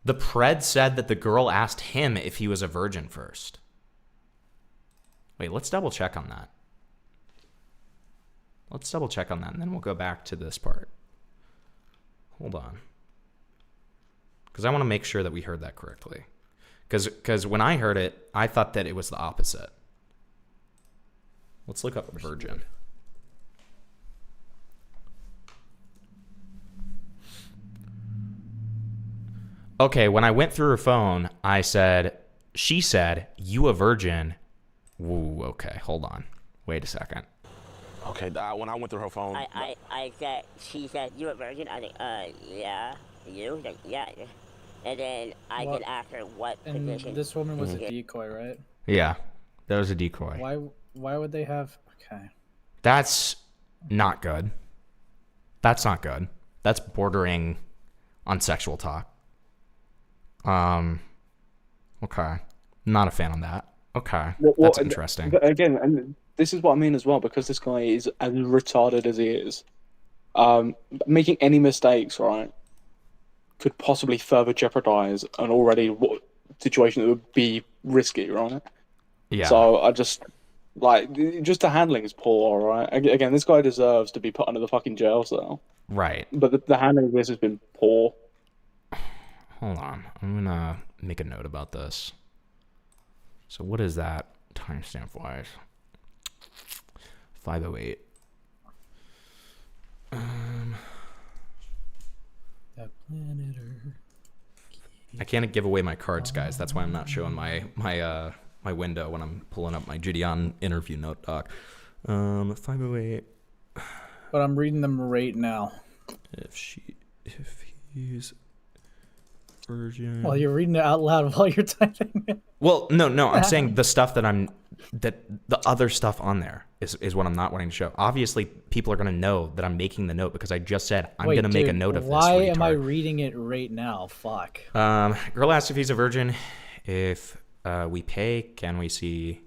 The pred said that the girl asked him if he was a virgin first. Wait, let's double check on that. Let's double check on that, and then we'll go back to this part. Hold on. Because I want to make sure that we heard that correctly. Because when I heard it, I thought that it was the opposite. Let's look up virgin. Okay, when I went through her phone, she said, you a virgin. Woo, okay, hold on. Wait a second. Okay, when I went through her phone. I said, she said, you a virgin? I think, yeah. You? Like, yeah. And then I did ask her what position. And this woman was a decoy, right? Yeah, that was a decoy. Why would they have... Okay. That's not good. That's not good. That's bordering on sexual talk. Okay. Not a fan of that. Okay. That's interesting. Again, and this is what I mean as well, because this guy is as retarded as he is. Making any mistakes, right, could possibly further jeopardize an already situation that would be risky, right? Yeah. So I just, just the handling is poor, right? Again, this guy deserves to be put under the fucking jail cell. Right. But the handling of this has been poor. Hold on. I'm going to make a note about this. So what is that timestamp wise? 5:08. I can't give away my cards, guys. That's why I'm not showing my window when I'm pulling up my Jidion interview note doc. 5:08. But I'm reading them right now. If he's virgin. Well, you're reading it out loud while you're typing it. Well, no. I'm saying the stuff that the other stuff on there is what I'm not wanting to show. Obviously, people are going to know that I'm making the note because I just said I'm going to make a note of this. Why am I reading it right now? Fuck. Girl asked if he's a virgin. If we pay, can we see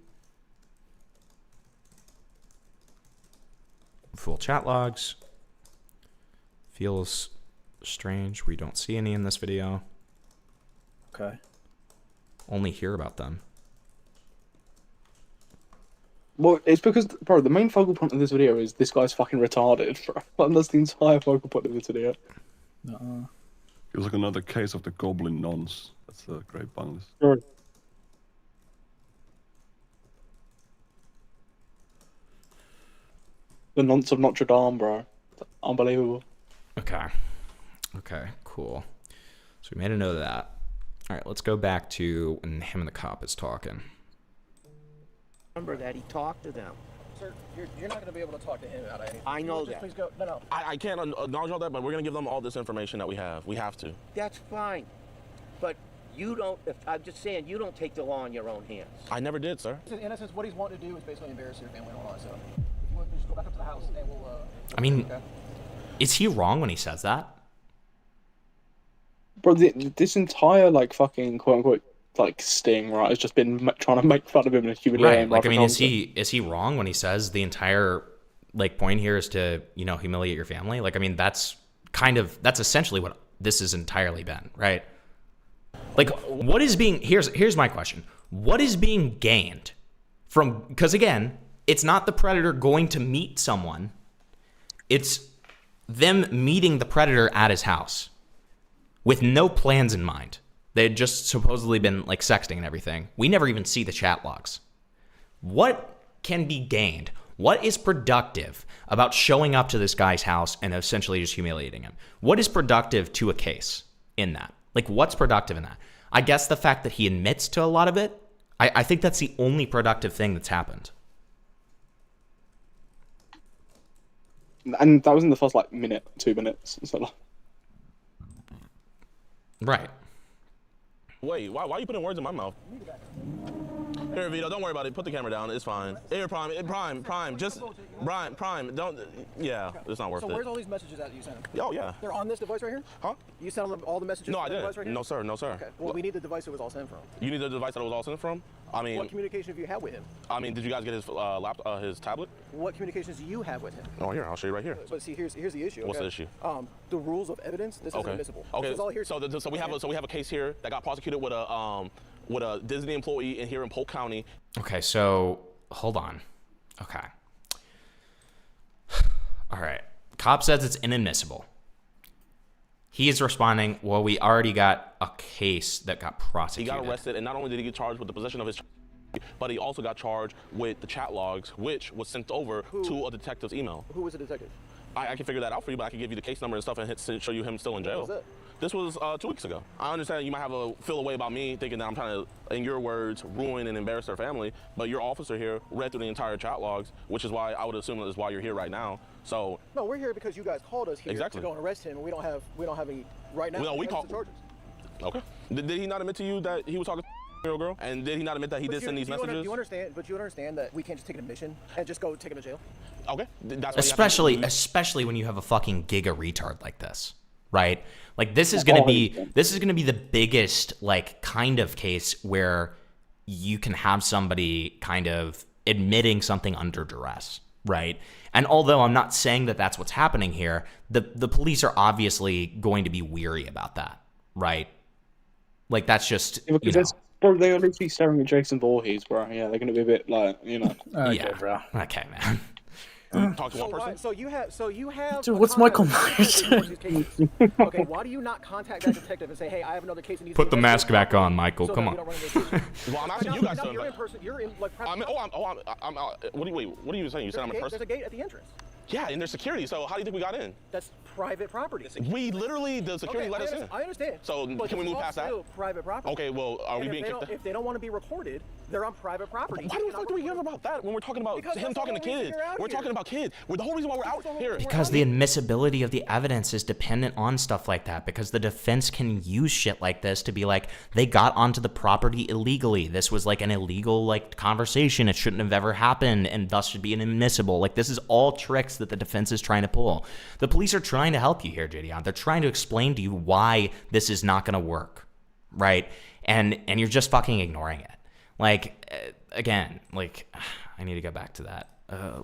full chat logs? Feels strange. We don't see any in this video. Okay. Only hear about them. Well, it's because, bro, the main focal point of this video is this guy's fucking retarded, bro. That's the entire focal point of this video. It was like another case of the goblin nonce. That's a great bonus. Sure. The nonce of Notre Dame, bro. Unbelievable. Okay. Okay, cool. So we made a note of that. All right, let's go back to when him and the cop is talking. Remember that he talked to them. Sir, you're not going to be able to talk to him about anything. I know Just that. Please go. No. I can't acknowledge all that, but we're going to give them all this information that we have. We have to. That's fine. But you don't, I'm just saying, you don't take the law in your own hands. I never did, sir. In essence, what he's wanting to do is basically embarrass your family and all that. So if you want to just go back up to the house and we'll... I mean, okay. Is he wrong when he says that? Bro, this entire, fucking quote-unquote, sting, right, has just been trying to make fun of him and humiliate him. Right, I mean, is he wrong when he says the entire, point here is to, humiliate your family? I mean, that's essentially what this has entirely been, right? What is being, here's my question. What is being gained from, because again, it's not the predator going to meet someone. It's them meeting the predator at his house with no plans in mind. They had just supposedly been sexting and everything. We never even see the chat logs. What can be gained? What is productive about showing up to this guy's house and essentially just humiliating him? What is productive to a case in that? What's productive in that? I guess the fact that he admits to a lot of it, I think that's the only productive thing that's happened. And that was in the first, 2 minutes. So, Right. Wait, why are you putting words in my mouth? Here, Vito, don't worry about it. Put the camera down. It's fine. Here, Prime. Just, Prime, don't, yeah, it's not worth So it. where's all these messages that you sent him? Oh, yeah. They're on this device right here? Huh? You sent them all the messages No, on I the device didn't. right here? No, sir. No, sir. Okay. Well, we need the device it was all sent from. You need the device that it was all sent from? I mean, What communication have you had with him? I mean, did you guys get his his tablet? What communications do you have with him? Oh, here, I'll show you right here. But see, here's the issue. What's okay? the issue? The rules of evidence. This is admissible. Okay. This is all here. So we have a case here that got prosecuted with a Disney employee in here in Polk County. Okay, so hold on. Okay. All right. Cop says it's inadmissible. He is responding, well, we already got a case that got prosecuted. He got arrested, and not only did he get charged with the possession of his, but he also got charged with the chat logs, which was sent over to a detective's email. Who was the detective? I can figure that out for you, but I can give you the case number and stuff and show you him still in jail. What was it? This was 2 weeks ago. I understand you might have a feel away about me thinking that I'm trying to, in your words, ruin and embarrass their family, but your officer here read through the entire chat logs, which is why I would assume that is why you're here right now. So No, we're here because you guys called us here to go and arrest him, and we don't have any right now. No, we called. Charges. Okay. Did he not admit to you that he was talking to a girl? And did he not admit that he did send these messages? You understand? But you understand that we can't just take an admission and just go take him to jail. Okay. That's especially when you have a fucking giga retard like this, right? Like this is gonna be the biggest like kind of case where you can have somebody kind of admitting something under duress, right? And although I'm not saying that that's what's happening here, the police are obviously going to be weary about that, right? Like that's just bro, they are literally staring at Jason Voorhees, bro. Yeah, they're gonna be a bit like, you know. Okay, bro. Okay, man. Talk to one person. So you have. Dude, what's Michael Myers? Okay, why do you not contact that detective and say, hey, I have another case and needs Put the mask back on, Michael. Come on. Well, I'm asking you guys to. You're in like. What are you saying? You said I'm a person? There's a gate at the entrance. Yeah, and there's security. So how do you think we got in? That's private property. We literally, the security let us in. I understand. So but can we move past that? Still private property. Okay, well, are we being kicked out? If they don't want to be recorded, they're on private property. Why the fuck do we hear about that when we're talking about him talking to kids? We're talking about kids. The whole reason why we're out here. Because the admissibility of the evidence is dependent on stuff like that. Because the defense can use shit like this to be like, they got onto the property illegally. This was like an illegal like conversation. It shouldn't have ever happened, and thus should be inadmissible. Like this is all tricks that the defense is trying to pull. The police are trying to help you here, Jidion. They're trying to explain to you why this is not going to work, right? And you're just fucking ignoring it. Like, again, like, I need to get back to that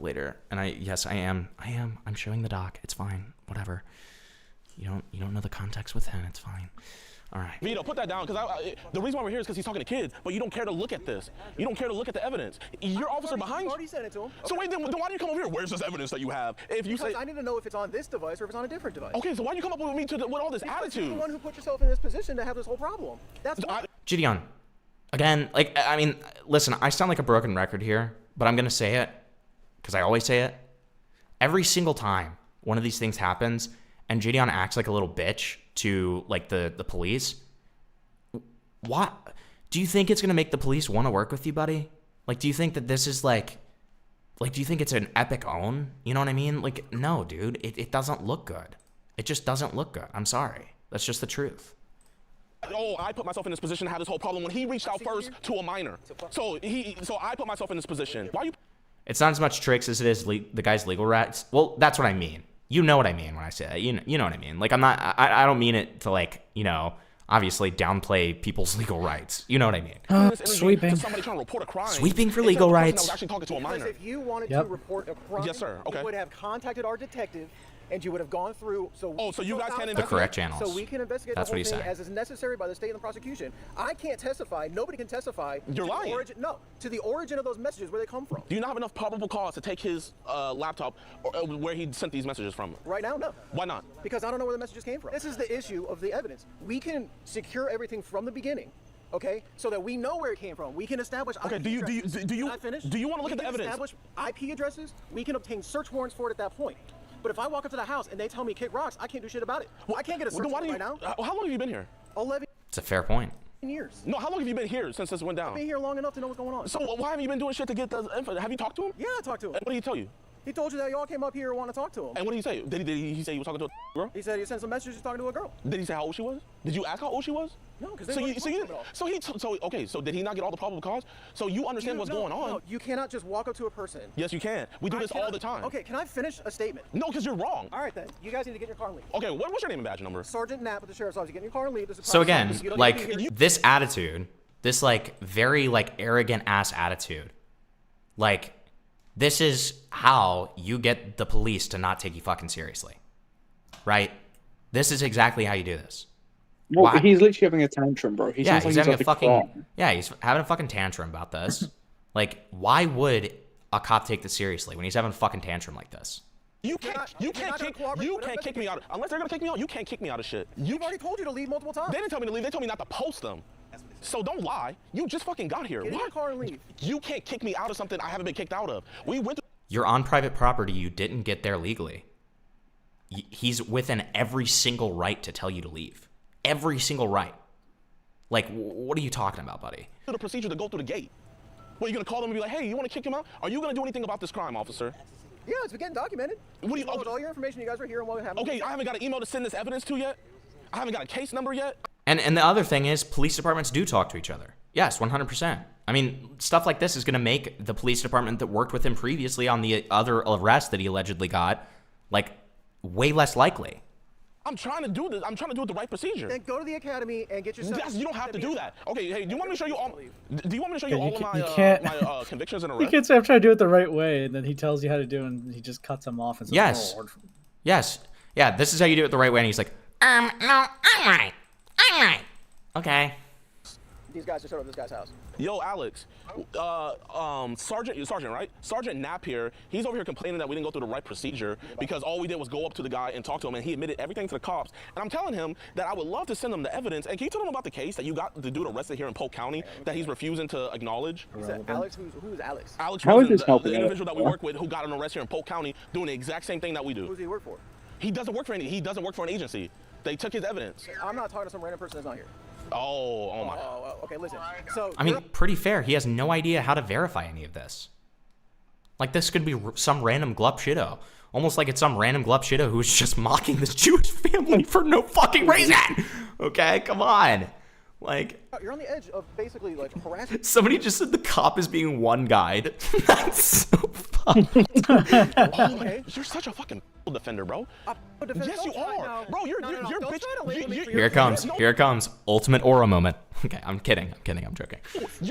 later. And I am. I'm showing the doc. It's fine. Whatever. You don't know the context with him. It's fine. All right. Vito, put that down, because the reason why we're here is because he's talking to kids, but you don't care to look at this. You don't care to look at the evidence. Your officer behind you. already sent it to him. So wait, then why do you come over here? Where's this evidence that you have? If you because I need to know if it's on this device or if it's on a different device. Okay, so why do you come up with me with all this attitude? You're the one who put yourself in this position to have this whole problem. That's why. Jidion, again, like, I mean, listen, I sound like a broken record here, but I'm going to say it, because I always say it. Every single time one of these things happens and Jidion acts like a little bitch to, like, the police, what? Do you think it's going to make the police want to work with you, buddy? Like, do you think that this is, do you think it's an epic own? You know what I mean? Like, no, dude, it doesn't look good. It just doesn't look good. I'm sorry. That's just the truth. Oh, I put myself in this position to have this whole problem when he reached out first to a minor. So I put myself in this position. Why you? It's not as much tricks as it is the guy's legal rights. Well, that's what I mean. You know what I mean when I say that. You know what I mean. Like, I don't mean it to, like, you know, obviously downplay people's legal rights. You know what I mean. Sweeping. Somebody trying to report a crime. Sweeping for legal rights. Actually talking to a minor. Because if you wanted to report a crime, yes, sir. Okay. you would have contacted our detective, and you would have gone through. So you guys can investigate the correct channels. So we can investigate That's the whole what he's thing saying. as is necessary by the state and the prosecution. I can't testify. Nobody can testify. You're lying. To the origin of those messages, where they come from. Do you not have enough probable cause to take his laptop where he sent these messages from? Right now, no. Why not? Because I don't know where the messages came from. This is the issue of the evidence. We can secure everything from the beginning, okay, so that we know where it came from. We can establish. Okay. IP Do you finish? Do you want to look at the evidence? Establish IP addresses. We can obtain search warrants for it at that point. But if I walk up to the house and they tell me kick rocks, I can't do shit about it. Well, I can't get a search warrant right now. How long have you been here? 11 It's a fair point. years. No, how long have you been here since this went down? I've been here long enough to know what's going on. So why haven't you been doing shit to get the info? Have you talked to him? Yeah, I talked to him. And what did he tell you? He told you that y'all came up here and want to talk to him. And what did he say? Did he say you were talking to a girl? He said he sent some messages talking to a girl. Did he say how old she was? Did you ask how old she was? No, because so did he not get all the probable cause? So you understand what's going on? No, you cannot just walk up to a person. Yes, you can. We do this all the time. Okay, can I finish a statement? No, because you're wrong. All right then, you guys need to get in your car and leave. Okay, what's your name and badge number? Sergeant Knapp with the sheriff's office. Get in your car and leave. This is So private again, property. You don't like need to be here. this attitude, this like very like arrogant ass attitude, like this is how you get the police to not take you fucking seriously, right? This is exactly how you do this. Well, Why? he's literally having a tantrum, bro. He Yeah, sounds he's like having at a the fucking club. yeah, he's having a fucking tantrum about this. Like, why would a cop take this seriously when he's having a fucking tantrum like this? You can't kick me out. Unless they're gonna kick me out, you can't kick me out of shit. You've already told you to leave multiple times. They didn't tell me to leave. They told me not to post them. So don't lie. You just fucking got here. Get in your car and leave. You can't kick me out of something I haven't been kicked out of. We went. You're on private property. You didn't get there legally. He's within every single right to tell you to leave. Every single right. Like, what are you talking about, buddy? The procedure to go through the gate. What, are you gonna call them and be like, hey, you wanna kick him out? Are you gonna do anything about this crime, officer? Yeah, it's been getting documented. What do you? With all your information, you guys were here and what happened. Okay, I haven't got an email to send this evidence to yet. I haven't got a case number yet. And the other thing is, police departments do talk to each other. Yes, 100%. I mean, stuff like this is going to make the police department that worked with him previously on the other arrest that he allegedly got, like, way less likely. I'm trying to do this. I'm trying to do it the right procedure. Then go to the academy and get yourself. Yes, you don't have to do that. Okay, hey, do you want me to show you all? Do you want me to show you all of my convictions and You arrests? can't say I'm trying to do it the right way, and then he tells you how to do it, and he just cuts him off and says, Yes. "Oh, Yes. Yeah, this is how you do it the right way. And he's like, no, I'm right. I'm right. Okay. These guys just showed up at this guy's house. Yo, Alex, Sergeant, right? Sergeant Knapp here, he's over here complaining that we didn't go through the right procedure because all we did was go up to the guy and talk to him, and he admitted everything to the cops. And I'm telling him that I would love to send him the evidence. And can you tell him about the case that you got the dude arrested here in Polk County that he's refusing to acknowledge? He said, Alex, who's Alex? Alex How is Rosen, this helping the us? individual that we work with who got an arrest here in Polk County doing the exact same thing that we do. Who does he work for? He doesn't work for he doesn't work for an agency. They took his evidence. I'm not talking to some random person that's not here. Oh my. Okay, listen. So I mean, pretty fair. He has no idea how to verify any of this. Like, this could be some random glup shitto. Almost like it's some random glup shitto who's just mocking this Jewish family for no fucking reason. Okay, come on. Like, you're on the edge of basically like harassing. somebody just said the cop is being one guide. That's so funny. Okay. You're such a fucking defender, bro. Yes, you are, bro. You're bitch. Here it comes. Here it comes. Ultimate aura moment. Okay, I'm kidding. I'm joking. This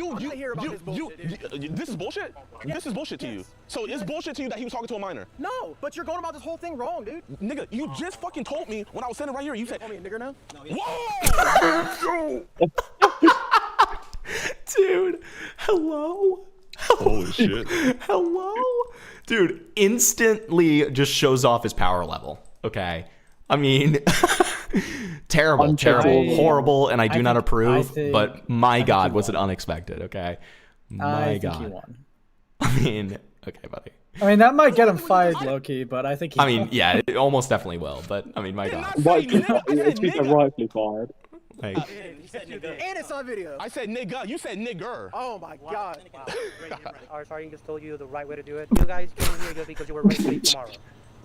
is bullshit. This is bullshit to you. So it's bullshit to you that he was talking to a minor. No, but you're going about this whole thing wrong, dude. Nigga, you just fucking told me when I was standing right here. You said, "Call me a nigger now." Whoa! Dude, hello? Holy shit. Hello? Dude, instantly just shows off his power level. Okay. I mean, terrible, horrible, and I do not approve, but my God, was it unexpected, okay? My God. think he won. I mean, okay, buddy. I mean, that might get him fired, low-key, but I think he I mean, yeah, it almost definitely will, but I mean, my God. It's rightfully fired. Like, And it's on video. I said nigga. You said nigger. Oh my God. Our sergeant just told you the right way to do it. You guys came here just because you were ready to leave tomorrow.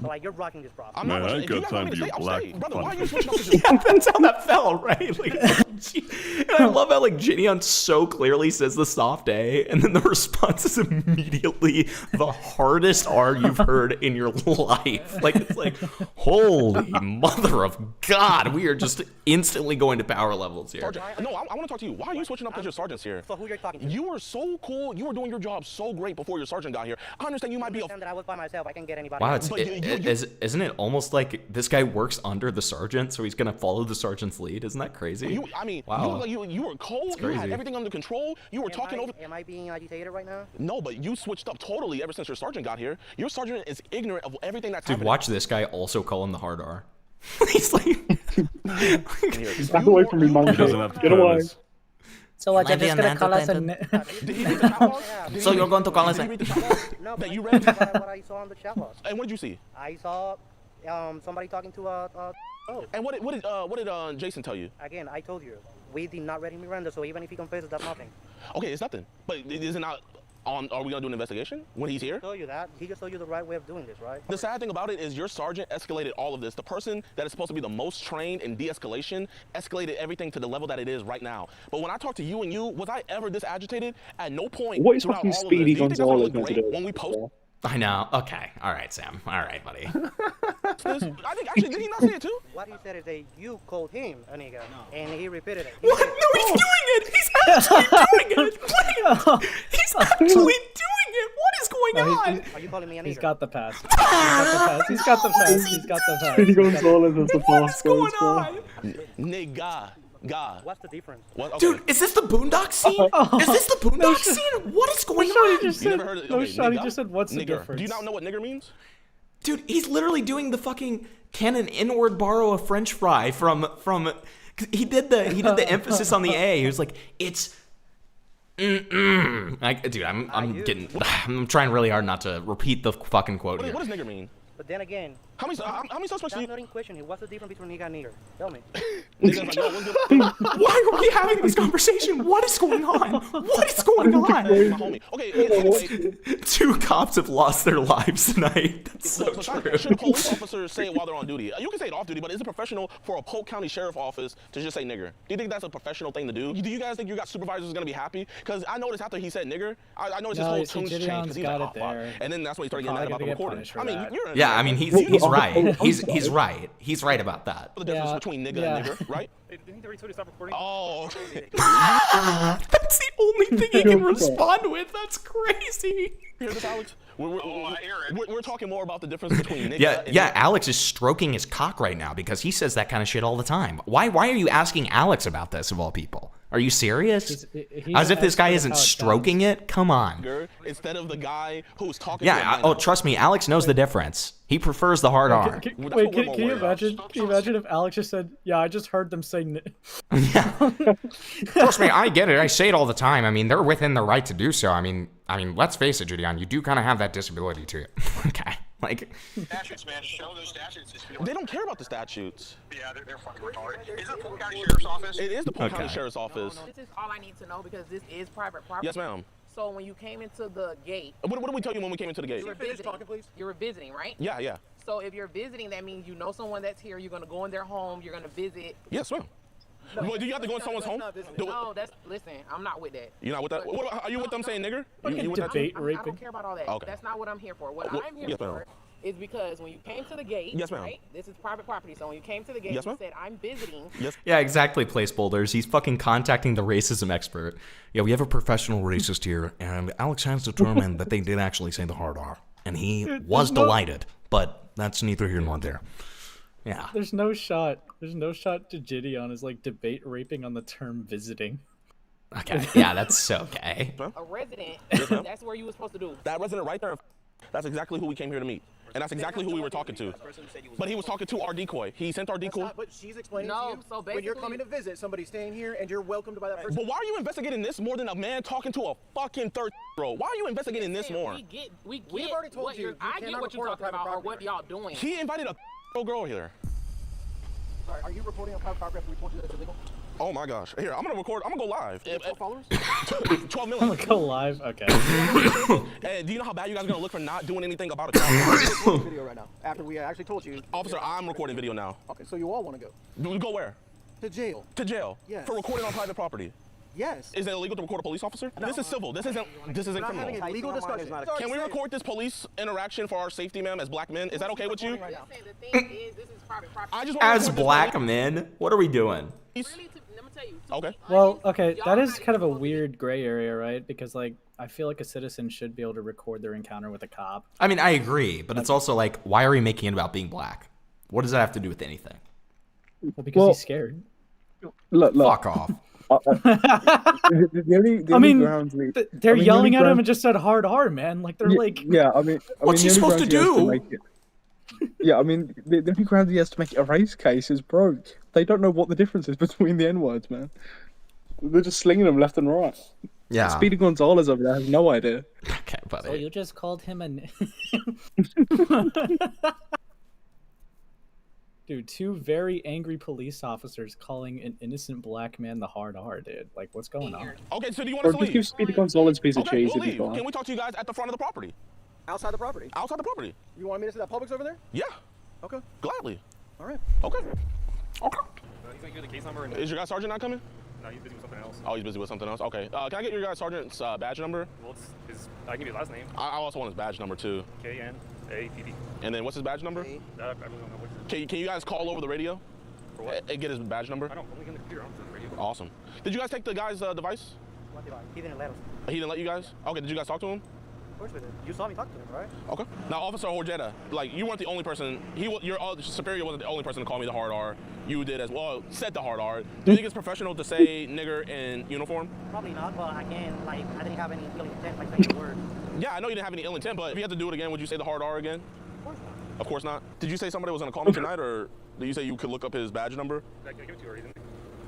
So like, you're rocking this process. Man, I ain't got time for your black Brother, why are you punch. switching up to yeah, that's how that fell, right? Like, and I love how like Jidion so clearly says the soft A, and then the response is immediately the hardest R you've heard in your life. Like, it's like, holy mother of God, we are just instantly going to power levels here. Sergeant, no, I want to talk to you. Why are you switching up because your sergeant's here? So who you're talking to? You were so cool. You were doing your job so great before your sergeant got here. I understand you might be a... that I was by myself. I can get anybody. Wow, isn't it almost like this guy works under the sergeant, so he's gonna follow the sergeant's lead? Isn't that crazy? Wow. You were cold. You had everything under control. You were talking over. Am I being agitated right now? No, but you switched up totally ever since your sergeant got here. Your sergeant is ignorant of everything that's Dude, happening. watch this guy also calling the hard R. He's like, back away from me, monkey. Get away. So like, you're just gonna call us a... So you're going to call us a... No, but you read what I saw on the chat box. And what did you see? I saw somebody talking to And what did Jason tell you? Again, I told you, we did not read Miranda, so even if he confesses, that's nothing. Okay, it's nothing. But is it not? Are we gonna do an investigation when he's here? Told you that. He just told you the right way of doing this, right? The sad thing about it is your sergeant escalated all of this. The person that is supposed to be the most trained in de-escalation escalated everything to the level that it is right now. But when I talk to you and you, was I ever this agitated? At no point. What is throughout fucking all of Speedy this, do you think that's gonna Gonzalez look meant to great do? when we post? I know. Okay. All right, Sam. All right, buddy. I think actually, did he not say it too? What he said is that you called him a nigga, and he repeated it. What? No, he's doing it. He's actually doing it. Wait. He's actually doing it. What is going on? Are you calling me a nigga? He's got the pass. He's got the pass. He's got the pass. Speedy Gonzalez has the pass. What is going on? Nigga. God. What's the difference? What? Okay. Dude, is this the Boondock scene? Is this the Boondock scene? What is going on? He just You said, never heard of, no, okay, Shotty nigga? just said, what's the Nigger. difference? Do you not know what nigger means? Dude, he's literally doing the fucking can an N-word borrow a French fry from he did the emphasis on the A. He was like, it's dude, I'm trying really hard not to repeat the fucking quote here. What does nigger mean? But then again, how many suspects? That's not in question here. What's the difference between nigga and nigger? Tell me. Why are we having this conversation? What is going on? What is going on? Okay, Two cops have lost their lives tonight. That's so true. Should police officers say it while they're on duty? You can say it off duty, but is it professional for a Polk County Sheriff office to just say nigger? Do you think that's a professional thing to do? Do you guys think you got supervisors who's gonna be happy? Because I noticed after he said nigger, I noticed his whole tune changed because he's like, oh, fuck. And then that's when he started getting mad about the recording. I mean, yeah, I mean, he's right. He's right. He's right about that. The difference between nigga and nigger, right? Didn't he already stop recording? Oh. That's the only thing he can respond with. That's crazy. Hear this, Alex? We're talking more about the difference between nigga and yeah. Alex is stroking his cock right now because he says that kind of shit all the time. Why are you asking Alex about this of all people? Are you serious? As if this guy isn't stroking it? Come on. Instead of the guy who's talking. Yeah. Oh, trust me. Alex knows the difference. He prefers the hard R. Can you imagine? Can you imagine if Alex just said, "Yeah, I just heard them say." Trust me, I get it. I say it all the time. I mean, they're within their right to do so. I mean, let's face it, Jidion. You do kind of have that disability to you. Okay. Like. Statutes, man. Show those statutes. They don't care about the statutes. Yeah, they're fucking retarded. Is it Polk County Sheriff's Office? It is the Polk County Sheriff's Office. This is all I need to know because this is private property. Yes, ma'am. So when you came into the gate. What did we tell you when we came into the gate? You were visiting. You were visiting, right? Yeah, yeah. So if you're visiting, that means you know someone that's here. You're going to go in their home. You're going to visit. Yes, ma'am. No, do you have to go in someone's home? No, listen, I'm not with that. You're not with that? Are you with them saying nigger? You with debate I don't care about all that. Okay. That's not what I'm here for. What I'm here for is because when you came to the gate, yes, ma'am. Right? This is private property. So when you came to the gate, yes, you said, I'm visiting. Yes. Yeah, exactly, place boulders. He's fucking contacting the racism expert. Yeah, we have a professional racist here, and Alex has determined that they did actually say the hard R. And he was delighted, but that's neither here nor there. Yeah. There's no shot to Jidion is like debate raping on the term visiting. Okay, yeah, that's so gay. A resident, that's where you were supposed to do. That resident right there, that's exactly who we came here to meet. And that's exactly who we were talking to. But he was talking to our decoy. He sent our decoy. But she's explaining to you so when you're coming to visit, somebody's staying here and you're welcomed by that person. But why are you investigating this more than a man talking to a fucking third-year-old? Why are you investigating this more? We've already told you. I get what you're talking about or what y'all doing. He invited a girl here. Sorry, are you reporting on private property after we told you that it's illegal? Oh my gosh. Here, I'm gonna record. I'm gonna go live. 12 followers? 12 million. I'm gonna go live. Okay. Hey, do you know how bad you guys are gonna look for not doing anything about it? Video right now. After we actually told you. Officer, I'm recording video now. Okay, so you all want to go? Go where? To jail. To jail? Yes. For recording on private property? Yes. Is it illegal to record a police officer? No. This is civil. This isn't criminal. Having a legal discussion. Can we record this police interaction for our safety, ma'am, as black men? Is that okay with you? The thing is, this is private property. As black men? What are we doing? Okay. Well, okay, that is kind of a weird gray area, right? Because, like, I feel like a citizen should be able to record their encounter with a cop. I mean, I agree, but it's also like, why are we making it about being black? What does that have to do with anything? Well, because he's scared. Look. Fuck off. They're yelling at him and just said hard R, man. Like, they're like... Yeah, I mean... What's he supposed to do? Yeah, I mean, the only ground he has to make it a race case is, bro, they don't know what the difference is between the N-words, man. They're just slinging them left and right. Yeah. Speedy Gonzalez over there has no idea. Okay, buddy. So you just called him a... Dude, 2 very angry police officers calling an innocent black man the hard R, dude. Like, what's going on? Okay, so do you want Or us to just leave? give Speedy Gonzalez a piece of Okay, cheese we'll if he's leave. fine. Can we talk to you guys at the front of the property? Outside the property? Outside the property. You want me to see that Publix over there? Yeah. Okay. Gladly. All right. Okay. Okay. He's gonna give the case number. Is your guy sergeant not coming? No, he's busy with something else. Oh, he's busy with something else. Okay. Can I get your guy sergeant's badge number? Well, it's his. I can give you his last name. I also want his badge number too. KNAPD. And then what's his badge number? I really don't know what. Can you guys call over the radio? For what? And get his badge number? I don't. Only on the computer. I don't the radio. Awesome. Did you guys take the guy's device? What device? He didn't let us. He didn't let you guys? Okay. Did you guys talk to him? Of course we did. You saw me talk to him, right? Okay. Now, Officer Horjeta, like, you weren't the only person. Your superior wasn't the only person to call me the hard R. You did as well. Said the hard R. Do you think it's professional to say nigger in uniform? Probably not, but I didn't have any ill intent by saying the word. Yeah, I know you didn't have any ill intent, but if you had to do it again, would you say the hard R again? Of course not. Of course not. Did you say somebody was gonna call me tonight, or did you say you could look up his badge number? Did I give it to you or anything?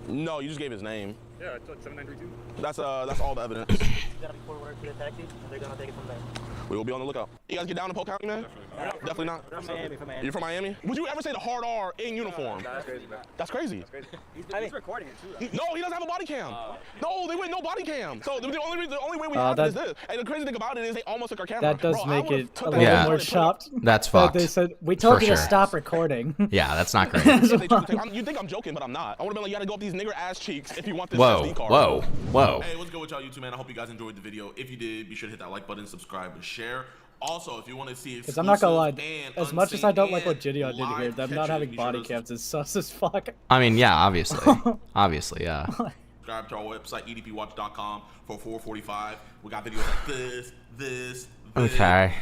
No, you just gave his name. Yeah, it's like 7932. That's all the evidence. You gotta be forwarded to the taxi, and they're gonna take it from there. We will be on the lookout. You guys get down to Polk County, man? Definitely not. From Miami. You're from Miami? Would you ever say the hard R in uniform? That's crazy, man. That's crazy. He's recording it too. No, he doesn't have a body cam. No, they went no body cam. So the only way we have it is this. And the crazy thing about it is they almost took our camera. That does make it a little Yeah. more shocked. That's that fucked. They said, we told For you to sure. stop recording. Yeah, that's not great. You think I'm joking, but I'm not. I would have been like, you gotta go up these nigger ass cheeks if you want this Whoa, SD card. whoa, whoa. Hey, what's good with y'all, YouTube, man? I hope you guys enjoyed the video. If you did, be sure to hit that like button, subscribe, and share. Also, if you want to see Because I'm not gonna lie, exclusive as and much as I don't like what unseen Jidion did and here, live them not catches, having be sure body to cams is sus as fuck. I mean, yeah, obviously. Obviously, yeah. subscribe to our website, edpwatch.com, for 445. We got videos like this. Okay.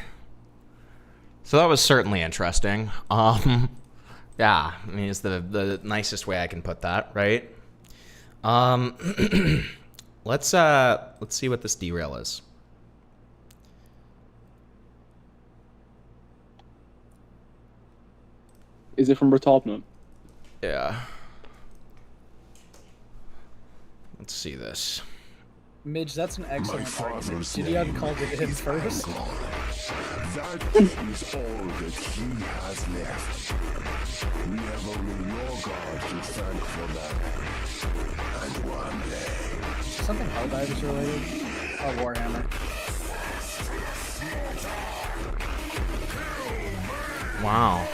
So that was certainly interesting. Yeah, I mean, it's the nicest way I can put that, right? Let's see what this derail is. Is it from retardment? Yeah. Let's see this. Midge, that's an excellent argument. Jidion called it in first. That is all that he has left. We have only your God to thank for that. And one day. Something Helldivers related? Oh, Warhammer. Wow.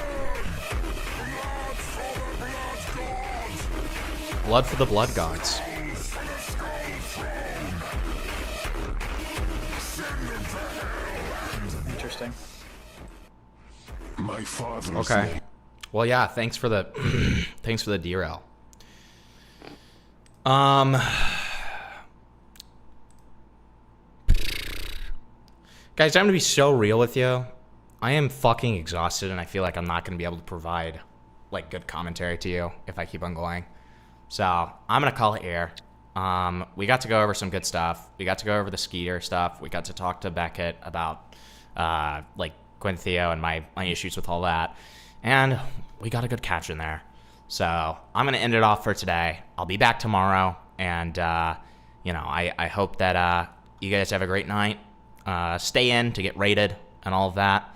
Blood for the Blood Gods. Interesting. My father. Okay. Well, yeah. Thanks for the thanks for the derail. Guys, I'm gonna be so real with you. I am fucking exhausted, and I feel like I'm not gonna be able to provide like good commentary to you if I keep on going. So I'm gonna call it here. We got to go over some good stuff. We got to go over the Skeeter stuff. We got to talk to Beckett about like Quintheo and my issues with all that. And we got a good catch in there. So I'm gonna end it off for today. I'll be back tomorrow, and you know, I hope that you guys have a great night. Stay in to get rated and all of that.